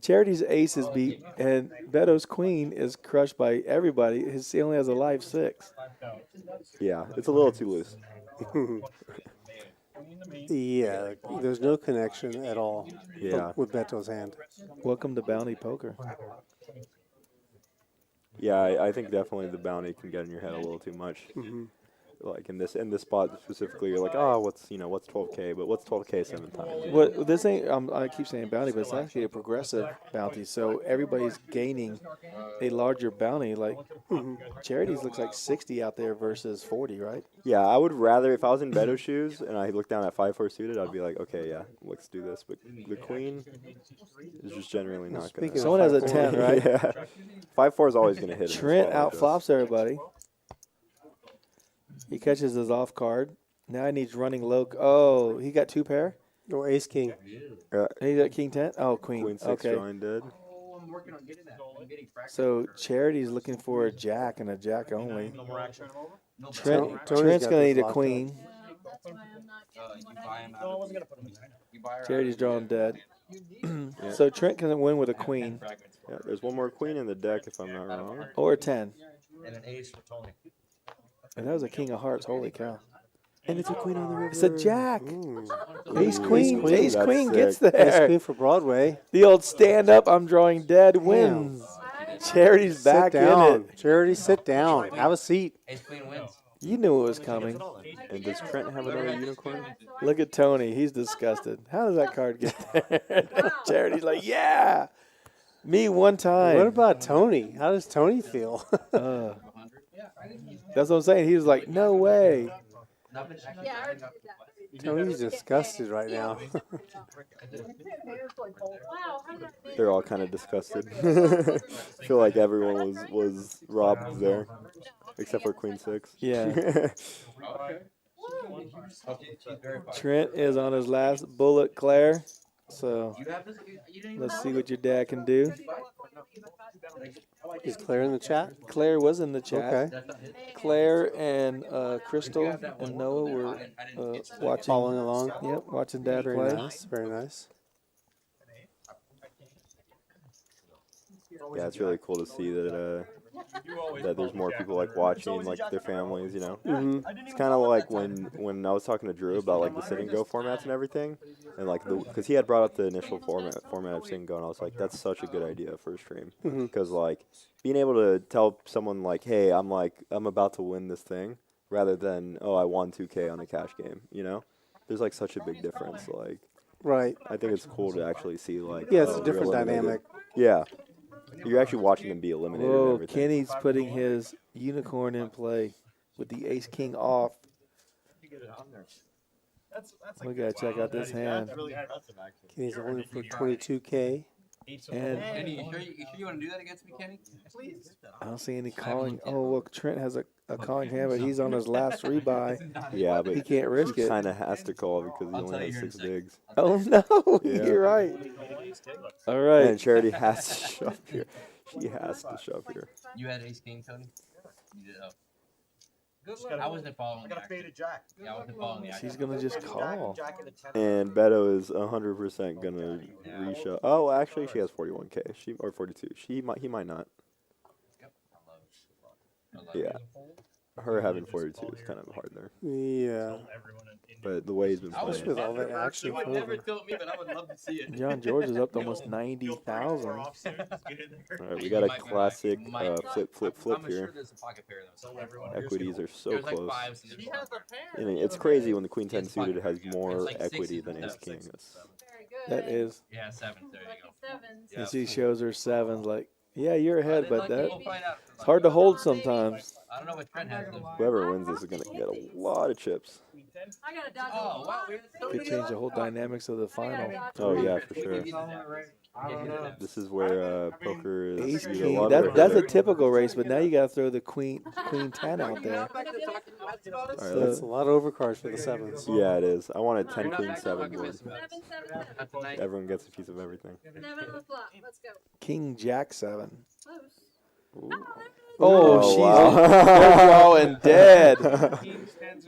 [SPEAKER 2] Charity's ace is beat, and Beto's queen is crushed by everybody. He only has a live 6.
[SPEAKER 4] Yeah, it's a little too loose.
[SPEAKER 1] Yeah, there's no connection at all
[SPEAKER 4] Yeah.
[SPEAKER 1] with Beto's hand.
[SPEAKER 2] Welcome to Bounty Poker.
[SPEAKER 4] Yeah, I think definitely the bounty can get in your head a little too much. Like in this spot specifically, you're like, oh, what's 12K, but what's 12K 7 times?
[SPEAKER 2] What this ain't? I keep saying bounty, but it's actually a progressive bounty. So everybody's gaining a larger bounty. Like Charities looks like 60 out there versus 40, right?
[SPEAKER 4] Yeah, I would rather if I was in Beto's shoes and I looked down at 5-4 suited, I'd be like, okay, yeah, let's do this. But the queen is just generally not
[SPEAKER 1] Speaking
[SPEAKER 4] gonna.
[SPEAKER 1] of
[SPEAKER 2] Someone has a
[SPEAKER 1] 5-4,
[SPEAKER 2] 10, right?
[SPEAKER 4] Yeah, 5-4 is always gonna hit. in this
[SPEAKER 2] Trent
[SPEAKER 4] spot like this.
[SPEAKER 2] outflops everybody. He catches his off card. Now he needs running low. Oh, he got 2 pair.
[SPEAKER 1] No, ace king.
[SPEAKER 2] He got king 10. Oh, queen.
[SPEAKER 4] Queen 6
[SPEAKER 2] Okay.
[SPEAKER 4] drawing dead.
[SPEAKER 6] Oh, I'm working on getting that. I'm getting practice.
[SPEAKER 2] So Charity's looking for a jack and a jack only.
[SPEAKER 5] No more action.
[SPEAKER 6] No,
[SPEAKER 2] Trent,
[SPEAKER 1] Tony's
[SPEAKER 2] Trent's
[SPEAKER 1] got
[SPEAKER 2] gonna
[SPEAKER 1] this
[SPEAKER 2] need a
[SPEAKER 1] locked
[SPEAKER 2] queen.
[SPEAKER 7] That's why I'm not getting
[SPEAKER 6] you
[SPEAKER 7] what I
[SPEAKER 6] buy him
[SPEAKER 7] need.
[SPEAKER 6] out.
[SPEAKER 5] No, I wasn't gonna put them in.
[SPEAKER 6] You buy her out.
[SPEAKER 2] Charity's drawing dead.
[SPEAKER 4] Yeah.
[SPEAKER 2] So Trent can win with a queen
[SPEAKER 4] Yeah, there's one more queen in the deck if I'm not wrong.
[SPEAKER 2] or a 10.
[SPEAKER 9] And an ace for Tony.
[SPEAKER 2] And that was a king of hearts. Holy cow!
[SPEAKER 4] And it's a queen on the river.
[SPEAKER 2] It's a jack. Ace
[SPEAKER 4] Ooh,
[SPEAKER 2] queen.
[SPEAKER 1] queen,
[SPEAKER 2] Ace
[SPEAKER 4] that's
[SPEAKER 2] queen gets
[SPEAKER 4] sick.
[SPEAKER 1] Ace
[SPEAKER 2] there.
[SPEAKER 1] queen for Broadway.
[SPEAKER 2] The old stand up. I'm drawing dead wins. Charity's back
[SPEAKER 1] Sit
[SPEAKER 2] in
[SPEAKER 1] down.
[SPEAKER 2] it.
[SPEAKER 1] Charity, sit down. Have a seat.
[SPEAKER 6] Ace queen wins.
[SPEAKER 2] You knew it was coming.
[SPEAKER 4] And does Trent have another unicorn?
[SPEAKER 2] Look at Tony. He's disgusted. How does that card get there? Charity's like, yeah. Me one time.
[SPEAKER 1] What about Tony? How does Tony feel?
[SPEAKER 2] That's what I'm saying. He was like, no way.
[SPEAKER 6] Nothing. Actually,
[SPEAKER 7] Yeah, I already
[SPEAKER 6] nothing
[SPEAKER 7] did that.
[SPEAKER 1] Tony's disgusted right now.
[SPEAKER 7] Wow, how did I miss?
[SPEAKER 4] They're all kind of disgusted. I feel like everyone was robbed there, except for Queen Six.
[SPEAKER 2] Yeah.
[SPEAKER 6] Okay. She's very fine.
[SPEAKER 2] Trent is on his last bullet, Claire. So
[SPEAKER 6] You have this? You didn't even
[SPEAKER 2] let's
[SPEAKER 6] know
[SPEAKER 2] see
[SPEAKER 6] it?
[SPEAKER 2] what your dad can do.
[SPEAKER 1] Is Claire in the chat?
[SPEAKER 2] Claire was in the chat.
[SPEAKER 1] Okay.
[SPEAKER 6] That's not his.
[SPEAKER 2] Claire and Crystal and Noah were watching.
[SPEAKER 1] Following along.
[SPEAKER 2] Yep, watching Dad
[SPEAKER 1] Very
[SPEAKER 2] play.
[SPEAKER 1] nice. Very nice.
[SPEAKER 4] Yeah, it's really cool to see that there's more people like watching like their families, you know.
[SPEAKER 1] Mm-hmm.
[SPEAKER 4] It's kind of like when I was talking to Drew about like the sit and go formats and everything, and like because he had brought up the initial format of sit and go, and I was like, that's such a good idea for a stream, because like being able to tell someone like, hey, I'm about to win this thing, rather than, oh, I won 2K on a cash game, you know. There's like such a big difference. Like,
[SPEAKER 1] Right.
[SPEAKER 4] I think it's cool to actually see like
[SPEAKER 1] Yeah, it's a
[SPEAKER 4] you're
[SPEAKER 1] different
[SPEAKER 4] eliminated.
[SPEAKER 1] dynamic.
[SPEAKER 4] Yeah. You're actually watching them be eliminated and
[SPEAKER 2] Whoa,
[SPEAKER 4] everything.
[SPEAKER 2] Kenny's putting his unicorn in play with the ace king off. We gotta check out this hand.
[SPEAKER 9] That's really impressive, actually.
[SPEAKER 1] He's only for 22K.
[SPEAKER 2] And
[SPEAKER 6] Kenny, you sure you want to do that against me, Kenny?
[SPEAKER 9] Please.
[SPEAKER 2] I don't see any calling. Oh, look, Trent has a calling hand, but he's on his last rebuy.
[SPEAKER 4] Yeah, but
[SPEAKER 2] He can't risk it.
[SPEAKER 4] kind of has to call because he
[SPEAKER 6] I'll tell
[SPEAKER 4] only
[SPEAKER 6] you
[SPEAKER 4] has
[SPEAKER 6] here in a
[SPEAKER 4] 6
[SPEAKER 6] second.
[SPEAKER 4] bigs.
[SPEAKER 2] Oh no,
[SPEAKER 4] Yeah.
[SPEAKER 2] you're right. All
[SPEAKER 4] And
[SPEAKER 2] right.
[SPEAKER 4] Charity has to shove here. She has to shove here.
[SPEAKER 6] You had ace king, Tony. You did. Oh.
[SPEAKER 9] Good
[SPEAKER 6] I
[SPEAKER 9] luck.
[SPEAKER 6] wasn't following.
[SPEAKER 9] I
[SPEAKER 6] the
[SPEAKER 9] got a
[SPEAKER 6] action.
[SPEAKER 9] faded jack.
[SPEAKER 6] Yeah, I wasn't following the action.
[SPEAKER 2] She's gonna just call.
[SPEAKER 9] Jack and a 10.
[SPEAKER 4] And Beto is 100% gonna reshove. Oh, actually, she has 41K. Or 42. He might not.
[SPEAKER 6] I love
[SPEAKER 4] Yeah. Her having 42 is kind of hard there.
[SPEAKER 1] Yeah.
[SPEAKER 4] But the way he's been
[SPEAKER 6] I was
[SPEAKER 1] Especially
[SPEAKER 4] playing.
[SPEAKER 1] with all that action.
[SPEAKER 6] You would never tell me, but I would love to see it.
[SPEAKER 2] John George is up to almost 90,000.
[SPEAKER 4] All right, we got a classic flip
[SPEAKER 6] I'm
[SPEAKER 4] here.
[SPEAKER 6] sure there's a pocket pair though.
[SPEAKER 4] Equities are so
[SPEAKER 6] There's like
[SPEAKER 4] close.
[SPEAKER 6] fives and there's some.
[SPEAKER 4] I mean, it's crazy when the Queen 10
[SPEAKER 6] It's pocket
[SPEAKER 4] suited has
[SPEAKER 6] pair.
[SPEAKER 4] more
[SPEAKER 6] It's like
[SPEAKER 4] equity
[SPEAKER 6] sixes
[SPEAKER 4] than
[SPEAKER 6] and
[SPEAKER 4] Ace
[SPEAKER 6] sevens.
[SPEAKER 4] King. That's
[SPEAKER 7] Very good.
[SPEAKER 2] That is.
[SPEAKER 6] Yeah, sevens. There you
[SPEAKER 7] Lucky
[SPEAKER 6] go.
[SPEAKER 7] sevens.
[SPEAKER 6] Yeah.
[SPEAKER 2] And she shows her sevens like, yeah, you're ahead, but that
[SPEAKER 6] We'll find out.
[SPEAKER 2] it's hard to hold sometimes.
[SPEAKER 6] I don't know what Trent has. Though.
[SPEAKER 4] whoever wins this is gonna get a lot of chips.
[SPEAKER 7] I got a dodge.
[SPEAKER 6] Oh wow, we had so
[SPEAKER 2] Could
[SPEAKER 6] many
[SPEAKER 2] change the whole dynamics of the final.
[SPEAKER 4] Oh yeah, for sure.
[SPEAKER 6] Yeah.
[SPEAKER 4] This is where poker is.
[SPEAKER 2] Ace
[SPEAKER 4] you get a
[SPEAKER 2] king.
[SPEAKER 4] lot of
[SPEAKER 2] That's a
[SPEAKER 4] equity.
[SPEAKER 2] typical race, but now you gotta throw the queen 10 out there.
[SPEAKER 4] All right,
[SPEAKER 1] That's a lot of overcards for the sevens.
[SPEAKER 4] yeah, it is. I want a 10 Queen 7 board.
[SPEAKER 6] That's a nice.
[SPEAKER 4] Everyone gets a piece of everything.
[SPEAKER 7] 7 on the flop. Let's go.
[SPEAKER 2] King Jack 7.
[SPEAKER 7] Close.
[SPEAKER 4] Ooh.
[SPEAKER 2] Oh,
[SPEAKER 4] Oh,
[SPEAKER 2] she's
[SPEAKER 4] wow.
[SPEAKER 2] they're drawing dead.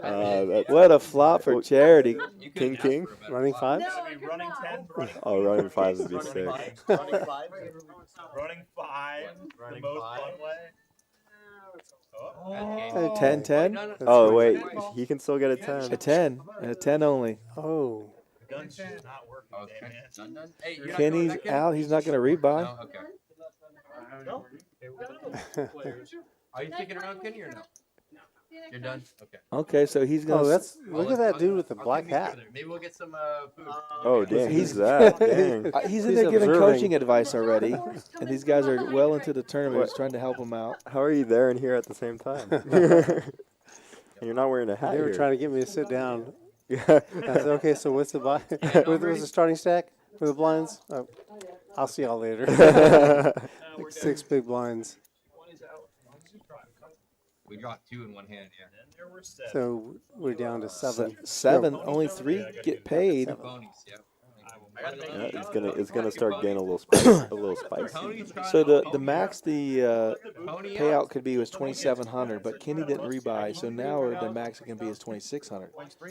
[SPEAKER 4] That's
[SPEAKER 2] What a flop for Charity.
[SPEAKER 6] You couldn't
[SPEAKER 4] King,
[SPEAKER 6] ask
[SPEAKER 4] king?
[SPEAKER 6] for a better
[SPEAKER 1] Running
[SPEAKER 6] flop.
[SPEAKER 1] fives?
[SPEAKER 7] No, I could
[SPEAKER 3] running
[SPEAKER 7] not.
[SPEAKER 3] 10, running
[SPEAKER 4] Oh, running 5 would be sick.
[SPEAKER 9] Running five.
[SPEAKER 3] running 5, the
[SPEAKER 9] Running
[SPEAKER 3] most
[SPEAKER 9] five.
[SPEAKER 3] fun way.
[SPEAKER 6] Oh.
[SPEAKER 2] 10 10.
[SPEAKER 6] No, no.
[SPEAKER 4] Oh wait, he can still get a 10.
[SPEAKER 2] A 10. A 10 only.
[SPEAKER 1] Oh.
[SPEAKER 3] Gun's just not working,
[SPEAKER 6] Oh,
[SPEAKER 3] damn
[SPEAKER 6] Trent's
[SPEAKER 3] it.
[SPEAKER 6] done. Hey, you're not
[SPEAKER 2] Kenny's
[SPEAKER 6] going back in?
[SPEAKER 2] out. He's not gonna rebuy.
[SPEAKER 6] No, okay. Are you sticking around, Kenny, or no? You're done. Okay.
[SPEAKER 2] Okay, so he's gonna.
[SPEAKER 1] Oh, that's look at that dude with the black hat.
[SPEAKER 6] Maybe we'll get some food.
[SPEAKER 4] Oh dang,
[SPEAKER 2] He's-
[SPEAKER 4] he's that. Dang.
[SPEAKER 2] He's in
[SPEAKER 1] He's
[SPEAKER 2] there giving
[SPEAKER 1] observing.
[SPEAKER 2] coaching advice already, and these guys are well into the tournament. He's trying to help them out.
[SPEAKER 4] How are you there and here at the same time? And you're not wearing a hat
[SPEAKER 1] They were
[SPEAKER 4] here.
[SPEAKER 1] trying to get me to sit down.
[SPEAKER 4] Yeah.
[SPEAKER 1] I said, okay, so what's the buy? What's the starting stack for the blinds? Oh, I'll see y'all later. Like 6 big blinds.
[SPEAKER 6] We dropped 2 in one hand, yeah.
[SPEAKER 3] Then there were 7.
[SPEAKER 1] So we're down to 7.
[SPEAKER 2] 7. Only 3 get paid.
[SPEAKER 6] Ponies, yeah.
[SPEAKER 4] Yeah, it's gonna start getting a little spicy.
[SPEAKER 6] Tony's trying
[SPEAKER 2] So
[SPEAKER 6] to-
[SPEAKER 2] the max the
[SPEAKER 6] Pony
[SPEAKER 2] payout could be was 2,700, but Kenny didn't rebuy, so now the max it can be is 2,600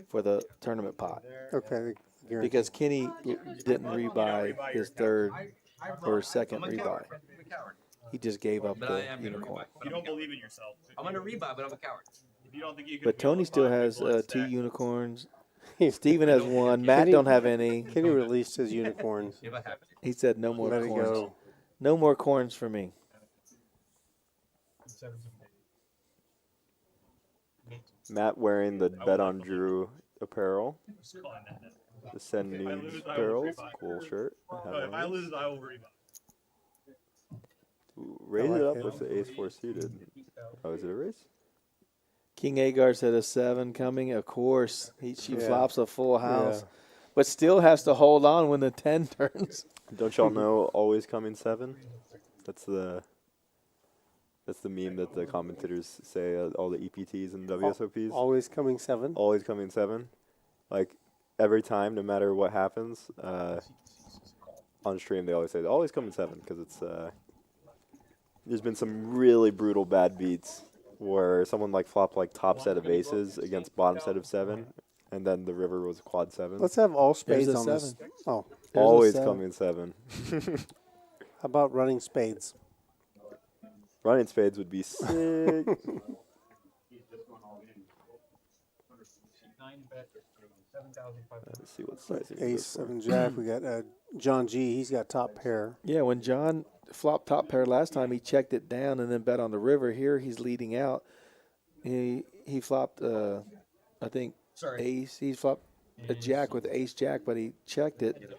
[SPEAKER 2] for the tournament pot
[SPEAKER 1] Okay. guaranteed.
[SPEAKER 2] because Kenny didn't rebuy his third or second
[SPEAKER 6] I'm a
[SPEAKER 2] rebuy.
[SPEAKER 6] coward. I'm a coward.
[SPEAKER 2] He just gave up
[SPEAKER 6] But I
[SPEAKER 2] the
[SPEAKER 6] am gonna
[SPEAKER 2] unicorn.
[SPEAKER 6] rebuy.
[SPEAKER 3] You don't believe in yourself.
[SPEAKER 6] I'm gonna rebuy, but I'm a coward.
[SPEAKER 3] If you don't think you can
[SPEAKER 2] But
[SPEAKER 3] field
[SPEAKER 2] Tony
[SPEAKER 3] a
[SPEAKER 2] still
[SPEAKER 3] 5 big
[SPEAKER 2] has
[SPEAKER 3] blind
[SPEAKER 2] 2
[SPEAKER 3] stack,
[SPEAKER 2] unicorns. Steven has 1. Matt
[SPEAKER 1] Kenny-
[SPEAKER 2] don't have any.
[SPEAKER 1] Kenny released his unicorn.
[SPEAKER 6] If I have to.
[SPEAKER 2] He said no more
[SPEAKER 1] Let it
[SPEAKER 2] corns.
[SPEAKER 1] go.
[SPEAKER 2] No more corns for me.
[SPEAKER 4] Matt wearing the Bet on Drew apparel,
[SPEAKER 3] just calling that.
[SPEAKER 4] the Send
[SPEAKER 3] If I
[SPEAKER 4] Nudes
[SPEAKER 3] lose, I will
[SPEAKER 4] apparel,
[SPEAKER 3] rebuy.
[SPEAKER 4] cool shirt. I have
[SPEAKER 3] No, if
[SPEAKER 4] one
[SPEAKER 3] I
[SPEAKER 4] of these.
[SPEAKER 3] lose, I will rebuy.
[SPEAKER 4] Ooh, raise
[SPEAKER 1] I
[SPEAKER 4] it
[SPEAKER 1] like
[SPEAKER 4] up
[SPEAKER 1] it.
[SPEAKER 4] with the Ace 4 suited. Oh, is it a race?
[SPEAKER 2] King Agar said a 7 coming. Of course, she
[SPEAKER 1] Yeah.
[SPEAKER 2] flops a full house,
[SPEAKER 1] Yeah.
[SPEAKER 2] but still has to hold on when the 10 turns.
[SPEAKER 4] Don't y'all know always coming 7? That's the meme that the commentators say, all the EPTs and WSOPs.
[SPEAKER 1] Always coming 7.
[SPEAKER 4] Always coming 7. Like, every time, no matter what happens, on stream they always say, always coming 7, because it's, there's been some really brutal bad beats where someone, like, flopped, like, top set of aces against bottom set of 7, and then the river was quad 7.
[SPEAKER 1] Let's have all spades
[SPEAKER 2] There's a
[SPEAKER 1] on this.
[SPEAKER 2] 7.
[SPEAKER 1] Oh,
[SPEAKER 2] There's a
[SPEAKER 4] Always
[SPEAKER 2] 7.
[SPEAKER 4] coming 7.
[SPEAKER 1] how about running spades?
[SPEAKER 4] Running spades would be sick. Let's see what sizing.
[SPEAKER 1] Ace, 7, Jack. We got John G. He's got top pair.
[SPEAKER 2] Yeah, when John flopped top pair last time, he checked it down and then bet on the river. Here he's leading out. He flopped, I think, ace. He flopped a jack with ace jack, but he checked it,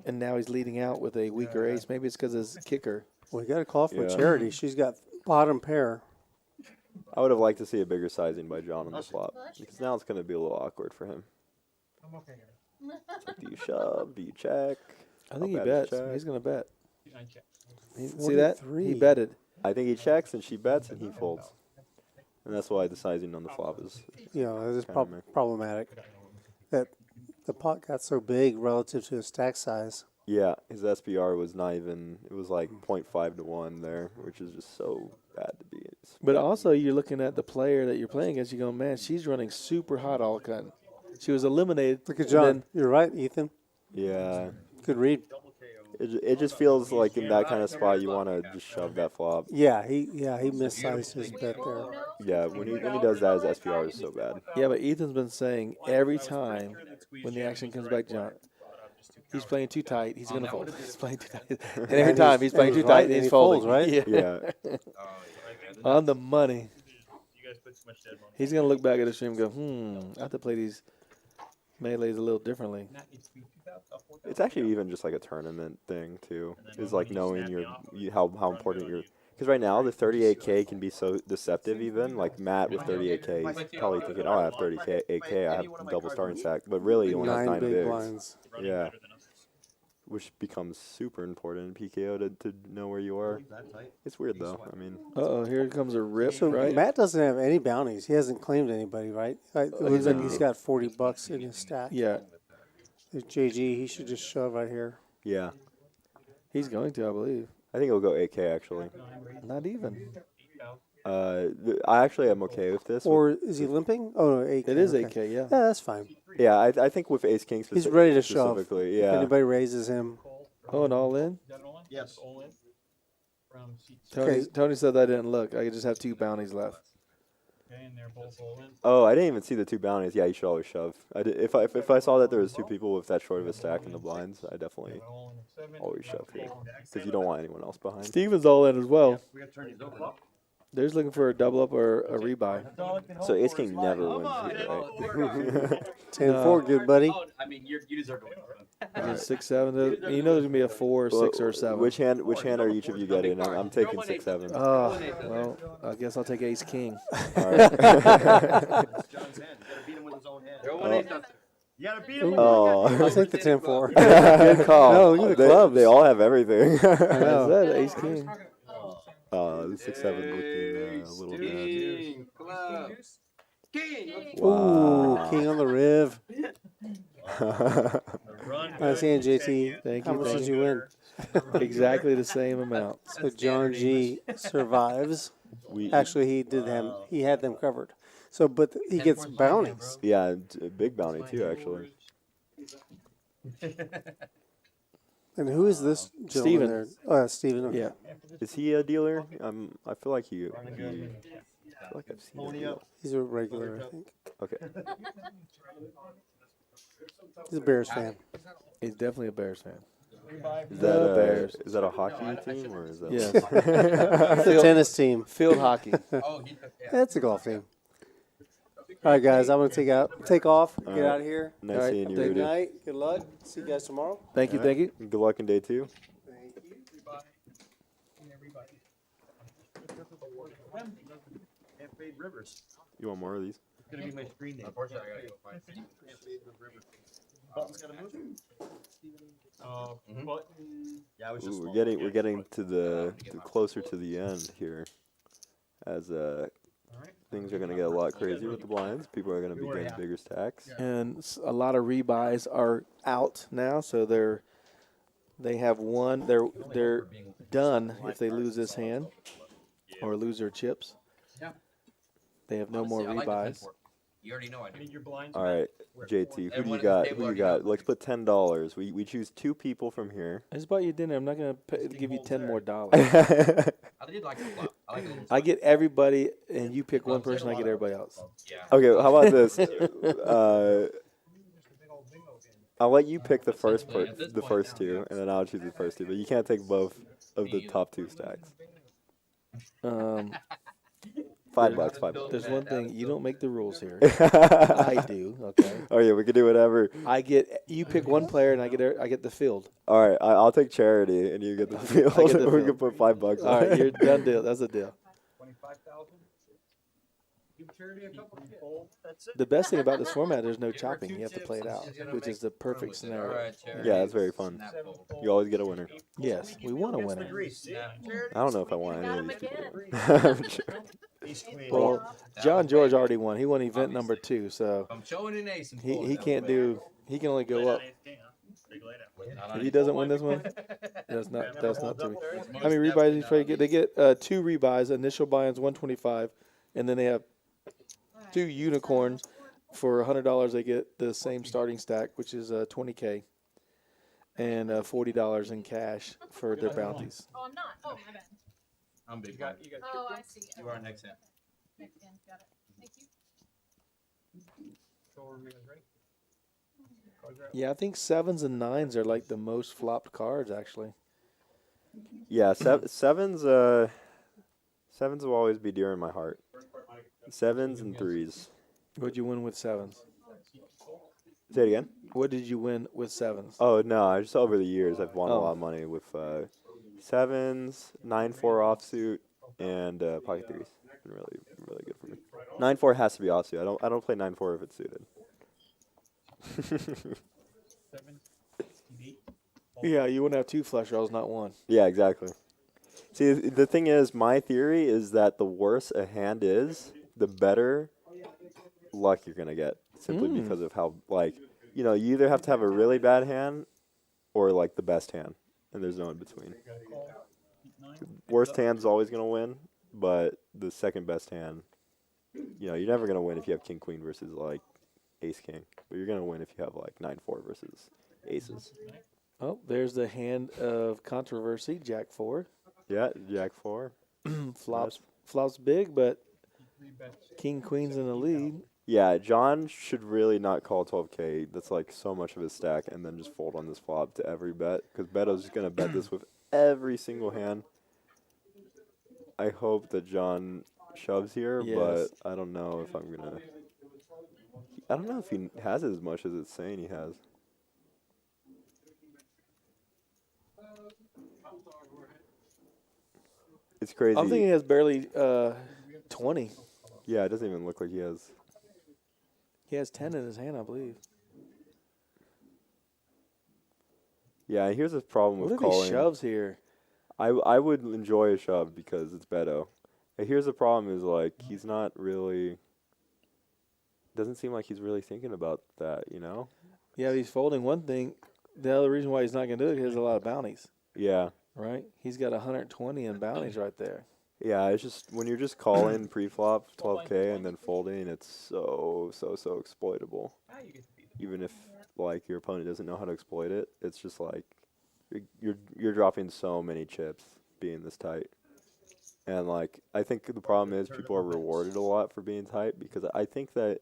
[SPEAKER 2] and now he's leading out with a weaker ace. Maybe it's because his kicker.
[SPEAKER 1] We got to call for
[SPEAKER 4] Yeah.
[SPEAKER 1] Charity. She's got bottom pair.
[SPEAKER 4] I would have liked to see a bigger sizing by John on the flop, because now it's going to be a little awkward for him.
[SPEAKER 8] I'm okay here.
[SPEAKER 4] It's like, do you shove? Do you check?
[SPEAKER 2] I think he
[SPEAKER 4] How bad is
[SPEAKER 2] bets.
[SPEAKER 4] check?
[SPEAKER 2] He's going to bet.
[SPEAKER 8] I check.
[SPEAKER 2] See that?
[SPEAKER 1] 43.
[SPEAKER 2] He betted.
[SPEAKER 4] I think he checks and she bets and he folds. And that's why the sizing on the flop is.
[SPEAKER 1] You know, this is
[SPEAKER 4] Kinda meh.
[SPEAKER 1] problematic. That the pot got so big relative to his stack size.
[SPEAKER 4] Yeah, his SPR was not even, it was like 0.5 to 1 there, which is just so bad to be.
[SPEAKER 2] But also, you're looking at the player that you're playing against. You go, man, she's running super hot all of a sudden. She was eliminated.
[SPEAKER 1] Look at
[SPEAKER 2] and
[SPEAKER 1] John.
[SPEAKER 2] then-
[SPEAKER 1] You're right, Ethan.
[SPEAKER 4] Yeah,
[SPEAKER 1] Good read.
[SPEAKER 4] it just feels like in that kind of spot you want to just shove that flop.
[SPEAKER 1] Yeah, he missized his bet there.
[SPEAKER 4] Yeah, when he does that, his SPR is so bad.
[SPEAKER 2] Yeah, but Ethan's been saying every time when the action comes back, John, he's playing too tight. He's going to fold. He's playing too tight. And every time he's playing too
[SPEAKER 1] right,
[SPEAKER 2] tight,
[SPEAKER 1] and
[SPEAKER 2] he's
[SPEAKER 1] he
[SPEAKER 2] folding.
[SPEAKER 1] folds, right?
[SPEAKER 2] Yeah.
[SPEAKER 4] Yeah,
[SPEAKER 2] On the money.
[SPEAKER 5] You guys put too much dead money.
[SPEAKER 2] He's going to look back at the stream and go, I have to play these melees a little differently.
[SPEAKER 4] it's actually even just like a tournament thing too. Is like knowing how important your. Because right now the 38K can be so deceptive. Even like Matt with 38K, he's probably thinking, "Oh, I have 38K, I have double starting stack," but really he only has
[SPEAKER 1] 9
[SPEAKER 4] 9
[SPEAKER 1] big
[SPEAKER 4] bigs.
[SPEAKER 1] blinds.
[SPEAKER 4] Yeah, which becomes super important in PKO to know where you are. It's weird though. I mean,
[SPEAKER 2] Uh-oh, here comes a rip,
[SPEAKER 1] So
[SPEAKER 2] right?
[SPEAKER 1] Matt doesn't have any bounties. He hasn't claimed anybody, right? It looks like
[SPEAKER 4] No.
[SPEAKER 1] he's got $40 in his stack.
[SPEAKER 2] Yeah,
[SPEAKER 1] There's JG, he should just shove right here.
[SPEAKER 4] yeah,
[SPEAKER 2] he's going to, I believe.
[SPEAKER 4] I think it'll go 8K actually.
[SPEAKER 2] Not even.
[SPEAKER 4] I actually am okay with this.
[SPEAKER 1] Or is he limping? Oh, no, 8K.
[SPEAKER 2] It is
[SPEAKER 1] okay.
[SPEAKER 2] 8K, yeah.
[SPEAKER 1] Yeah, that's fine.
[SPEAKER 4] Yeah, I think with Ace King
[SPEAKER 1] He's ready to shove.
[SPEAKER 4] specifically,
[SPEAKER 1] If
[SPEAKER 4] yeah.
[SPEAKER 1] anybody raises him.
[SPEAKER 2] Oh, and all in?
[SPEAKER 9] Yes.
[SPEAKER 8] From
[SPEAKER 2] Tony said I didn't look. I just have 2 bounties left.
[SPEAKER 8] Okay, and they're both all in.
[SPEAKER 4] Oh, I didn't even see the 2 bounties. Yeah, you should always shove. If I saw that there was 2 people with that short of a stack in the blinds, I definitely
[SPEAKER 8] All in at 7.
[SPEAKER 4] always shove here because you don't want anyone else behind.
[SPEAKER 2] Steven's all in as well.
[SPEAKER 9] We got to turn these over.
[SPEAKER 2] They're just looking for a double up or a rebuy.
[SPEAKER 4] So Ace King never wins here, right?
[SPEAKER 1] 10-4, good buddy.
[SPEAKER 6] Oh, I mean, you deserve to win.
[SPEAKER 2] Is it 6-7? You know there's gonna be a 4, 6, or 7.
[SPEAKER 4] Which hand are each of you getting? I'm taking 6-7.
[SPEAKER 2] Oh, well, I guess I'll take Ace King.
[SPEAKER 4] All right.
[SPEAKER 9] John's hand. You got to beat him with his own hand.
[SPEAKER 6] Throw one ace out there.
[SPEAKER 9] You got to beat him with
[SPEAKER 4] Oh,
[SPEAKER 1] I'll take the 10-4.
[SPEAKER 2] Good call.
[SPEAKER 1] No, look at the clubs.
[SPEAKER 4] They all have everything.
[SPEAKER 2] I said Ace King.
[SPEAKER 4] The 6-7 looking a little bad.
[SPEAKER 6] King, club. King.
[SPEAKER 1] Ooh, King on the Riv.
[SPEAKER 5] Run.
[SPEAKER 1] Nice hand, JT.
[SPEAKER 2] Thank
[SPEAKER 1] How
[SPEAKER 2] you,
[SPEAKER 1] much
[SPEAKER 2] thank
[SPEAKER 1] did you win?
[SPEAKER 2] Exactly the same amount.
[SPEAKER 1] So John G survives. Actually, he had them covered. So, but he gets bounties.
[SPEAKER 4] Yeah, a big bounty too, actually.
[SPEAKER 1] And who is this gentleman there? Oh, Steven. Okay.
[SPEAKER 2] Yeah.
[SPEAKER 4] Is he a dealer? I feel like I feel like I've seen him. deal.
[SPEAKER 1] He's a regular, I think.
[SPEAKER 4] Okay.
[SPEAKER 1] He's a Bears fan.
[SPEAKER 2] He's definitely a Bears fan.
[SPEAKER 4] Is
[SPEAKER 2] The
[SPEAKER 4] that
[SPEAKER 2] Bears.
[SPEAKER 4] is that a hockey team or is that?
[SPEAKER 2] Yes.
[SPEAKER 1] It's a tennis team.
[SPEAKER 2] Field hockey.
[SPEAKER 1] That's a golf team. All right, guys, I'm going to take off,
[SPEAKER 4] All
[SPEAKER 1] get
[SPEAKER 4] right.
[SPEAKER 1] out of here.
[SPEAKER 4] Nice
[SPEAKER 2] All right,
[SPEAKER 4] seeing you,
[SPEAKER 1] Good
[SPEAKER 4] Rudy.
[SPEAKER 1] night. Good luck. See you guys tomorrow.
[SPEAKER 2] Thank you, thank you.
[SPEAKER 4] Good luck in day 2.
[SPEAKER 9] Can't fade rivers.
[SPEAKER 4] You want more of these?
[SPEAKER 6] It's gonna be my screen name.
[SPEAKER 3] Unfortunately, I gotta go find some. Button's gonna move.
[SPEAKER 5] Button.
[SPEAKER 9] Yeah, I was just.
[SPEAKER 4] Ooh, we're getting to the closer to the end here, as things are gonna get a lot crazier with the blinds. People are gonna be getting bigger stacks.
[SPEAKER 2] And a lot of rebuys are out now, so they have one. They're done if they lose this hand or lose their chips.
[SPEAKER 6] Yeah.
[SPEAKER 2] They have no more
[SPEAKER 6] Honestly, I like the
[SPEAKER 2] rebuys.
[SPEAKER 6] 10-4. You already know I
[SPEAKER 5] I
[SPEAKER 6] do.
[SPEAKER 5] need your blinds.
[SPEAKER 4] All right, JT, who do
[SPEAKER 6] Everyone
[SPEAKER 4] you
[SPEAKER 6] at this
[SPEAKER 4] got?
[SPEAKER 6] table
[SPEAKER 4] Who you
[SPEAKER 6] already
[SPEAKER 4] got?
[SPEAKER 6] knows.
[SPEAKER 4] Let's put $10. We choose 2 people from here.
[SPEAKER 2] I just bought you dinner. I'm not gonna give you $10 more.
[SPEAKER 6] I did like the flop. I like the little
[SPEAKER 2] I
[SPEAKER 6] flop.
[SPEAKER 2] get everybody, and you pick one person. I get everybody else.
[SPEAKER 6] Yeah.
[SPEAKER 4] Okay, how about this? I'll let you pick the first
[SPEAKER 6] point,
[SPEAKER 4] 2, and then I'll choose the first 2. But you can't take both of the top 2 stacks. $5, $5.
[SPEAKER 2] There's one thing, you don't make the rules here. I do. Okay.
[SPEAKER 4] Oh yeah, we can do whatever.
[SPEAKER 2] You pick one player, and I get the field.
[SPEAKER 4] All right, I'll take charity, and you get the field.
[SPEAKER 2] I get the
[SPEAKER 4] We
[SPEAKER 2] field.
[SPEAKER 4] can put $5 on.
[SPEAKER 2] All right, you're done. Deal. That's a deal.
[SPEAKER 5] 25,000. Give charity a couple of fold. That's it.
[SPEAKER 2] The best thing about this format, there's no chopping. You have to play it out, which is the perfect
[SPEAKER 6] All
[SPEAKER 2] scenario.
[SPEAKER 6] right, Charity.
[SPEAKER 4] Yeah, that's very fun.
[SPEAKER 6] Snap fold.
[SPEAKER 4] You always get a winner.
[SPEAKER 2] Yes, we want to win it.
[SPEAKER 6] Snap fold.
[SPEAKER 4] I don't know if I want any of these
[SPEAKER 7] Got
[SPEAKER 4] people.
[SPEAKER 9] Ace queen.
[SPEAKER 2] Well, John George already won. He won event number 2, so
[SPEAKER 6] I'm showing an ace and
[SPEAKER 2] he
[SPEAKER 6] folding.
[SPEAKER 2] can't do. He can only go up.
[SPEAKER 6] Not on
[SPEAKER 2] If he
[SPEAKER 6] ace.
[SPEAKER 2] doesn't win this one, that's not to me. How many rebuys these players get? They get 2 rebuys, initial buy-ins 125, and then they have 2 unicorns. For $100, they get the same starting stack, which is $20K, and $40 in cash for their bounties.
[SPEAKER 7] Oh, I'm not. Oh, my bad.
[SPEAKER 6] I'm big.
[SPEAKER 5] You got
[SPEAKER 7] Oh, I see.
[SPEAKER 6] You are next hand.
[SPEAKER 7] Next hand. Got it. Thank you.
[SPEAKER 5] Show her you guys ready?
[SPEAKER 2] Yeah, I think 7s and 9s are like the most flopped cards, actually.
[SPEAKER 4] Yeah, sevens will always be dear in my heart. 7s and 3s.
[SPEAKER 2] What'd you win with 7s?
[SPEAKER 4] Say it again.
[SPEAKER 2] What did you win with 7s?
[SPEAKER 4] Oh no, I just over the years I've won a
[SPEAKER 2] Oh.
[SPEAKER 4] lot of money with 7s, 9-4 offsuit, and pocket 3s. Been really good for me. 9-4 has to be offsuit. I don't play 9-4 if it's suited.
[SPEAKER 5] 7, 8.
[SPEAKER 2] Yeah, you want to have 2 flush draws, not 1.
[SPEAKER 4] Yeah, exactly. See, the thing is, my theory is that the worse a hand is, the better luck you're gonna get. Simply because of how, like, you either have to have a really bad hand or like the best hand, and there's no in between. Worst hand's always gonna win, but the second best hand, you're never gonna win if you have king queen versus like ace king, but you're gonna win if you have like 9-4 versus aces.
[SPEAKER 2] Oh, there's the hand of controversy, Jack 4.
[SPEAKER 4] Yeah, jack 4.
[SPEAKER 2] Flops big, but king queen's in the lead.
[SPEAKER 4] Yeah, John should really not call 12K. That's like so much of his stack, and then just fold on this flop to every bet, because Beto's just gonna bet this with every single hand. I hope that John shoves here,
[SPEAKER 2] Yes.
[SPEAKER 4] but I don't know if I'm gonna. I don't know if he has as much as it's saying he has. It's crazy.
[SPEAKER 2] I'm thinking he has barely 20.
[SPEAKER 4] Yeah, it doesn't even look like he has.
[SPEAKER 2] He has 10 in his hand, I believe.
[SPEAKER 4] Yeah, here's the problem
[SPEAKER 2] What
[SPEAKER 4] with
[SPEAKER 2] if
[SPEAKER 4] calling.
[SPEAKER 2] he shoves here?
[SPEAKER 4] I would enjoy a shove because it's Beto. And here's the problem is, like, he's not really. Doesn't seem like he's really thinking about that,
[SPEAKER 2] Yeah, he's folding one thing. The other reason why he's not going to do it is he has a lot of bounties,
[SPEAKER 4] Yeah.
[SPEAKER 2] right? He's got 120 in bounties right there.
[SPEAKER 4] Yeah, it's just when you're just calling pre-flop 12K and then folding, it's so exploitable. Even if like your opponent doesn't know how to exploit it, it's just like you're dropping so many chips being this tight. And like I think the problem is people are rewarded a lot for being tight because I think that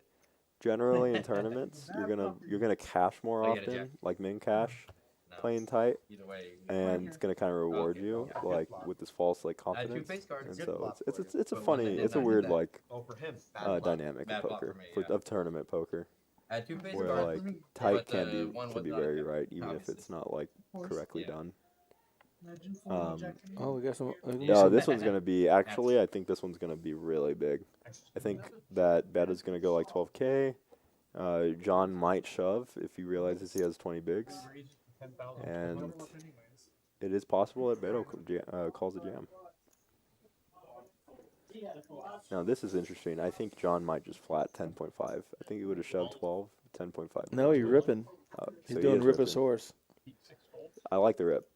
[SPEAKER 4] generally in tournaments you're gonna cash more
[SPEAKER 6] Oh, you got a jack.
[SPEAKER 4] often, like min cash,
[SPEAKER 6] No.
[SPEAKER 4] playing tight.
[SPEAKER 6] Either way.
[SPEAKER 4] And it's gonna kind of reward you, like with this false like confidence,
[SPEAKER 6] face cards.
[SPEAKER 4] and
[SPEAKER 6] Good
[SPEAKER 4] so
[SPEAKER 9] flop
[SPEAKER 4] it's a
[SPEAKER 6] But
[SPEAKER 4] funny,
[SPEAKER 6] when they
[SPEAKER 4] it's a
[SPEAKER 6] did
[SPEAKER 4] weird
[SPEAKER 6] that-
[SPEAKER 4] like
[SPEAKER 9] Oh, for him. Bad luck.
[SPEAKER 4] dynamic
[SPEAKER 6] Bad
[SPEAKER 4] of
[SPEAKER 6] flop
[SPEAKER 4] poker,
[SPEAKER 6] for me, yeah.
[SPEAKER 4] of tournament poker,
[SPEAKER 6] I had 2 face
[SPEAKER 4] where
[SPEAKER 6] cards.
[SPEAKER 4] like tight
[SPEAKER 6] but the one
[SPEAKER 4] can
[SPEAKER 6] was
[SPEAKER 4] be
[SPEAKER 6] not
[SPEAKER 4] very
[SPEAKER 6] good,
[SPEAKER 4] right, even if
[SPEAKER 6] obviously.
[SPEAKER 4] it's not like correctly
[SPEAKER 6] Yeah.
[SPEAKER 4] done.
[SPEAKER 2] Oh, we got some.
[SPEAKER 4] Yeah, this one's gonna be actually. I think this one's gonna be really big. I think that bet is gonna go like 12K. John might shove if he realizes he has 20 bigs, and it is possible that Beto calls a jam. Now this is interesting. I think John might just flat 10.5. I think he would have shoved 12, 10.5.
[SPEAKER 2] No, he's ripping. He's
[SPEAKER 4] So he
[SPEAKER 2] doing
[SPEAKER 4] is
[SPEAKER 2] Riposaurus.
[SPEAKER 4] I like the rip.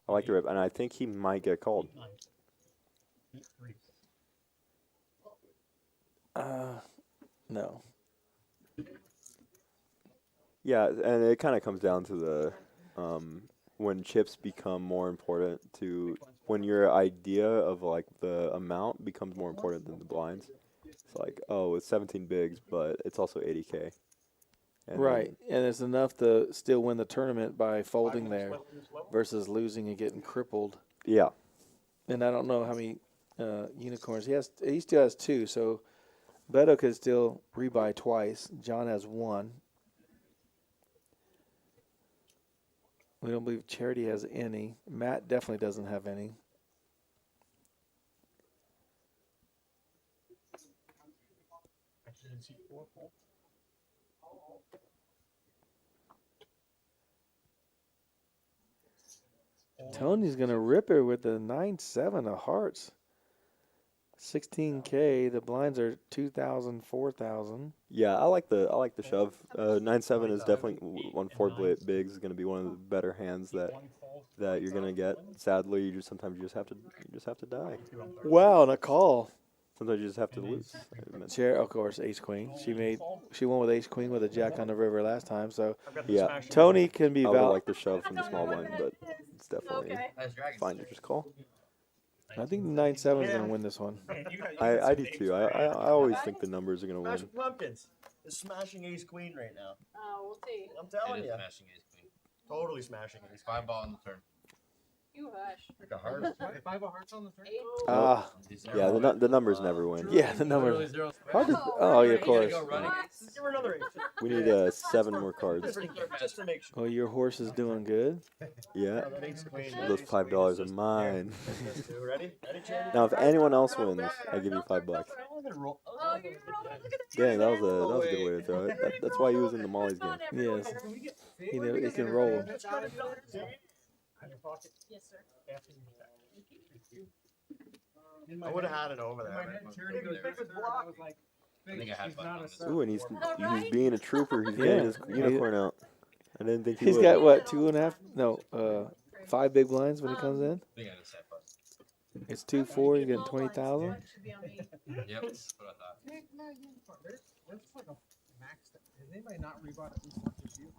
[SPEAKER 4] I like the rip, and I think he might get called.
[SPEAKER 2] No.
[SPEAKER 4] Yeah, and it kind of comes down to the when chips become more important to when your idea of like the amount becomes more important than the blinds. It's like, oh, it's 17 bigs, but it's also 80K. And
[SPEAKER 2] Right, and it's enough to still win the tournament by folding there versus losing and getting crippled.
[SPEAKER 4] Yeah.
[SPEAKER 2] And I don't know how many unicorns he still has 2, so Beto could still rebuy twice. John has 1. We don't believe Charity has any. Matt definitely doesn't have any. Tony's going to rip her with the 9-7 of hearts. 16K. The blinds are 2,000, 4,000.
[SPEAKER 4] Yeah, I like the shove. 9-7 is definitely on 4 bigs is going to be one of the better hands that you're going to get. Sadly, you just sometimes you just have to die.
[SPEAKER 2] Wow, and a call.
[SPEAKER 4] Sometimes you just have to lose.
[SPEAKER 2] Chair, of course, ace queen. She won with ace queen with a jack on the river last time. So
[SPEAKER 4] Yeah,
[SPEAKER 2] Tony can be
[SPEAKER 4] I would
[SPEAKER 2] valid.
[SPEAKER 4] like the shove from the small blind, but it's definitely fine to just call.
[SPEAKER 2] I think 9-7 is going to win this one.
[SPEAKER 4] I do too. I always think the numbers are going to
[SPEAKER 9] Smash
[SPEAKER 4] win.
[SPEAKER 9] Pumpkins is smashing ace queen right now.
[SPEAKER 7] Oh, we'll see.
[SPEAKER 9] I'm telling you,
[SPEAKER 6] Smashing ace queen.
[SPEAKER 9] totally smashing ace.
[SPEAKER 6] 5 ball on the turn.
[SPEAKER 7] You hush.
[SPEAKER 9] Like a heart.
[SPEAKER 8] 5 of hearts on the turn.
[SPEAKER 7] 8.
[SPEAKER 4] Yeah, the numbers never win.
[SPEAKER 2] Yeah, the number.
[SPEAKER 6] Literally 0.
[SPEAKER 2] How did, oh, yeah, of course.
[SPEAKER 9] Give her another ace.
[SPEAKER 4] We need 7 more cards.
[SPEAKER 9] Just to make sure.
[SPEAKER 2] Oh, your horse is doing good.
[SPEAKER 4] Yeah,
[SPEAKER 9] Ace queen.
[SPEAKER 4] those $5 are mine.
[SPEAKER 9] Ready? Ready, Charity?
[SPEAKER 4] Now, if anyone else wins, I give you $5.
[SPEAKER 7] Oh, you're rolling. Look at that.
[SPEAKER 4] Dang, that was a good way to throw it. That's why he was in the Molly's game.
[SPEAKER 2] Yes. He can roll.
[SPEAKER 7] Yes, sir.
[SPEAKER 9] I would have had it over there.
[SPEAKER 6] I think I had 5 on this.
[SPEAKER 4] Ooh, and he's being a trooper. He's getting his unicorn out. I didn't think he
[SPEAKER 2] He's
[SPEAKER 4] would.
[SPEAKER 2] got what, 2.5? No, 5 big blinds when he comes in.
[SPEAKER 6] I think I just had 5.
[SPEAKER 2] It's 2-4. He's getting 20,000.
[SPEAKER 7] Should be on me.
[SPEAKER 6] Yep, that's what I thought.
[SPEAKER 8] There's like a max. Has anybody not rebought at least once this year?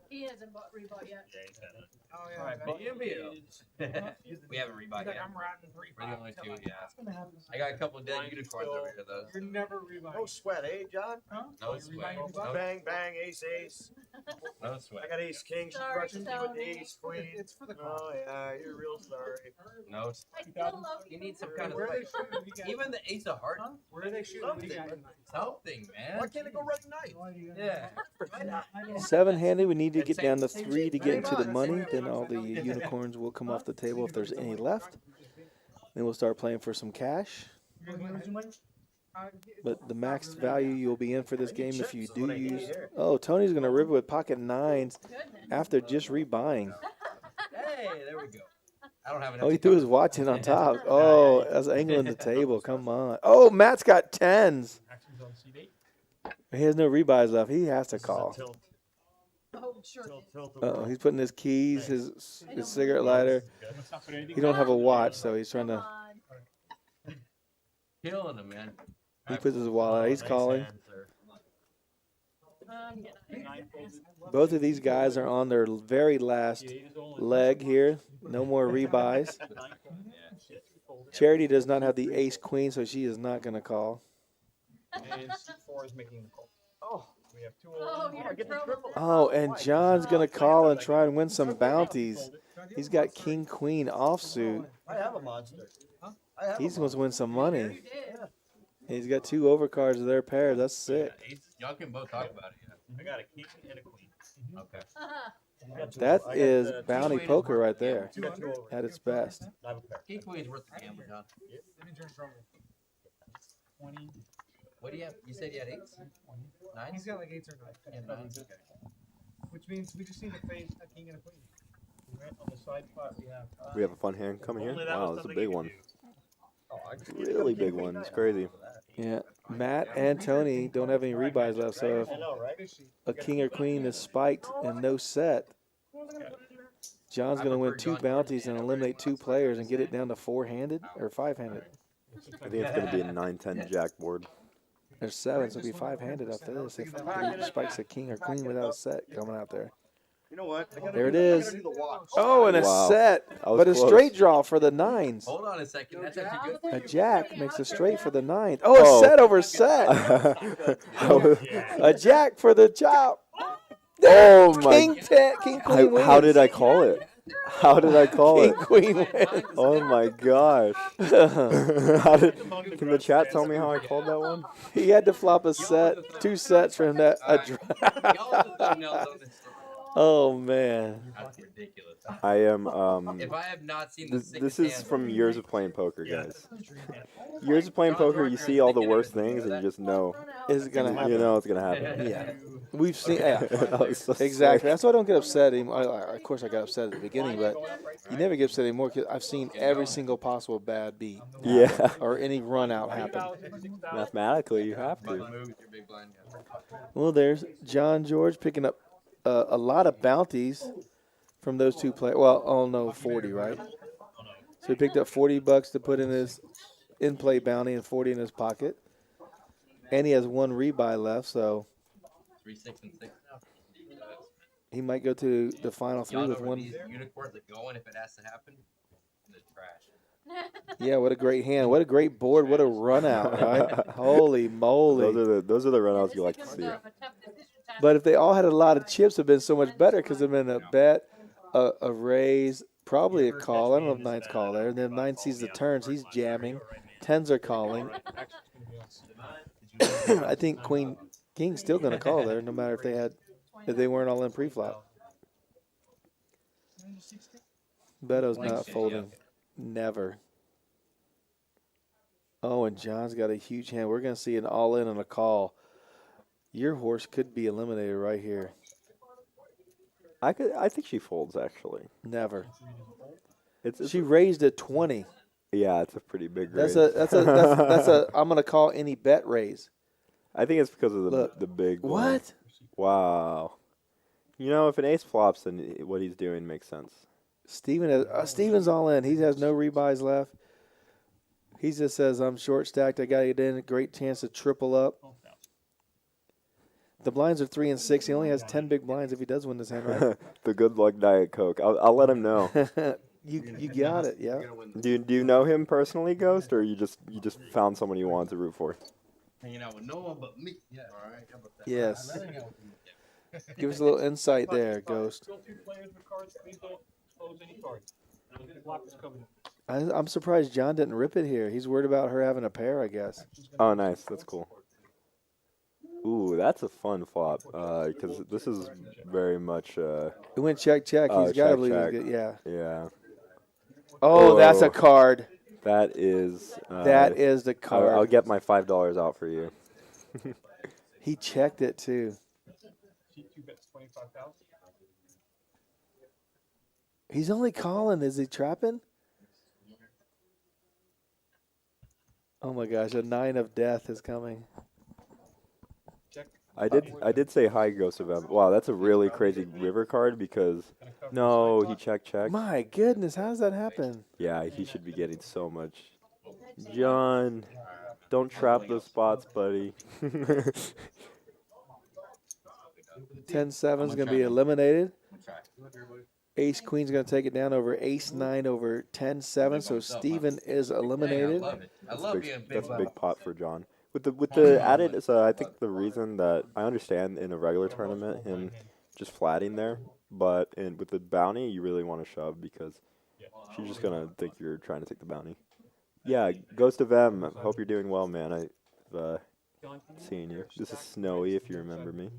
[SPEAKER 7] He hasn't rebought yet.
[SPEAKER 8] Oh yeah.
[SPEAKER 6] Alright, we haven't rebought yet.
[SPEAKER 8] I'm riding 3.
[SPEAKER 6] We're the only 2, yeah. I got a couple dead unicorns over here, though.
[SPEAKER 8] You're never rebuying.
[SPEAKER 9] No sweat, eh, John?
[SPEAKER 6] No sweat. No,
[SPEAKER 9] Bang, bang, ace, ace.
[SPEAKER 6] no sweat.
[SPEAKER 9] I got ace, king. She's
[SPEAKER 7] Sorry,
[SPEAKER 9] rushing me with the
[SPEAKER 7] Tony.
[SPEAKER 9] ace, queen.
[SPEAKER 8] It's for the
[SPEAKER 9] Oh, yeah, you're real sorry.
[SPEAKER 6] No,
[SPEAKER 7] I still love
[SPEAKER 6] you
[SPEAKER 7] you.
[SPEAKER 6] need some kind of
[SPEAKER 8] Where are they
[SPEAKER 6] fight.
[SPEAKER 8] shooting? We got-
[SPEAKER 6] Even the ace of hearts.
[SPEAKER 8] Where are they shooting? We got tonight?
[SPEAKER 6] Something, man.
[SPEAKER 9] Why can't it go right night?
[SPEAKER 6] Yeah.
[SPEAKER 2] 7-handed, we need to get down to 3 to get into the money. Then all the unicorns will come off the table if there's any left. Then we'll start playing for some cash. But the max value you'll be in for this game if you do use. Oh, Tony's going to rip it with pocket 9s
[SPEAKER 7] Goodness.
[SPEAKER 2] after just rebuying.
[SPEAKER 6] Hey, there we go. I don't have enough.
[SPEAKER 2] Oh, he threw his watch in on top. Oh, that's angling the table. Come on. Oh, Matt's got 10s. He has no rebuys left. He has to call.
[SPEAKER 7] Oh, sure.
[SPEAKER 2] Uh-oh, he's putting his keys, his cigarette lighter. He don't have a watch, so he's trying to.
[SPEAKER 6] Killing him, man.
[SPEAKER 2] He puts his wallet. He's calling. Both of these guys are on their very last leg here. No more rebuys. Charity does not have the ace queen, so she is not going to call.
[SPEAKER 5] And C4 is making the call.
[SPEAKER 9] Oh,
[SPEAKER 5] We have 2
[SPEAKER 7] Oh, you're in trouble.
[SPEAKER 2] Oh, and John's going to call and try and win some bounties. He's got king queen offsuit.
[SPEAKER 9] I have a monster. I have
[SPEAKER 2] He's
[SPEAKER 9] a
[SPEAKER 2] going to win some money.
[SPEAKER 7] You did.
[SPEAKER 2] He's got 2 overcards of their pair. That's sick.
[SPEAKER 6] Y'all can both talk about it.
[SPEAKER 5] I got a king and a queen.
[SPEAKER 6] Yeah. Okay.
[SPEAKER 2] That
[SPEAKER 5] I got,
[SPEAKER 2] is
[SPEAKER 5] two
[SPEAKER 2] bounty
[SPEAKER 6] queen is
[SPEAKER 2] poker
[SPEAKER 6] worth
[SPEAKER 2] right
[SPEAKER 6] the
[SPEAKER 2] there
[SPEAKER 5] You got two over.
[SPEAKER 2] at its best.
[SPEAKER 5] I have a pair.
[SPEAKER 6] King queen is worth the gamble, John.
[SPEAKER 8] Let me drink trouble. 20.
[SPEAKER 6] What do you have? You said you had eights?
[SPEAKER 8] He's
[SPEAKER 6] Nines?
[SPEAKER 8] got like 8s or 9s.
[SPEAKER 6] Yeah, nines. Okay.
[SPEAKER 8] Which means we just need to face a king and a queen.
[SPEAKER 3] Right on the side pot, we have.
[SPEAKER 4] We have a fun hand coming here.
[SPEAKER 5] Only that
[SPEAKER 4] Wow,
[SPEAKER 5] was
[SPEAKER 4] it's a
[SPEAKER 5] something
[SPEAKER 4] big
[SPEAKER 5] you could
[SPEAKER 4] one.
[SPEAKER 5] do.
[SPEAKER 9] Oh, I just
[SPEAKER 4] Really big one. It's crazy.
[SPEAKER 2] Yeah, Matt and Tony don't have any rebuys left, so if
[SPEAKER 5] I know, right?
[SPEAKER 2] a king or queen is spiked and no set, John's going to win 2 bounties and eliminate 2 players and get it down to 4-handed or 5-handed.
[SPEAKER 4] I think it's going to be a 9-10 jack board.
[SPEAKER 2] There's 7, so it'll be 5-handed after this. If he spikes a king or queen without a set coming out there.
[SPEAKER 9] You know what?
[SPEAKER 2] There it is.
[SPEAKER 9] Do the watch.
[SPEAKER 2] Oh, and a
[SPEAKER 4] Wow.
[SPEAKER 2] set,
[SPEAKER 4] I was
[SPEAKER 2] but a
[SPEAKER 4] close.
[SPEAKER 2] straight draw for the 9s.
[SPEAKER 6] Hold on a second. That's actually good.
[SPEAKER 2] A jack makes a straight for the 9s. Oh, a
[SPEAKER 4] Oh.
[SPEAKER 2] set over set. A jack for the chop.
[SPEAKER 4] Oh my!
[SPEAKER 2] King 10, king queen wins.
[SPEAKER 4] How did I call it? How did I call
[SPEAKER 2] King
[SPEAKER 4] it?
[SPEAKER 2] queen wins.
[SPEAKER 4] Oh my gosh! Can the chat tell me how I called that one?
[SPEAKER 2] He had to flop a set, 2 sets for him to.
[SPEAKER 6] Y'all just throw nails on this story.
[SPEAKER 2] Oh man.
[SPEAKER 6] That's ridiculous.
[SPEAKER 4] I am.
[SPEAKER 6] If I have not seen the
[SPEAKER 4] This is from years of playing poker, guys. Years of playing poker, you see all the worst things, and you just know.
[SPEAKER 2] Is it gonna happen?
[SPEAKER 4] You know it's gonna happen.
[SPEAKER 2] Yeah. We've seen. Yeah.
[SPEAKER 4] That was so
[SPEAKER 2] Exactly. That's why I don't get upset anymore. Of course, I got upset at the beginning, but you never get upset anymore because I've seen every single possible bad beat
[SPEAKER 4] Yeah.
[SPEAKER 2] or any run out happen.
[SPEAKER 4] Mathematically, you have
[SPEAKER 6] Button
[SPEAKER 4] to.
[SPEAKER 6] moves your big blind.
[SPEAKER 2] Well, there's John George picking up a lot of bounties from those 2 players. Well, oh no, 40, right? So he picked up $40 to put in his in-play bounty and 40 in his pocket, and he has 1 rebuy left, so
[SPEAKER 6] 3, 6, and 6 now.
[SPEAKER 2] he might go to the final 3
[SPEAKER 6] Y'all know
[SPEAKER 2] with
[SPEAKER 6] where
[SPEAKER 2] 1.
[SPEAKER 6] these unicorns are going if it has to happen? In the trash.
[SPEAKER 2] Yeah, what a great hand! What a great board! What a run out! Right? Holy moly!
[SPEAKER 4] Those are the runouts you like to see.
[SPEAKER 2] But if they all had a lot of chips, it'd been so much better because it'd been a bet, a raise, probably a call. I don't know if 9's call there. And then 9 sees the turns, he's jamming. 10s are calling. I think King's still going to call there, no matter if they weren't all in pre-flop. Beto's not folding, never. Oh, and John's got a huge hand. We're going to see an all-in and a call. Your horse could be eliminated right here.
[SPEAKER 4] I think she folds actually.
[SPEAKER 2] Never.
[SPEAKER 4] It's
[SPEAKER 2] She raised a 20.
[SPEAKER 4] yeah, it's a pretty big raise.
[SPEAKER 2] That's a I'm gonna call any bet raise.
[SPEAKER 4] I think it's because of
[SPEAKER 2] Look.
[SPEAKER 4] the big one.
[SPEAKER 2] What?
[SPEAKER 4] Wow. You know, if an ace flops, then what he's doing makes sense.
[SPEAKER 2] Steven's all in. He has no rebuys left. He just says I'm short stacked. I got to get in. A great chance to triple up. The blinds are 3 and 6. He only has 10 big blinds if he does win this hand, right?
[SPEAKER 4] The good luck Diet Coke. I'll let him know.
[SPEAKER 2] You got it, yeah.
[SPEAKER 4] Do you know him personally, Ghost, or you just found someone you wanted to root for?
[SPEAKER 6] Hanging out with no one but me. Yeah. All right. How about that?
[SPEAKER 2] Yes. Give us a little insight there, Ghost.
[SPEAKER 3] Still 2 players with cards, please don't expose any cards. The block is coming.
[SPEAKER 2] I'm surprised John didn't rip it here. He's worried about her having a pair, I guess.
[SPEAKER 4] Oh, nice. That's cool. Ooh, that's a fun flop. Because this is very much.
[SPEAKER 2] It went check. He's
[SPEAKER 4] Oh,
[SPEAKER 2] got to
[SPEAKER 4] check,
[SPEAKER 2] believe
[SPEAKER 4] check.
[SPEAKER 2] he's good. Yeah.
[SPEAKER 4] Yeah.
[SPEAKER 2] Oh, that's a
[SPEAKER 4] Whoa.
[SPEAKER 2] card.
[SPEAKER 4] That is.
[SPEAKER 2] That is the card.
[SPEAKER 4] I'll get my $5 out for you.
[SPEAKER 2] He checked it too.
[SPEAKER 3] She 2 bets 25,000.
[SPEAKER 2] He's only calling. Is he trapping? Oh my gosh, a 9 of death is coming.
[SPEAKER 4] I did say hi, Ghost of M. Wow, that's a really crazy river card because no, he checked.
[SPEAKER 2] My goodness, how does that happen?
[SPEAKER 4] Yeah, he should be getting so much. John, don't trap those spots, buddy.
[SPEAKER 2] 10-7's going to be eliminated. Ace Queen's going to take it down over Ace 9 over 10-7. So Steven is eliminated.
[SPEAKER 6] I love being big.
[SPEAKER 4] That's a big pot for John. With the added, so I think the reason that I understand in a regular tournament him just flatting there, but with the bounty you really want to shove because she's just gonna think you're trying to take the bounty. Yeah, Ghost of M. Hope you're doing well, man. I've seen you. This is Snowy, if you remember me.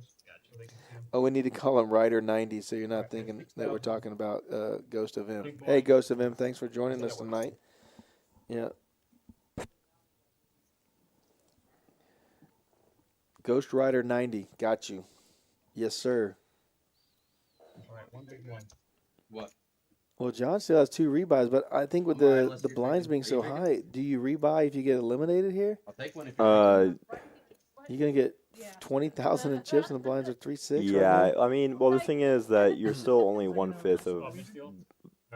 [SPEAKER 3] so they can see 'em.
[SPEAKER 2] Oh, we need to call him Rider 90, so you're not thinking that we're talking about Ghost of M. Hey, Ghost of M, thanks for joining us tonight. Yeah. Ghost Rider 90, got you. Yes, sir.
[SPEAKER 3] All right, one big one.
[SPEAKER 6] What?
[SPEAKER 2] Well, John still has 2 rebuys, but I think with
[SPEAKER 6] All right,
[SPEAKER 2] the
[SPEAKER 6] unless you're
[SPEAKER 2] blinds
[SPEAKER 6] drinking-
[SPEAKER 2] being
[SPEAKER 6] are
[SPEAKER 2] so
[SPEAKER 6] you drinking?
[SPEAKER 2] high, do you rebuy if you get eliminated here?
[SPEAKER 6] I'll take one if you're drinking.
[SPEAKER 2] You're gonna get 20,000 in chips, and the blinds are 3-6.
[SPEAKER 4] Yeah,
[SPEAKER 2] Right now?
[SPEAKER 4] I mean, well, the thing is that you're still only 1/5
[SPEAKER 3] Oh,
[SPEAKER 4] of
[SPEAKER 3] we steal?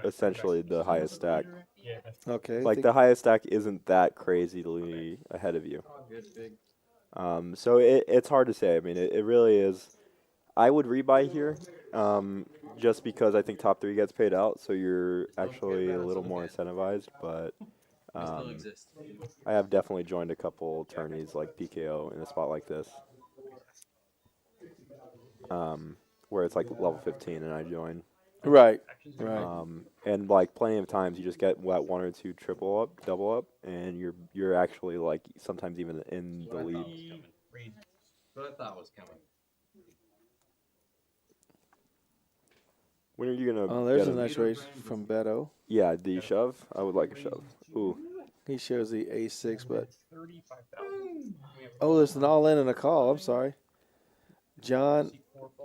[SPEAKER 4] essentially the highest stack.
[SPEAKER 3] Yeah, that's
[SPEAKER 2] Okay.
[SPEAKER 4] Like the highest stack isn't that crazily ahead of you.
[SPEAKER 6] Good, big.
[SPEAKER 4] So it's hard to say. I mean, it really is. I would rebuy here, just because I think top 3 gets paid out, so you're actually a little more incentivized. But
[SPEAKER 6] We still exist.
[SPEAKER 4] I have definitely joined a couple tourneys like PKO in a spot like this, where it's like level 15 and I join.
[SPEAKER 2] Right. Right.
[SPEAKER 4] And like plenty of times you just get what 1 or 2 triple up, double up, and you're actually like sometimes even in the lead.
[SPEAKER 6] What I thought was coming.
[SPEAKER 4] When are you gonna?
[SPEAKER 2] Oh, there's
[SPEAKER 4] get
[SPEAKER 2] a nice race from Beto.
[SPEAKER 4] Yeah, the shove. I would like a shove. Ooh.
[SPEAKER 2] He shows the A6, but
[SPEAKER 3] 35,000.
[SPEAKER 2] oh, there's an all in and a call. I'm sorry. John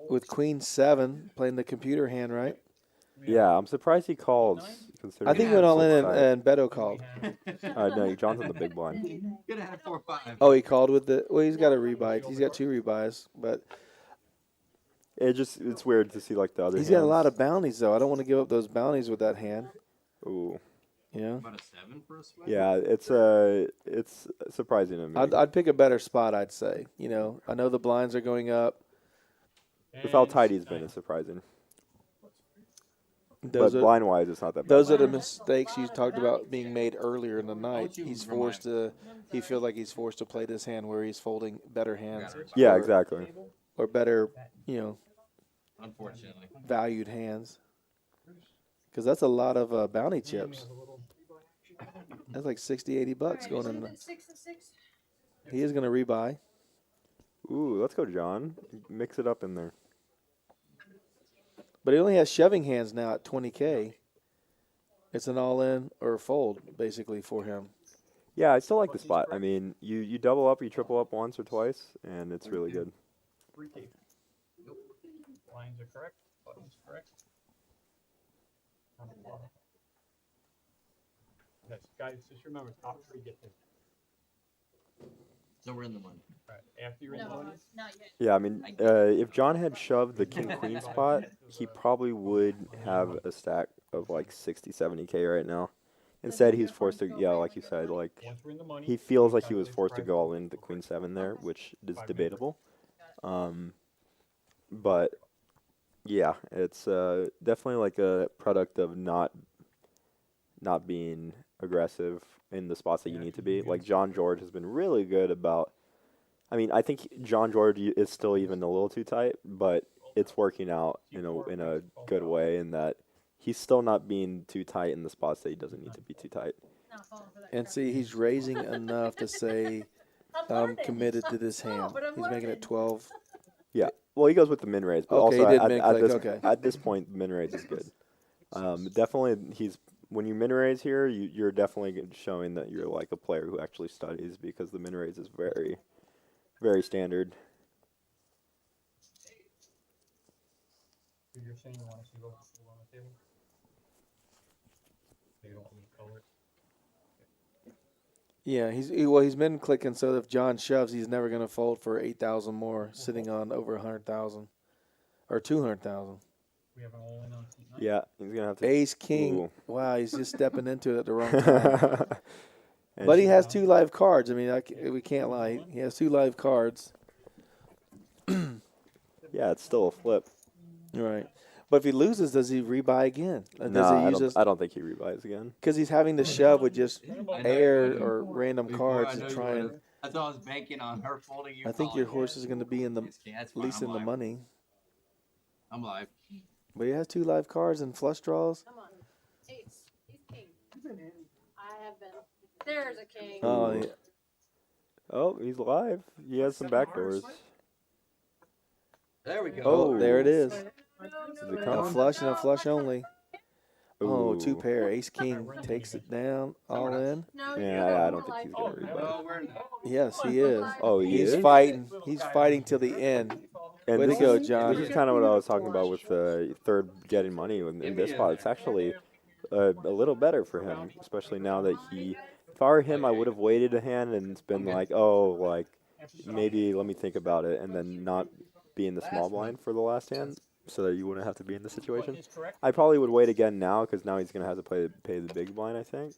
[SPEAKER 2] with Queen 7 playing the computer hand, right?
[SPEAKER 4] Yeah, I'm surprised he called.
[SPEAKER 2] I think he went all in and Beto called.
[SPEAKER 4] No, John's on the big blind.
[SPEAKER 6] Could have had 4-5.
[SPEAKER 2] Oh, he called with the. Well, he's got a rebuy. He's got 2 rebuys, but
[SPEAKER 4] It's weird to see like the other.
[SPEAKER 2] he's got a lot of bounties though. I don't want to give up those bounties with that hand.
[SPEAKER 4] Ooh.
[SPEAKER 2] Yeah.
[SPEAKER 6] About a 7 for a sweat?
[SPEAKER 4] Yeah, it's surprising to me.
[SPEAKER 2] I'd pick a better spot. I'd say. You know, I know the blinds are going up.
[SPEAKER 4] With how tight he's been, it's surprising.
[SPEAKER 2] Those
[SPEAKER 4] But
[SPEAKER 2] are
[SPEAKER 4] blind wise, it's not that bad.
[SPEAKER 2] those are the mistakes you talked about being made earlier in the night. He's forced to. He feels like he's forced to play this hand where he's folding better hands.
[SPEAKER 4] Yeah,
[SPEAKER 2] or-
[SPEAKER 4] exactly.
[SPEAKER 2] Or better,
[SPEAKER 6] Unfortunately.
[SPEAKER 2] valued hands. Because that's a lot of bounty chips. That's like 60, 80 bucks going in.
[SPEAKER 7] 6 and 6.
[SPEAKER 2] He is going to rebuy.
[SPEAKER 4] Ooh, let's go, John. Mix it up in there.
[SPEAKER 2] But he only has shoving hands now at 20K. It's an all-in or fold, basically, for him.
[SPEAKER 4] Yeah, I still like the spot. I mean, you double up, you triple up once or twice, and it's really good.
[SPEAKER 3] Lines are correct. Buttons correct. Yes, guys, just remember, top 3 get this.
[SPEAKER 6] So we're in the money.
[SPEAKER 3] Right, after you're in the
[SPEAKER 7] No,
[SPEAKER 3] money,
[SPEAKER 7] not yet.
[SPEAKER 4] Yeah, I mean, if John had shoved the king-queen spot, he probably would have a stack of like 60, 70K right now. Instead, he's forced to, yeah, like you said, like
[SPEAKER 3] once we're in the money.
[SPEAKER 4] he feels like he was forced to go all in the queen 7 there, which is debatable. But yeah, it's definitely like a product of not being aggressive in the spots that you need to be. Like John George has been really good about. I mean, I think John George is still even a little too tight, but it's working out in a good way in that he's still not being too tight in the spots that he doesn't need to be too tight.
[SPEAKER 7] Not falling for that
[SPEAKER 2] And
[SPEAKER 7] crap.
[SPEAKER 2] see, he's raising enough to say, I'm committed to this hand.
[SPEAKER 7] but I'm
[SPEAKER 2] He's making it
[SPEAKER 7] learning.
[SPEAKER 2] 12.
[SPEAKER 4] Yeah, well, he goes with the min raise, but
[SPEAKER 2] Okay, he
[SPEAKER 4] also
[SPEAKER 2] did
[SPEAKER 4] at,
[SPEAKER 2] min
[SPEAKER 4] at
[SPEAKER 2] click,
[SPEAKER 4] this
[SPEAKER 2] okay.
[SPEAKER 4] at this point, min raise is good. Definitely, when you min raise here, you're definitely showing that you're like a player who actually studies because the min raise is very, very standard.
[SPEAKER 3] So you're saying you want to see those on the table? So you don't want me to color it?
[SPEAKER 2] Yeah, he's been clicking so if John shoves, he's never going to fold for 8,000 more, sitting on over 100,000 or 200,000.
[SPEAKER 3] We have an all-in on seat 9.
[SPEAKER 4] Yeah, he's gonna have to.
[SPEAKER 2] Ace King.
[SPEAKER 4] Ooh.
[SPEAKER 2] Wow, he's just stepping into it at the wrong time. But he has 2 live cards. I mean, we can't lie. He has 2 live cards.
[SPEAKER 4] Yeah, it's still a flip.
[SPEAKER 2] Right. But if he loses, does he rebuy again? Does
[SPEAKER 4] No,
[SPEAKER 2] he use
[SPEAKER 4] I don't think he rebuys again.
[SPEAKER 2] because he's having to shove with just
[SPEAKER 6] I know
[SPEAKER 2] air
[SPEAKER 6] you would.
[SPEAKER 2] or random
[SPEAKER 6] Before
[SPEAKER 2] cards
[SPEAKER 6] I know
[SPEAKER 2] to
[SPEAKER 6] you
[SPEAKER 2] try and.
[SPEAKER 6] would've. That's all I was banking on her folding you.
[SPEAKER 2] I think your
[SPEAKER 6] calling.
[SPEAKER 2] horse is going to be in the
[SPEAKER 6] Yes, yeah, that's
[SPEAKER 2] at
[SPEAKER 6] fine.
[SPEAKER 2] least
[SPEAKER 6] I'm
[SPEAKER 2] in the
[SPEAKER 6] live.
[SPEAKER 2] money.
[SPEAKER 6] I'm live.
[SPEAKER 2] But he has 2 live cards and flush draws.
[SPEAKER 7] Come on. Ace. He's king. I have been. There's a king.
[SPEAKER 2] Oh,
[SPEAKER 4] Ooh.
[SPEAKER 2] yeah.
[SPEAKER 4] Oh, he's live. He has some backdoors.
[SPEAKER 6] There we go.
[SPEAKER 2] Oh, there it is.
[SPEAKER 4] Is it
[SPEAKER 2] A
[SPEAKER 4] coming?
[SPEAKER 2] flush and a flush only. Oh, two
[SPEAKER 4] Ooh.
[SPEAKER 2] pair. Ace king takes it down, all in.
[SPEAKER 4] Yeah, I don't think he's gonna rebuy.
[SPEAKER 6] Oh, we're not.
[SPEAKER 2] Yes, he is.
[SPEAKER 4] Oh, he
[SPEAKER 2] He's
[SPEAKER 4] is?
[SPEAKER 2] fighting. He's fighting till the end.
[SPEAKER 4] And
[SPEAKER 2] Way to
[SPEAKER 4] this
[SPEAKER 2] go,
[SPEAKER 4] is,
[SPEAKER 2] John.
[SPEAKER 4] This is kind of what I was talking about with third getting money in this spot. It's actually a little better for him, especially now that if I were him, I would have waited a hand and it's been like, oh, like, maybe let me think about it, and then not be in the small blind for the last hand, so that you wouldn't have to be in this situation. I probably would wait again now, because now he's going to have to pay the big blind, I think.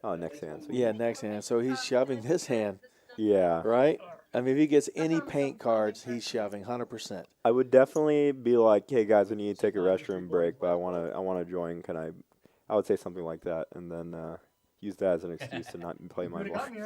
[SPEAKER 4] Oh, next hand. So
[SPEAKER 2] Yeah, next hand. So he's shoving this hand,
[SPEAKER 4] yeah.
[SPEAKER 2] right? I mean, if he gets any paint cards, he's shoving 100%.
[SPEAKER 4] I would definitely be like, hey guys, we need to take a restroom break, but I wanna join. I would say something like that, and then use that as an excuse to not play my blind.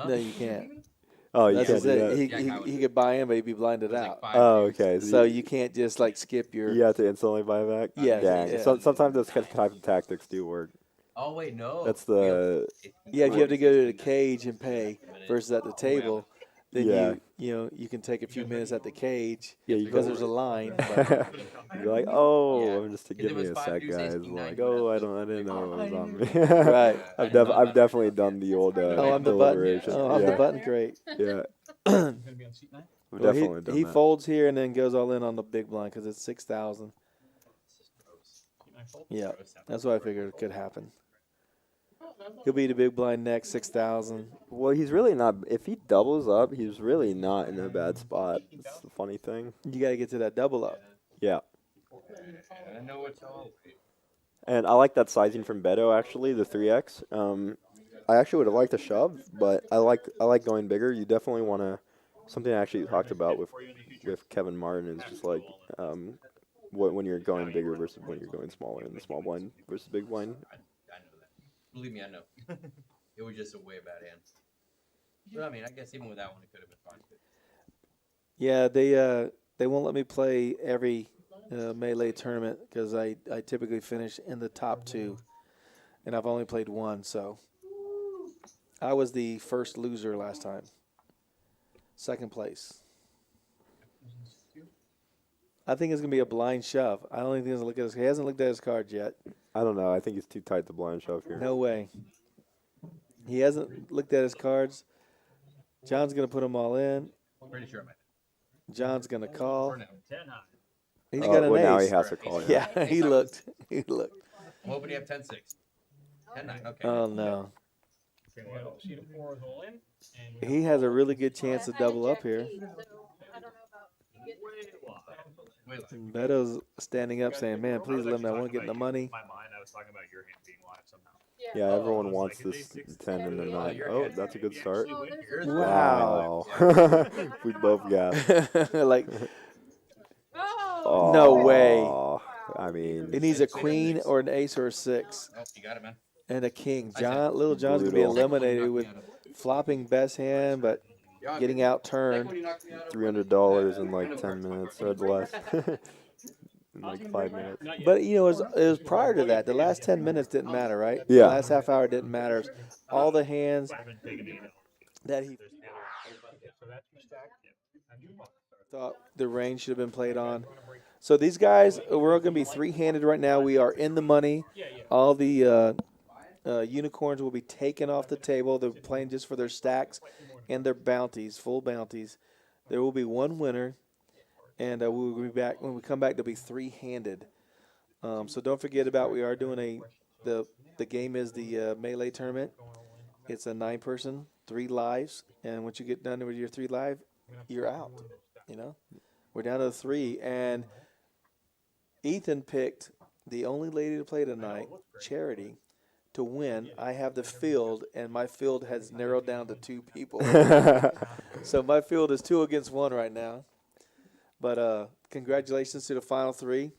[SPEAKER 2] No, you can't.
[SPEAKER 4] Oh, you
[SPEAKER 2] That's
[SPEAKER 4] can't
[SPEAKER 2] just
[SPEAKER 4] do
[SPEAKER 2] it.
[SPEAKER 4] that.
[SPEAKER 2] He could buy in, but he'd be blinded out.
[SPEAKER 4] Oh, okay.
[SPEAKER 2] So you can't just like skip your.
[SPEAKER 4] You have to instantly buy back.
[SPEAKER 2] Yes,
[SPEAKER 4] Dang.
[SPEAKER 2] yeah.
[SPEAKER 4] Sometimes those type of tactics do work.
[SPEAKER 6] Oh wait, no.
[SPEAKER 4] That's the.
[SPEAKER 2] Yeah, if you have to go to the cage and pay versus at the table, then
[SPEAKER 4] Yeah.
[SPEAKER 2] you can take a few minutes at the cage
[SPEAKER 4] Yeah, you
[SPEAKER 2] because
[SPEAKER 4] go-
[SPEAKER 2] there's a line. But
[SPEAKER 4] You're like, oh,
[SPEAKER 6] Yeah.
[SPEAKER 4] I'm just to
[SPEAKER 6] If
[SPEAKER 4] give
[SPEAKER 6] it
[SPEAKER 4] me
[SPEAKER 6] was
[SPEAKER 4] a
[SPEAKER 6] 5
[SPEAKER 4] sec,
[SPEAKER 6] deuce,
[SPEAKER 4] guys.
[SPEAKER 6] 69,
[SPEAKER 4] Like,
[SPEAKER 6] you would
[SPEAKER 4] oh, I
[SPEAKER 6] have
[SPEAKER 4] didn't know it was on me.
[SPEAKER 2] Right.
[SPEAKER 4] I've definitely done the old
[SPEAKER 2] Oh, I'm the button.
[SPEAKER 4] deliberation.
[SPEAKER 2] Oh, I'm
[SPEAKER 4] yeah.
[SPEAKER 2] the button crate.
[SPEAKER 4] Yeah,
[SPEAKER 3] Gonna be on seat 9?
[SPEAKER 4] I've
[SPEAKER 2] Well,
[SPEAKER 4] definitely done
[SPEAKER 2] he
[SPEAKER 4] that.
[SPEAKER 2] folds here and then goes all in on the big blind because it's 6,000.
[SPEAKER 3] Seat 9 fold?
[SPEAKER 2] Yeah, that's what I figured could happen. He'll be the big blind next, 6,000.
[SPEAKER 4] Well, he's really not. If he doubles up, he's really not in a bad spot. That's the funny thing.
[SPEAKER 2] You got to get to that double up.
[SPEAKER 4] Yeah.
[SPEAKER 6] I know what's all.
[SPEAKER 4] And I like that sizing from Beto, actually, the 3X. I actually would have liked a shove, but I like going bigger. You definitely want to. Something I actually talked about with Kevin Martin is just like when you're going bigger versus when you're going smaller in the small blind versus big blind.
[SPEAKER 6] I know that. Believe me, I know. It was just a way bad hand. But I mean, I guess even with that one, it could have been fine.
[SPEAKER 2] Yeah, they won't let me play every Melee tournament because I typically finish in the top 2, and I've only played one, so I was the first loser last time. Second place. I think it's gonna be a blind shove. I don't think he's gonna look at his. He hasn't looked at his cards yet.
[SPEAKER 4] I don't know. I think he's too tight to blind shove here.
[SPEAKER 2] No way. He hasn't looked at his cards. John's gonna put them all in.
[SPEAKER 6] Pretty sure I might.
[SPEAKER 2] John's gonna call.
[SPEAKER 5] 10 high.
[SPEAKER 2] He's got an
[SPEAKER 4] well, now he
[SPEAKER 2] ace.
[SPEAKER 4] has to call.
[SPEAKER 2] Yeah, he looked. He looked.
[SPEAKER 6] What would he have? 10-6. 10-9. Okay.
[SPEAKER 2] Oh no.
[SPEAKER 3] Okay, well, seat of 4 is all in. And
[SPEAKER 2] He has a really good chance to double up here.
[SPEAKER 6] Wait,
[SPEAKER 2] Beto's standing up saying, man, please let me. I want to get in the money.
[SPEAKER 5] In my mind, I was talking about your hand being live somehow.
[SPEAKER 4] Yeah, everyone
[SPEAKER 5] was
[SPEAKER 4] wants
[SPEAKER 5] like,
[SPEAKER 4] this
[SPEAKER 5] it's
[SPEAKER 4] 10 and the
[SPEAKER 6] Oh,
[SPEAKER 4] 9.
[SPEAKER 6] your
[SPEAKER 4] Oh,
[SPEAKER 6] hand.
[SPEAKER 4] that's a good start.
[SPEAKER 2] Wow.
[SPEAKER 4] We both got.
[SPEAKER 2] Like,
[SPEAKER 4] Oh,
[SPEAKER 2] No way.
[SPEAKER 4] I mean,
[SPEAKER 2] it needs a queen or an ace or a 6
[SPEAKER 6] Oh, you got it, man.
[SPEAKER 2] and a king. Little John's going to be
[SPEAKER 4] Brutal.
[SPEAKER 2] eliminated with flopping best hand, but getting out turned.
[SPEAKER 4] $300 in like 10 minutes or less. In like 5 minutes.
[SPEAKER 2] But, you know, it was prior to that. The last 10 minutes didn't matter, right?
[SPEAKER 4] Yeah.
[SPEAKER 2] The last half hour didn't matter. All the hands
[SPEAKER 5] I've been taking it.
[SPEAKER 2] that he
[SPEAKER 3] so that's your stack. And you want.
[SPEAKER 2] thought the range should have been played on. So these guys, we're going to be 3-handed right now. We are in the money. All the unicorns will be taken off the table. They're playing just for their stacks and their bounties, full bounties. There will be one winner, and we'll be back. When we come back, they'll be 3-handed. So don't forget about we are doing the game is the Melee tournament. It's a 9-person, 3 lives, and once you get done with your 3 live, you're out. You know, we're down to 3, and Ethan picked the only lady to play tonight, Charity, to win. I have the field, and my field has narrowed down to 2 people. So my field is 2 against 1 right now. But congratulations to the final 3.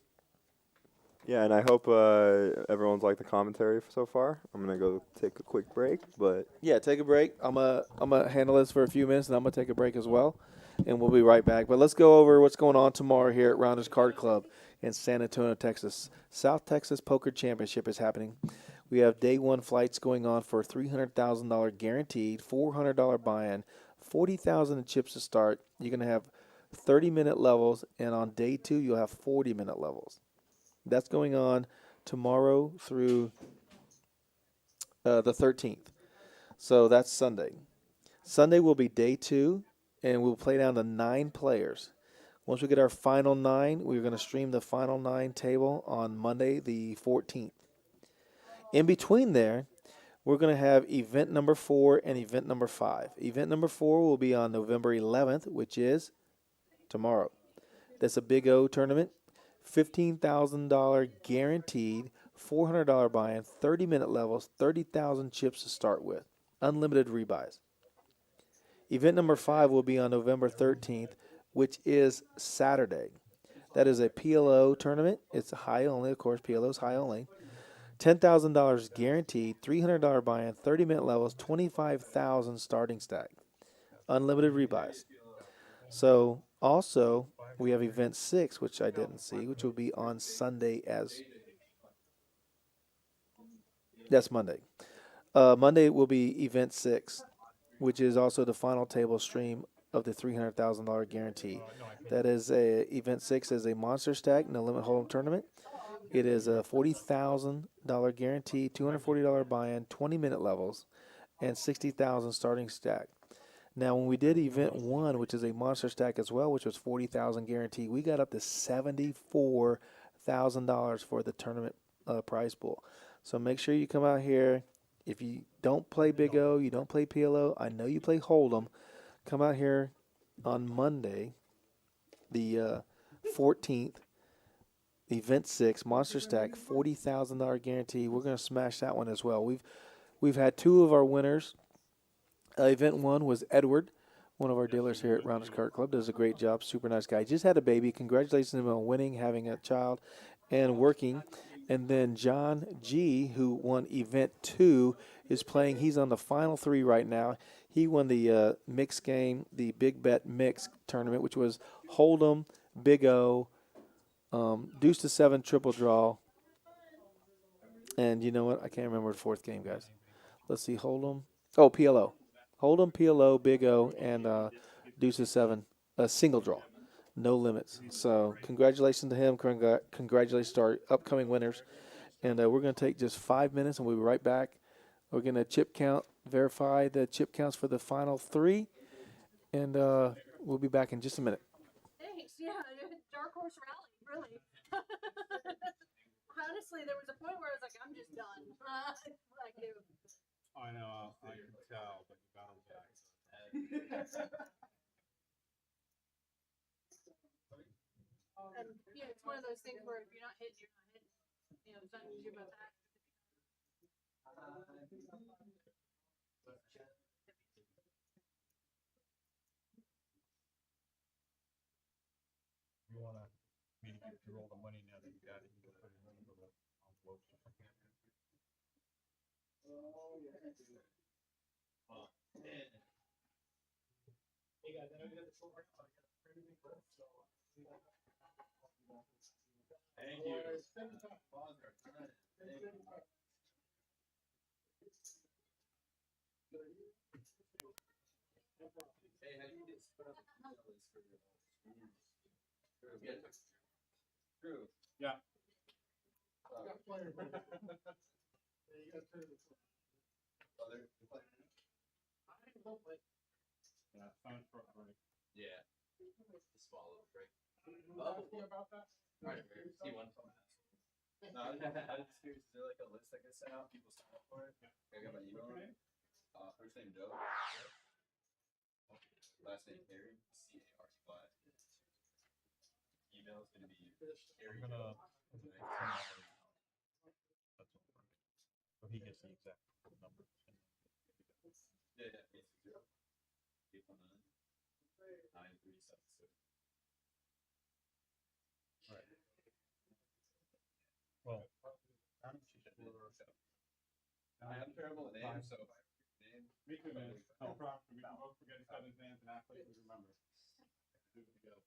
[SPEAKER 4] Yeah, and I hope everyone's liked the commentary so far. I'm gonna go take a quick break, but
[SPEAKER 2] Yeah, take a break. I'm gonna handle this for a few minutes, and I'm gonna take a break as well, and we'll be right back. But let's go over what's going on tomorrow here at Rounders Card Club in San Antonio, Texas. South Texas Poker Championship is happening. We have day 1 flights going on for $300,000 guaranteed, $400 buy-in, $40,000 in chips to start. You're gonna have 30-minute levels, and on day 2 you'll have 40-minute levels. That's going on tomorrow through the 13th. So that's Sunday. Sunday will be day 2, and we'll play down to 9 players. Once we get our final 9, we're going to stream the final 9 table on Monday the 14th. In between there, we're going to have event number 4 and event number 5. Event number 4 will be on November 11th, which is tomorrow. That's a Big O tournament. $15,000 guaranteed, $400 buy-in, 30-minute levels, 30,000 chips to start with. Unlimited rebuys. Event number 5 will be on November 13th, which is Saturday. That is a PLO tournament. It's high only, of course. PLO is high only. $10,000 guaranteed, $300 buy-in, 30-minute levels, 25,000 starting stack. Unlimited rebuys. So also we have event 6, which I didn't see, which will be on Sunday that's Monday. Monday will be event 6, which is also the final table stream of the $300,000 guarantee. That is event 6 is a monster stack, no limit hold'em tournament. It is a $40,000 guarantee, $240 buy-in, 20-minute levels, and 60,000 starting stack. Now, when we did event 1, which is a monster stack as well, which was $40,000 guarantee, we got up to $74,000 for the tournament prize pool. So make sure you come out here. If you don't play Big O, you don't play PLO, I know you play Hold'em, come out here on Monday, the 14th, event 6, monster stack, $40,000 guarantee. We're going to smash that one as well. We've had 2 of our winners. Event 1 was Edward, one of our dealers here at Rounders Kart Club. Does a great job. Super nice guy. Just had a baby. Congratulations to him on winning, having a child, and working. And then John G., who won event 2, is playing. He's on the final 3 right now. He won the mix game, the Big Bet Mix tournament, which was Hold'em, Big O, Deuce to 7 triple draw. And you know what? I can't remember the 4th game, guys. Let's see. Hold'em. Oh, PLO. Hold'em, PLO, Big O, and Deuce to 7. A single draw. No limits. So congratulations to him. Congratulations to our upcoming winners. And we're going to take just 5 minutes, and we'll be right back. We're going to chip count, verify the chip counts for the final 3, and we'll be back in just a minute.
[SPEAKER 7] Thanks. Yeah, dark horse rally, really. Honestly, there was a point where I was like, I'm just done. Like,
[SPEAKER 3] I know, I can tell, but you got him back.
[SPEAKER 7] and yeah, it's one of those things where if you're not hitting, you're not hitting. You know, there's nothing to do about that.
[SPEAKER 3] You wanna me to get you all the money now that you got it, you can put it in the envelope. Hey guys, I know you got the short work.
[SPEAKER 6] Thank you. Hey, how do you just put up the list for your True.
[SPEAKER 3] Yeah. Yeah, sounds right.
[SPEAKER 6] Yeah. The small little break. About that? Right, see one. No, I just curious, is there like a list that gets sent out? People sign up for it? I got my email. First name Joe. Last name Harry. C-A-R-Y. Email is gonna be Harry.
[SPEAKER 3] So he gets the exact number.
[SPEAKER 6] Yeah, 820-819-9376.
[SPEAKER 3] Right. Well,
[SPEAKER 6] I'm terrible at names, so if I forget your name.
[SPEAKER 3] me too, man. No problem. We can both forget each other's names and act like we remember. Do it together.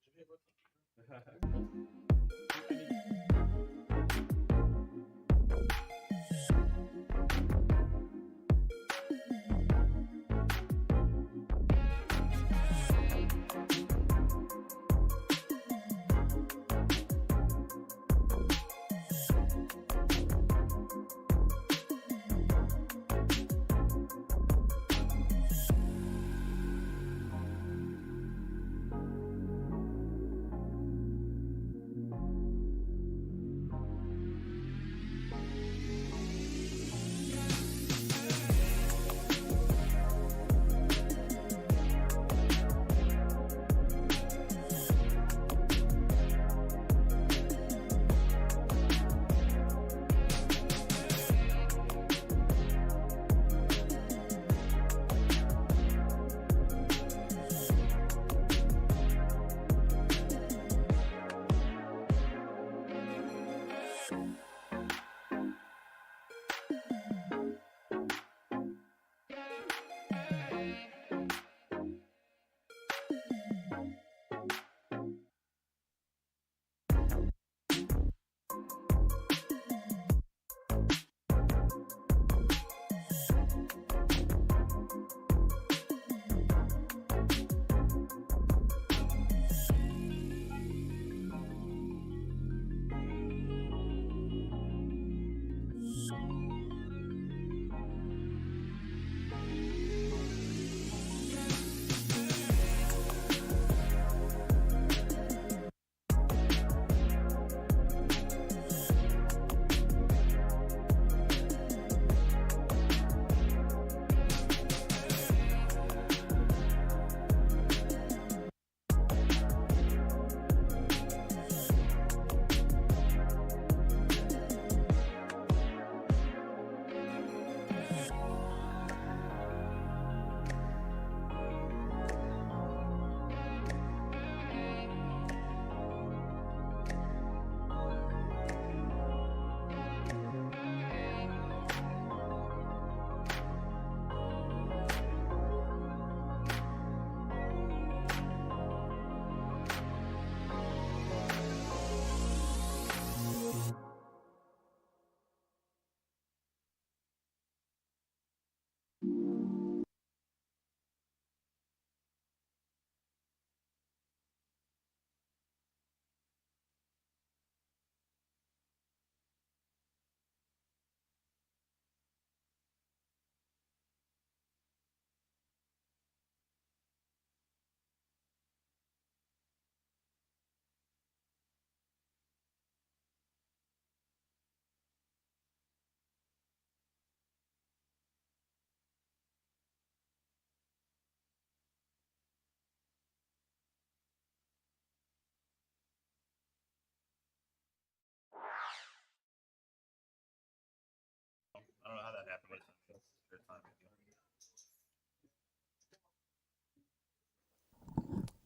[SPEAKER 5] I don't know how that happened, but it's good time.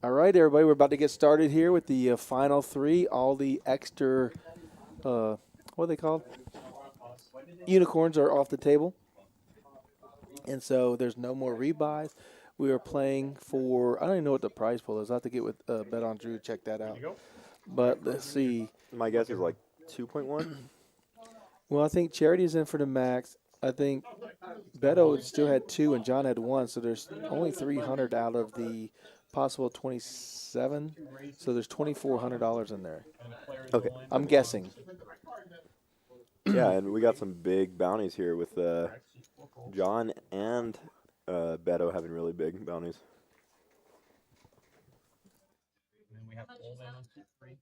[SPEAKER 2] All right, everybody, we're about to get started here with the final three. All the extra, what are they called? Unicorns are off the table. And so there's no more rebuys. We are playing for, I don't even know what the prize pool is. I'll have to get with Bet on Drew, check that out. But let's see.
[SPEAKER 4] My guess is like 2.1.
[SPEAKER 2] Well, I think Charity's in for the max. I think Beto still had 2 and John had 1. So there's only 300 out of the possible 27. So there's $2,400 in there.
[SPEAKER 4] Okay.
[SPEAKER 2] I'm guessing.
[SPEAKER 4] Yeah, and we got some big bounties here with John and Beto having really big bounties.
[SPEAKER 3] And then we have all in on 2-3.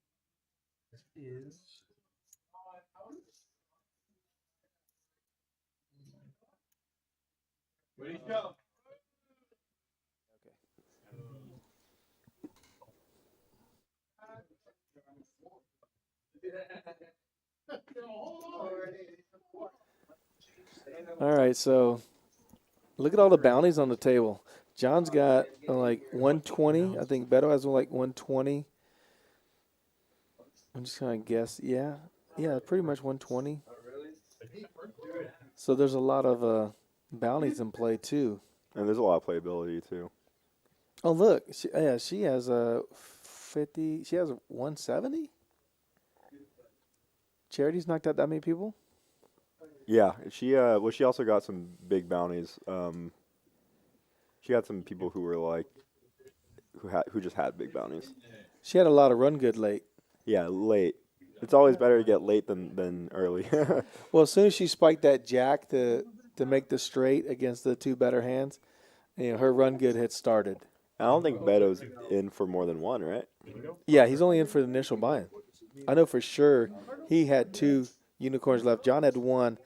[SPEAKER 3] This is. Ready to go.
[SPEAKER 2] All right, so look at all the bounties on the table. John's got like 120. I think Beto has like 120. I'm just going to guess. Yeah, pretty much 120. So there's a lot of bounties in play, too.
[SPEAKER 4] And there's a lot of playability, too.
[SPEAKER 2] Oh, look. She has a 50. She has a 170? Charity's knocked out that many people?
[SPEAKER 4] Yeah, she also got some big bounties. She got some people who were like who just had big bounties.
[SPEAKER 2] She had a lot of run good late.
[SPEAKER 4] Yeah, late. It's always better to get late than early.
[SPEAKER 2] Well, as soon as she spiked that jack to make the straight against the 2 better hands, her run good had started.
[SPEAKER 4] I don't think Beto's in for more than 1, right?
[SPEAKER 2] Yeah, he's only in for the initial buy-in. I know for sure he had 2 unicorns left. John had 1,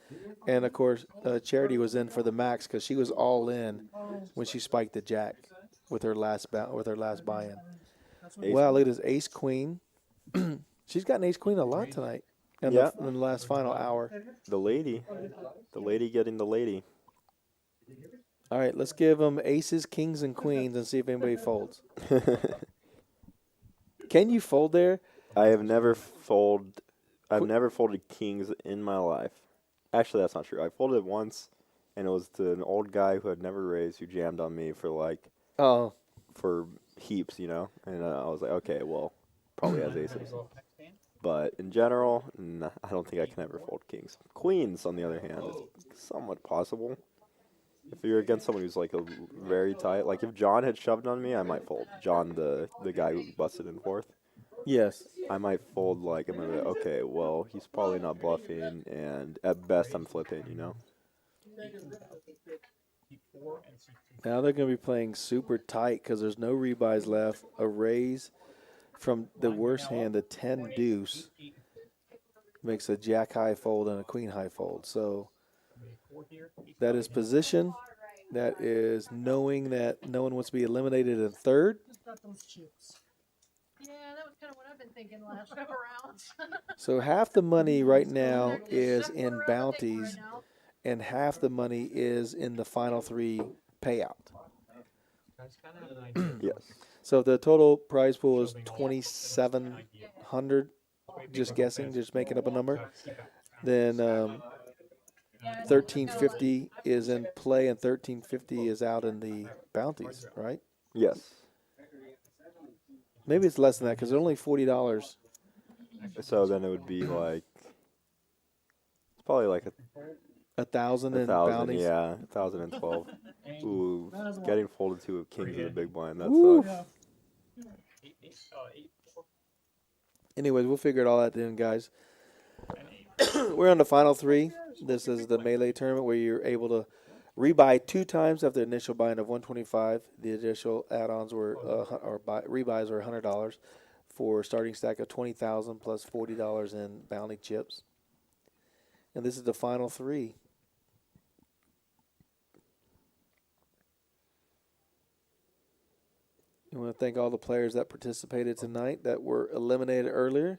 [SPEAKER 2] and of course Charity was in for the max because she was all in when she spiked the jack with her last buy-in. Wow, look at this ace queen. She's got an ace queen a lot tonight in the last final hour.
[SPEAKER 4] The lady getting the lady.
[SPEAKER 2] All right, let's give them aces, kings, and queens and see if anybody folds. Can you fold there?
[SPEAKER 4] I've never folded kings in my life. Actually, that's not true. I folded once, and it was to an old guy who had never raised, who jammed on me for for heaps, And I was like, okay, well, probably has aces. But in general, I don't think I can ever fold kings. Queens, on the other hand, is somewhat possible. If you're against someone who's like a very tight, like if John had shoved on me, I might fold. John, the guy who busted in 4th.
[SPEAKER 2] Yes.
[SPEAKER 4] I might fold I'm gonna be like, okay, well, he's probably not bluffing, and at best I'm flipping,
[SPEAKER 2] Now they're going to be playing super tight because there's no rebuys left. A raise from the worst hand, the 10 deuce, makes a jack high fold and a queen high fold. So that is position. That is knowing that no one wants to be eliminated in 3rd.
[SPEAKER 7] Yeah, that was kind of what I've been thinking the last couple rounds.
[SPEAKER 2] So half the money right now is in bounties, and half the money is in the final 3 payout.
[SPEAKER 4] Yes.
[SPEAKER 2] So the total prize pool is 2,700. Just guessing, just making up a number. Then 1,350 is in play, and 1,350 is out in the bounties, right?
[SPEAKER 4] Yes.
[SPEAKER 2] Maybe it's less than that because they're only $40.
[SPEAKER 4] So then it would be like it's probably like
[SPEAKER 2] 1,000 in
[SPEAKER 4] 1,000,
[SPEAKER 2] bounties.
[SPEAKER 4] yeah, 1,012. Ooh, getting folded to a kings of the big blind. That sucks.
[SPEAKER 2] Anyways, we'll figure it all out then, guys. We're on the final 3. This is the Melee tournament where you're able to rebuy 2 times after the initial buy-in of $125. The additional add-ons were rebuys were $100 for a starting stack of 20,000 plus $40 in bounty chips. And this is the final 3. I want to thank all the players that participated tonight that were eliminated earlier.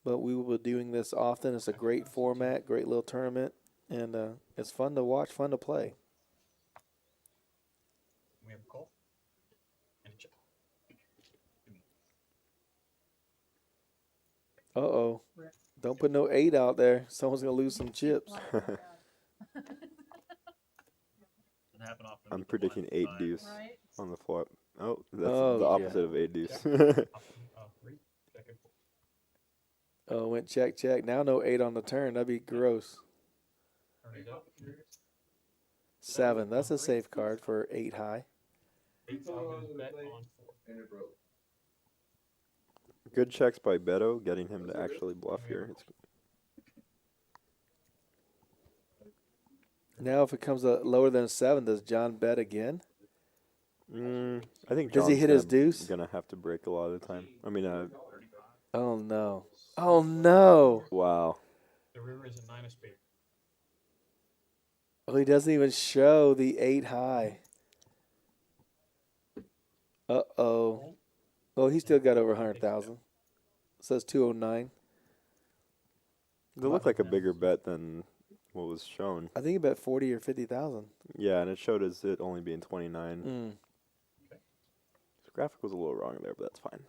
[SPEAKER 2] But we will be doing this often. It's a great format, great little tournament. and it's fun to watch, fun to play.
[SPEAKER 5] We have a call. And a chip.
[SPEAKER 2] Uh-oh. Don't put no 8 out there. Someone's going to lose some chips.
[SPEAKER 5] Doesn't happen often.
[SPEAKER 4] I'm predicting 8 deuce
[SPEAKER 7] Right?
[SPEAKER 4] on the flop. Oh, that's
[SPEAKER 2] Oh,
[SPEAKER 4] the
[SPEAKER 2] yeah.
[SPEAKER 4] opposite of 8 deuce.
[SPEAKER 5] Three, second,
[SPEAKER 2] Oh, went check, check. Now no 8 on the turn. That'd be gross.
[SPEAKER 5] turn it up.
[SPEAKER 2] 7. That's a safe card for 8 high.
[SPEAKER 5] 8 bet on 4.
[SPEAKER 4] Good checks by Beto, getting him to actually bluff here. It's,
[SPEAKER 2] Now if it comes lower than a 7, does John bet again?
[SPEAKER 4] I think
[SPEAKER 2] Does he
[SPEAKER 4] John's
[SPEAKER 2] hit his
[SPEAKER 4] gonna-
[SPEAKER 2] deuce?
[SPEAKER 4] Gonna have to break a lot of the time. I mean,
[SPEAKER 2] Oh, no. Oh, no.
[SPEAKER 4] wow.
[SPEAKER 5] The river is a 9 of spades.
[SPEAKER 2] Oh, he doesn't even show the 8 high. Uh-oh. Oh, he still got over 100,000. Says 209.
[SPEAKER 4] It looked like a bigger bet than what was shown.
[SPEAKER 2] I think he bet 40 or 50,000.
[SPEAKER 4] Yeah, and it showed as it only being 29. The graphic was a little wrong there, but that's fine.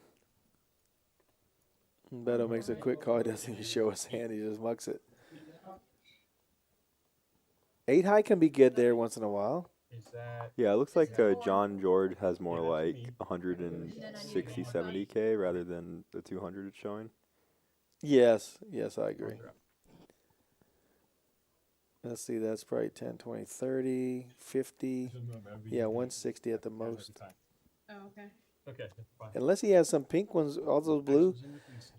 [SPEAKER 2] Beto makes a quick call. He doesn't even show his hand. He just mucks it. 8 high can be good there once in a while.
[SPEAKER 5] Is that
[SPEAKER 4] Yeah, it looks like John George has more like 160, 70K rather than the 200 it's showing.
[SPEAKER 2] Yes. Yes, I agree. Let's see. That's probably 10, 20, 30, 50. Yeah, 160 at the most.
[SPEAKER 7] Oh, okay.
[SPEAKER 5] okay? Fine.
[SPEAKER 2] Unless he has some pink ones, all those blue.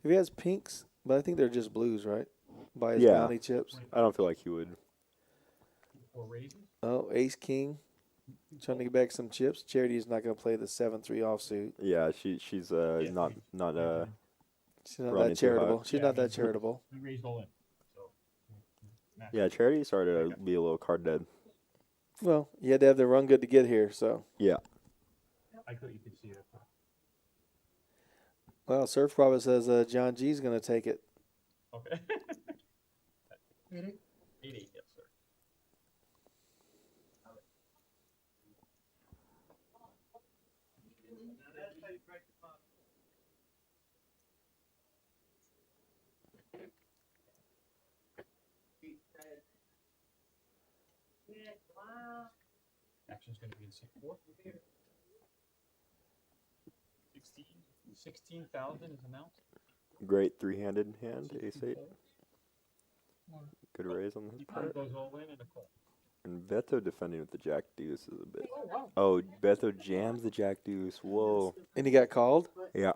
[SPEAKER 2] If he has pinks, but I think they're just blues, right? By his
[SPEAKER 4] Yeah.
[SPEAKER 2] bounty chips.
[SPEAKER 4] I don't feel like he would.
[SPEAKER 5] Or raising?
[SPEAKER 2] Oh, ace king. Trying to get back some chips. Charity's not going to play the 7-3 offsuit.
[SPEAKER 4] Yeah, she's not
[SPEAKER 2] She's not
[SPEAKER 4] Running
[SPEAKER 2] that
[SPEAKER 4] too
[SPEAKER 2] charitable.
[SPEAKER 4] hot.
[SPEAKER 2] She's not that charitable.
[SPEAKER 5] We raised all in. So.
[SPEAKER 4] yeah. Charity started to be a little card dead.
[SPEAKER 2] Well, you had to have the run good to get here, so.
[SPEAKER 4] Yeah.
[SPEAKER 5] I thought you could see it.
[SPEAKER 2] Well, Surf Prophet says John G's going to take it.
[SPEAKER 5] Okay.
[SPEAKER 8] 80?
[SPEAKER 5] 80, yes, sir.
[SPEAKER 7] Wow.
[SPEAKER 5] Action's going to be in 6-4. 16,000 is amount.
[SPEAKER 4] Great three-handed hand, ace-8. Good raise on his
[SPEAKER 5] He probably
[SPEAKER 4] part.
[SPEAKER 5] goes all in and a call.
[SPEAKER 4] And Beto defending with the jack deuce is a bit.
[SPEAKER 5] Oh, wow.
[SPEAKER 4] Oh, Beto jams the jack deuce. Whoa.
[SPEAKER 2] And he got called.
[SPEAKER 4] Yeah.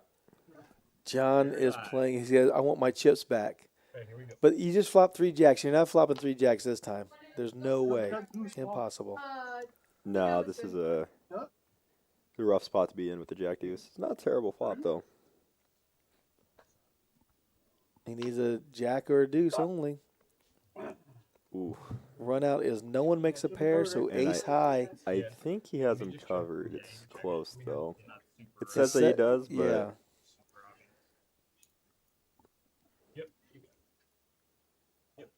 [SPEAKER 2] John is playing. He says, I want my chips back.
[SPEAKER 5] Okay, here we go.
[SPEAKER 2] But you just flopped 3 jacks. You're not flopping 3 jacks this time. There's no way. Impossible.
[SPEAKER 4] No, this is a rough spot to be in with the jack deuce. It's not a terrible flop, though.
[SPEAKER 2] He needs a jack or a deuce only.
[SPEAKER 4] Ooh.
[SPEAKER 2] Run out is no one makes a pair, so
[SPEAKER 4] And
[SPEAKER 2] ace high.
[SPEAKER 4] I think he has him covered. It's close, though. It
[SPEAKER 2] It's
[SPEAKER 4] says that he
[SPEAKER 2] set-
[SPEAKER 4] does, but
[SPEAKER 2] Yeah.
[SPEAKER 5] Yep. Yep.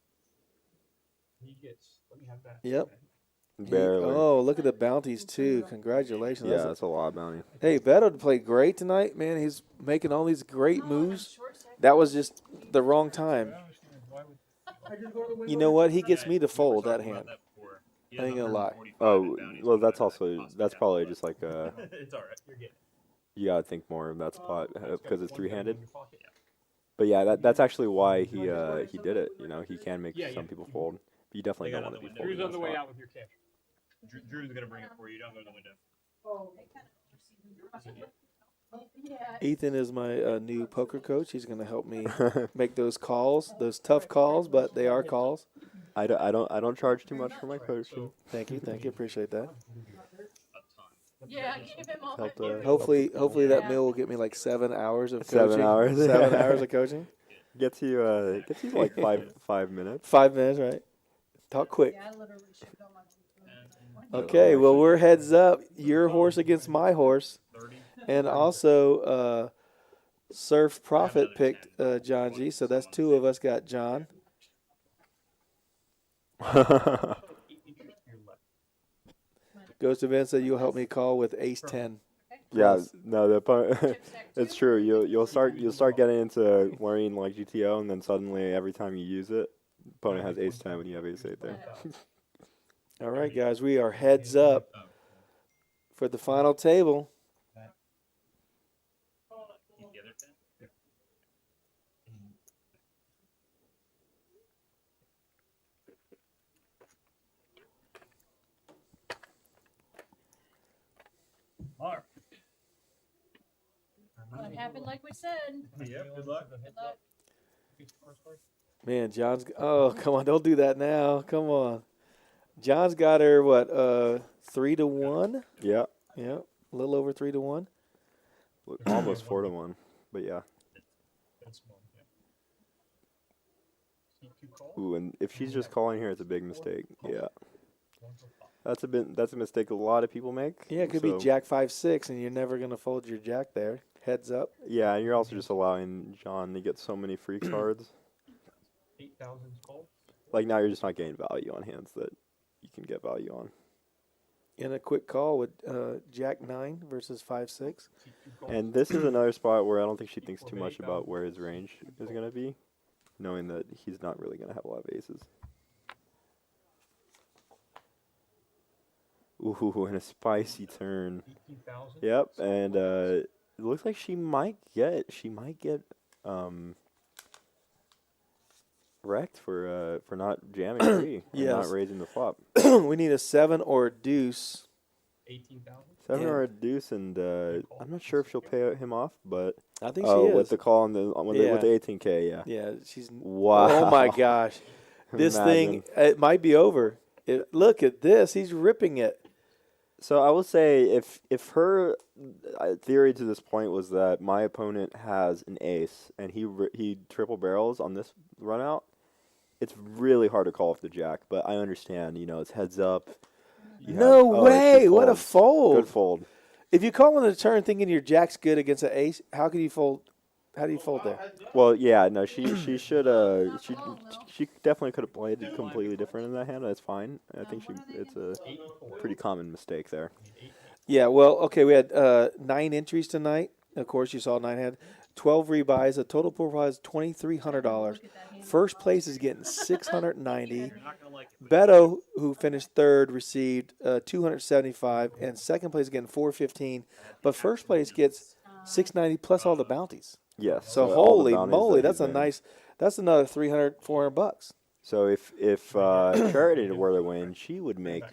[SPEAKER 5] He gets. Let me have that.
[SPEAKER 2] Yep.
[SPEAKER 4] barely.
[SPEAKER 2] Oh, look at the bounties, too. Congratulations.
[SPEAKER 4] Yeah,
[SPEAKER 2] That's
[SPEAKER 4] that's a lot of bounty.
[SPEAKER 2] Hey, Beto played great tonight, man. He's making all these great moves. That was just the wrong time. You know what? He gets me to fold that hand. I ain't gonna lie.
[SPEAKER 4] Oh, well, that's probably just like
[SPEAKER 5] It's all right. You're getting.
[SPEAKER 4] you gotta think more of that spot because it's three-handed. But yeah, that's actually why he did it. You know, he can make
[SPEAKER 5] Yeah,
[SPEAKER 4] some
[SPEAKER 5] yeah.
[SPEAKER 4] people fold. But you definitely don't want to be folding
[SPEAKER 5] Drew's
[SPEAKER 4] that
[SPEAKER 5] on the way
[SPEAKER 4] spot.
[SPEAKER 5] out with your cash. Drew's gonna bring it for you. Don't go to the window.
[SPEAKER 7] Yeah.
[SPEAKER 2] Ethan is my new poker coach. He's going to help me make those calls, those tough calls, but they are calls.
[SPEAKER 4] I don't charge too much for my coaching.
[SPEAKER 2] Thank you. Appreciate that.
[SPEAKER 7] Yeah, give him all
[SPEAKER 4] Helped,
[SPEAKER 7] that.
[SPEAKER 2] Hopefully that meal will get me like 7 hours of
[SPEAKER 4] 7
[SPEAKER 2] coaching.
[SPEAKER 4] hours.
[SPEAKER 2] 7 hours of coaching.
[SPEAKER 4] Gets you like 5 minutes.
[SPEAKER 2] 5 minutes, right? Talk quick.
[SPEAKER 7] Yeah, I literally should go on.
[SPEAKER 2] Okay, well, we're heads up. Your horse against my horse. And also, Surf Prophet picked John G. So that's 2 of us got John. Goes to Vince that you'll help me call with ace 10.
[SPEAKER 4] Yeah,
[SPEAKER 2] Plus.
[SPEAKER 4] no, the opponent.
[SPEAKER 7] Chip stack
[SPEAKER 4] It's
[SPEAKER 7] two,
[SPEAKER 4] true.
[SPEAKER 7] or
[SPEAKER 4] You'll start getting into worrying like GTO, and then suddenly every time you use it, opponent has ace 10 when you have ace 8 there.
[SPEAKER 2] All right, guys, we are heads up for the final table.
[SPEAKER 5] Mark.
[SPEAKER 7] What happened like we said.
[SPEAKER 5] Yeah, good luck.
[SPEAKER 7] Good luck.
[SPEAKER 2] Man, John's. Oh, come on, don't do that now. Come on. John's got her what? 3-1.
[SPEAKER 4] Yeah,
[SPEAKER 2] Yeah, a little over 3-1.
[SPEAKER 4] almost 4-1, but yeah. Ooh, and if she's just calling here, it's a big mistake. Yeah, that's a mistake a lot of people make.
[SPEAKER 2] Yeah, it could be Jack 5-6, and you're never gonna fold your Jack there. Heads up.
[SPEAKER 4] Yeah, and you're also just allowing John to get so many free cards.
[SPEAKER 3] 8,000 called.
[SPEAKER 4] Like now, you're just not getting value on hands that you can get value on.
[SPEAKER 2] In a quick call with Jack 9 versus 5-6.
[SPEAKER 4] And this is another spot where I don't think she thinks too much about where his range is going to be, knowing that he's not really going to have a lot of aces. Ooh, and a spicy turn.
[SPEAKER 3] 18,000.
[SPEAKER 4] Yep, and it looks like she might get wrecked for not jamming free and
[SPEAKER 2] Yes.
[SPEAKER 4] not raising the flop.
[SPEAKER 2] We need a 7 or a deuce.
[SPEAKER 3] 18,000.
[SPEAKER 4] 7
[SPEAKER 2] Yeah.
[SPEAKER 4] or a deuce, and I'm not sure if she'll pay him off, but
[SPEAKER 2] I think she is.
[SPEAKER 4] with the call on with
[SPEAKER 2] Yeah.
[SPEAKER 4] the 18K, yeah.
[SPEAKER 2] Yeah, she's.
[SPEAKER 4] Wow.
[SPEAKER 2] Oh my gosh, this thing it might be over. Look at this, he's ripping it.
[SPEAKER 4] So I will say, if her theory to this point was that my opponent has an ace and he triple barrels on this run out, it's really hard to call off the jack. But I understand, it's heads up.
[SPEAKER 2] No way! What a fold!
[SPEAKER 4] Good fold.
[SPEAKER 2] If you call on the turn thinking your jack's good against an ace, how could you fold? How do you fold there?
[SPEAKER 4] Well, yeah, no, she should she definitely could have played it completely different in that hand. That's fine. I think it's a pretty common mistake there.
[SPEAKER 2] Yeah, well, okay, we had 9 entries tonight. Of course, you saw 9 had 12 rebuys. A total pool prize $2,300. First place is getting $690. Beto, who finished third, received $275, and second place getting $415. But first place gets $690 plus all the bounties.
[SPEAKER 4] Yes.
[SPEAKER 2] So
[SPEAKER 4] all the
[SPEAKER 2] holy
[SPEAKER 4] bounties
[SPEAKER 2] moly,
[SPEAKER 4] that
[SPEAKER 2] that's
[SPEAKER 4] he's
[SPEAKER 2] a
[SPEAKER 4] made.
[SPEAKER 2] nice. That's another $300-400.
[SPEAKER 4] So if Charity were to win, she would make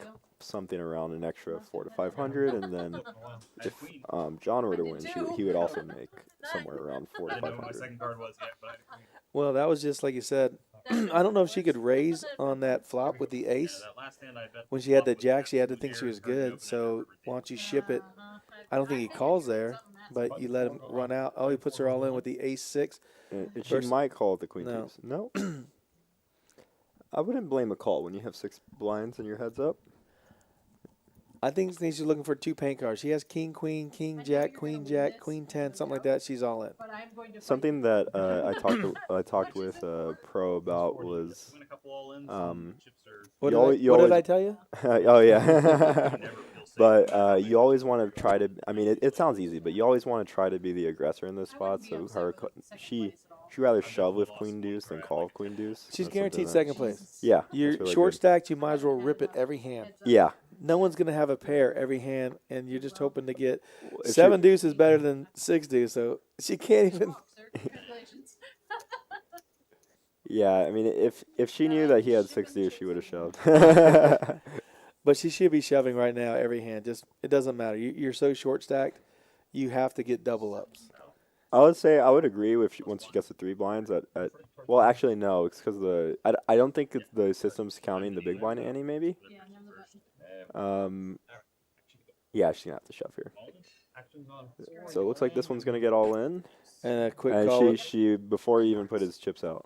[SPEAKER 4] something around an extra 400 to 500, and then if John were to win, he would also make somewhere around 400 to
[SPEAKER 5] I didn't know what my
[SPEAKER 4] 500.
[SPEAKER 5] second card was yet, but I agree.
[SPEAKER 2] Well, that was just like you said. I don't know if she could raise on that flop with the ace.
[SPEAKER 5] That last hand I bet
[SPEAKER 2] When she had the
[SPEAKER 5] flop was
[SPEAKER 2] jack, she had to
[SPEAKER 5] here,
[SPEAKER 2] think she was
[SPEAKER 5] her open
[SPEAKER 2] good.
[SPEAKER 5] it
[SPEAKER 2] So
[SPEAKER 5] up
[SPEAKER 2] why don't you
[SPEAKER 5] ridiculous.
[SPEAKER 2] ship it? I don't think he calls there, but you let him run out. Oh, he puts her all in with the ace 6.
[SPEAKER 4] And she
[SPEAKER 2] Versus-
[SPEAKER 4] might call it the queen
[SPEAKER 2] No.
[SPEAKER 4] deuce. No. I wouldn't blame a call when you have 6 blinds and your heads up.
[SPEAKER 2] I think she's looking for 2 paint cards. She has king, queen, king, jack, queen, jack, queen 10, something like that. She's all in.
[SPEAKER 7] But I'm going to fight
[SPEAKER 4] Something that I talked with Pro about was
[SPEAKER 5] Win a couple all-ins, chips are
[SPEAKER 2] What
[SPEAKER 4] You
[SPEAKER 2] did,
[SPEAKER 4] always- you
[SPEAKER 2] what did
[SPEAKER 4] always-
[SPEAKER 2] I tell you?
[SPEAKER 4] oh yeah.
[SPEAKER 5] never feel safe.
[SPEAKER 4] But you always want to try to. I mean, it sounds easy, but you always want to try to be the aggressor in this spot. So she rather shove with queen deuce than call with queen deuce.
[SPEAKER 2] She's
[SPEAKER 4] That's
[SPEAKER 2] guaranteed
[SPEAKER 4] something
[SPEAKER 2] second place.
[SPEAKER 4] Yeah,
[SPEAKER 2] You're
[SPEAKER 4] that's really
[SPEAKER 2] short
[SPEAKER 4] good.
[SPEAKER 2] stacked, you might as well rip it every hand.
[SPEAKER 4] Yeah,
[SPEAKER 2] No one's going to have a pair every hand, and you're just hoping to get
[SPEAKER 4] if
[SPEAKER 2] 7 deuce is better than 6 deuce. So she can't even.
[SPEAKER 7] Congratulations.
[SPEAKER 4] yeah. I mean, if she knew that he had 6 deuce, she would have shoved.
[SPEAKER 2] But she should be shoving right now every hand. Just it doesn't matter. You're so short stacked, you have to get double ups.
[SPEAKER 4] I would say I would agree with once she gets to 3 blinds. Well, actually no, it's because I don't think the system's counting the big blind ante maybe.
[SPEAKER 7] Yeah, none of that.
[SPEAKER 4] Yeah, she's gonna have to shove here.
[SPEAKER 3] Actions on
[SPEAKER 4] So it looks like this one's gonna get all in.
[SPEAKER 2] And a quick
[SPEAKER 4] And
[SPEAKER 2] call.
[SPEAKER 4] she before he even put his chips out,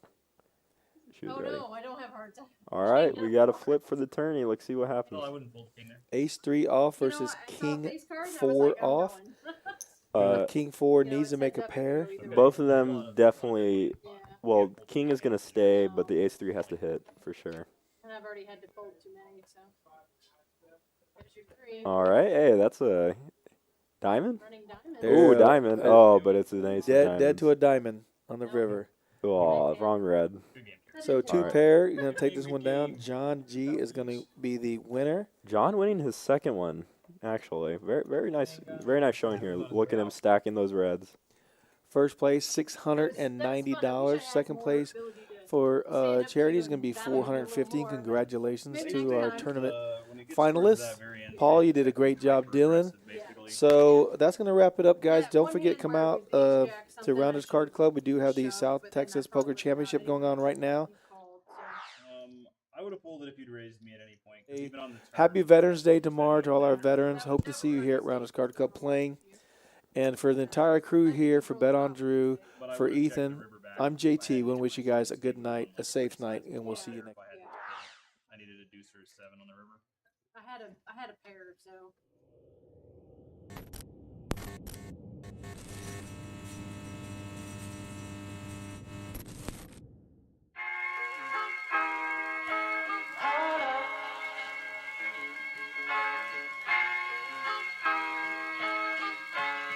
[SPEAKER 4] she was
[SPEAKER 7] Oh
[SPEAKER 4] ready.
[SPEAKER 7] no, I don't have heart attack.
[SPEAKER 4] All right, we got a flip for the tourney. Let's see what happens.
[SPEAKER 5] Well, I wouldn't fold the king there.
[SPEAKER 2] Ace 3 off
[SPEAKER 7] You know,
[SPEAKER 2] versus
[SPEAKER 7] I saw
[SPEAKER 2] king
[SPEAKER 7] face cards, I was
[SPEAKER 2] 4
[SPEAKER 7] like, I'm
[SPEAKER 2] off.
[SPEAKER 7] going.
[SPEAKER 2] King 4
[SPEAKER 7] You know,
[SPEAKER 2] needs to
[SPEAKER 7] it's
[SPEAKER 2] make a
[SPEAKER 7] heads up,
[SPEAKER 2] pair.
[SPEAKER 7] you go either
[SPEAKER 4] Both
[SPEAKER 7] way.
[SPEAKER 4] of them definitely.
[SPEAKER 7] Yeah.
[SPEAKER 4] Well, king is gonna stay, but the ace 3 has to hit for sure.
[SPEAKER 7] No, I've already had to fold too many, so. There's your 3.
[SPEAKER 4] All right. Hey, that's a diamond.
[SPEAKER 7] Running diamond.
[SPEAKER 2] There.
[SPEAKER 4] Ooh, diamond. Oh, but it's an ace of
[SPEAKER 2] Dead to a
[SPEAKER 4] diamonds.
[SPEAKER 2] diamond on the river.
[SPEAKER 4] Oh, wrong red.
[SPEAKER 5] Good game.
[SPEAKER 2] So two
[SPEAKER 4] Alright.
[SPEAKER 2] pair. You're gonna take this one down. John G is gonna be the winner.
[SPEAKER 4] John winning his second one, actually. Very nice showing here. Look at him stacking those reds.
[SPEAKER 2] First place, $690. Second place for charity is gonna be $450. Congratulations to our tournament finalists. Paul, you did a great job, Dylan. So that's going to wrap it up, guys. Don't forget, come out to Rounders Card Club. We do have the South Texas Poker Championship going on right now.
[SPEAKER 5] I would have pulled it if you'd raised me at any point. 'Cause even on the turn,
[SPEAKER 2] Happy Veterans Day tomorrow to all our veterans. Hope to see you here at Rounders Card Club playing. And for the entire crew here, for Bet on Drew,
[SPEAKER 5] but I
[SPEAKER 2] for
[SPEAKER 5] would've checked the
[SPEAKER 2] Ethan,
[SPEAKER 5] river back
[SPEAKER 2] I'm
[SPEAKER 5] if I
[SPEAKER 2] JT.
[SPEAKER 5] had
[SPEAKER 2] We
[SPEAKER 5] to
[SPEAKER 2] wish you
[SPEAKER 5] do it.
[SPEAKER 2] guys a good night, a safe night, and we'll see you next
[SPEAKER 5] If I had to do it. I needed a deuce or a 7 on the river.
[SPEAKER 7] I had a pair, so.